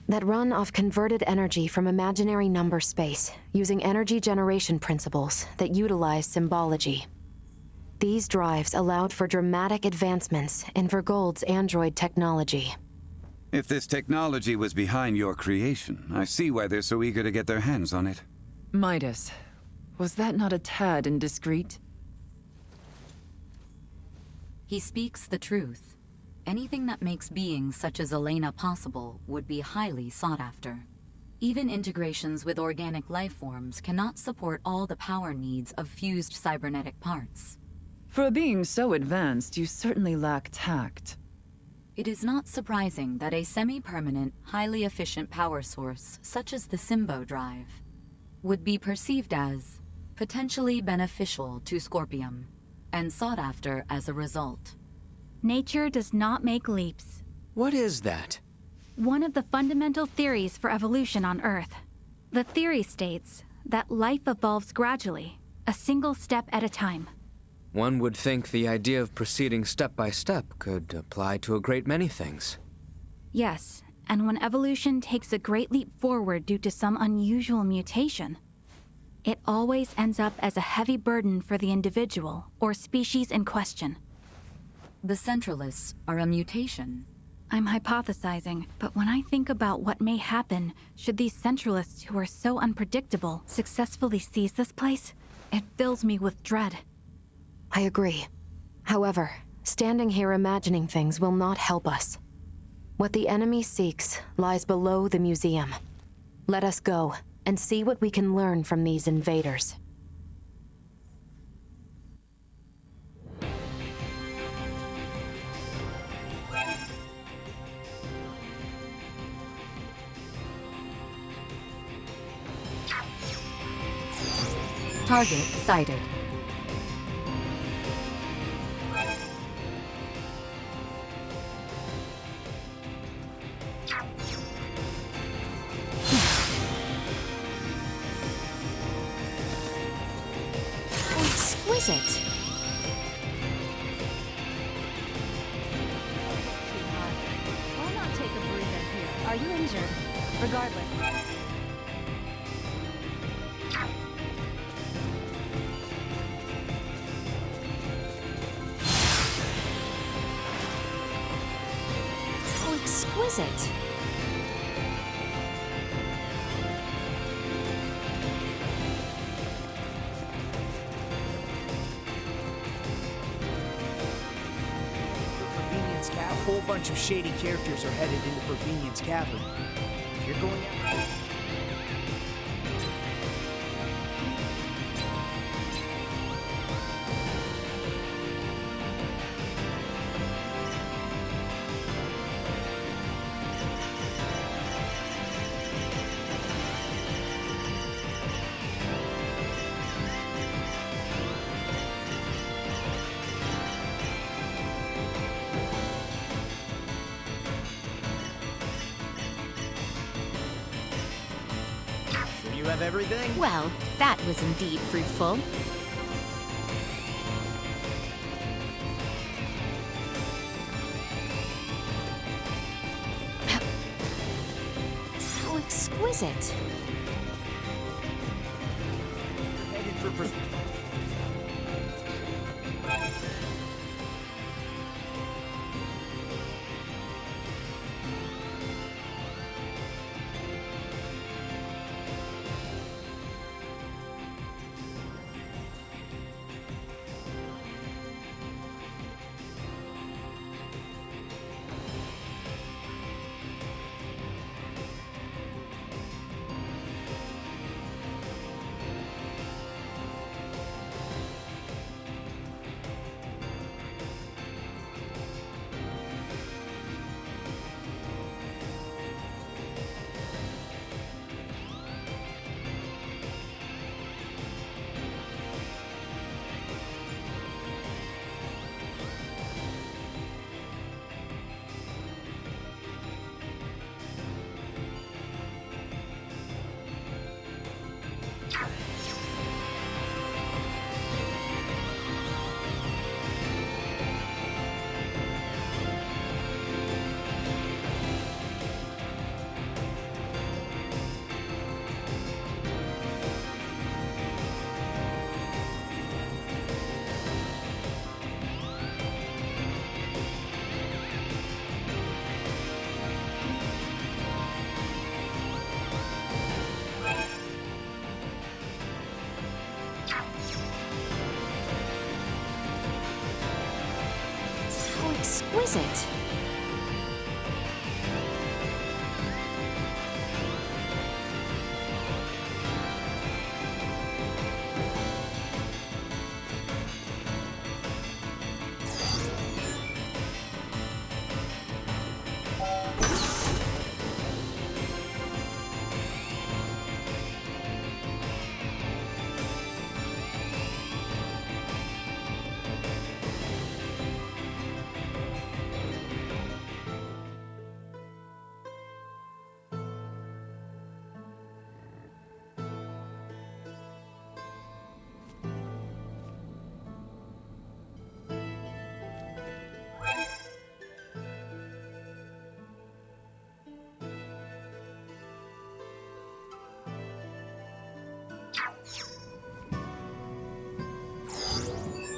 that run off converted energy from imaginary number space using energy generation principles that utilize symbology. These drives allowed for dramatic advancements in Vergold's android technology. If this technology was behind your creation, I see why they're so eager to get their hands on it. Midas, was that not a tad indiscreet? He speaks the truth. Anything that makes beings such as Elena possible would be highly sought after. Even integrations with organic life forms cannot support all the power needs of fused cybernetic parts. For a being so advanced, you certainly lack tact. It is not surprising that a semi-permanent, highly efficient power source, such as the Symbo drive, would be perceived as potentially beneficial to Scorpium, and sought after as a result. Nature does not make leaps. What is that? One of the fundamental theories for evolution on Earth. The theory states that life evolves gradually, a single step at a time. One would think the idea of proceeding step by step could apply to a great many things. Yes, and when evolution takes a great leap forward due to some unusual mutation, it always ends up as a heavy burden for the individual or species in question. The Centralists are a mutation. I'm hypothesizing, but when I think about what may happen should these Centralists who are so unpredictable successfully seize this place, it fills me with dread. I agree. However, standing here imagining things will not help us. What the enemy seeks lies below the museum. Let us go and see what we can learn from these invaders. Target sighted. Exquisite. Why not take a breather here? Are you injured? Regardless. Oh, exquisite. A whole bunch of shady characters are headed into Provenience Cavern. If you're going out... You have everything? Well, that was indeed fruitful. exquisite. Headed for Exquisite.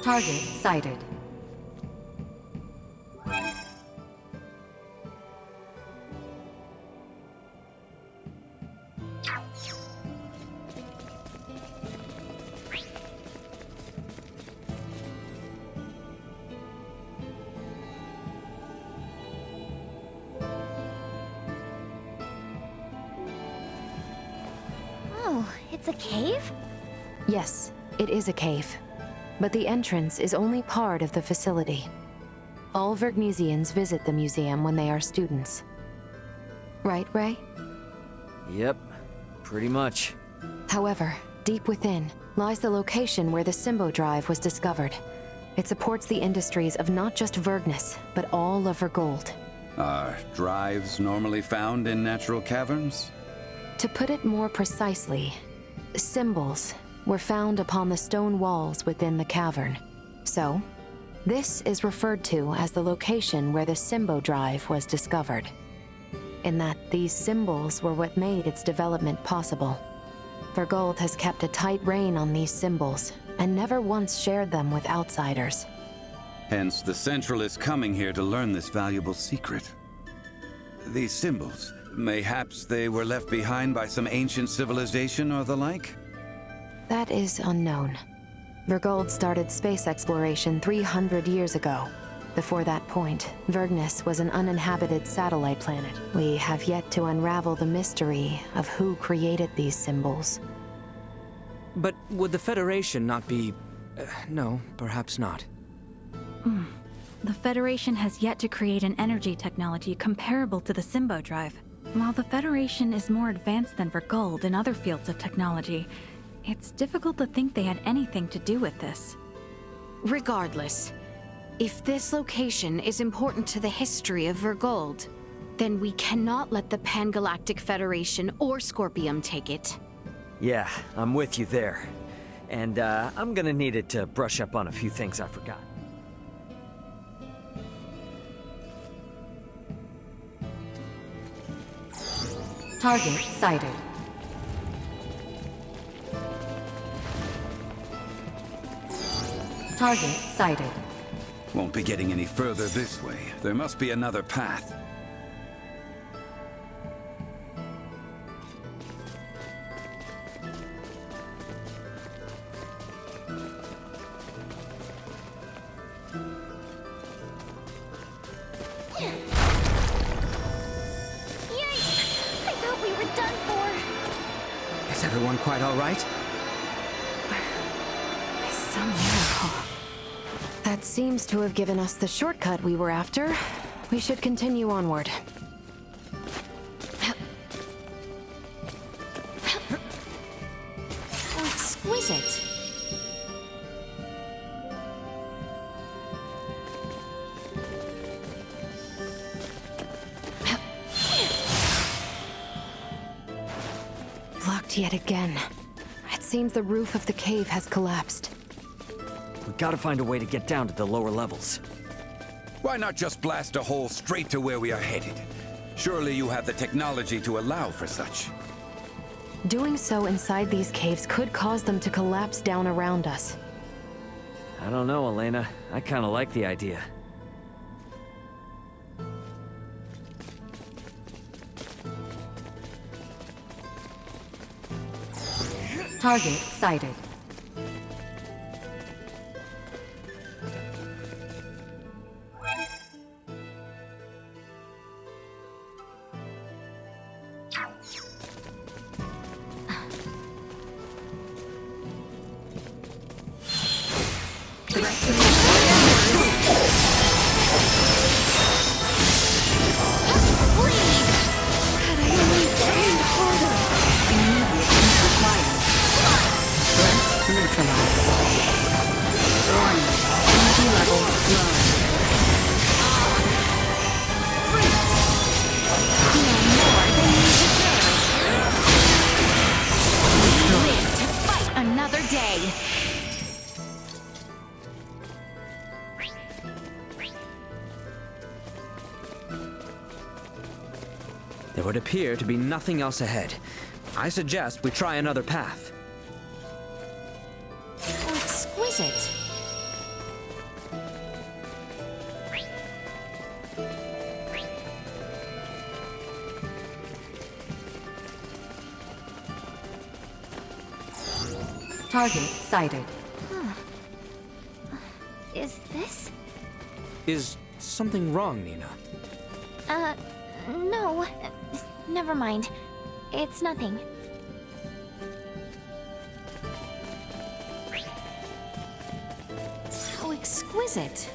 Target sighted. Oh, it's a cave? Yes, it is a cave. But the entrance is only part of the facility. All Vergnesians visit the museum when they are students. Right, Ray? Yep, pretty much. However, deep within lies the location where the Symbo Drive was discovered. It supports the industries of not just Vergnes, but all of Vergold. Are drives normally found in natural caverns? To put it more precisely, symbols were found upon the stone walls within the cavern. So, this is referred to as the location where the Symbo Drive was discovered. In that these symbols were what made its development possible. Vergold has kept a tight rein on these symbols, and never once shared them with outsiders. Hence, the Central is coming here to learn this valuable secret. These symbols, mayhaps they were left behind by some ancient civilization or the like? That is unknown. Vergold started space exploration 300 years ago. Before that point, Vergnes was an uninhabited satellite planet. We have yet to unravel the mystery of who created these symbols. But would the Federation not be... no, perhaps not. The Federation has yet to create an energy technology comparable to the Symbo Drive. While the Federation is more advanced than Vergold in other fields of technology, it's difficult to think they had anything to do with this. Regardless, if this location is important to the history of Vergold, then we cannot let the Pan-Galactic Federation or Scorpium take it. Yeah, I'm with you there. And I'm gonna need it to brush up on a few things I forgot. Target sighted. Target sighted. Won't be getting any further this way. There must be another path. Is everyone quite all right? Some miracle. That seems to have given us the shortcut we were after. We should continue onward. Oh, exquisite. Locked yet again. It seems the roof of the cave has collapsed. We gotta find a way to get down to the lower levels. Why not just blast a hole straight to where we are headed? Surely you have the technology to allow for such. Doing so inside these caves could cause them to collapse down around us. I don't know, Elena. I kinda like the idea. Target sighted. Another day. There would appear to be nothing else ahead. I suggest we try another path. Oh, exquisite. Target sighted. Is this? Is something wrong, Nina? No. Never mind. It's nothing. How exquisite.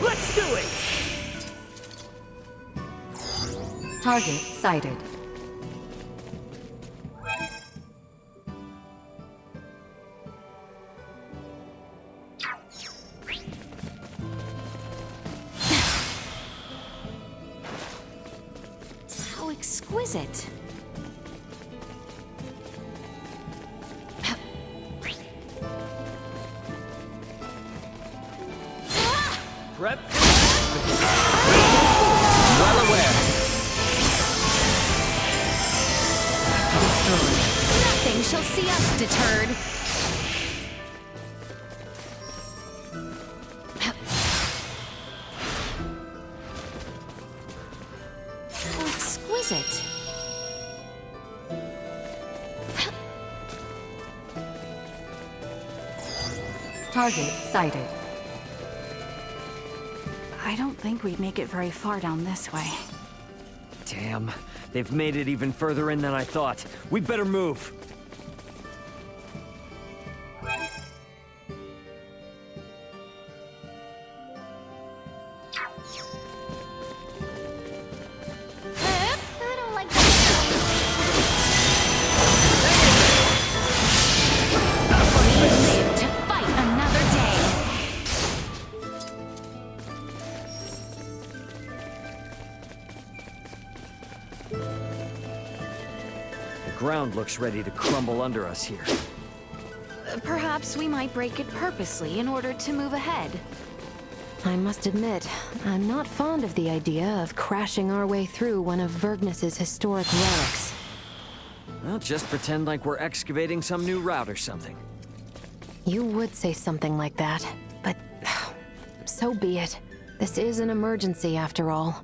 Let's do it! Target sighted. How exquisite. Prep. Well aware. Nothing shall see us deterred. How exquisite. Target sighted. I don't think we'd make it very far down this way. Damn, they've made it even further in than I thought. We better move. I don't like Live to fight another day. The ground looks ready to crumble under us here. Perhaps we might break it purposely in order to move ahead. I must admit, I'm not fond of the idea of crashing our way through one of Vergnus's historic relics. Well, just pretend like we're excavating some new route or something. You would say something like that, but so be it. This is an emergency after all.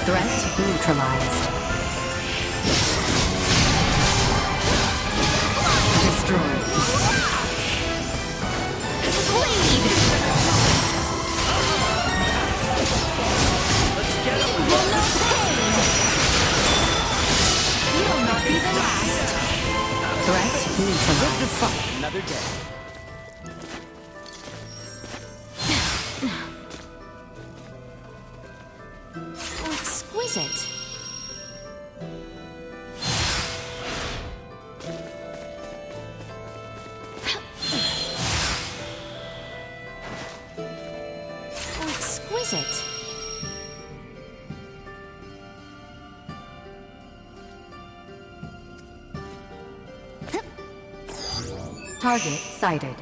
Threat neutralized. Destroyed. Let's get him. You will not be the last. Threat neutralized. Another day. Exquisite. Exquisite. Target sighted.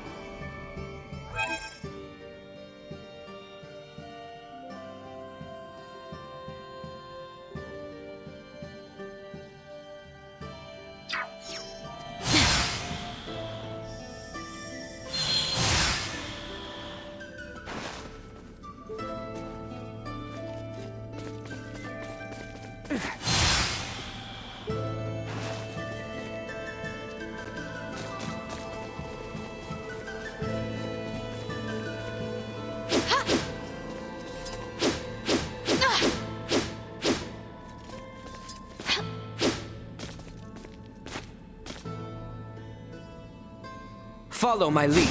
Follow my lead.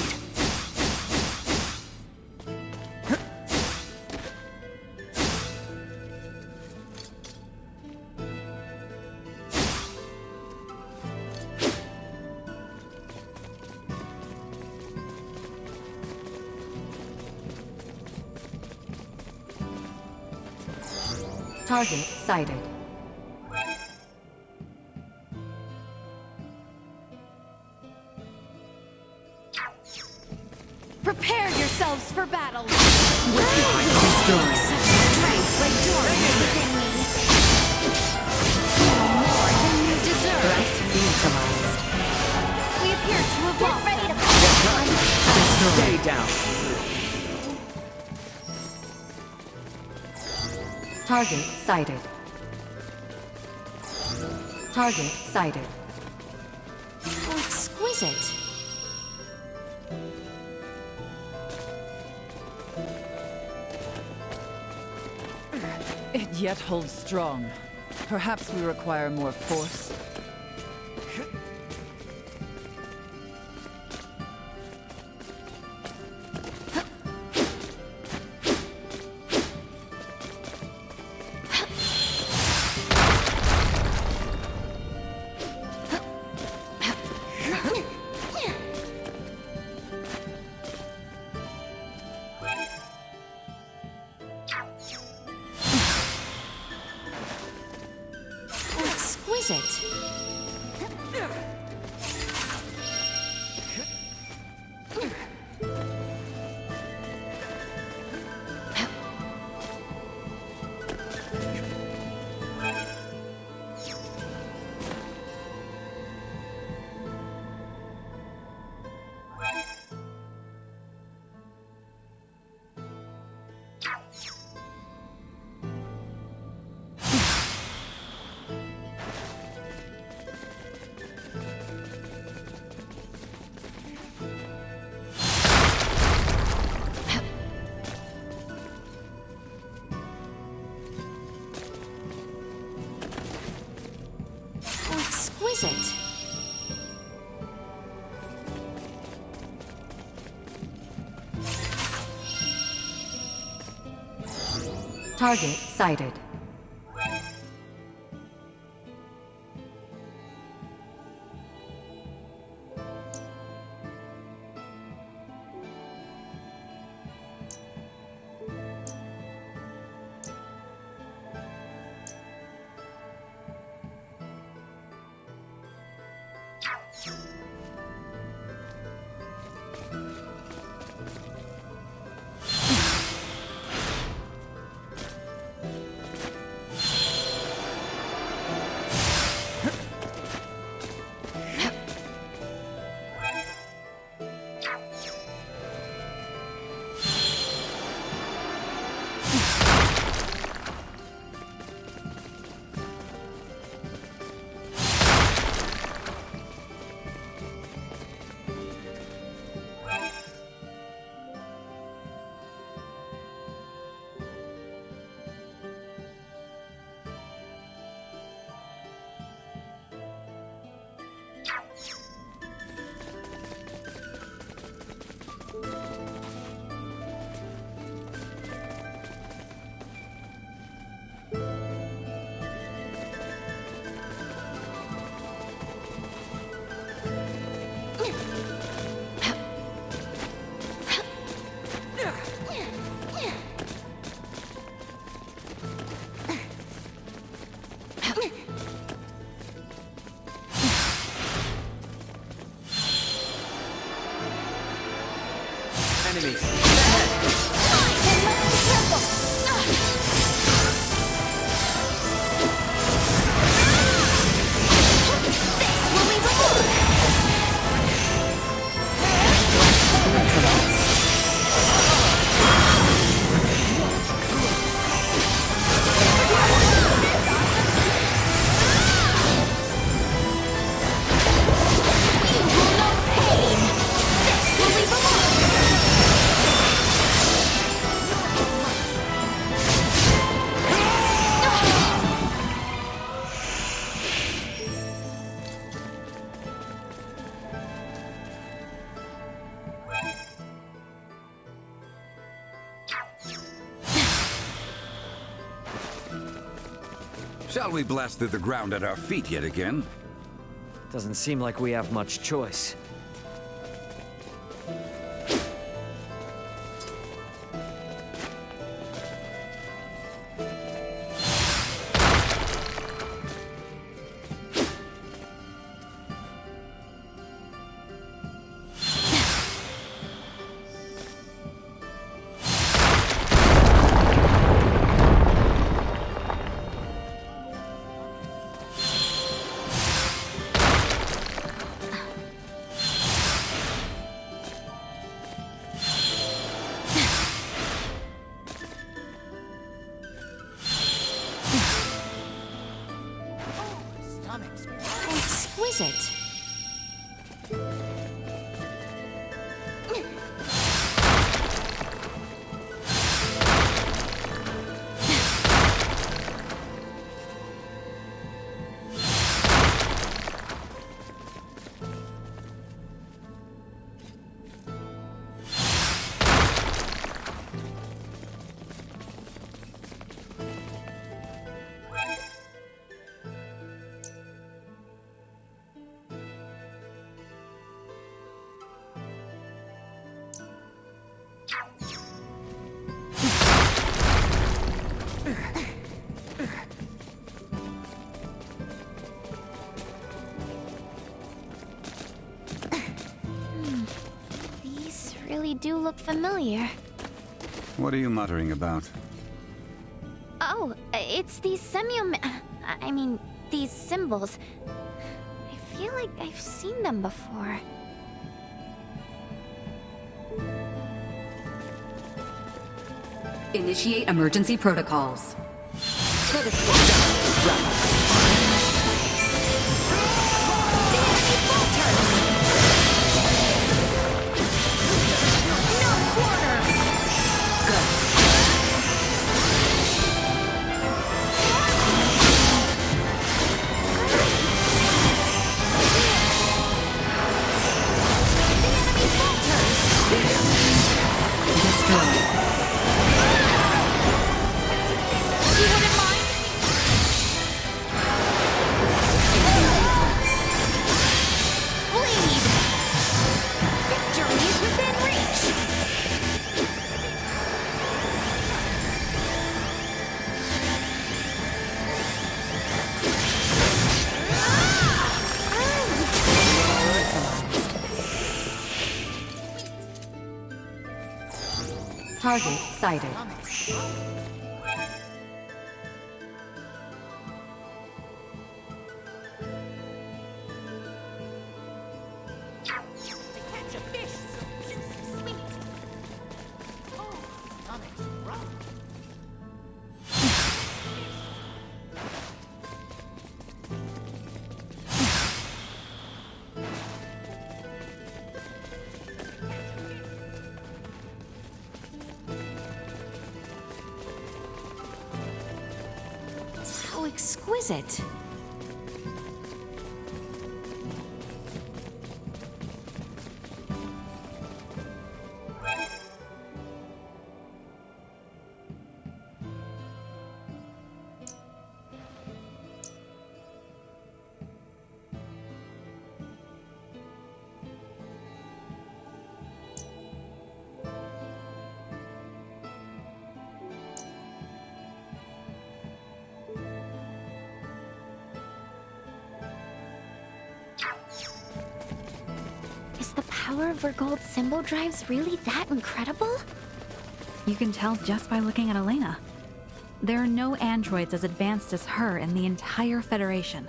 Target sighted. Prepare yourselves for battle. Destroyed. Strength like dormant within me. No more than you deserve. Threat neutralized. We appear to have lost ready to Stay down. Target sighted. Target sighted. Exquisite. It yet holds strong. Perhaps we require more force. Exquisite. Target sighted. Shall we blast through the ground at our feet yet again? Doesn't seem like we have much choice. Exquisite. Really do look familiar. What are you muttering about? Oh, it's these I mean, these symbols. I feel like I've seen them before. Initiate emergency protocols. Target sighted. How exquisite. Is the power of Vergold's symbol drives really that incredible? You can tell just by looking at Elena. There are no androids as advanced as her in the entire Federation.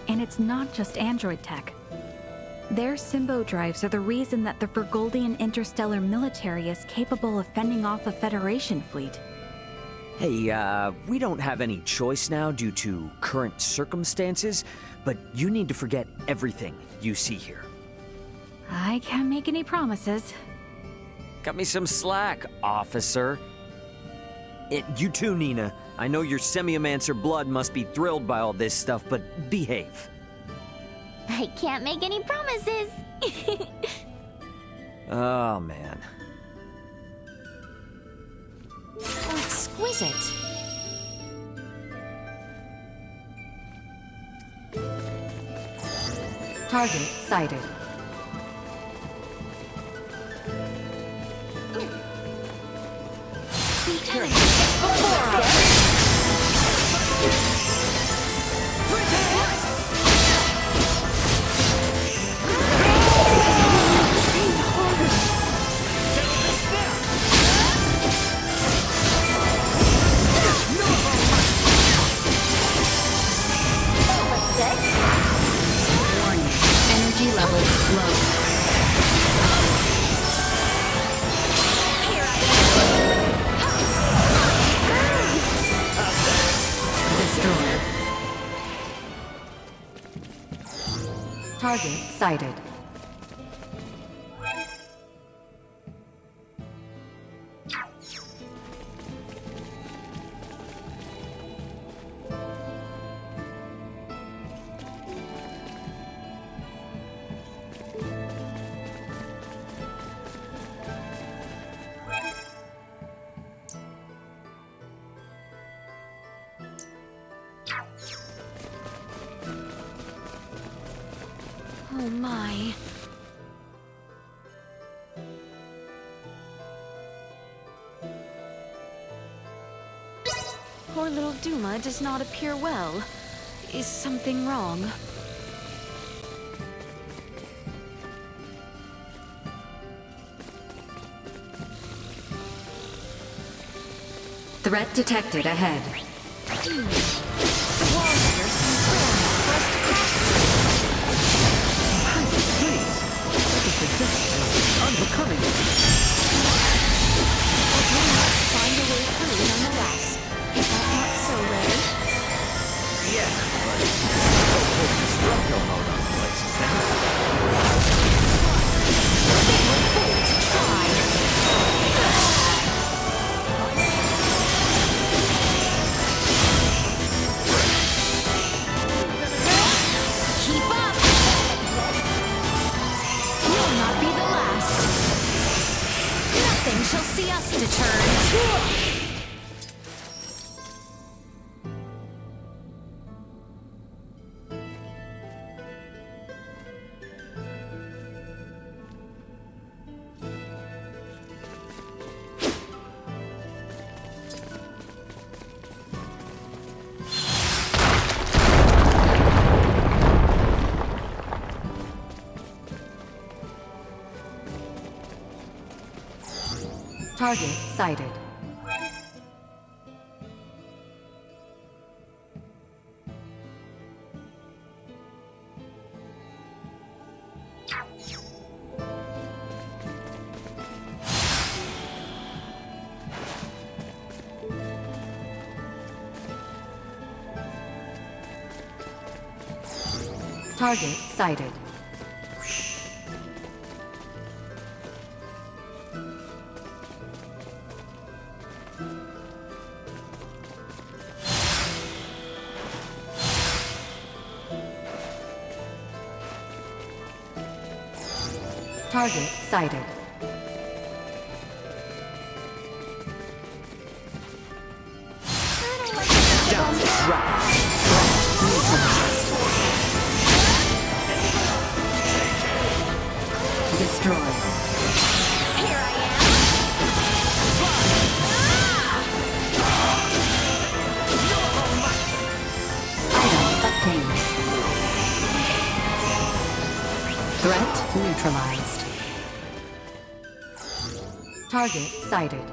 And it's not just android tech. Their Symbo drives are the reason that the Vergoldian interstellar military is capable of fending off a Federation fleet. Hey, we don't have any choice now due to current circumstances, but you need to forget everything you see here. I can't make any promises. Cut me some slack, officer. You too, Nina. I know your Semiomancer blood must be thrilled by all this stuff, but behave. I can't make any promises. Oh, man. How exquisite. Target sighted. Energy levels low. Destroyed. Target sighted. Oh my. Poor little Duma does not appear well. Is something wrong? Threat detected ahead. Unbecoming. Okay, let's find a way through nonetheless. Is that not so, Ray? Yeah, but hold the structural mode on the place, Keep up! You'll not be the last. Nothing shall see us deterred. Target sighted. Target sighted. Target sighted. Destroyed. Here I am. Item obtained. Threat neutralized. Target sighted.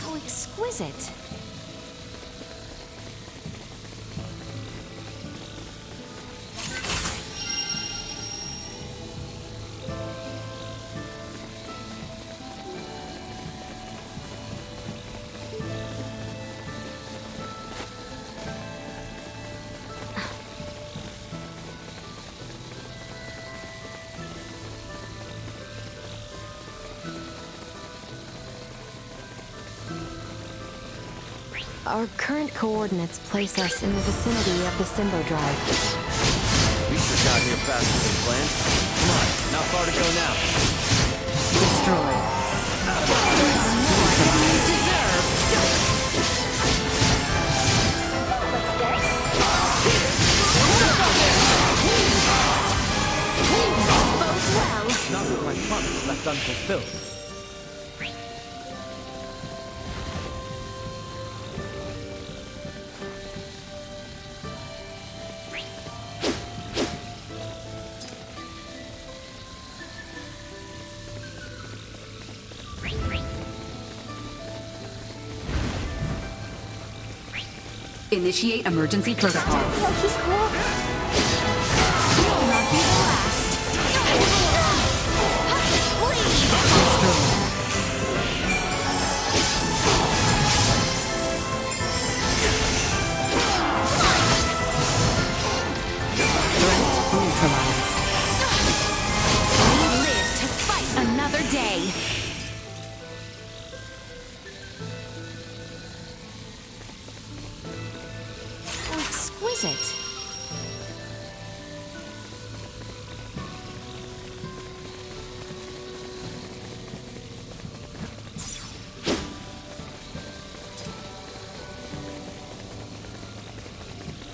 How exquisite. Our current coordinates place us in the vicinity of the Symbo Drive. We sure got here faster than planned. Come on, not far to go now. Destroyed. Not with my promise left unfulfilled. Initiate emergency protocol. Another day. How exquisite.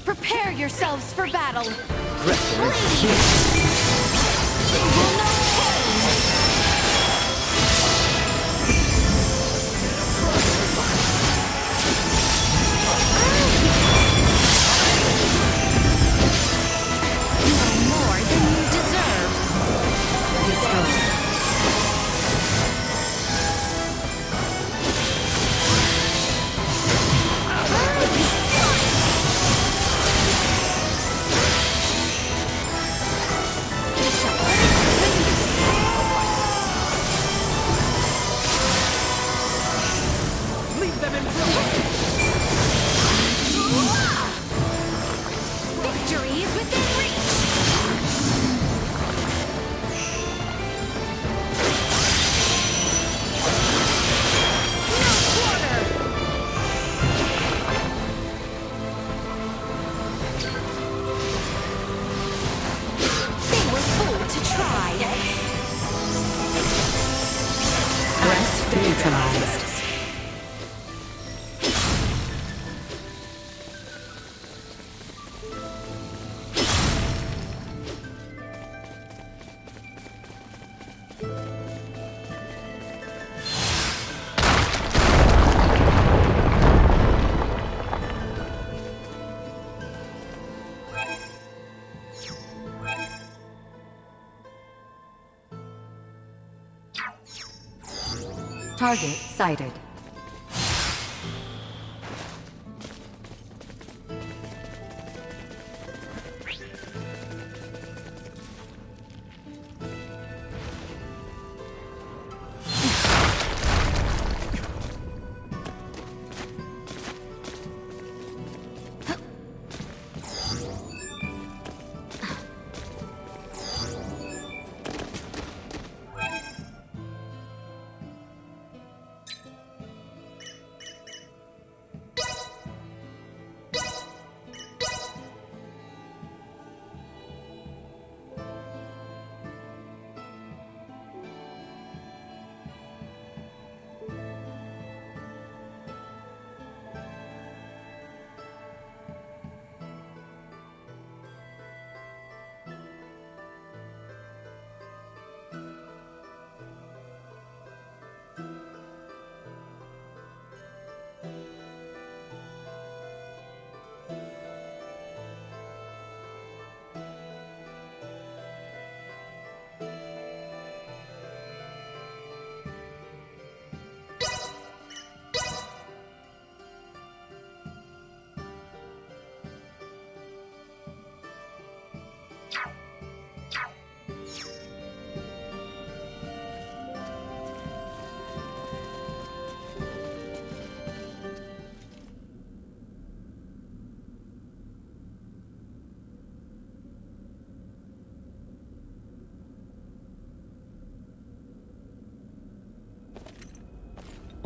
Prepare yourselves for battle. Target sighted.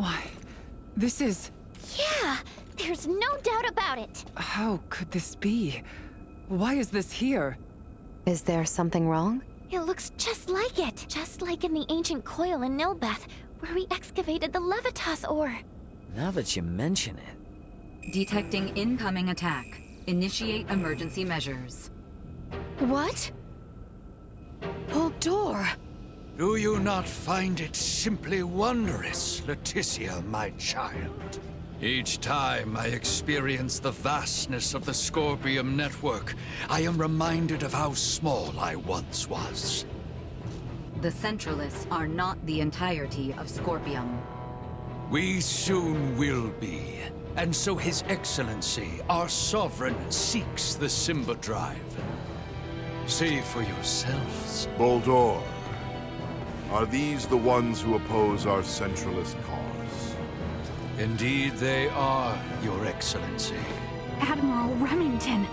Why, this is... Yeah, there's no doubt about it. How could this be? Why is this here? Is there something wrong? It looks just like it. Just like in the ancient coil in Nilbeth, where we excavated the Levitas ore. Now that you mention it... Detecting incoming attack. Initiate emergency measures. What? Hold door. Do you not find it simply wondrous, Leticia, my child? Each time I experience the vastness of the Scorpium network, I am reminded of how small I once was. The Centralists are not the entirety of Scorpium. We soon will be, and so His Excellency, our Sovereign, seeks the Simba Drive. See for yourselves. Boldor, are these the ones who oppose our centralist cause? Indeed they are, Your Excellency. Admiral Remington.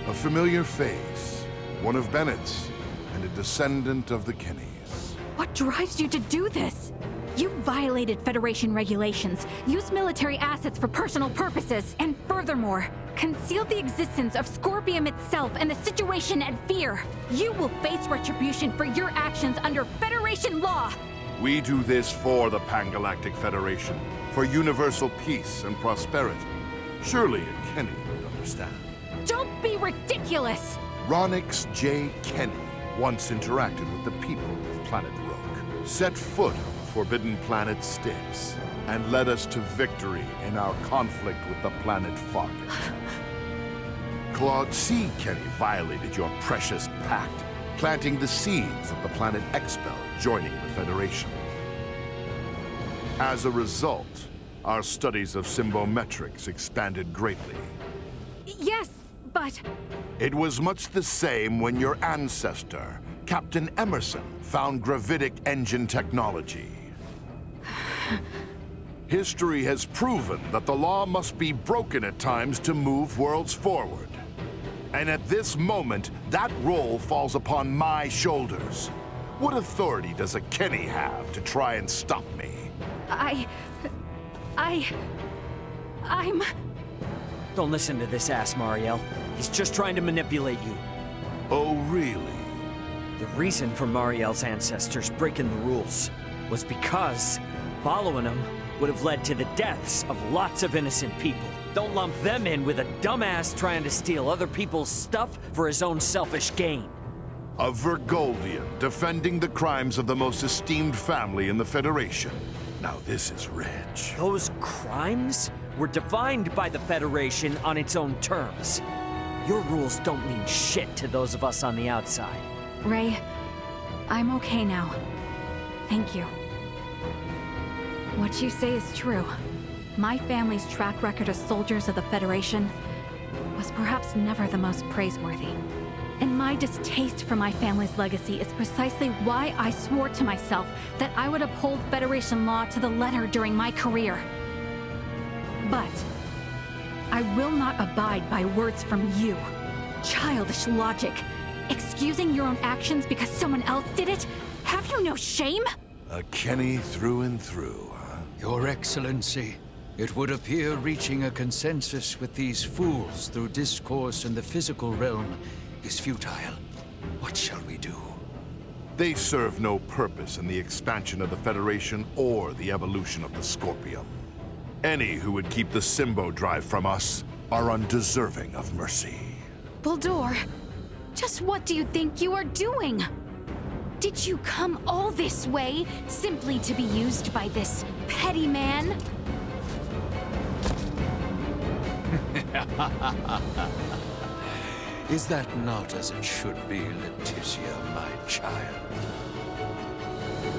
A familiar face, one of Bennett's, and a descendant of the Kennys. What drives you to do this? You violated Federation regulations, used military assets for personal purposes, and furthermore, concealed the existence of Scorpium itself and the situation at Fear. You will face retribution for your actions under Federation law! We do this for the Pangalactic Federation, for universal peace and prosperity. Surely a Kenny would understand. Don't be ridiculous! Ronix J. Kenny once interacted with the people of Planet Rook, set foot on Forbidden Planet Styx, and led us to victory in our conflict with the planet Fargate. Claude C. Kenny violated your precious pact, planting the seeds of the planet Expel joining the Federation. As a result, our studies of symbometrics expanded greatly. Yes, but... It was much the same when your ancestor, Captain Emerson, found gravitic engine technology. History has proven that the law must be broken at times to move worlds forward. And at this moment, that role falls upon my shoulders. What authority does a Kenny have to try and stop me? I'm... Don't listen to this ass, Mariel. He's just trying to manipulate you. Oh, really? The reason for Mariel's ancestors breaking the rules was because following them would have led to the deaths of lots of innocent people. Don't lump them in with a dumbass trying to steal other people's stuff for his own selfish gain. A Vergoldian defending the crimes of the most esteemed family in the Federation. Now this is rich. Those crimes were defined by the Federation on its own terms. Your rules don't mean shit to those of us on the outside. Ray, I'm okay now. Thank you. What you say is true. My family's track record as soldiers of the Federation was perhaps never the most praiseworthy. And my distaste for my family's legacy is precisely why I swore to myself that I would uphold Federation law to the letter during my career. But I will not abide by words from you. Childish logic. Excusing your own actions because someone else did it? Have you no shame? A Kenny through and through, huh? Your Excellency, it would appear reaching a consensus with these fools through discourse in the physical realm is futile. What shall we do? They serve no purpose in the expansion of the Federation or the evolution of the Scorpium. Any who would keep the Symbo Drive from us are undeserving of mercy. Buldur, just what do you think you are doing? Did you come all this way simply to be used by this petty man? Is that not as it should be, Leticia, my child?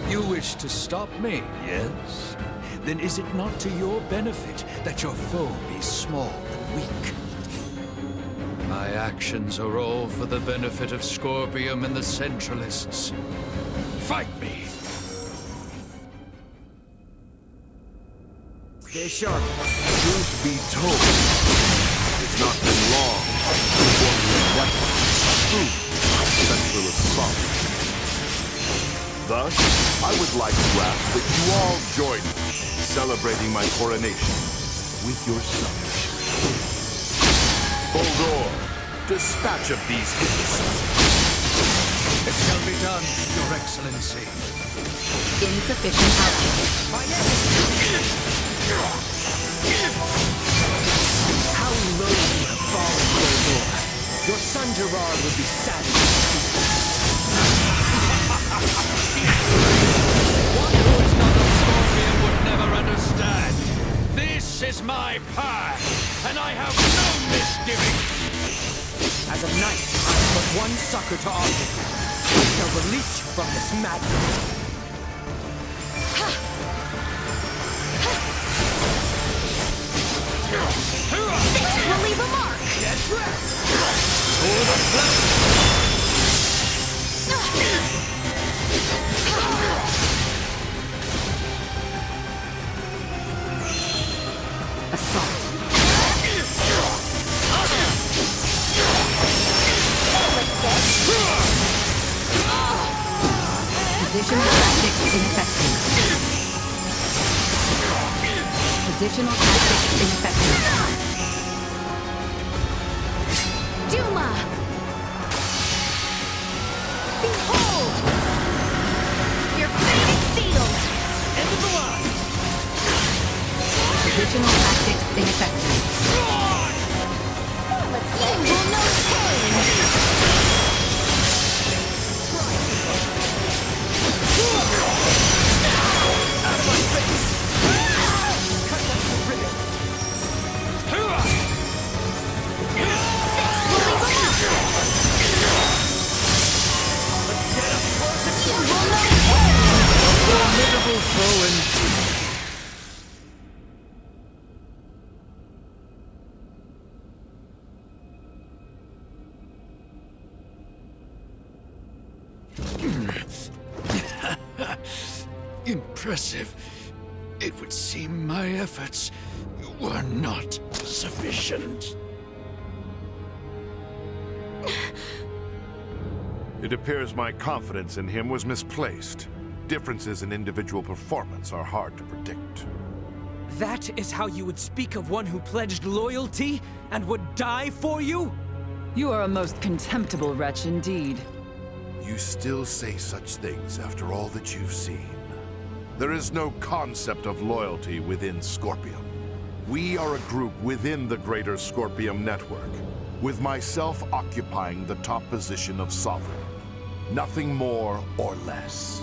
You wish to stop me, yes? Then is it not to your benefit that your foe be small and weak? My actions are all for the benefit of Scorpium and the Centralists. Fight me! Stay sharp. Truth be told, it's not been long before we have true Centralist sovereignty. Thus, I would like to ask that you all join me, celebrating my coronation with your submission. Buldur, dispatch of these citizens. It shall be done, Your Excellency. Insufficient output. How low you have fallen, Buldur. Your son Gerard would be saddened to see. One who is not a Scorpion would never understand. This is my path, and I have no misgivings. As a knight, I have but one succor to offer you. I shall release you from this madness. This will leave a mark! That's right! For the flag! Assault. Positional tactics ineffective. Positional tactics ineffective. Duma! Behold! Your fate is sealed! End of the line! Positional tactics ineffective. You will know pain! Out of my face! Cut that to ribbons! Let's get up close and You will know pain! A formidable foe indeed. Impressive. It would seem my efforts were not sufficient. It appears my confidence in him was misplaced. Differences in individual performance are hard to predict. That is how you would speak of one who pledged loyalty and would die for you? You are a most contemptible wretch indeed. You still say such things after all that you've seen. There is no concept of loyalty within Scorpium. We are a group within the greater Scorpium network, with myself occupying the top position of Sovereign. Nothing more or less.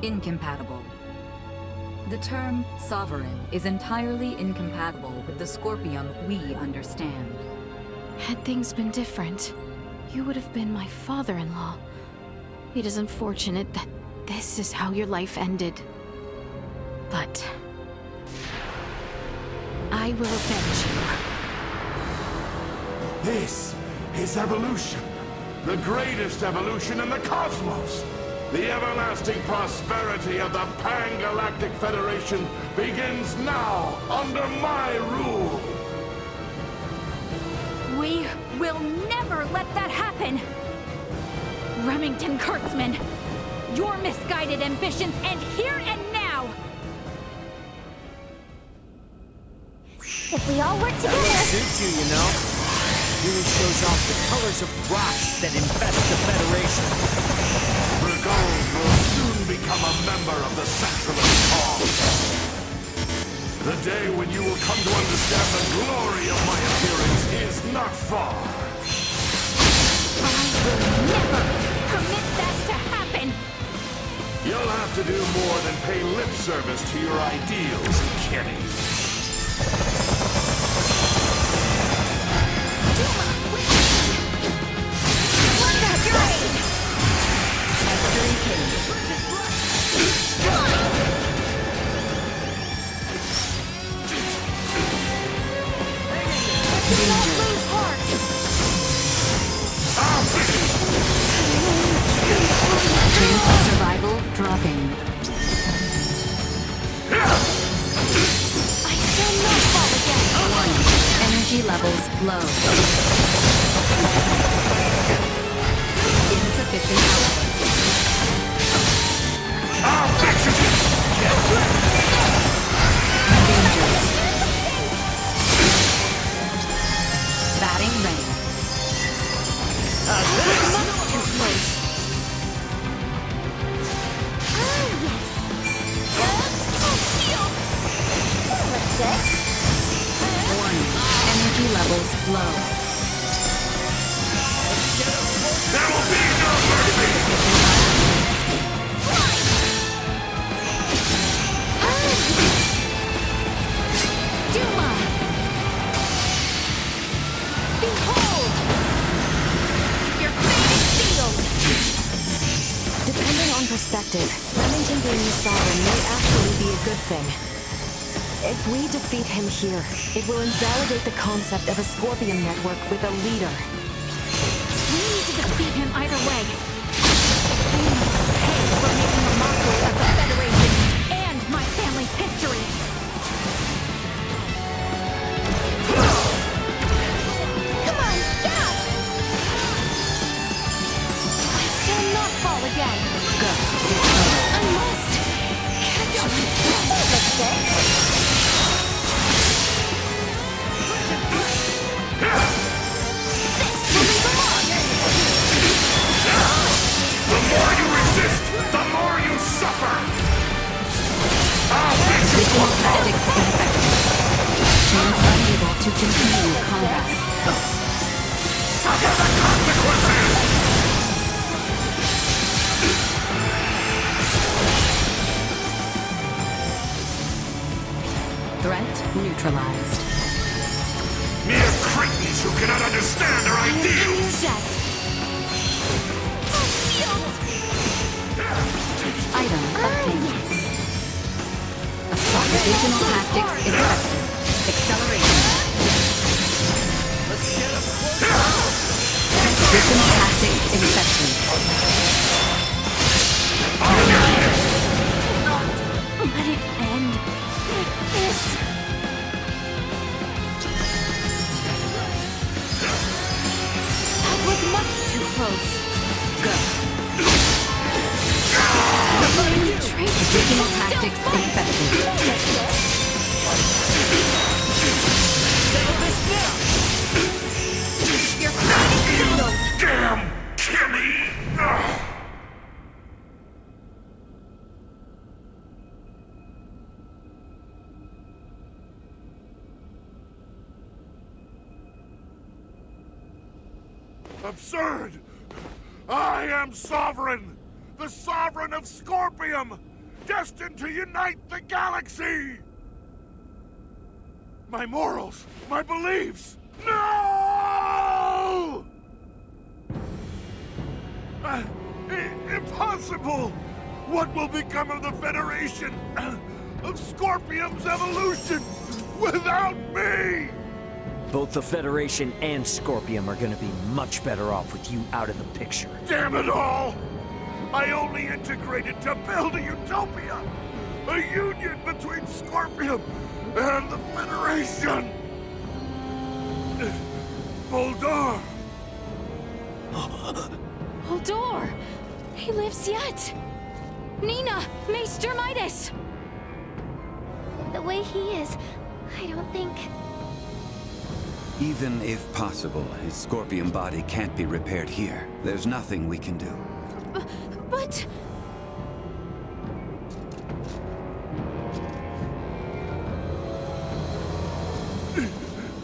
Incompatible. The term sovereign is entirely incompatible with the Scorpium we understand. Had things been different, you would have been my father-in-law. It is unfortunate that this is how your life ended. But I will avenge you. This is evolution. The greatest evolution in the cosmos. The everlasting prosperity of the Pan-Galactic Federation begins now under my rule. We will never let that happen! Remington Kurtzman, your misguided ambitions end here and now! If we all work together... Suits you, you know. Really shows off the colors of rot that infest the Federation. Vergold will soon become a member of the Centralist cause. The day when you will come to understand the glory of my appearance is not far. I will never permit that to happen! You'll have to do more than pay lip service to your ideals, Kenny. Chance of survival dropping. I shall not fall again! 1. Energy levels low. Insufficient Danger. Batting ready. Too close. Energy levels low. There will be no mercy! Duma! Behold! Your fate is sealed! Depending on perspective, Remington being the Sovereign may actually be a good thing. If we defeat him here, it will invalidate the concept of a Scorpion network with a leader. We need to defeat him either way. We must pay for making a mockery of the Federation and my family's history. Come on, get up! I shall not fall again. Go. I must catch me. The more you resist, the more you suffer! I'll make you Tactics infected. Chance unable to continue combat. suffer the consequences! Threat neutralized. Mere cretins who cannot understand our ideals! Item obtained. Assault additional tactics infected. Acceleration. Additional tactics infection. Let it end like this. That was much too close. Go. Additional tactics infected. You're fighting Damn Kenny! Absurd! I am Sovereign! The Sovereign of Scorpium! Destined to unite the galaxy! My morals, my beliefs! No! Impossible! What will become of the Federation? Of Scorpium's evolution? without me! Both the Federation and Scorpium are gonna be much better off with you out of the picture. Damn it all! I only integrated to build a utopia! A union between Scorpium and the Federation! Bulldor! Bulldor! He lives yet! Nina! Maester Midas! The way he is, I don't think... Even if possible, his Scorpion body can't be repaired here. There's nothing we can do. But...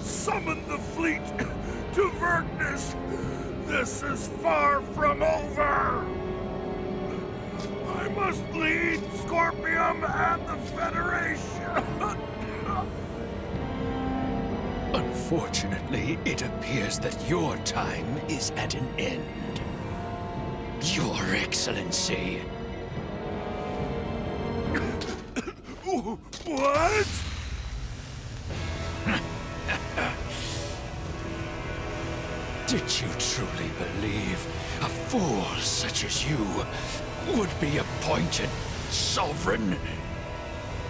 Summon the fleet to Vergnes! This is far from over! I must lead Scorpium and the Federation! Unfortunately, it appears that your time is at an end. Your Excellency. What? Did you truly believe a fool such as you would be appointed sovereign?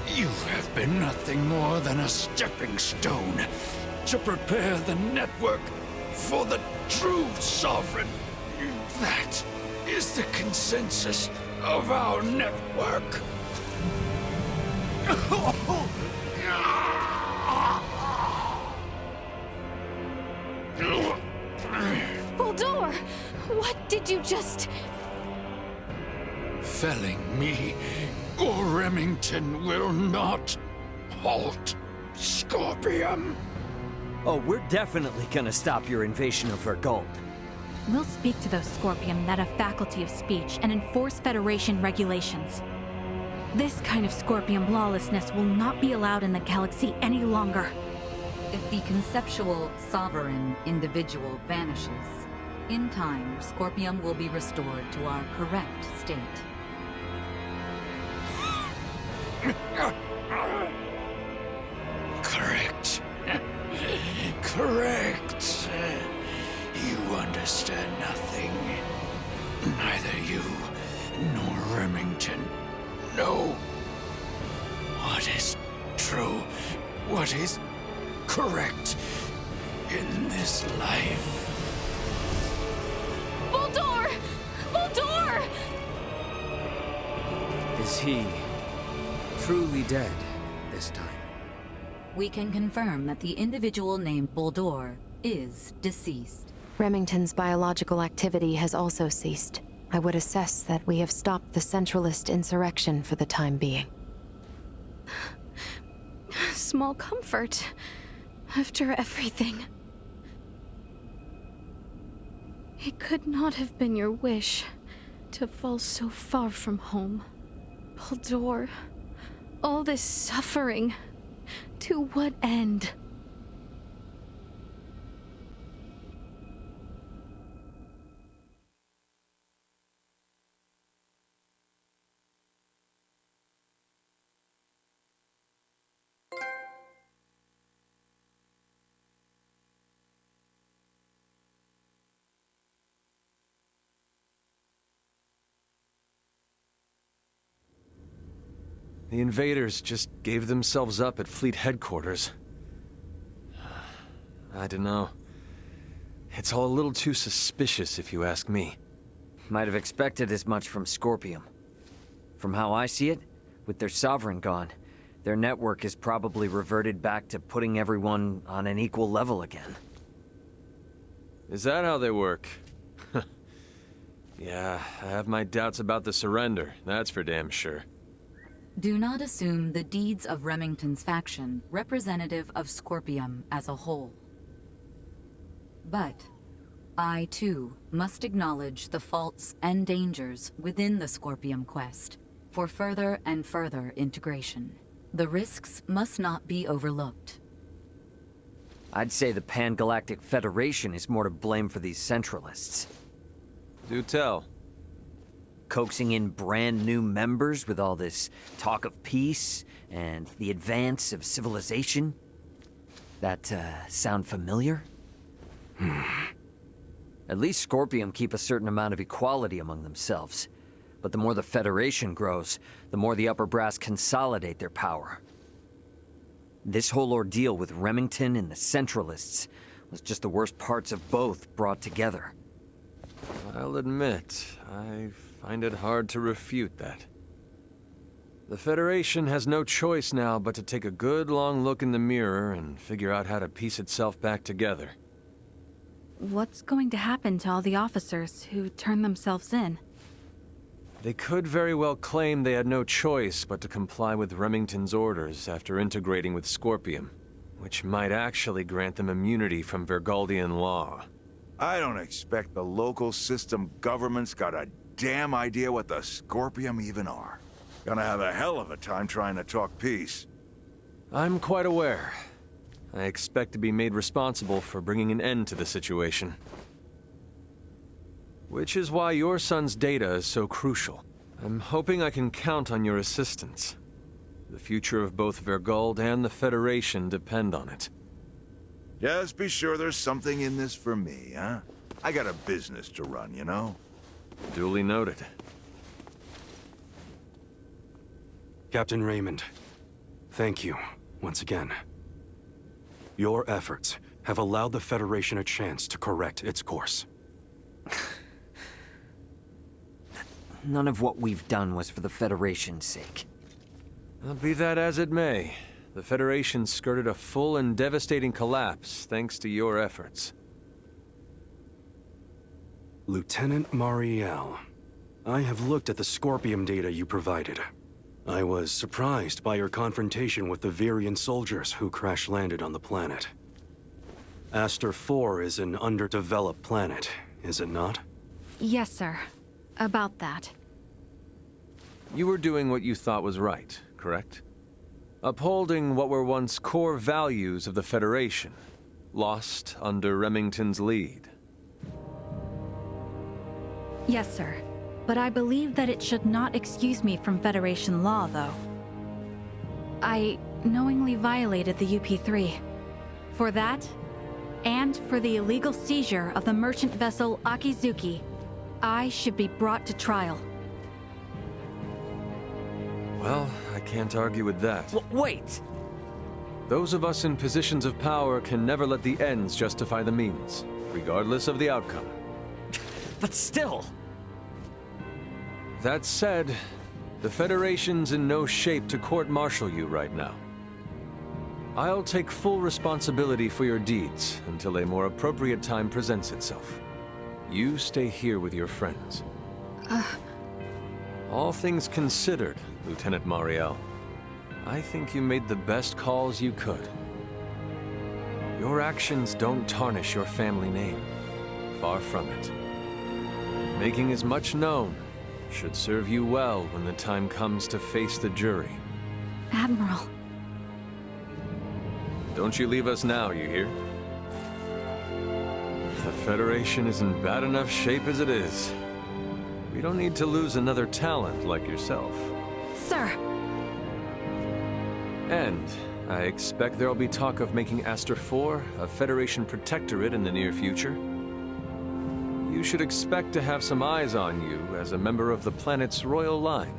You have been nothing more than a stepping stone to prepare the network for the true sovereign. That is the consensus of our network. Bulldor! What did you just... Felling me or Remington will not halt Scorpium. Oh, we're definitely gonna stop your invasion of Vergold. We'll speak to those Scorpium that have faculty of speech and enforce Federation regulations. This kind of Scorpium lawlessness will not be allowed in the galaxy any longer. If the conceptual, sovereign individual vanishes, in time, Scorpium will be restored to our correct state. Correct. Correct. You understand nothing. Neither you nor Remington know what is true, what is correct in this life. Bulldor! Bulldor! Is he truly dead this time? We can confirm that the individual named Bulldor is deceased. Remington's biological activity has also ceased. I would assess that we have stopped the Centralist insurrection for the time being. Small comfort. After everything. It could not have been your wish to fall so far from home. Bulldor, all this suffering, to what end? The invaders just gave themselves up at Fleet Headquarters. I don't know. It's all a little too suspicious, if you ask me. Might have expected as much from Scorpium. From how I see it, with their sovereign gone, their network is probably reverted back to putting everyone on an equal level again. Is that how they work? Yeah, I have my doubts about the surrender, that's for damn sure. Do not assume the deeds of Remington's faction representative of Scorpium as a whole. But I, too, must acknowledge the faults and dangers within the Scorpium quest for further and further integration. The risks must not be overlooked. I'd say the Pan-Galactic Federation is more to blame for these Centralists. Do tell. Coaxing in brand new members with all this talk of peace and the advance of civilization. That, sound familiar? At least Scorpium keep a certain amount of equality among themselves. But the more the Federation grows, the more the upper brass consolidate their power. This whole ordeal with Remington and the Centralists was just the worst parts of both brought together. I'll admit, I find it hard to refute that. The Federation has no choice now but to take a good long look in the mirror and figure out how to piece itself back together. What's going to happen to all the officers who turned themselves in? They could very well claim they had no choice but to comply with Remington's orders after integrating with Scorpium, which might actually grant them immunity from Vergaldian law. I don't expect the local system government's got a damn idea what the Scorpium even are. Gonna have a hell of a time trying to talk peace. I'm quite aware. I expect to be made responsible for bringing an end to the situation. Which is why your son's data is so crucial. I'm hoping I can count on your assistance. The future of both Vergald and the Federation depend on it. Just be sure there's something in this for me, huh? I got a business to run, you know? Duly noted. Captain Raymond, thank you, once again. Your efforts have allowed the Federation a chance to correct its course. None of what we've done was for the Federation's sake. Well, be that as it may, the Federation skirted a full and devastating collapse thanks to your efforts. Lieutenant Mariel, I have looked at the Scorpium data you provided. I was surprised by your confrontation with the Virian soldiers who crash-landed on the planet. Aster 4 is an underdeveloped planet, is it not? Yes, sir. About that. You were doing what you thought was right, correct? Upholding what were once core values of the Federation, lost under Remington's lead. Yes, sir. But I believe that it should not excuse me from Federation law, though. I knowingly violated the UP-3. For that, and for the illegal seizure of the merchant vessel Akizuki, I should be brought to trial. Well, I can't argue with that. Wait! Those of us in positions of power can never let the ends justify the means, regardless of the outcome. But still! That said, the Federation's in no shape to court-martial you right now. I'll take full responsibility for your deeds until a more appropriate time presents itself. You stay here with your friends. All things considered, Lieutenant Mariel, I think you made the best calls you could. Your actions don't tarnish your family name. Far from it. Making as much known should serve you well when the time comes to face the jury. Admiral. Don't you leave us now, you hear? The Federation is in bad enough shape as it is. We don't need to lose another talent like yourself. Sir! And I expect there'll be talk of making Aster 4 a Federation protectorate in the near future. You should expect to have some eyes on you as a member of the planet's royal line.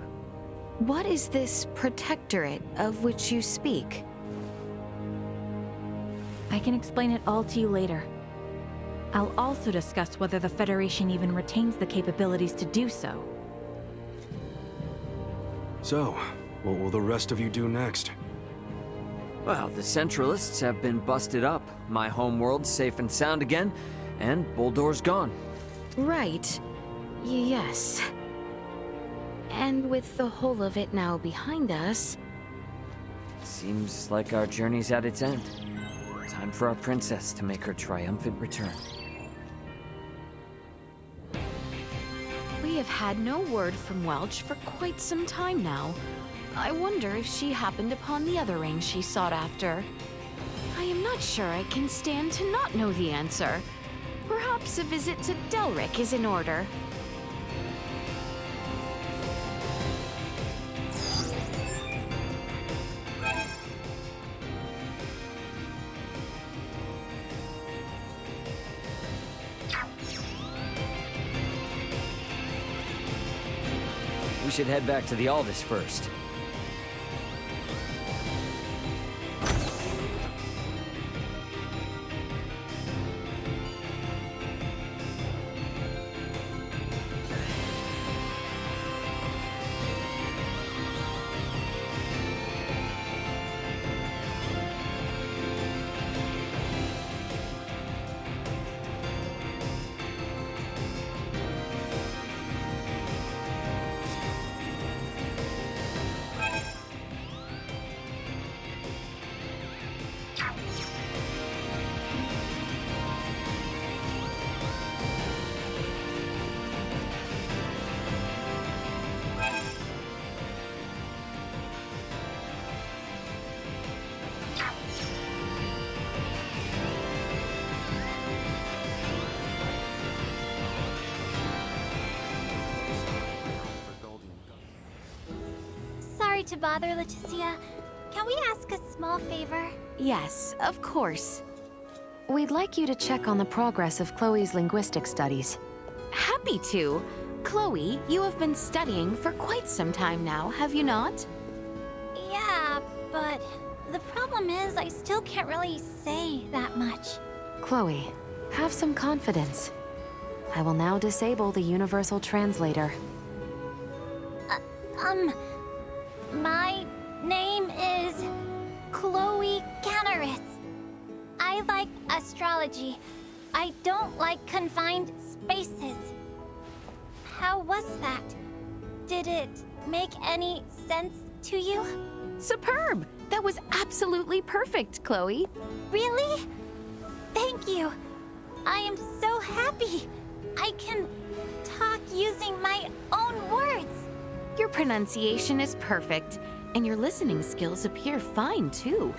What is this protectorate of which you speak? I can explain it all to you later. I'll also discuss whether the Federation even retains the capabilities to do so. So, what will the rest of you do next? Well, the Centralists have been busted up, my homeworld's safe and sound again, and Buldor's gone. Right. Yes. And with the whole of it now behind us... Seems like our journey's at its end. Time for our princess to make her triumphant return. We have had no word from Welch for quite some time now. I wonder if she happened upon the other ring she sought after. I am not sure I can stand to not know the answer. Perhaps a visit to Delric is in order. should head back to the Aldous first. Sorry to bother, Leticia. Can we ask a small favor? Yes, of course. We'd like you to check on the progress of Chloe's linguistic studies. Happy to. Chloe, you have been studying for quite some time now, have you not? Yeah, but the problem is I still can't really say that much. Chloe, have some confidence. I will now disable the Universal Translator. My name is Chloe Canaris. I like astrology. I don't like confined spaces. How was that? Did it make any sense to you? Superb! That was absolutely perfect, Chloe. Really? Thank you. I am so happy. I can talk using my own words. Your pronunciation is perfect, and your listening skills appear fine, too.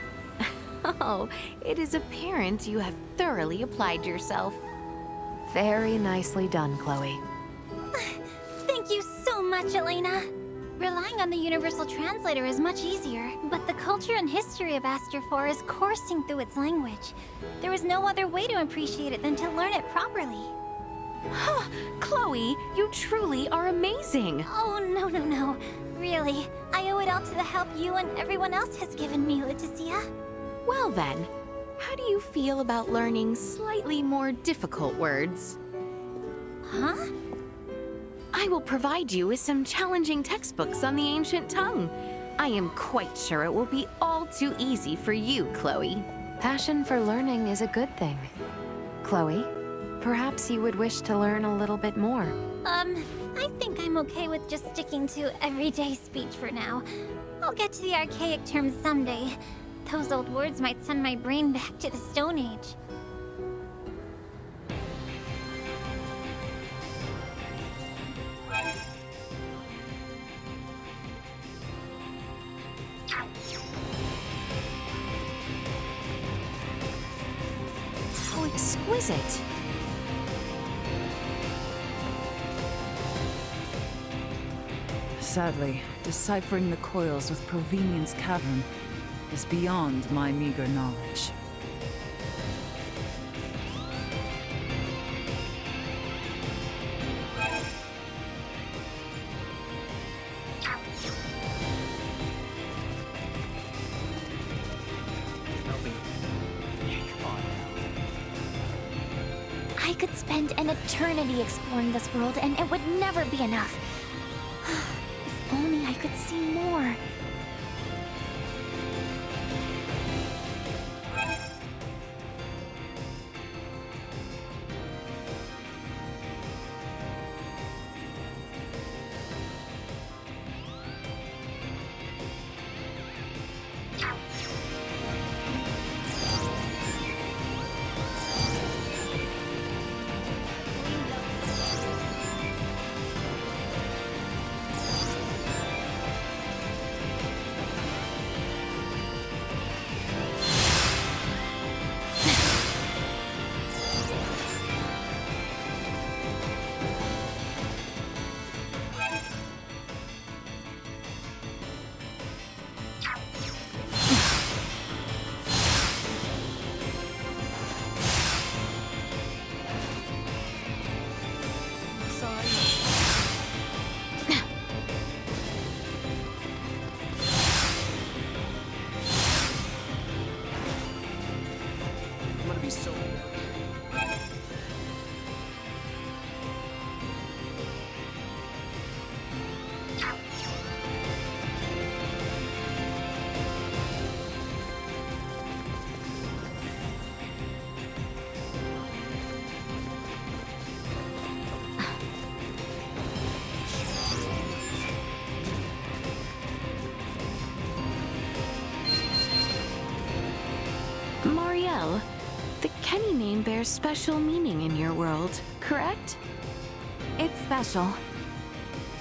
Oh, it is apparent you have thoroughly applied yourself. Very nicely done, Chloe. Thank you so much, Elena. Relying on the Universal Translator is much easier, but the culture and history of Aster 4 is coursing through its language. There is no other way to appreciate it than to learn it properly. Chloe, you truly are amazing. Oh, no. Really, I owe it all to the help you and everyone else has given me, Leticia. Well then, how do you feel about learning slightly more difficult words? Huh? I will provide you with some challenging textbooks on the ancient tongue. I am quite sure it will be all too easy for you, Chloe. Passion for learning is a good thing. Chloe, perhaps you would wish to learn a little bit more. I think I'm okay with just sticking to everyday speech for now. I'll get to the archaic terms someday. Those old words might send my brain back to the Stone Age. How exquisite! Sadly, deciphering the coils with Provenien's cavern is beyond my meager knowledge. I could spend an eternity exploring this world and it would never be enough. If only I could see more. Marielle, the Kenny name bears special meaning in your world, correct? It's special.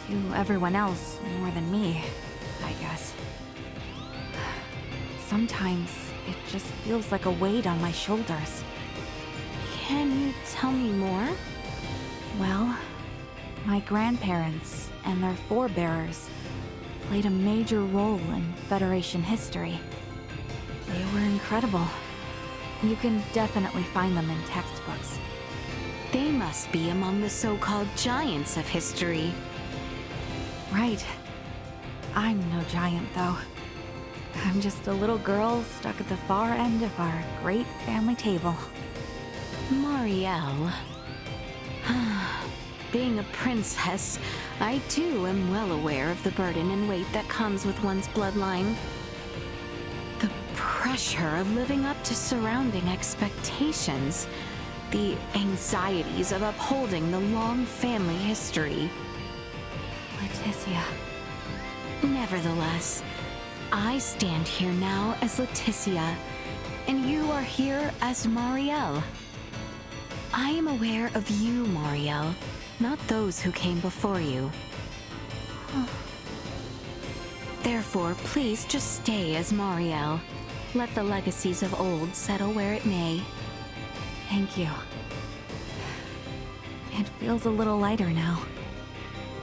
To everyone else more than me, I guess. Sometimes it just feels like a weight on my shoulders. Can you tell me more? Well, my grandparents and their forebearers played a major role in Federation history. They were incredible. You can definitely find them in textbooks. They must be among the so-called giants of history. Right. I'm no giant, though. I'm just a little girl stuck at the far end of our great family table. Marielle. Being a princess, I too am well aware of the burden and weight that comes with one's bloodline. The pressure of living up to surrounding expectations. The anxieties of upholding the long family history. Leticia. Nevertheless, I stand here now as Leticia, and you are here as Marielle. I am aware of you, Marielle, not those who came before you. Therefore, please just stay as Marielle. Let the legacies of old settle where it may. Thank you. It feels a little lighter now.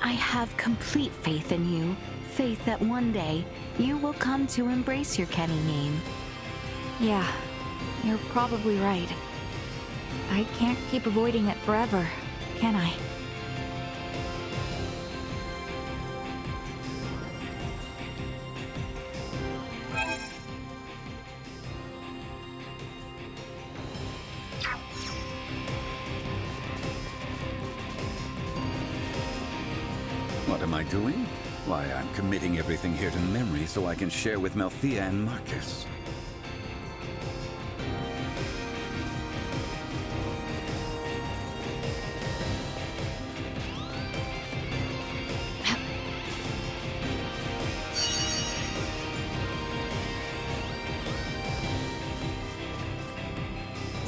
I have complete faith in you. Faith that one day, you will come to embrace your Kenny name. Yeah, you're probably right. I can't keep avoiding it forever, can I? What am I doing? Why, I'm committing everything here to memory so I can share with Melthea and Marcus.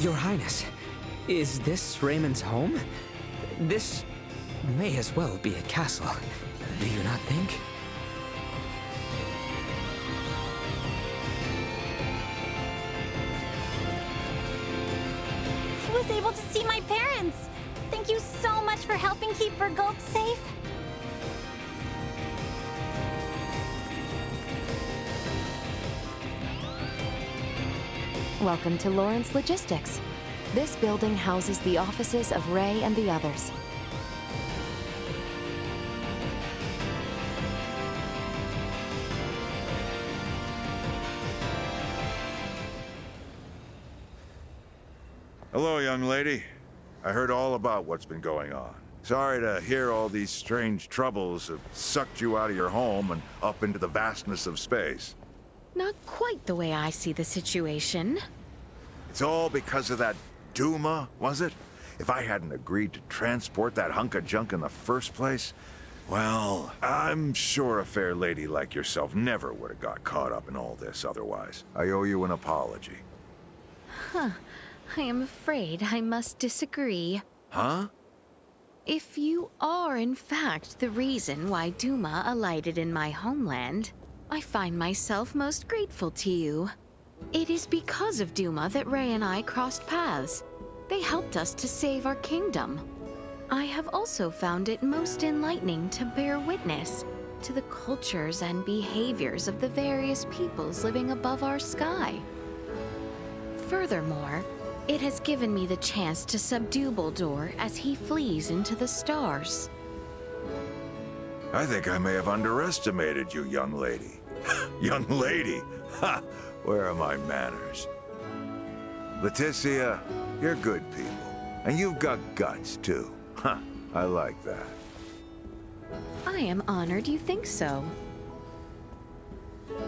Your Highness, is this Raymond's home? This may as well be a castle, do you not think? I was able to see my parents! Thank you so much for helping keep Vergold safe. Welcome to Lawrence Logistics. This building houses the offices of Ray and the others. Hello, young lady. I heard all about what's been going on. Sorry to hear all these strange troubles have sucked you out of your home and up into the vastness of space. Not quite the way I see the situation. It's all because of that Duma, was it? If I hadn't agreed to transport that hunk of junk in the first place, well, I'm sure a fair lady like yourself never would have got caught up in all this otherwise. I owe you an apology. Huh. I am afraid I must disagree. Huh? If you are, in fact, the reason why Duma alighted in my homeland, I find myself most grateful to you. It is because of Duma that Ray and I crossed paths. They helped us to save our kingdom. I have also found it most enlightening to bear witness to the cultures and behaviors of the various peoples living above our sky. Furthermore, it has given me the chance to subdue Baldur as he flees into the stars. I think I may have underestimated you, young lady. Young lady? Ha! Where are my manners? Leticia, you're good people. And you've got guts, too. Huh, I like that. I am honored you think so.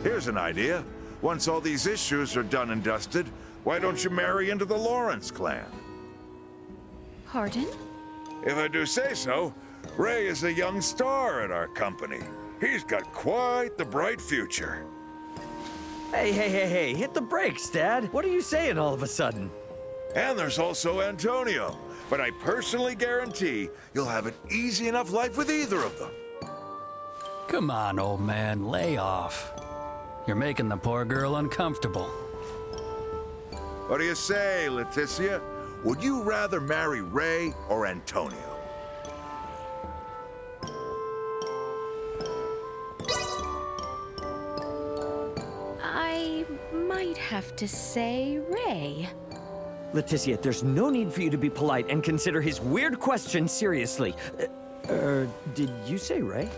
Here's an idea. Once all these issues are done and dusted, why don't you marry into the Lawrence clan? Pardon? If I do say so, Ray is a young star at our company. He's got quite the bright future. Hey, hit the brakes, Dad. What are you saying all of a sudden? And there's also Antonio. But I personally guarantee you'll have an easy enough life with either of them. Come on, old man, lay off. You're making the poor girl uncomfortable. What do you say, Leticia? Would you rather marry Ray or Antonio? I might have to say Ray. Leticia, there's no need for you to be polite and consider his weird question seriously. Did you say Ray?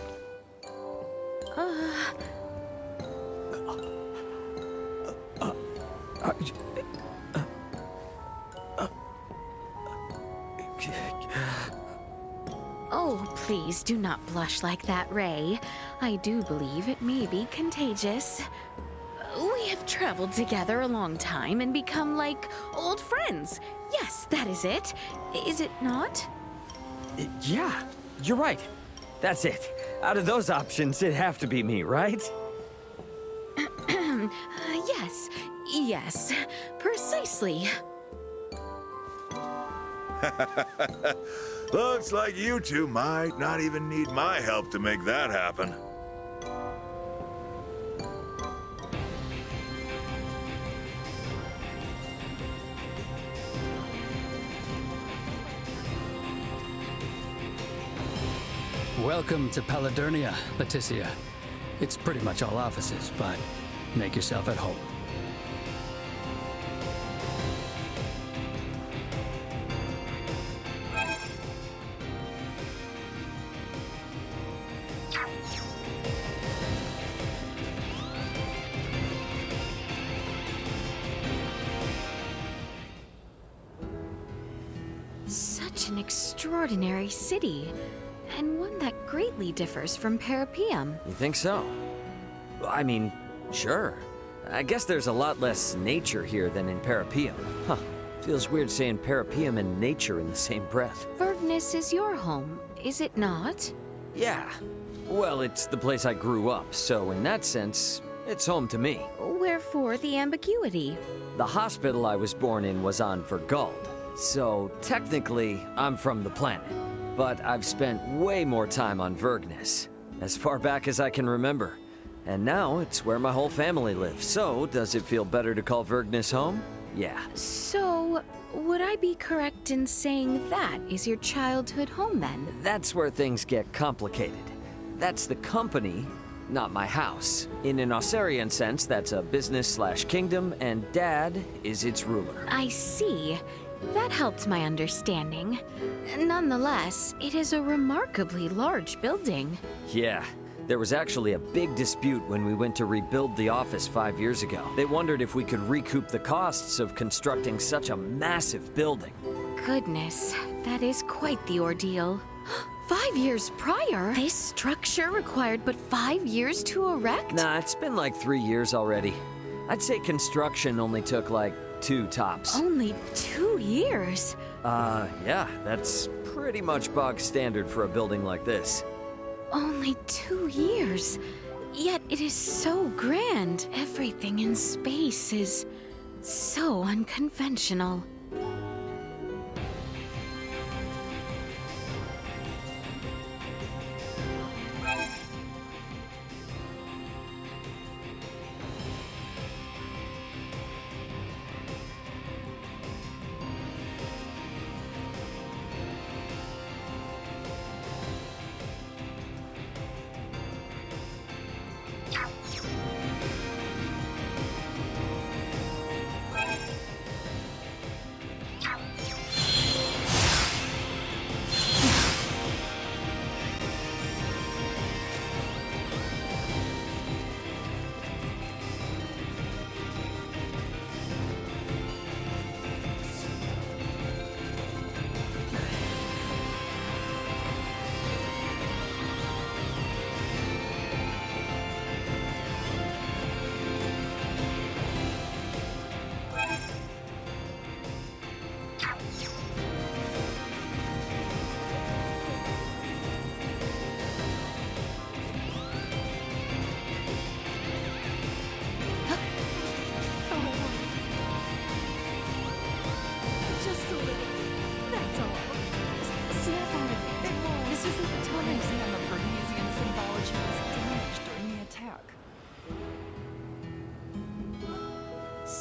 Oh, please do not blush like that, Ray. I do believe it may be contagious. We have traveled together a long time and become like old friends. Yes, that is it. Is it not? Yeah, you're right. That's it. Out of those options, it'd have to be me, right? Yes, precisely. Looks like you two might not even need my help to make that happen. Welcome to Paladurnia, Leticia. It's pretty much all offices, but make yourself at home. Such an extraordinary city, and one that greatly differs from Parapium. You think so? I mean, sure. I guess there's a lot less nature here than in Parapium. Huh. Feels weird saying Parapium and nature in the same breath. Vergnus is your home, is it not? Yeah. Well, it's the place I grew up, so in that sense, it's home to me. Wherefore the ambiguity? The hospital I was born in was on Verguld, so technically, I'm from the planet. But I've spent way more time on Vergnus, as far back as I can remember. And now it's where my whole family lives, so does it feel better to call Vergnus home? Yeah. So, would I be correct in saying that is your childhood home then? That's where things get complicated. That's the company, not my house. In an Ossarian sense, that's a business/kingdom, and Dad is its ruler. I see. That helped my understanding. Nonetheless, it is a remarkably large building. Yeah. There was actually a big dispute when we went to rebuild the office 5 years ago. They wondered if we could recoup the costs of constructing such a massive building. Goodness, that is quite the ordeal. 5 years prior? This structure required but 5 years to erect? Nah, it's been like 3 years already. I'd say construction only took like 2 tops. Only 2 years? Yeah, that's pretty much bog standard for a building like this. Only 2 years. Yet it is so grand. Everything in space is so unconventional.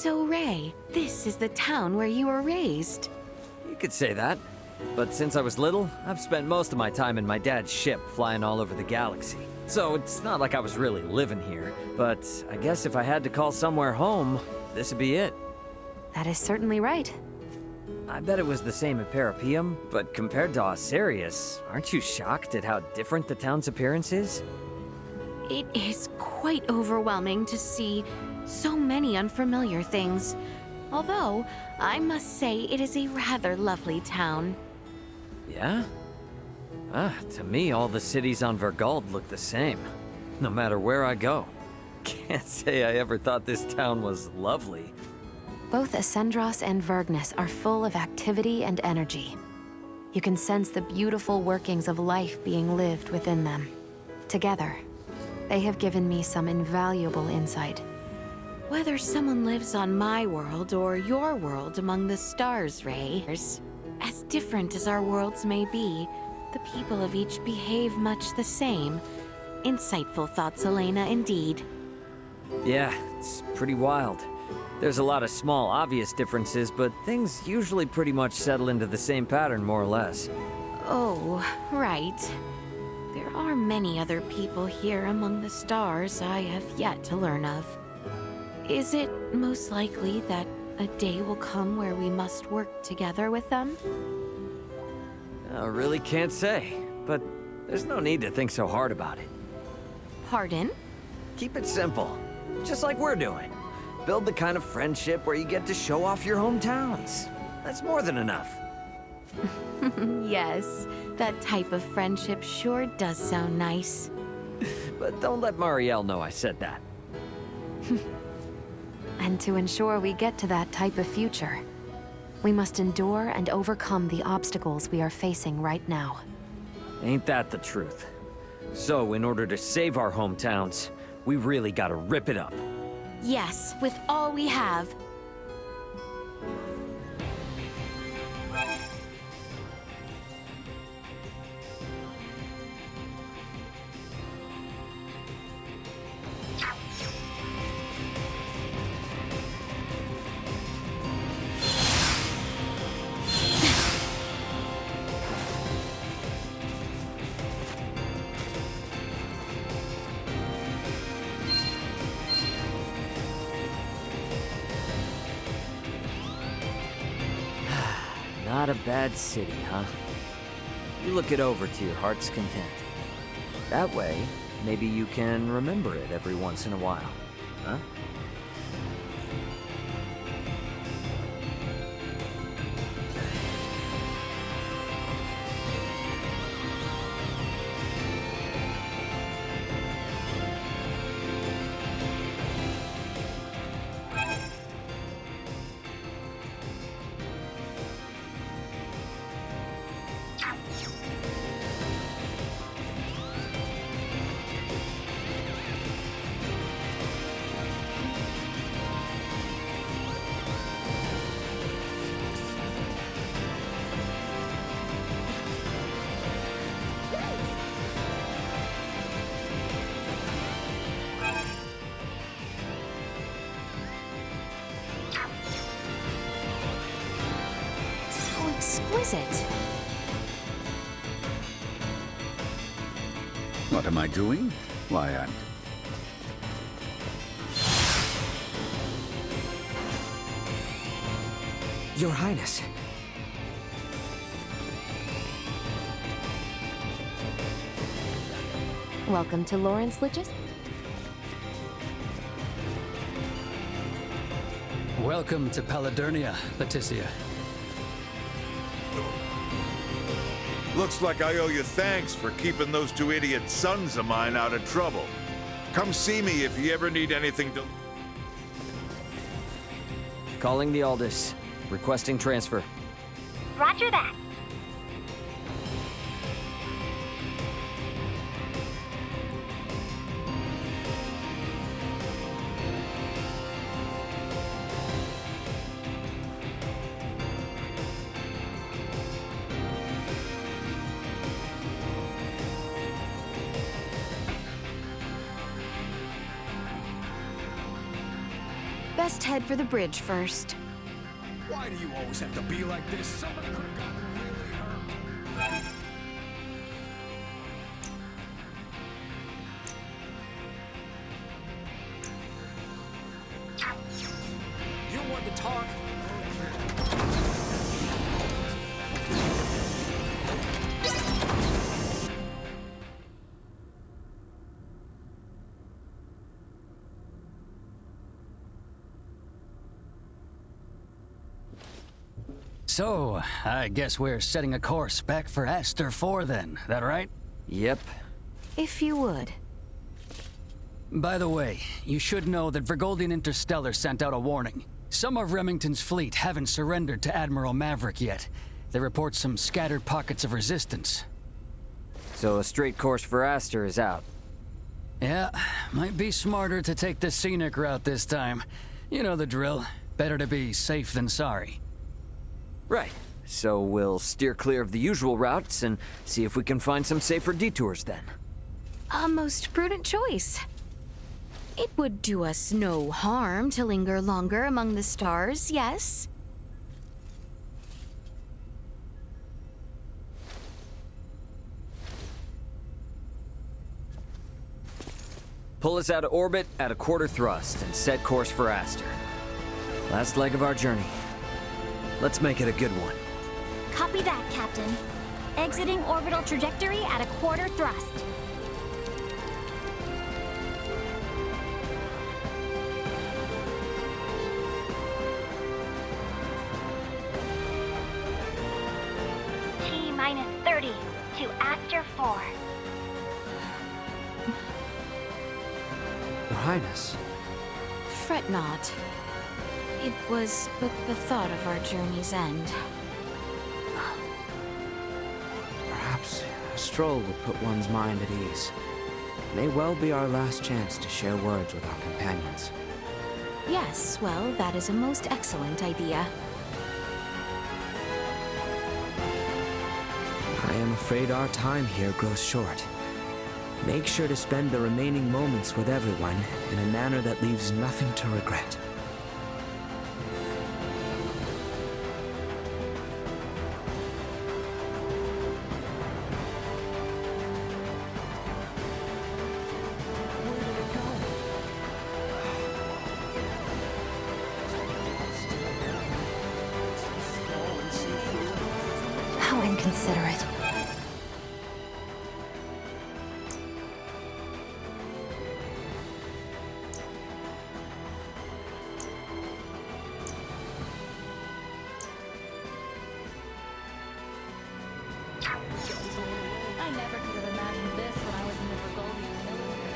So, Ray, this is the town where you were raised. You could say that. But since I was little, I've spent most of my time in my dad's ship flying all over the galaxy. So it's not like I was really living here, but I guess if I had to call somewhere home, this would be it. That is certainly right. I bet it was the same at Parapium, but compared to Osirius, aren't you shocked at how different the town's appearance is? It is quite overwhelming to see so many unfamiliar things. Although, I must say it is a rather lovely town. Yeah? To me, all the cities on Vergald look the same, no matter where I go. Can't say I ever thought this town was lovely. Both Ascendros and Vergnes are full of activity and energy. You can sense the beautiful workings of life being lived within them. Together, they have given me some invaluable insight. Whether someone lives on my world or your world among the stars, Ray, as different as our worlds may be, the people of each behave much the same. Insightful thoughts, Elena, indeed. Yeah, it's pretty wild. There's a lot of small, obvious differences, but things usually pretty much settle into the same pattern, more or less. Oh, right. There are many other people here among the stars I have yet to learn of. Is it most likely that a day will come where we must work together with them? I really can't say, but there's no need to think so hard about it. Pardon? Keep it simple, just like we're doing. Build the kind of friendship where you get to show off your hometowns. That's more than enough. Yes, that type of friendship sure does sound nice. But don't let Marielle know I said that. And to ensure we get to that type of future, we must endure and overcome the obstacles we are facing right now. Ain't that the truth? So, in order to save our hometowns, we really gotta rip it up. Yes, with all we have. Not a bad city, huh? You look it over to your heart's content. That way, maybe you can remember it every once in a while, huh? Exquisite. What am I doing? Why, I'm... Your Highness. Welcome to Lawrence Logis. Welcome to Paladernia, Leticia. Looks like I owe you thanks for keeping those two idiot sons of mine out of trouble. Come see me if you ever need anything to... Calling the Aldous. Requesting transfer. Roger that. best head for the bridge first. Why do you always have to be like this? Somebody could have gotten really hurt. You want to talk? So, I guess we're setting a course back for Aster 4 then, that right? Yep. If you would. By the way, you should know that Vergoldian Interstellar sent out a warning. Some of Remington's fleet haven't surrendered to Admiral Maverick yet. They report some scattered pockets of resistance. So a straight course for Aster is out. Yeah, might be smarter to take the scenic route this time. You know the drill. Better to be safe than sorry. Right. So we'll steer clear of the usual routes and see if we can find some safer detours then. A most prudent choice. It would do us no harm to linger longer among the stars, yes? Pull us out of orbit at a quarter thrust and set course for Aster. Last leg of our journey. Let's make it a good one. Copy that, Captain. Exiting orbital trajectory at a quarter thrust. T-minus 30 to Aster 4. Your Highness. Fret not. It was but the thought of our journey's end. Perhaps a stroll would put one's mind at ease. May well be our last chance to share words with our companions. Yes, well, that is a most excellent idea. I am afraid our time here grows short. Make sure to spend the remaining moments with everyone in a manner that leaves nothing to regret. How inconsiderate. I never could have imagined this when I was in the Vergoldian military.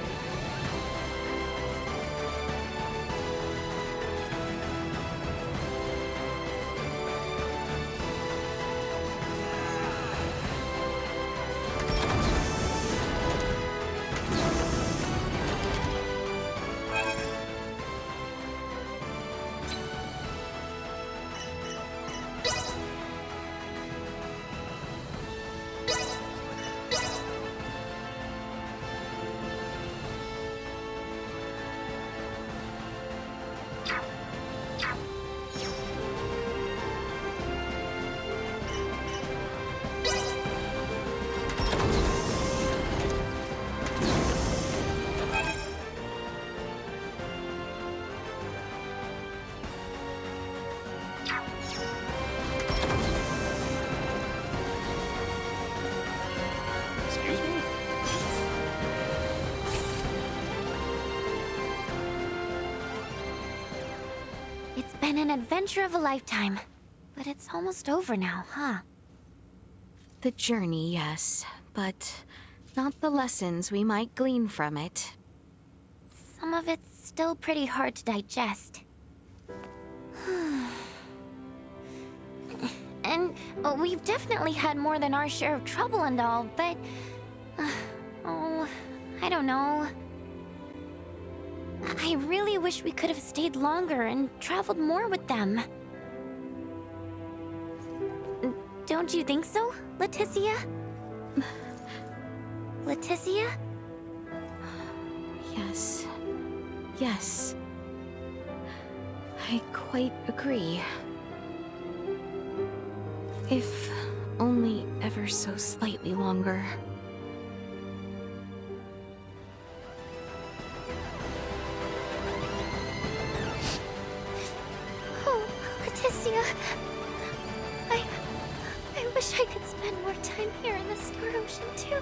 It's been an adventure of a lifetime. But it's almost over now, huh? The journey, yes, but not the lessons we might glean from it. Some of it's still pretty hard to digest. And we've definitely had more than our share of trouble and all, but... oh, I don't know. I really wish we could have stayed longer and traveled more with them. Don't you think so, Leticia? Leticia? Yes. Yes. I quite agree. If only ever so slightly longer. Oh, Leticia. I wish I could spend more time here in the Star Ocean, too.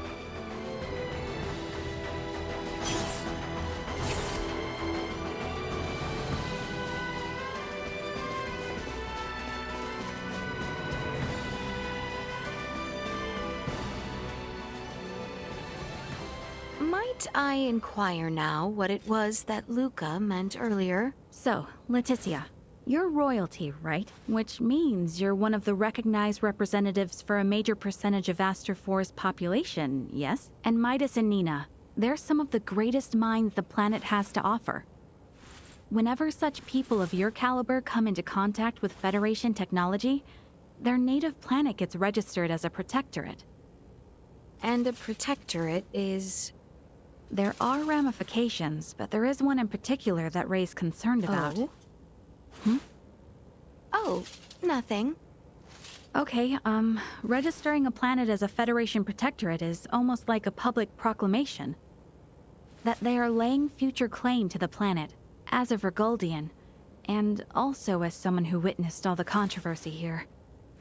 Might I inquire now what it was that Luca meant earlier? So, Leticia, you're royalty, right? Which means you're one of the recognized representatives for a major percentage of Aster 4's population, yes? And Midas and Nina, they're some of the greatest minds the planet has to offer. Whenever such people of your caliber come into contact with Federation technology, their native planet gets registered as a protectorate. And a protectorate is... There are ramifications, but there is one in particular that Ray's concerned about. Oh? Oh, nothing. Okay, registering a planet as a Federation protectorate is almost like a public proclamation. That they are laying future claim to the planet, as a Vergoldian, and also as someone who witnessed all the controversy here.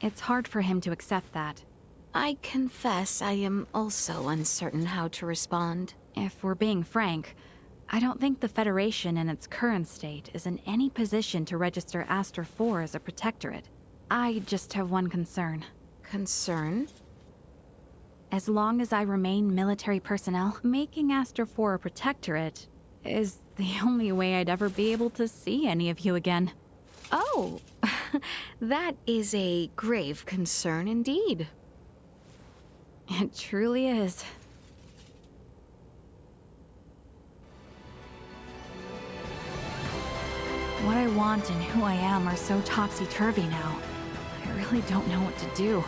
It's hard for him to accept that. I confess I am also uncertain how to respond. If we're being frank, I don't think the Federation in its current state is in any position to register Aster 4 as a protectorate. I just have one concern. Concern? As long as I remain military personnel, making Aster 4 a protectorate is the only way I'd ever be able to see any of you again. Oh, that is a grave concern indeed. It truly is. What I want and who I am are so topsy-turvy now. I really don't know what to do.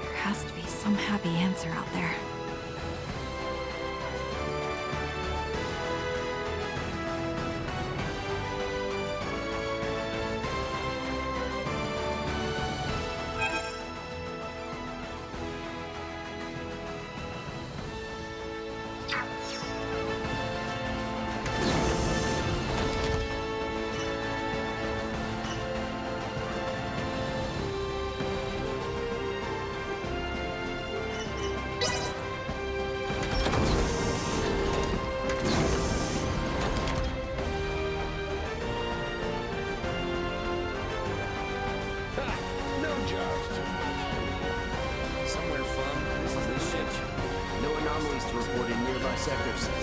There has to be some happy answer out there.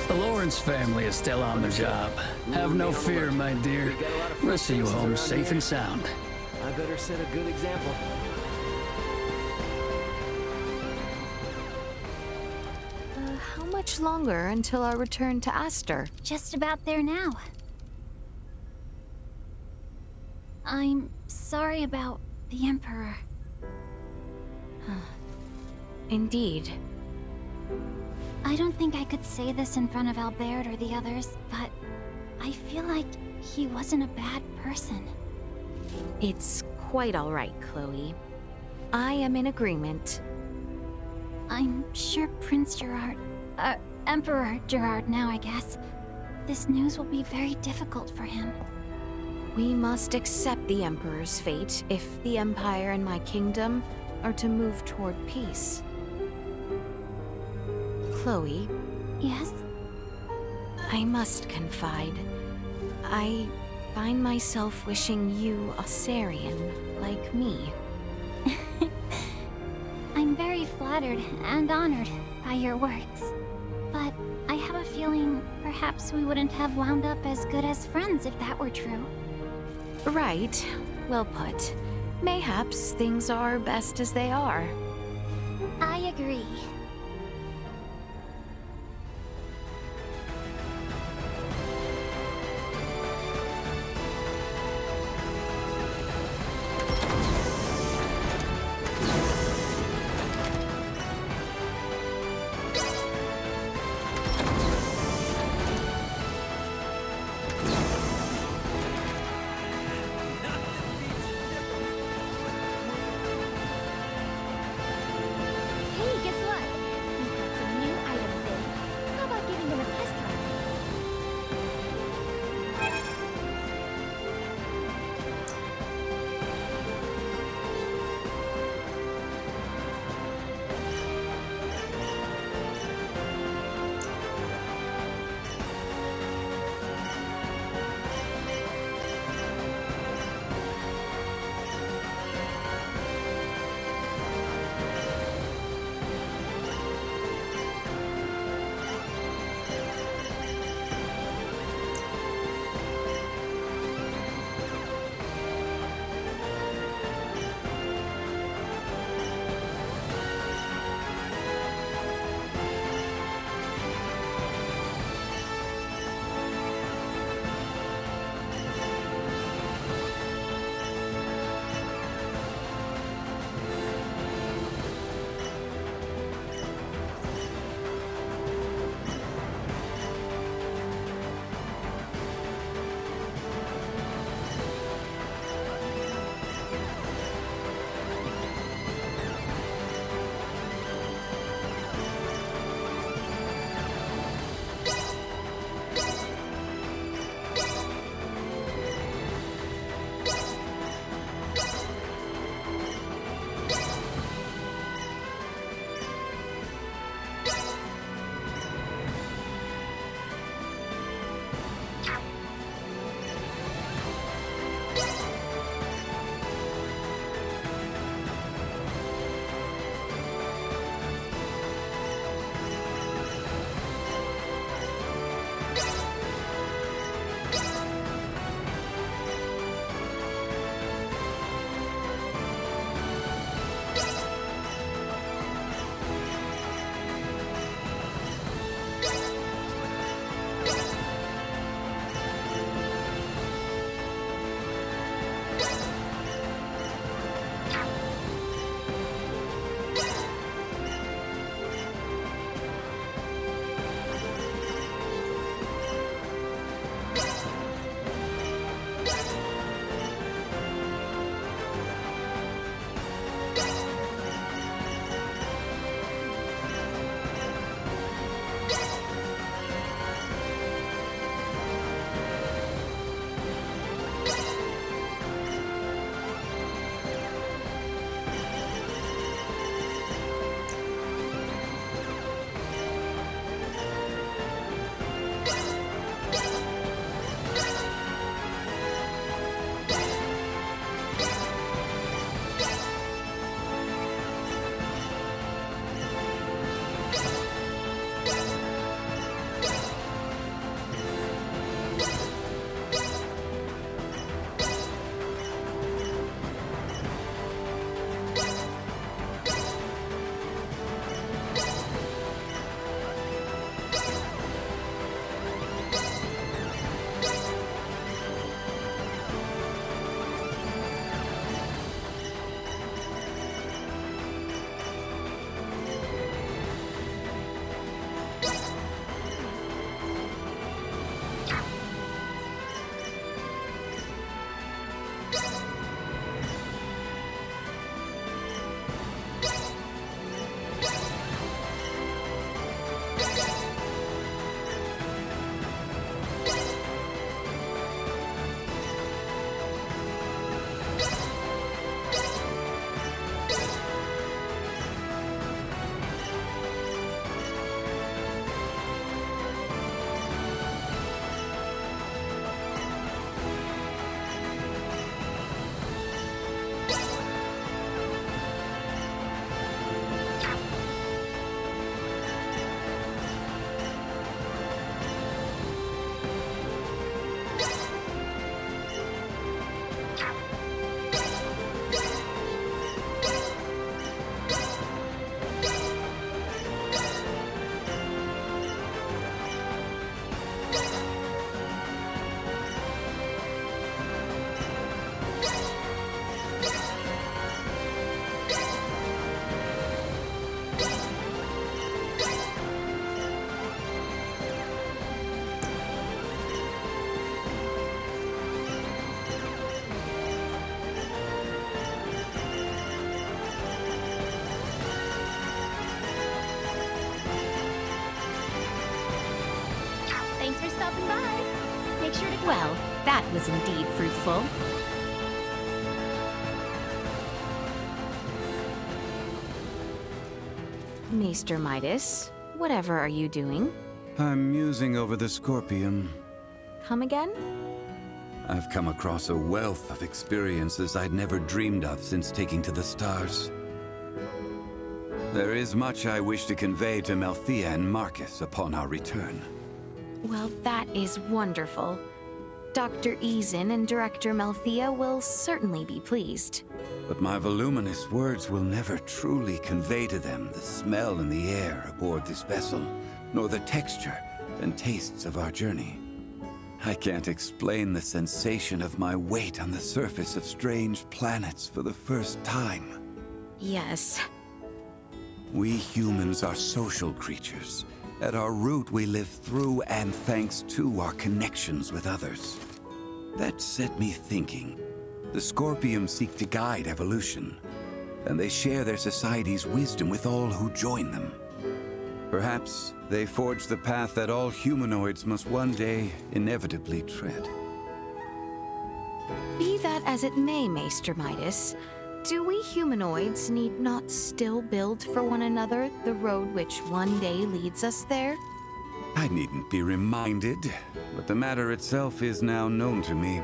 The Lawrence family is still on the job. Have no fear, my dear. We'll see you home safe and sound. I better set a good example. How much longer until our return to Aster? Just about there now. I'm sorry about the Emperor. Indeed. I don't think I could say this in front of Albert or the others, but I feel like he wasn't a bad person. It's quite all right, Chloe. I am in agreement. I'm sure Prince Gerard... Emperor Gerard now, I guess. This news will be very difficult for him. We must accept the Emperor's fate if the Empire and my kingdom are to move toward peace. Chloe? Yes? I must confide. I find myself wishing you a Sarian like me. I'm very flattered and honored by your words. But I have a feeling perhaps we wouldn't have wound up as good as friends if that were true. Right. Well put. Mayhaps things are best as they are. I agree. stopping by. Make sure to come. Well, that was indeed fruitful. Maester Midas, whatever are you doing? I'm musing over the Scorpium. Come again? I've come across a wealth of experiences I'd never dreamed of since taking to the stars. There is much I wish to convey to Melthea and Marcus upon our return. Well, that is wonderful. Dr. Eason and Director Melthea will certainly be pleased. But my voluminous words will never truly convey to them the smell in the air aboard this vessel, nor the texture and tastes of our journey. I can't explain the sensation of my weight on the surface of strange planets for the first time. Yes. We humans are social creatures. At our root, we live through and thanks to our connections with others. That set me thinking. The Scorpium seek to guide evolution, and they share their society's wisdom with all who join them. Perhaps they forge the path that all humanoids must one day inevitably tread. Be that as it may, Maester Midas, do we humanoids need not still build for one another the road which one day leads us there? I needn't be reminded, but the matter itself is now known to me.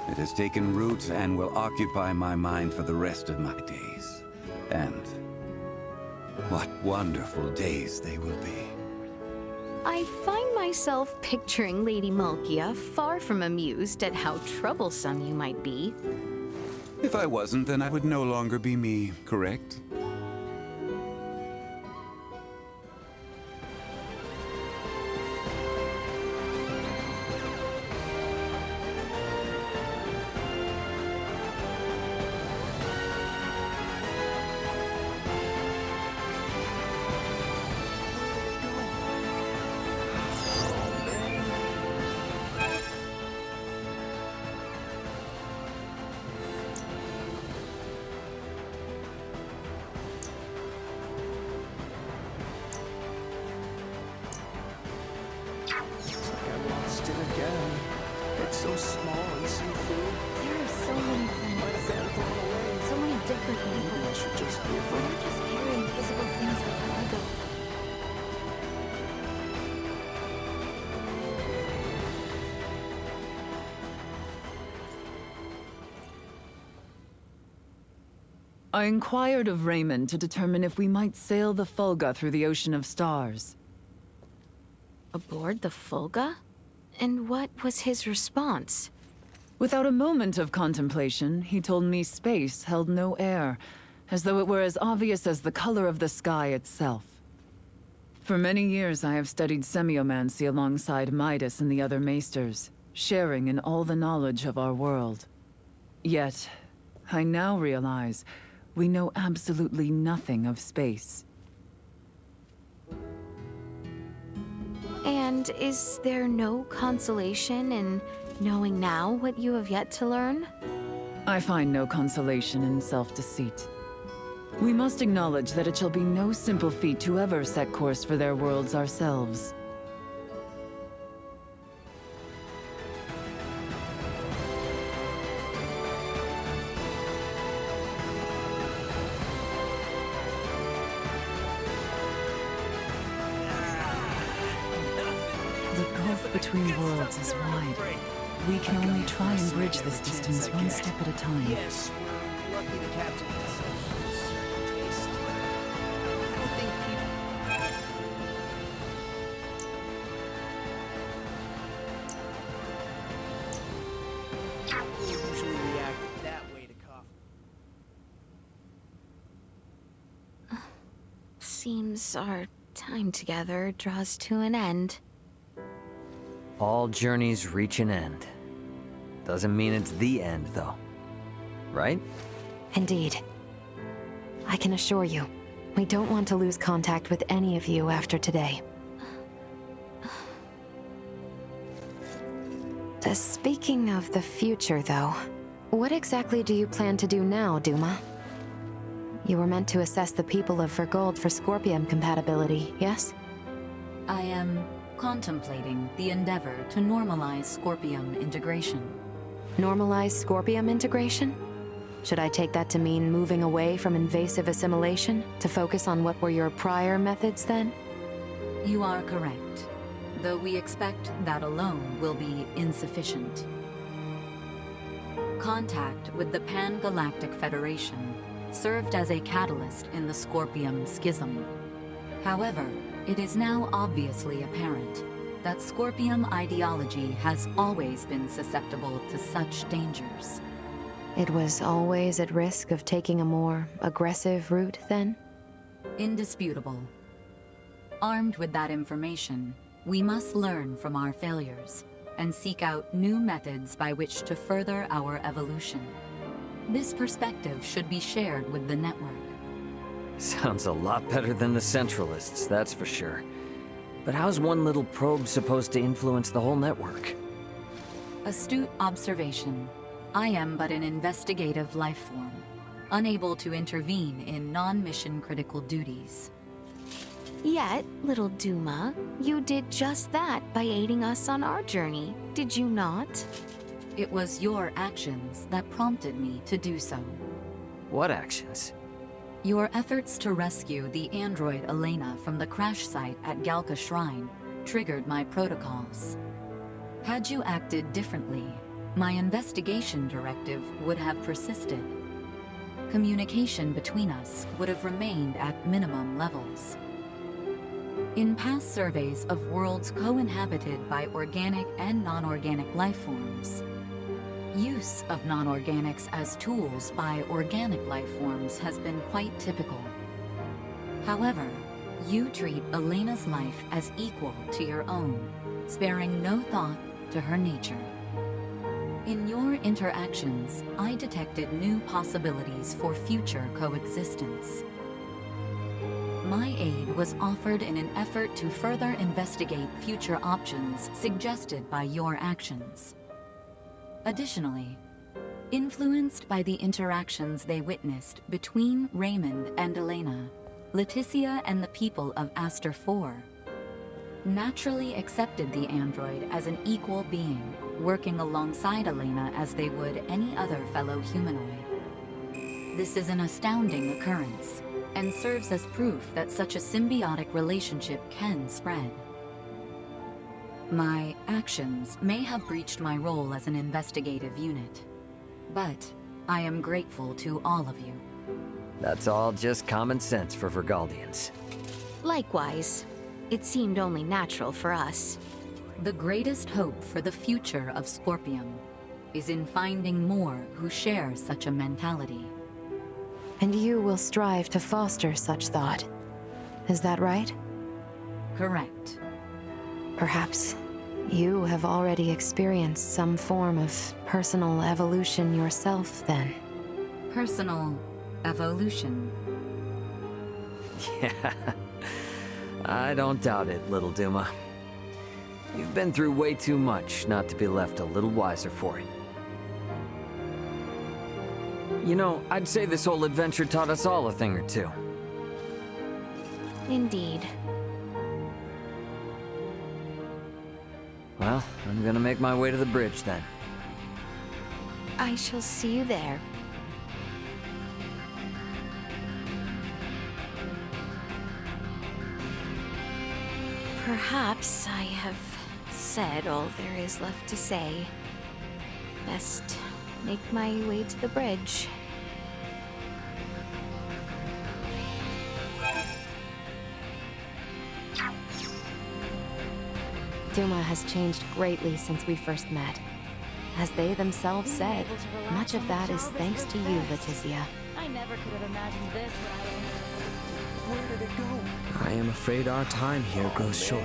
It has taken root and will occupy my mind for the rest of my days. And what wonderful days they will be. I find myself picturing Lady Malkia far from amused at how troublesome you might be. If I wasn't, then I would no longer be me, correct? So small and see-through. There are so many planets, so many different people. Maybe I should just give We're not just carrying physical things like cargo. I inquired of Raymond to determine if we might sail the Fulga through the Ocean of Stars. Aboard the Fulga? And what was his response? Without a moment of contemplation, he told me space held no air, as though it were as obvious as the color of the sky itself. For many years I have studied semiomancy alongside Midas and the other maesters, sharing in all the knowledge of our world. Yet, I now realize we know absolutely nothing of space. And is there no consolation in knowing now what you have yet to learn? I find no consolation in self-deceit. We must acknowledge that it shall be no simple feat to ever set course for their worlds ourselves. The gulf between worlds is wide. We can only try and bridge this distance one step at a time. Yes, we're lucky the captain has such taste. I think people usually react that way to coffee. Seems our time together draws to an end. All journeys reach an end. Doesn't mean it's the end, though. Right? Indeed. I can assure you, we don't want to lose contact with any of you after today. Speaking of the future, though, what exactly do you plan to do now, Duma? You were meant to assess the people of Vergold for Scorpium compatibility, yes? I am contemplating the endeavor to normalize Scorpium integration. Normalize Scorpium integration? Should I take that to mean moving away from invasive assimilation to focus on what were your prior methods then? You are correct, though we expect that alone will be insufficient. Contact with the Pan-Galactic Federation served as a catalyst in the Scorpium schism. However, it is now obviously apparent that Scorpium ideology has always been susceptible to such dangers. It was always at risk of taking a more aggressive route then? Indisputable. Armed with that information, we must learn from our failures and seek out new methods by which to further our evolution. This perspective should be shared with the network. Sounds a lot better than the Centralists, that's for sure. But how's one little probe supposed to influence the whole network? Astute observation. I am but an investigative life form, unable to intervene in non-mission critical duties. Yet, little Duma, you did just that by aiding us on our journey, did you not? It was your actions that prompted me to do so. What actions? Your efforts to rescue the android Elena from the crash site at Galka Shrine triggered my protocols. Had you acted differently, my investigation directive would have persisted. Communication between us would have remained at minimum levels. In past surveys of worlds co-inhabited by organic and non-organic life forms, use of non-organics as tools by organic life forms has been quite typical. However, you treat Elena's life as equal to your own, sparing no thought to her nature. In your interactions, I detected new possibilities for future coexistence. My aid was offered in an effort to further investigate future options suggested by your actions. Additionally, influenced by the interactions they witnessed between Raymond and Elena, Leticia and the people of Aster 4, naturally accepted the android as an equal being, working alongside Elena as they would any other fellow humanoid. This is an astounding occurrence, and serves as proof that such a symbiotic relationship can spread. My actions may have breached my role as an investigative unit, but I am grateful to all of you. That's all just common sense for Vergaldians. Likewise. It seemed only natural for us. The greatest hope for the future of Scorpium is in finding more who share such a mentality. And you will strive to foster such thought. Is that right? Correct. Perhaps you have already experienced some form of personal evolution yourself, then. Personal evolution? Yeah. I don't doubt it, little Duma. You've been through way too much not to be left a little wiser for it. You know, I'd say this whole adventure taught us all a thing or two. Indeed. Well, I'm gonna make my way to the bridge then. I shall see you there. Perhaps I have said all there is left to say. Best make my way to the bridge. Duma has changed greatly since we first met. As they themselves said, much of that is thanks to you, Leticia. I never could have imagined this when I was... Where did it go? I am afraid our time here grows short.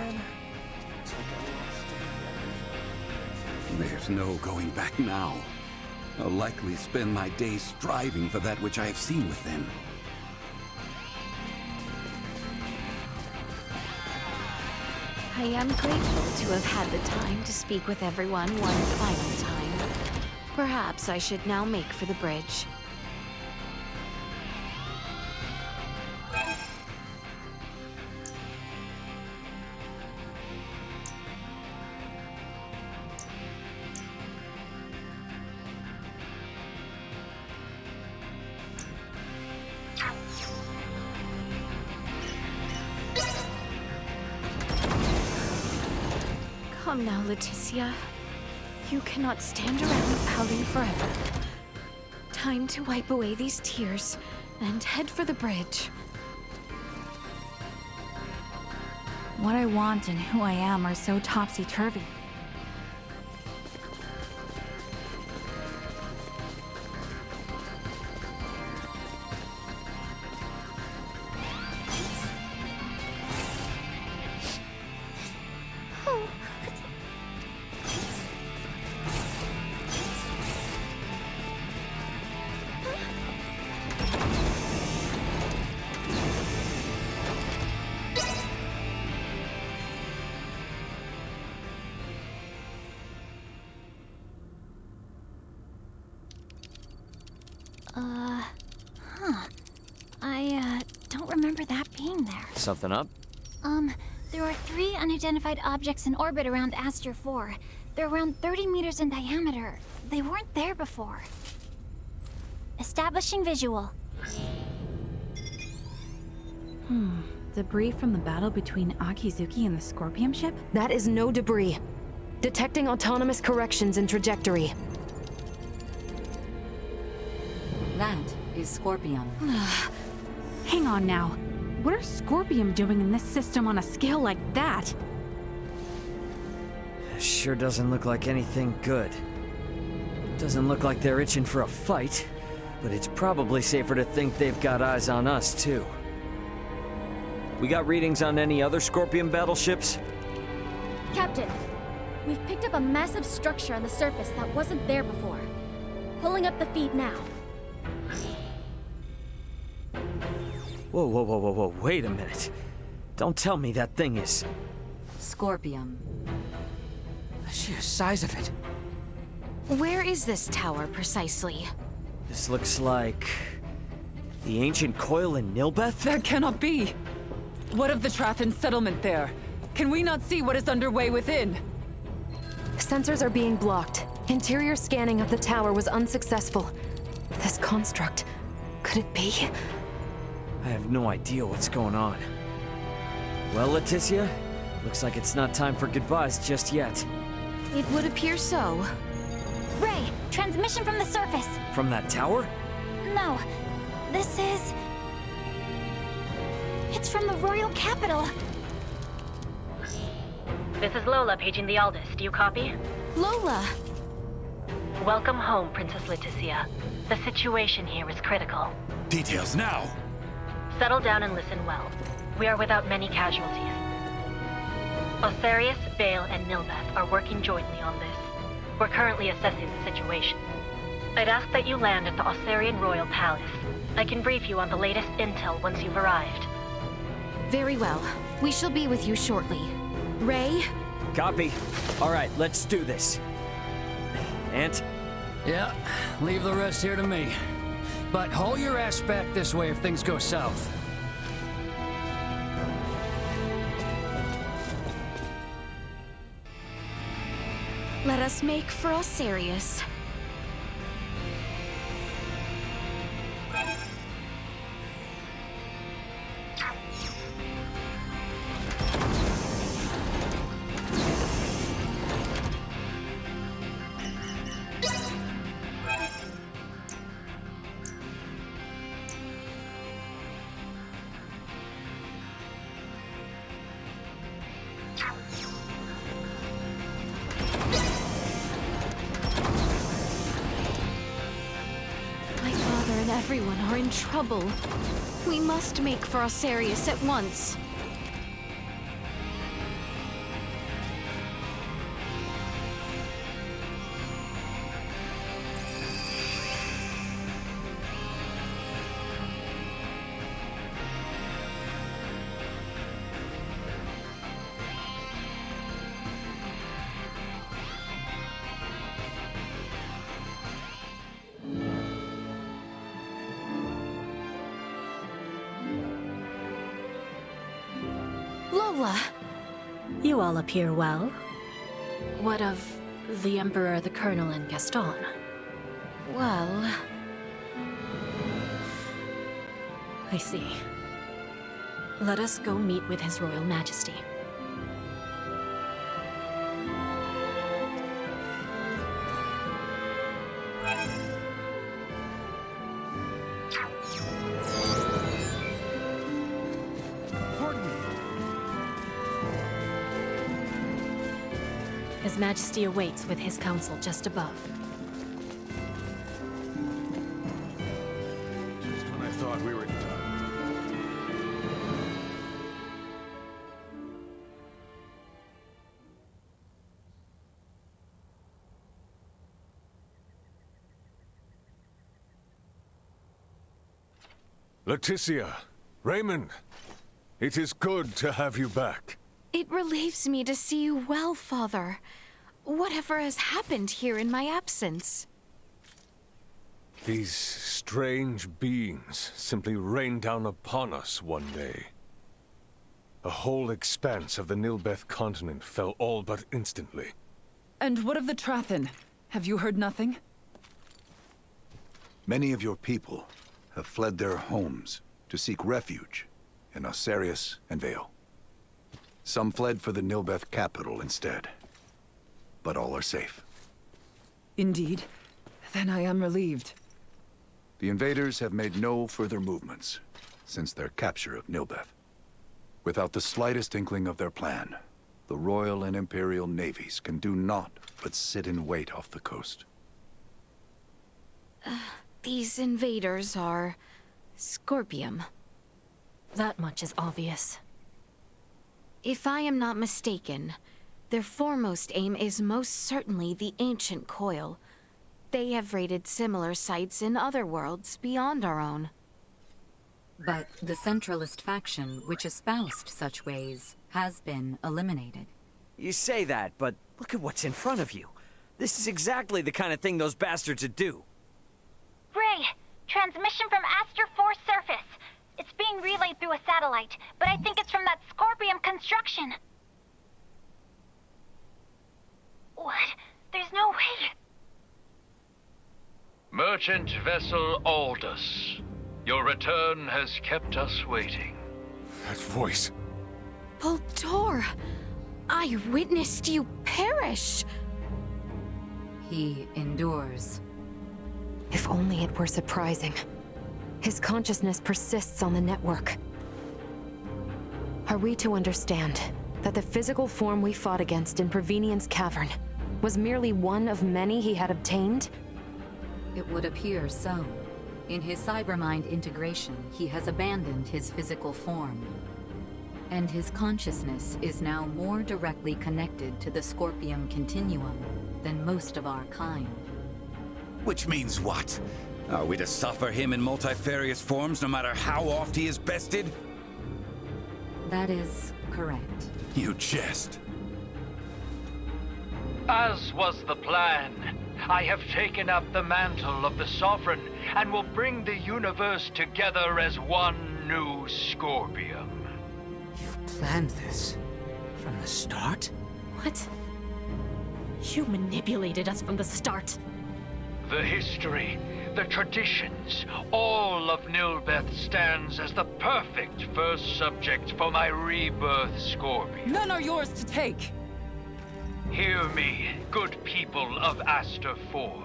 There's no going back now. I'll likely spend my days striving for that which I have seen within. I am grateful to have had the time to speak with everyone one final time. Perhaps I should now make for the bridge. Come now, Leticia. You cannot stand around pouting forever. Time to wipe away these tears and head for the bridge. What I want and who I am are so topsy-turvy. I don't remember that being there. Something up? There are 3 unidentified objects in orbit around Aster 4. They're around 30 meters in diameter. They weren't there before. Establishing visual. Debris from the battle between Akizuki and the Scorpium ship? That is no debris. Detecting autonomous corrections in trajectory. That is Scorpium. Hang on now. What are Scorpium doing in this system on a scale like that? Sure doesn't look like anything good. Doesn't look like they're itching for a fight, but it's probably safer to think they've got eyes on us, too. We got readings on any other Scorpion battleships? Captain, we've picked up a massive structure on the surface that wasn't there before. Pulling up the feed now. Whoa, whoa, whoa, whoa, whoa, wait a minute. Don't tell me that thing is... Scorpium. The sheer size of it. Where is this tower, precisely? This looks like... the ancient coil in Nilbeth? That cannot be! What of the Trathan settlement there? Can we not see what is underway within? Sensors are being blocked. Interior scanning of the tower was unsuccessful. This construct... could it be? I have no idea what's going on. Well, Leticia, looks like it's not time for goodbyes just yet. It would appear so. Ray, transmission from the surface. From that tower? No, this is... It's from the Royal Capital. This is Lola paging the Aldous. Do you copy? Lola! Welcome home, Princess Leticia. The situation here is critical. Details now! Settle down and listen well. We are without many casualties. Osarius, Bale, and Nilbeth are working jointly on this. We're currently assessing the situation. I'd ask that you land at the Osarian Royal Palace. I can brief you on the latest intel once you've arrived. Very well. We shall be with you shortly. Ray? Copy. All right, let's do this. Ant? Yeah, leave the rest here to me. But haul your ass back this way if things go south. Let us make for Osarius. Everyone are in trouble. We must make for Osarius at once. Lola! You all appear well. What of the Emperor, the Colonel, and Gaston? Well... I see. Let us go meet with His Royal Majesty. His Majesty awaits with his council just above. Just when I thought we were done. Leticia, Raymond, it is good to have you back. It relieves me to see you well, Father. Whatever has happened here in my absence? These strange beings simply rained down upon us one day. The whole expanse of the Nilbeth continent fell all but instantly. And what of the Trathen? Have you heard nothing? Many of your people have fled their homes to seek refuge in Osarius and Vale. Some fled for the Nilbeth capital instead, but all are safe. Indeed. Then I am relieved. The invaders have made no further movements since their capture of Nilbeth. Without the slightest inkling of their plan, the Royal and Imperial navies can do naught but sit in wait off the coast. These invaders are Scorpium. That much is obvious. If I am not mistaken, their foremost aim is most certainly the ancient coil. They have raided similar sites in other worlds beyond our own. But the Centralist faction, which espoused such ways, has been eliminated. You say that, but look at what's in front of you. This is exactly the kind of thing those bastards would do. Ray, transmission from Aster 4 surface. It's being relayed through a satellite, but I think it's from that Scorpium construction. What? There's no way. Merchant vessel Aldous. Your return has kept us waiting. That voice. Voltor! I witnessed you perish! He endures. If only it were surprising. His consciousness persists on the network. Are we to understand that the physical form we fought against in Provenien's cavern was merely one of many he had obtained? It would appear so. In his cybermind integration, he has abandoned his physical form. And his consciousness is now more directly connected to the Scorpium continuum than most of our kind. Which means what? Are we to suffer him in multifarious forms no matter how oft he is bested? That is correct. You jest. As was the plan, I have taken up the mantle of the Sovereign and will bring the universe together as one new Scorpium. You've planned this from the start? What? You manipulated us from the start. The history, the traditions, all of Nilbeth stands as the perfect first subject for my rebirth Scorpion. None are yours to take! Hear me, good people of Aster 4.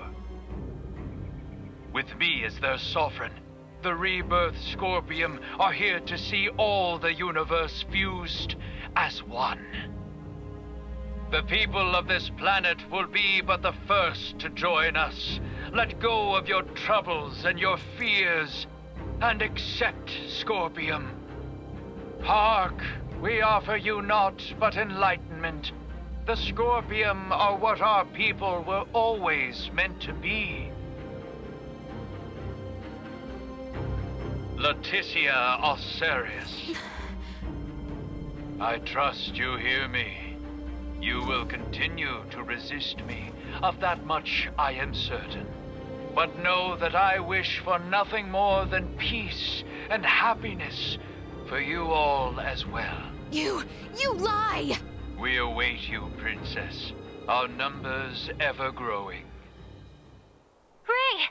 With me as their sovereign, the rebirth Scorpium are here to see all the universe fused as one. The people of this planet will be but the first to join us. Let go of your troubles and your fears, and accept Scorpium. Hark, we offer you naught but enlightenment. The Scorpium are what our people were always meant to be. Leticia Osarius. I trust you hear me. You will continue to resist me. Of that much I am certain. But know that I wish for nothing more than peace and happiness for you all as well. You lie! We await you, Princess. Our numbers ever growing. Ray!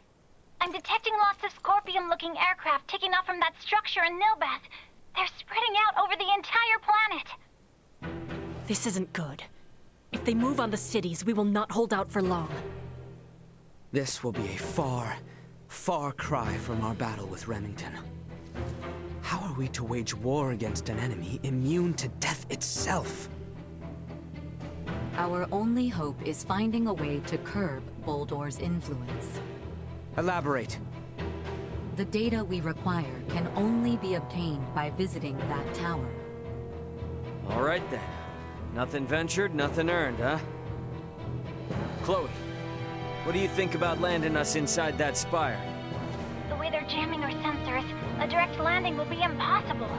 I'm detecting lots of Scorpium-looking aircraft taking off from that structure in Nilbeth. They're spreading out over the entire planet. This isn't good. If they move on the cities, we will not hold out for long. This will be a far, far cry from our battle with Remington. How are we to wage war against an enemy immune to death itself? Our only hope is finding a way to curb Boldor's influence. Elaborate. The data we require can only be obtained by visiting that tower. All right then. Nothing ventured, nothing earned, huh? Chloe, what do you think about landing us inside that spire? The way they're jamming our sensors, a direct landing will be impossible.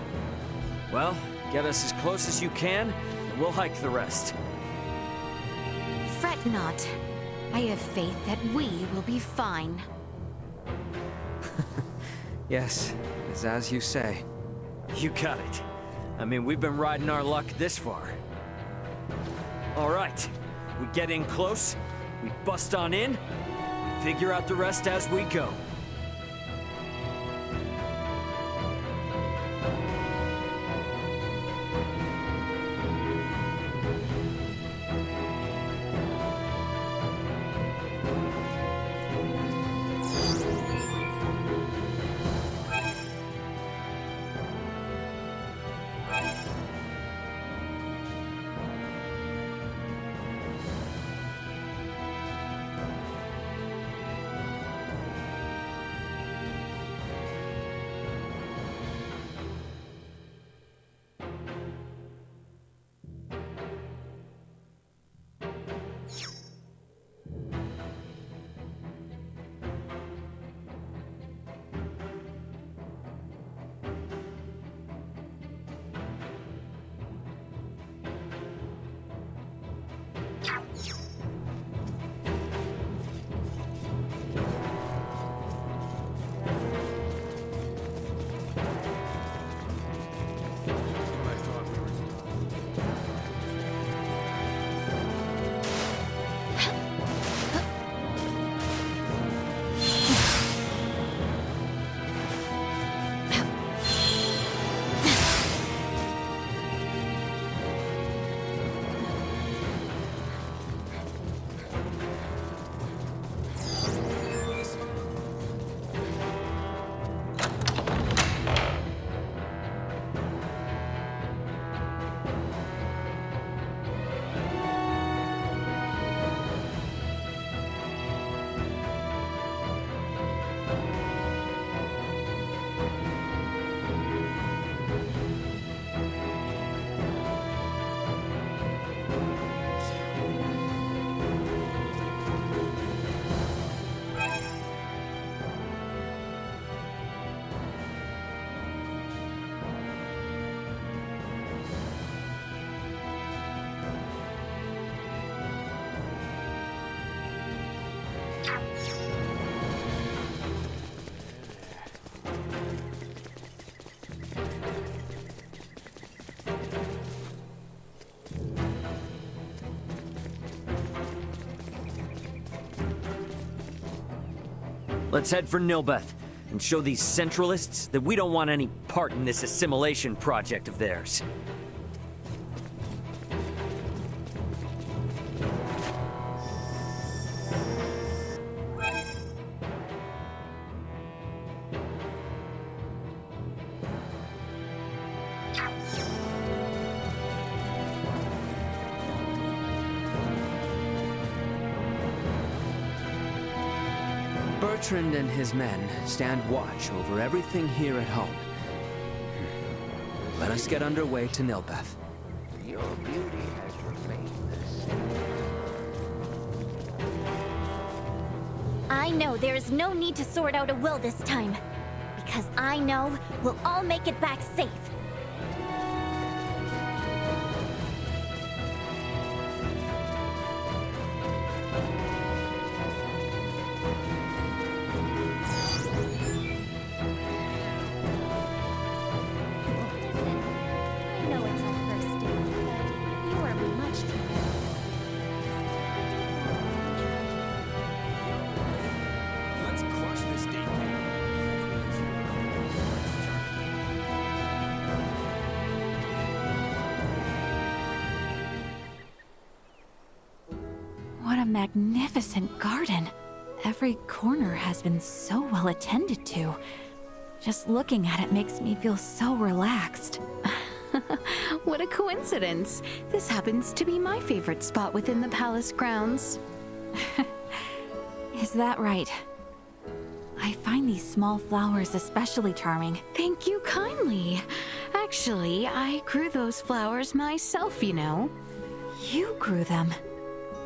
Well, get us as close as you can, and we'll hike the rest. Fret not. I have faith that we will be fine. Yes, it's as you say. You got it. I mean, we've been riding our luck this far. All right, we get in close, we bust on in, we figure out the rest as we go. Let's head for Nilbeth, and show these Centralists that we don't want any part in this assimilation project of theirs. Bertrand and his men stand watch over everything here at home. Let us get underway to Nilbeth. Your beauty has remained the same. I know there is no need to sort out a will this time. Because I know we'll all make it back safe. What a magnificent garden. Every corner has been so well attended to. Just looking at it makes me feel so relaxed. What a coincidence. This happens to be my favorite spot within the palace grounds. Is that right? I find these small flowers especially charming. Thank you kindly. Actually, I grew those flowers myself, you know. You grew them?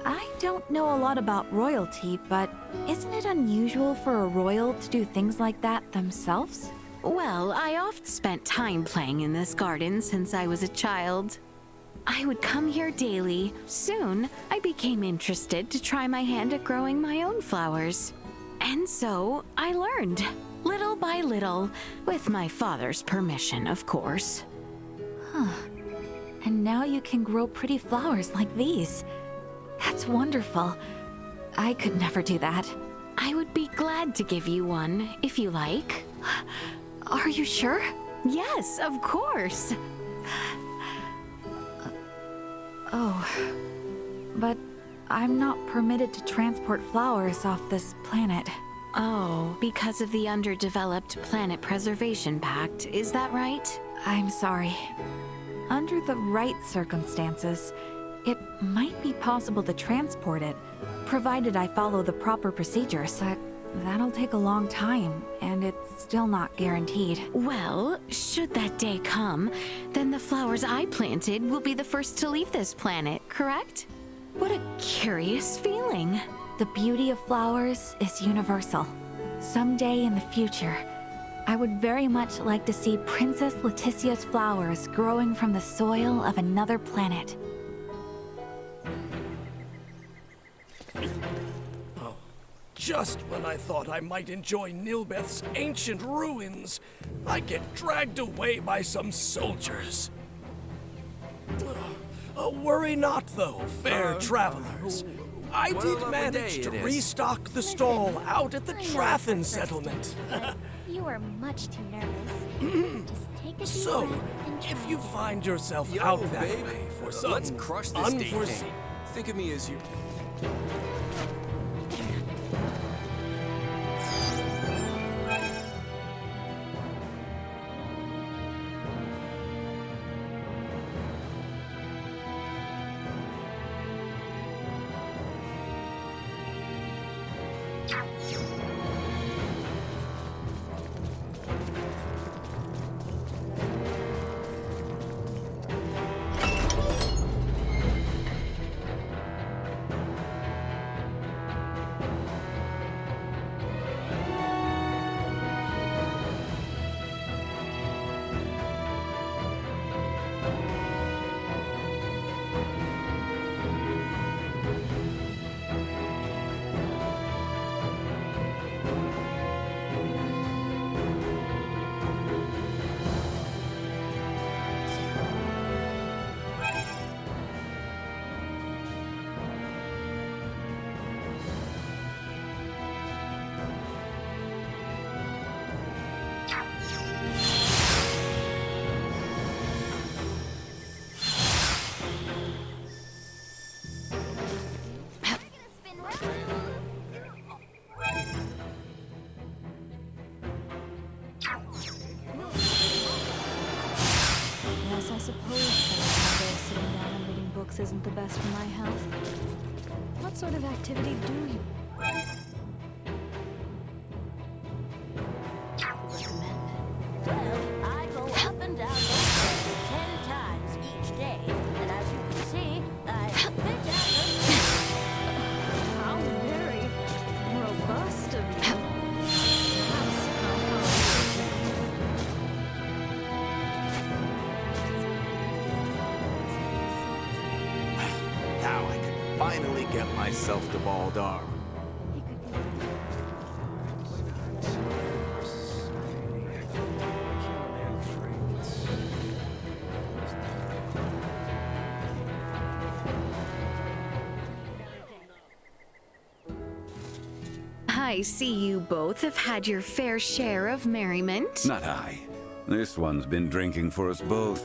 I don't know a lot about royalty, but isn't it unusual for a royal to do things like that themselves? Well, I oft spent time playing in this garden since I was a child. I would come here daily. Soon, I became interested to try my hand at growing my own flowers. And so, I learned, little by little, with my father's permission, of course. Huh. And now you can grow pretty flowers like these. That's wonderful. I could never do that. I would be glad to give you one, if you like. Are you sure? Yes, of course. Oh. But I'm not permitted to transport flowers off this planet. Oh, because of the underdeveloped Planet Preservation Pact, is that right? I'm sorry. Under the right circumstances, it might be possible to transport it, provided I follow the proper procedures. That'll take a long time, and it's still not guaranteed. Well, should that day come, then the flowers I planted will be the first to leave this planet, correct? What a curious feeling. The beauty of flowers is universal. Someday in the future, I would very much like to see Princess Leticia's flowers growing from the soil of another planet. Just when I thought I might enjoy Nilbeth's ancient ruins, I get dragged away by some soldiers. Worry not, though, fair travelers. I did manage to restock the stall out at the Trathen settlement. You are much too nervous. Just take a deep So, breath and if you find yourself out that way for some Let's crush this date unforeseen... game. Think of me as you... Yes, I suppose that sitting down and reading books isn't the best for my health. What sort of activity do you Well, I go up and down those stairs 10 times each day, and as you can see, I fit out How very robust of you. Now I can finally get myself to Baldar. I see you both have had your fair share of merriment. Not I. This one's been drinking for us both.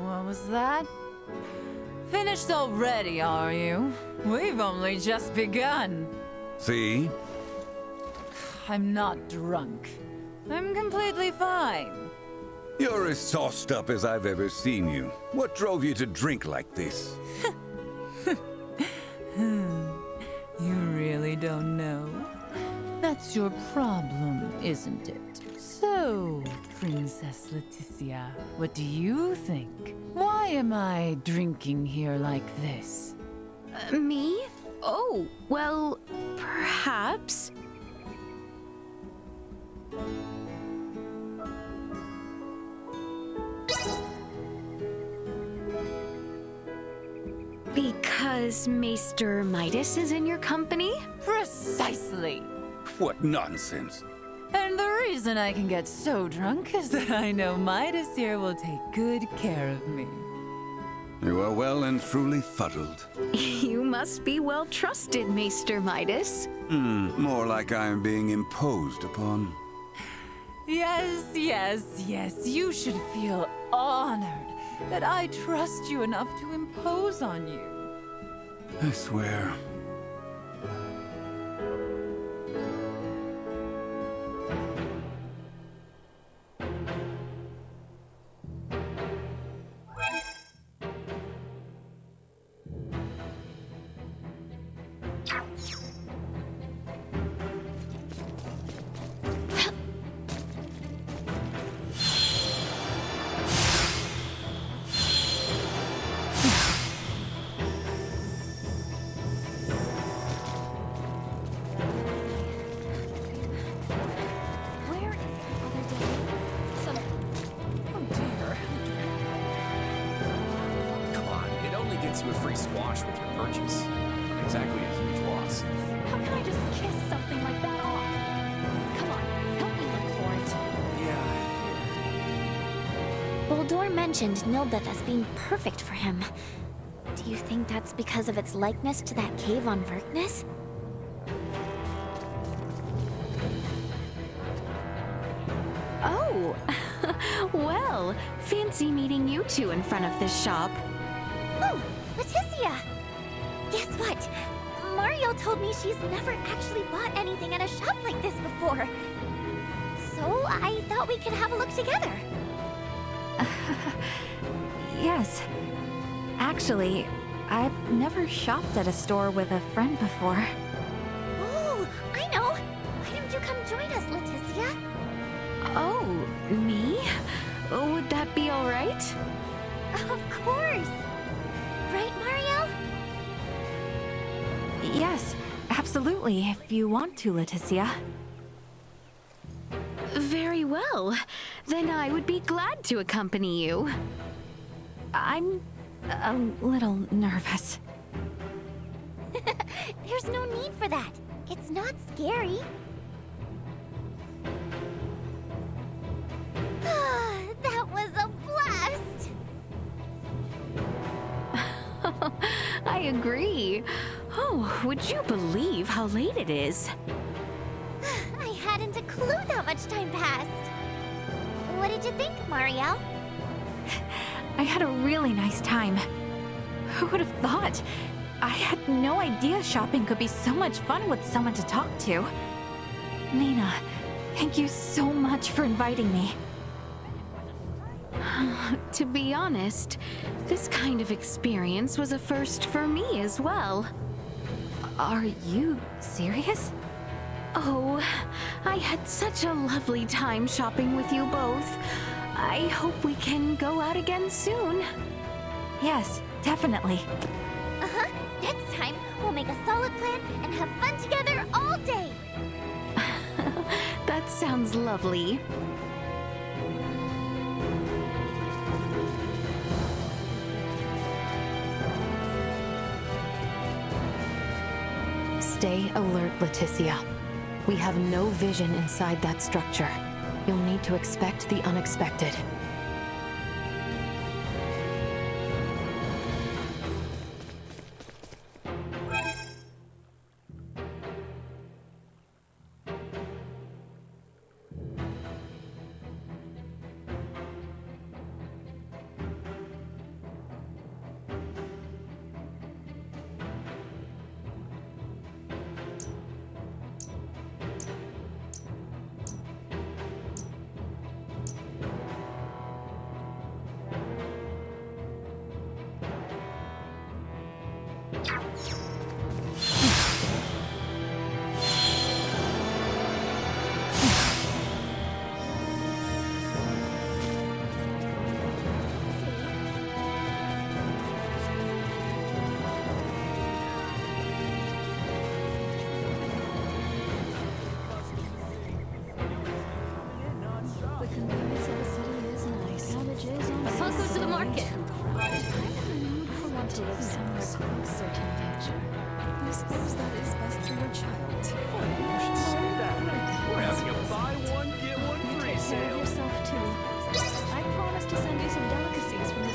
What was that? Finished already, are you? We've only just begun. See? I'm not drunk. I'm completely fine. You're as sauced up as I've ever seen you. What drove you to drink like this? You really don't know? That's your problem, isn't it? So, Princess Leticia, what do you think? Why am I drinking here like this? Me? Oh, well, perhaps. Because Maester Midas is in your company? Precisely! What nonsense. And the reason I can get so drunk is that I know Midas here will take good care of me. You are well and truly fuddled. You must be well trusted, Maester Midas. More like I am being imposed upon. Yes, yes, yes. You should feel honored that I trust you enough to impose on you. I swear. Where is the other day? Oh dear. Come on, it only gets you a free squash with your purchase. Not exactly a huge loss. How can I just kiss something like that off? Come on, help me look for it. Boldor mentioned Nilbeth as being perfect for him. Do you think that's because of its likeness to that cave on Verkness? Oh, well, fancy meeting you two in front of this shop. Oh, Leticia! Guess what? Mario told me she's never actually bought anything at a shop like this before. So I thought we could have a look together. Yes. Actually, I've never shopped at a store with a friend before. Oh, I know! Why don't you come join us, Leticia? Oh, me? Would that be all right? Of course! Right, Mario? Yes, absolutely, if you want to, Leticia. Very well. Then I would be glad to accompany you. I'm a little nervous. There's no need for that. It's not scary. That was a blast! I agree. Oh, would you believe how late it is? I hadn't a clue that much time passed. What did you think, Mario? I had a really nice time. Who would have thought? I had no idea shopping could be so much fun with someone to talk to. Nina, thank you so much for inviting me. To be honest, this kind of experience was a first for me as well. Are you serious? Oh, I had such a lovely time shopping with you both. I hope we can go out again soon. Yes, definitely. Uh-huh. Next time, we'll make a solid plan and have fun together all day. That sounds lovely. Stay alert, Leticia. We have no vision inside that structure. You'll need to expect the unexpected. want to live somewhere closer to nature. I suppose that is best for your child. You should say that. We're having a buy one, get one free Take care of sale. yourself too. I promise to send you some delicacies from the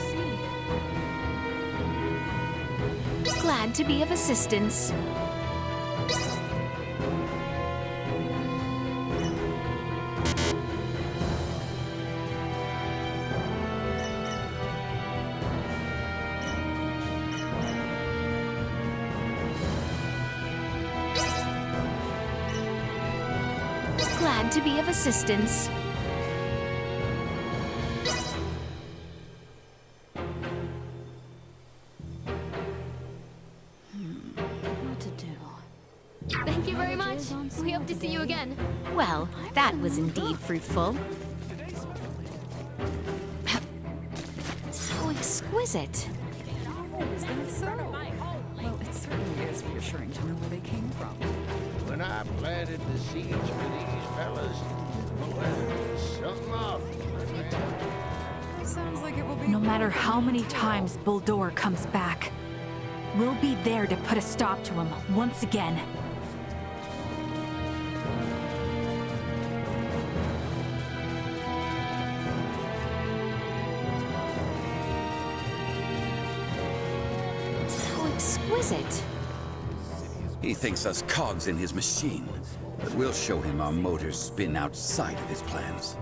sea. Glad to be of assistance. Glad to be of assistance. What to do? Thank you very much. We hope to see you again. Well, that was indeed fruitful. So exquisite. Is that so? Well, it certainly is reassuring to know where they came from. When I planted the seeds for these fellas, well, something off. Sounds like it will be. No matter how many times Bulldor comes back, we'll be there to put a stop to him once again. So exquisite. He thinks us cogs in his machine, but we'll show him our motors spin outside of his plans.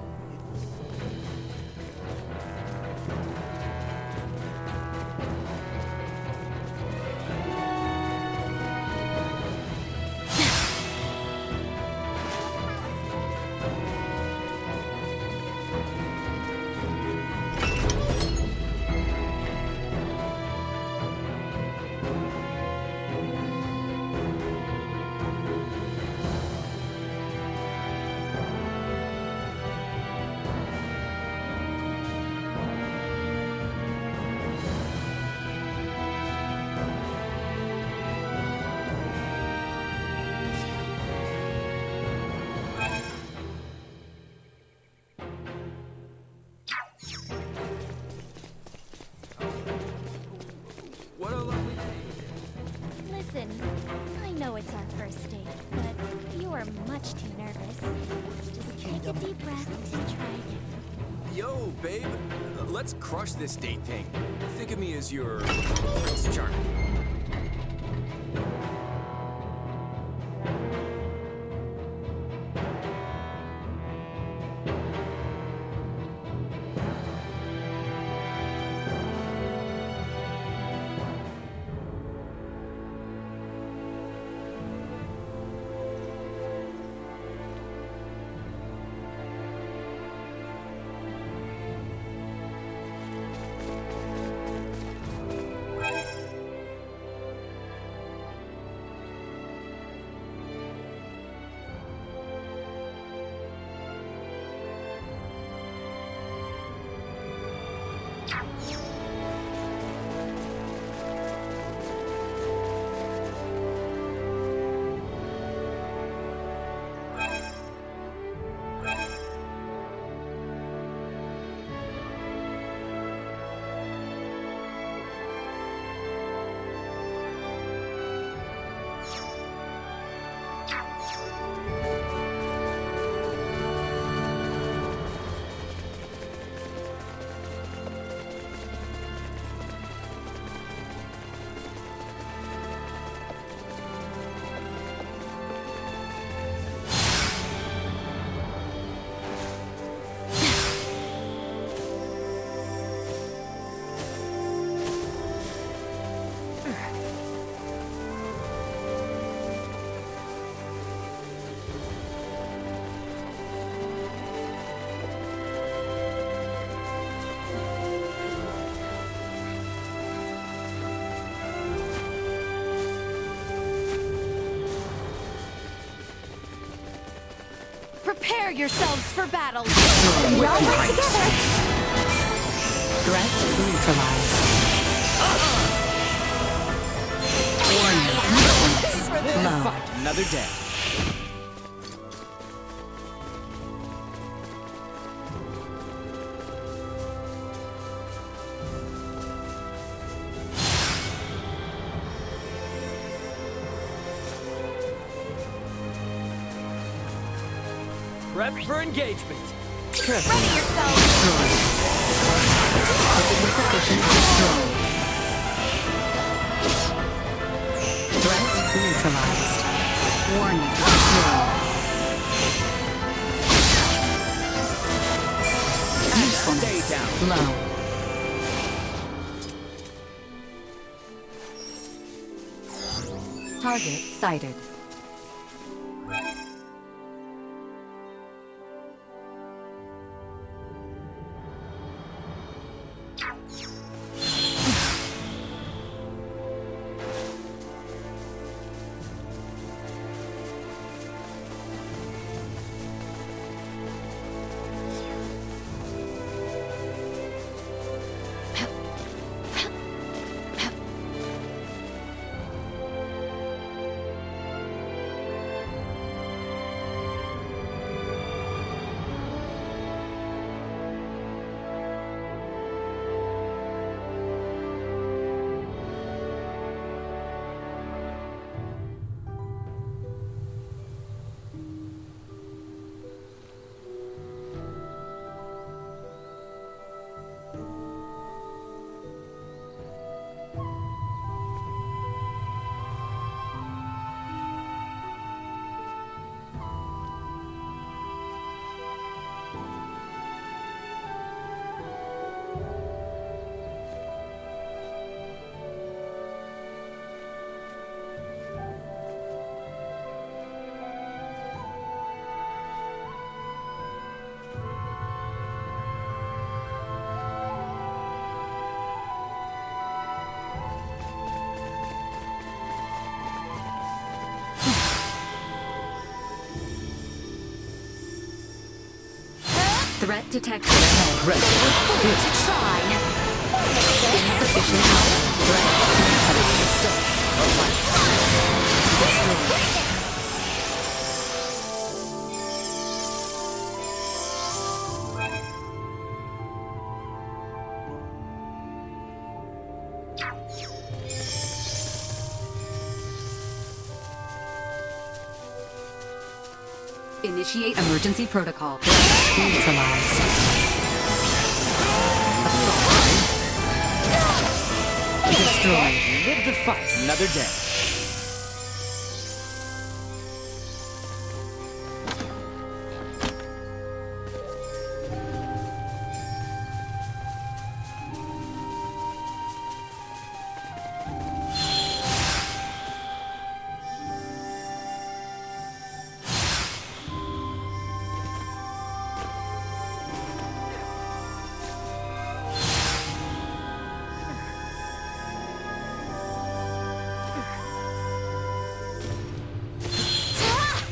Listen, I know it's our first date, but you are much too nervous. Just take a deep breath and try again. Yo, babe. Let's crush this date thing. Think of me as your Prince Charming. Prepare yourselves for battle. Well put together. Threat neutralized. Low. Fight another day. Prep for engagement. Ready yourself! Threat neutralized. Warning. Stay down. Low. Target sighted. Threat detected ahead. Ready to try. Insufficient output. Threat Initiate emergency protocol. Neutralized. Destroy. Live to fight another day.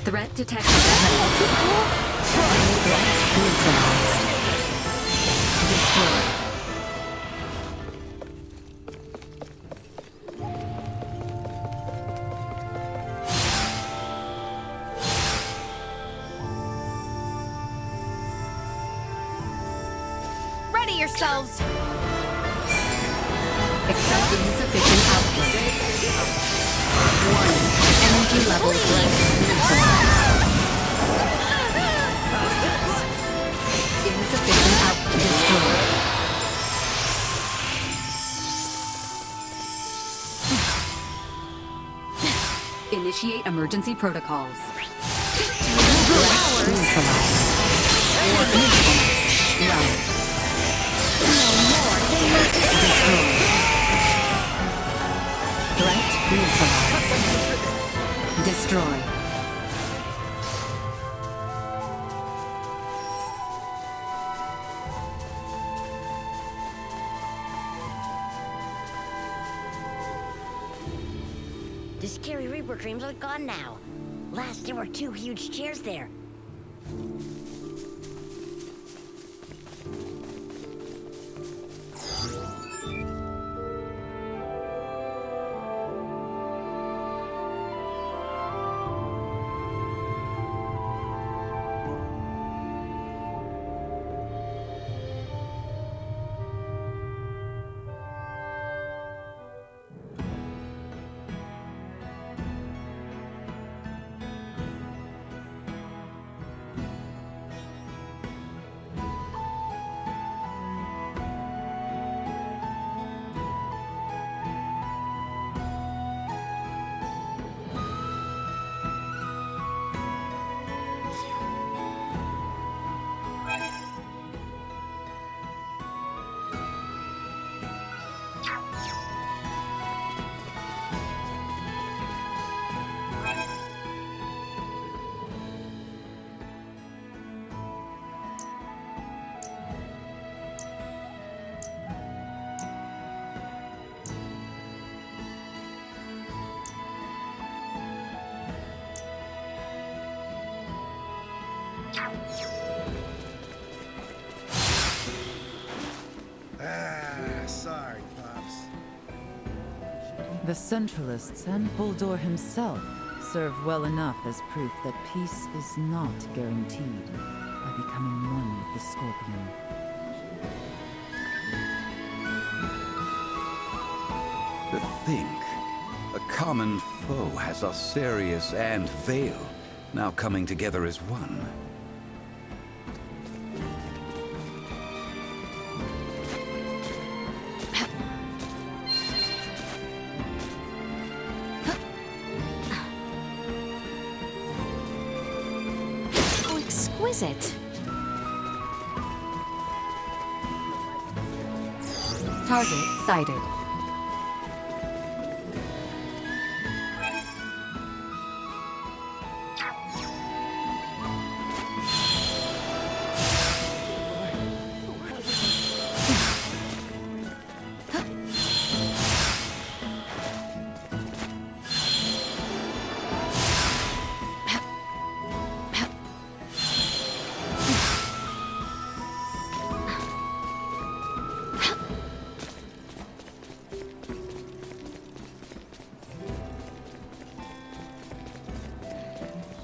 Threat detected ahead. Threat neutralized. Destroy. Ready yourselves! Accept insufficient output. Warning. Energy level neutralized. Insufficient output destroyed. Initiate emergency protocols. Threat neutralized. Warning. Low. Destroy. Threat neutralized. Destroy. The scary Reaper dreams are gone now. Last, there were 2 huge chairs there. Sorry, Pops. The Centralists and Bulldor himself serve well enough as proof that peace is not guaranteed by becoming one with the Scorpion. To think, a common foe has Osarius and Vale now coming together as one. Exquisite. Target sighted.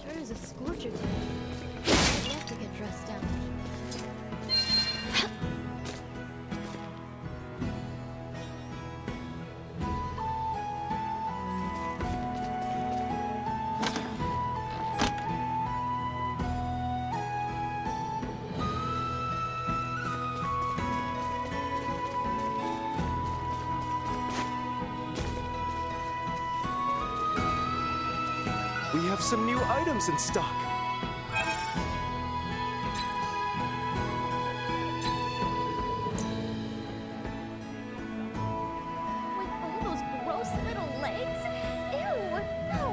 Sure is a scorcher today. I'd love to get dressed down. We have some new items in stock. With all those gross little legs? Ew, no.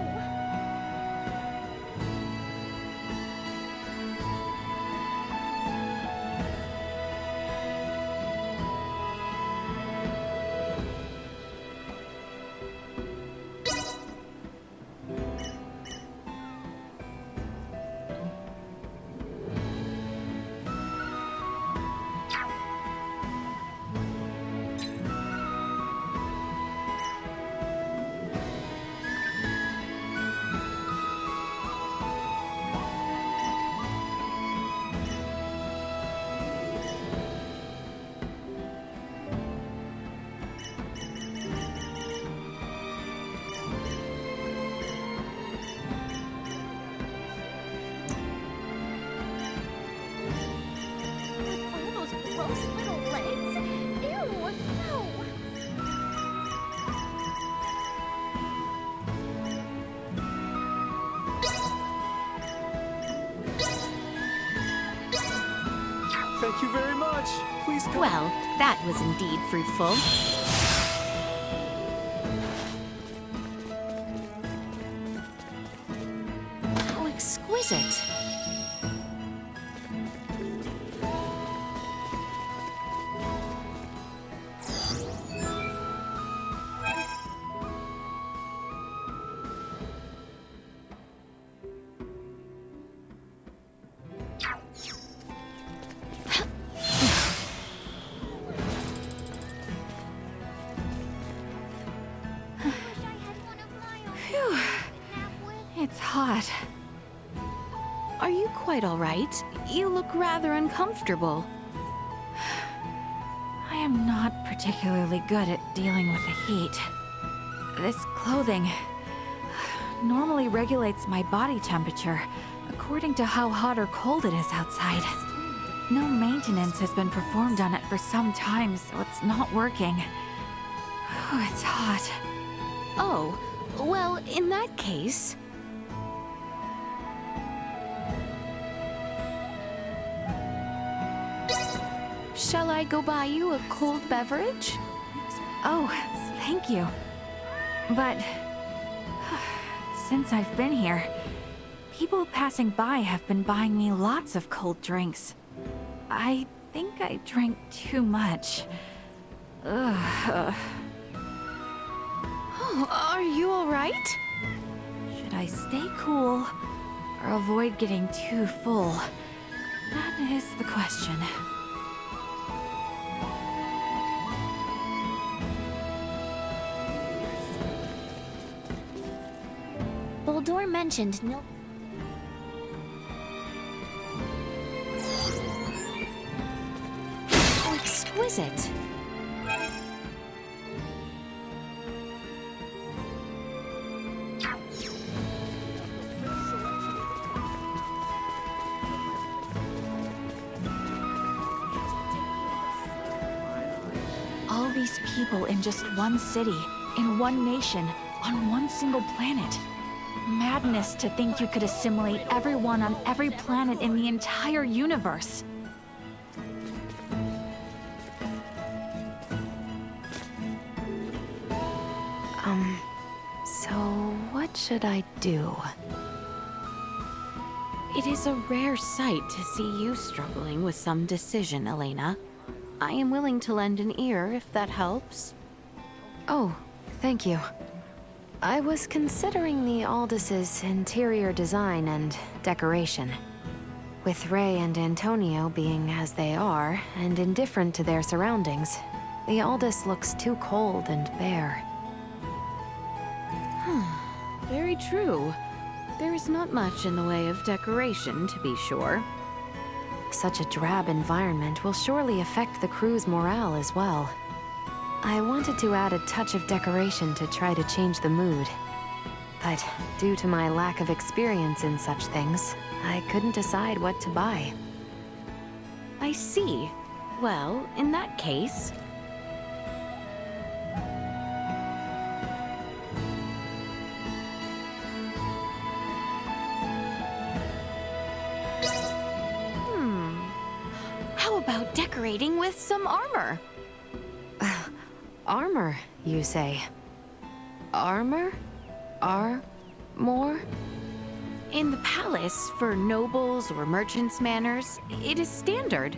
With all those gross little legs? Ew, no. Thank you very much. Please come. Well, that was indeed fruitful. How exquisite. Phew. It's hot. Are you quite all right? You look rather uncomfortable. I am not particularly good at dealing with the heat. This clothing normally regulates my body temperature according to how hot or cold it is outside. No maintenance has been performed on it for some time, so it's not working. Oh, it's hot. Oh, well, in that case... Shall I go buy you a cold beverage? Oh, thank you. But since I've been here, people passing by have been buying me lots of cold drinks. I think I drank too much. Ugh. Oh, are you all right? Should I stay cool or avoid getting too full? That is the question. Boldor mentioned Exquisite. All these people in just one city, in one nation, on one single planet. Madness to think you could assimilate everyone on every planet in the entire universe. So what should I do? It is a rare sight to see you struggling with some decision, Elena. I am willing to lend an ear if that helps. Oh, thank you. I was considering the Aldous' interior design and decoration. With Ray and Antonio being as they are, and indifferent to their surroundings, the Aldous looks too cold and bare. Very true. There is not much in the way of decoration, to be sure. Such a drab environment will surely affect the crew's morale as well. I wanted to add a touch of decoration to try to change the mood. But due to my lack of experience in such things, I couldn't decide what to buy. I see. Well, in that case... How about decorating with some armor? Armor, you say? Armor? More? In the palace, for nobles or merchants' manors, it is standard.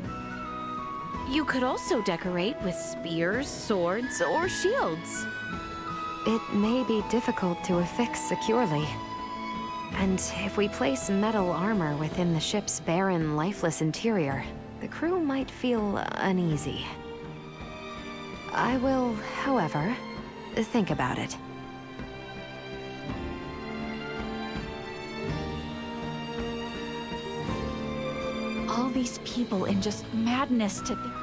You could also decorate with spears, swords, or shields. It may be difficult to affix securely. And if we place metal armor within the ship's barren, lifeless interior, the crew might feel uneasy. I will, however, think about it. All these people in just madness to think.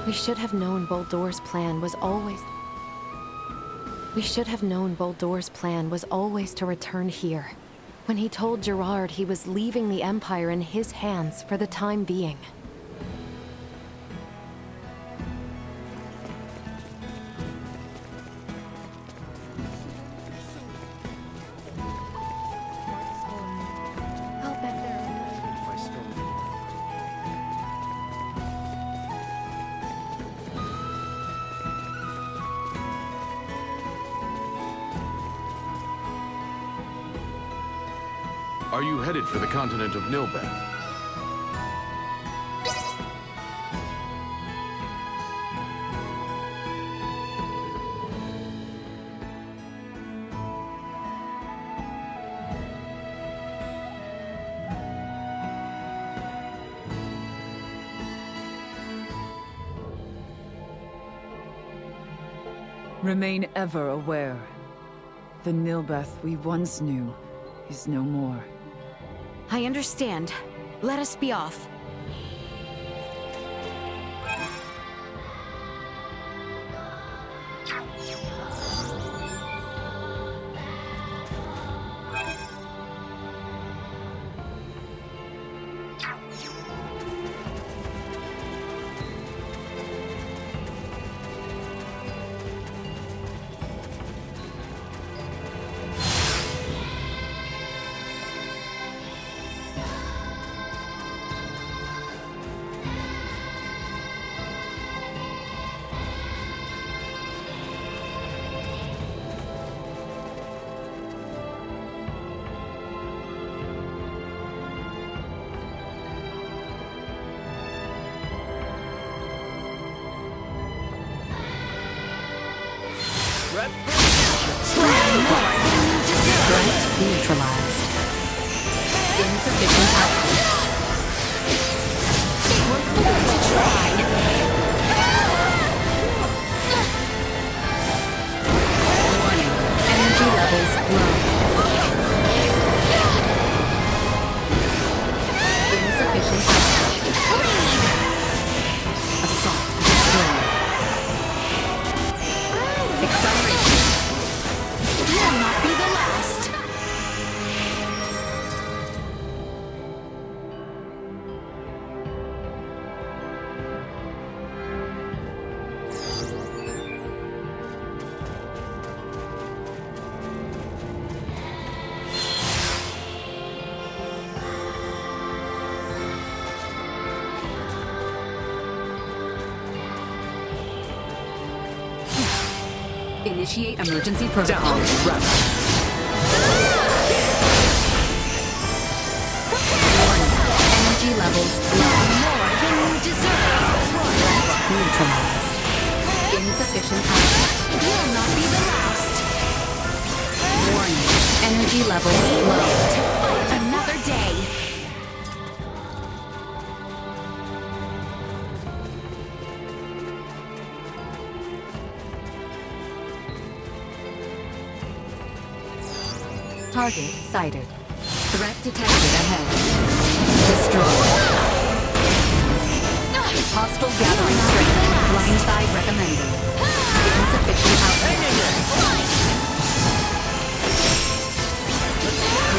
We should have known Boldor's plan was always... We should have known Boldor's plan was always to return here. When he told Gerard he was leaving the Empire in his hands for the time being. Are you headed for the continent of Nilbeth? Remain ever aware. The Nilbeth we once knew is no more. I understand. Let us be off. Threat neutralized. Insufficient output. We're going to try. Warning. Energy levels low. Insufficient output. Assault destroyed. Acceleration. Will not be the last. Initiate emergency protocol. Down, Trevor. Warning. Energy levels low. More than you deserve. Threat neutralized. Insufficient output. Will not be the last. Warning. Energy levels low. To fight another day. Target sighted. Threat detected ahead. Destroy. Hostile gathering strength. Blindside recommended. Insufficient output.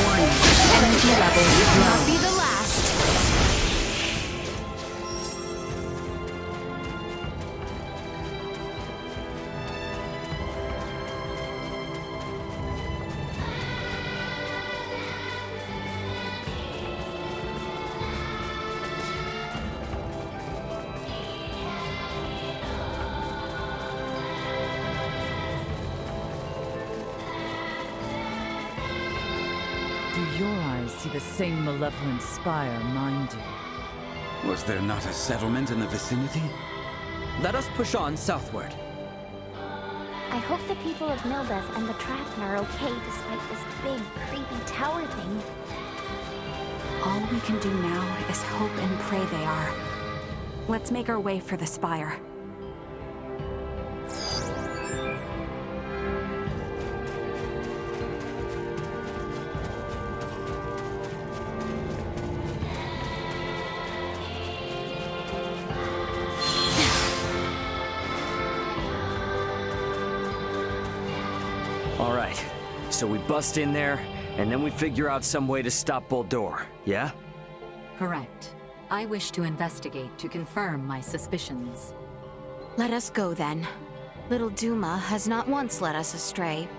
Warning. Energy levels Will not be low. the last. Do your eyes see the same malevolent spire mine do? Was there not a settlement in the vicinity? Let us push on southward. I hope the people of Nilbeth and the Trathna are okay despite this big, creepy tower thing. All we can do now is hope and pray they are. Let's make our way for the spire. All right, so we bust in there, and then we figure out some way to stop Boldur, yeah? Correct. I wish to investigate to confirm my suspicions. Let us go then. Little Duma has not once led us astray,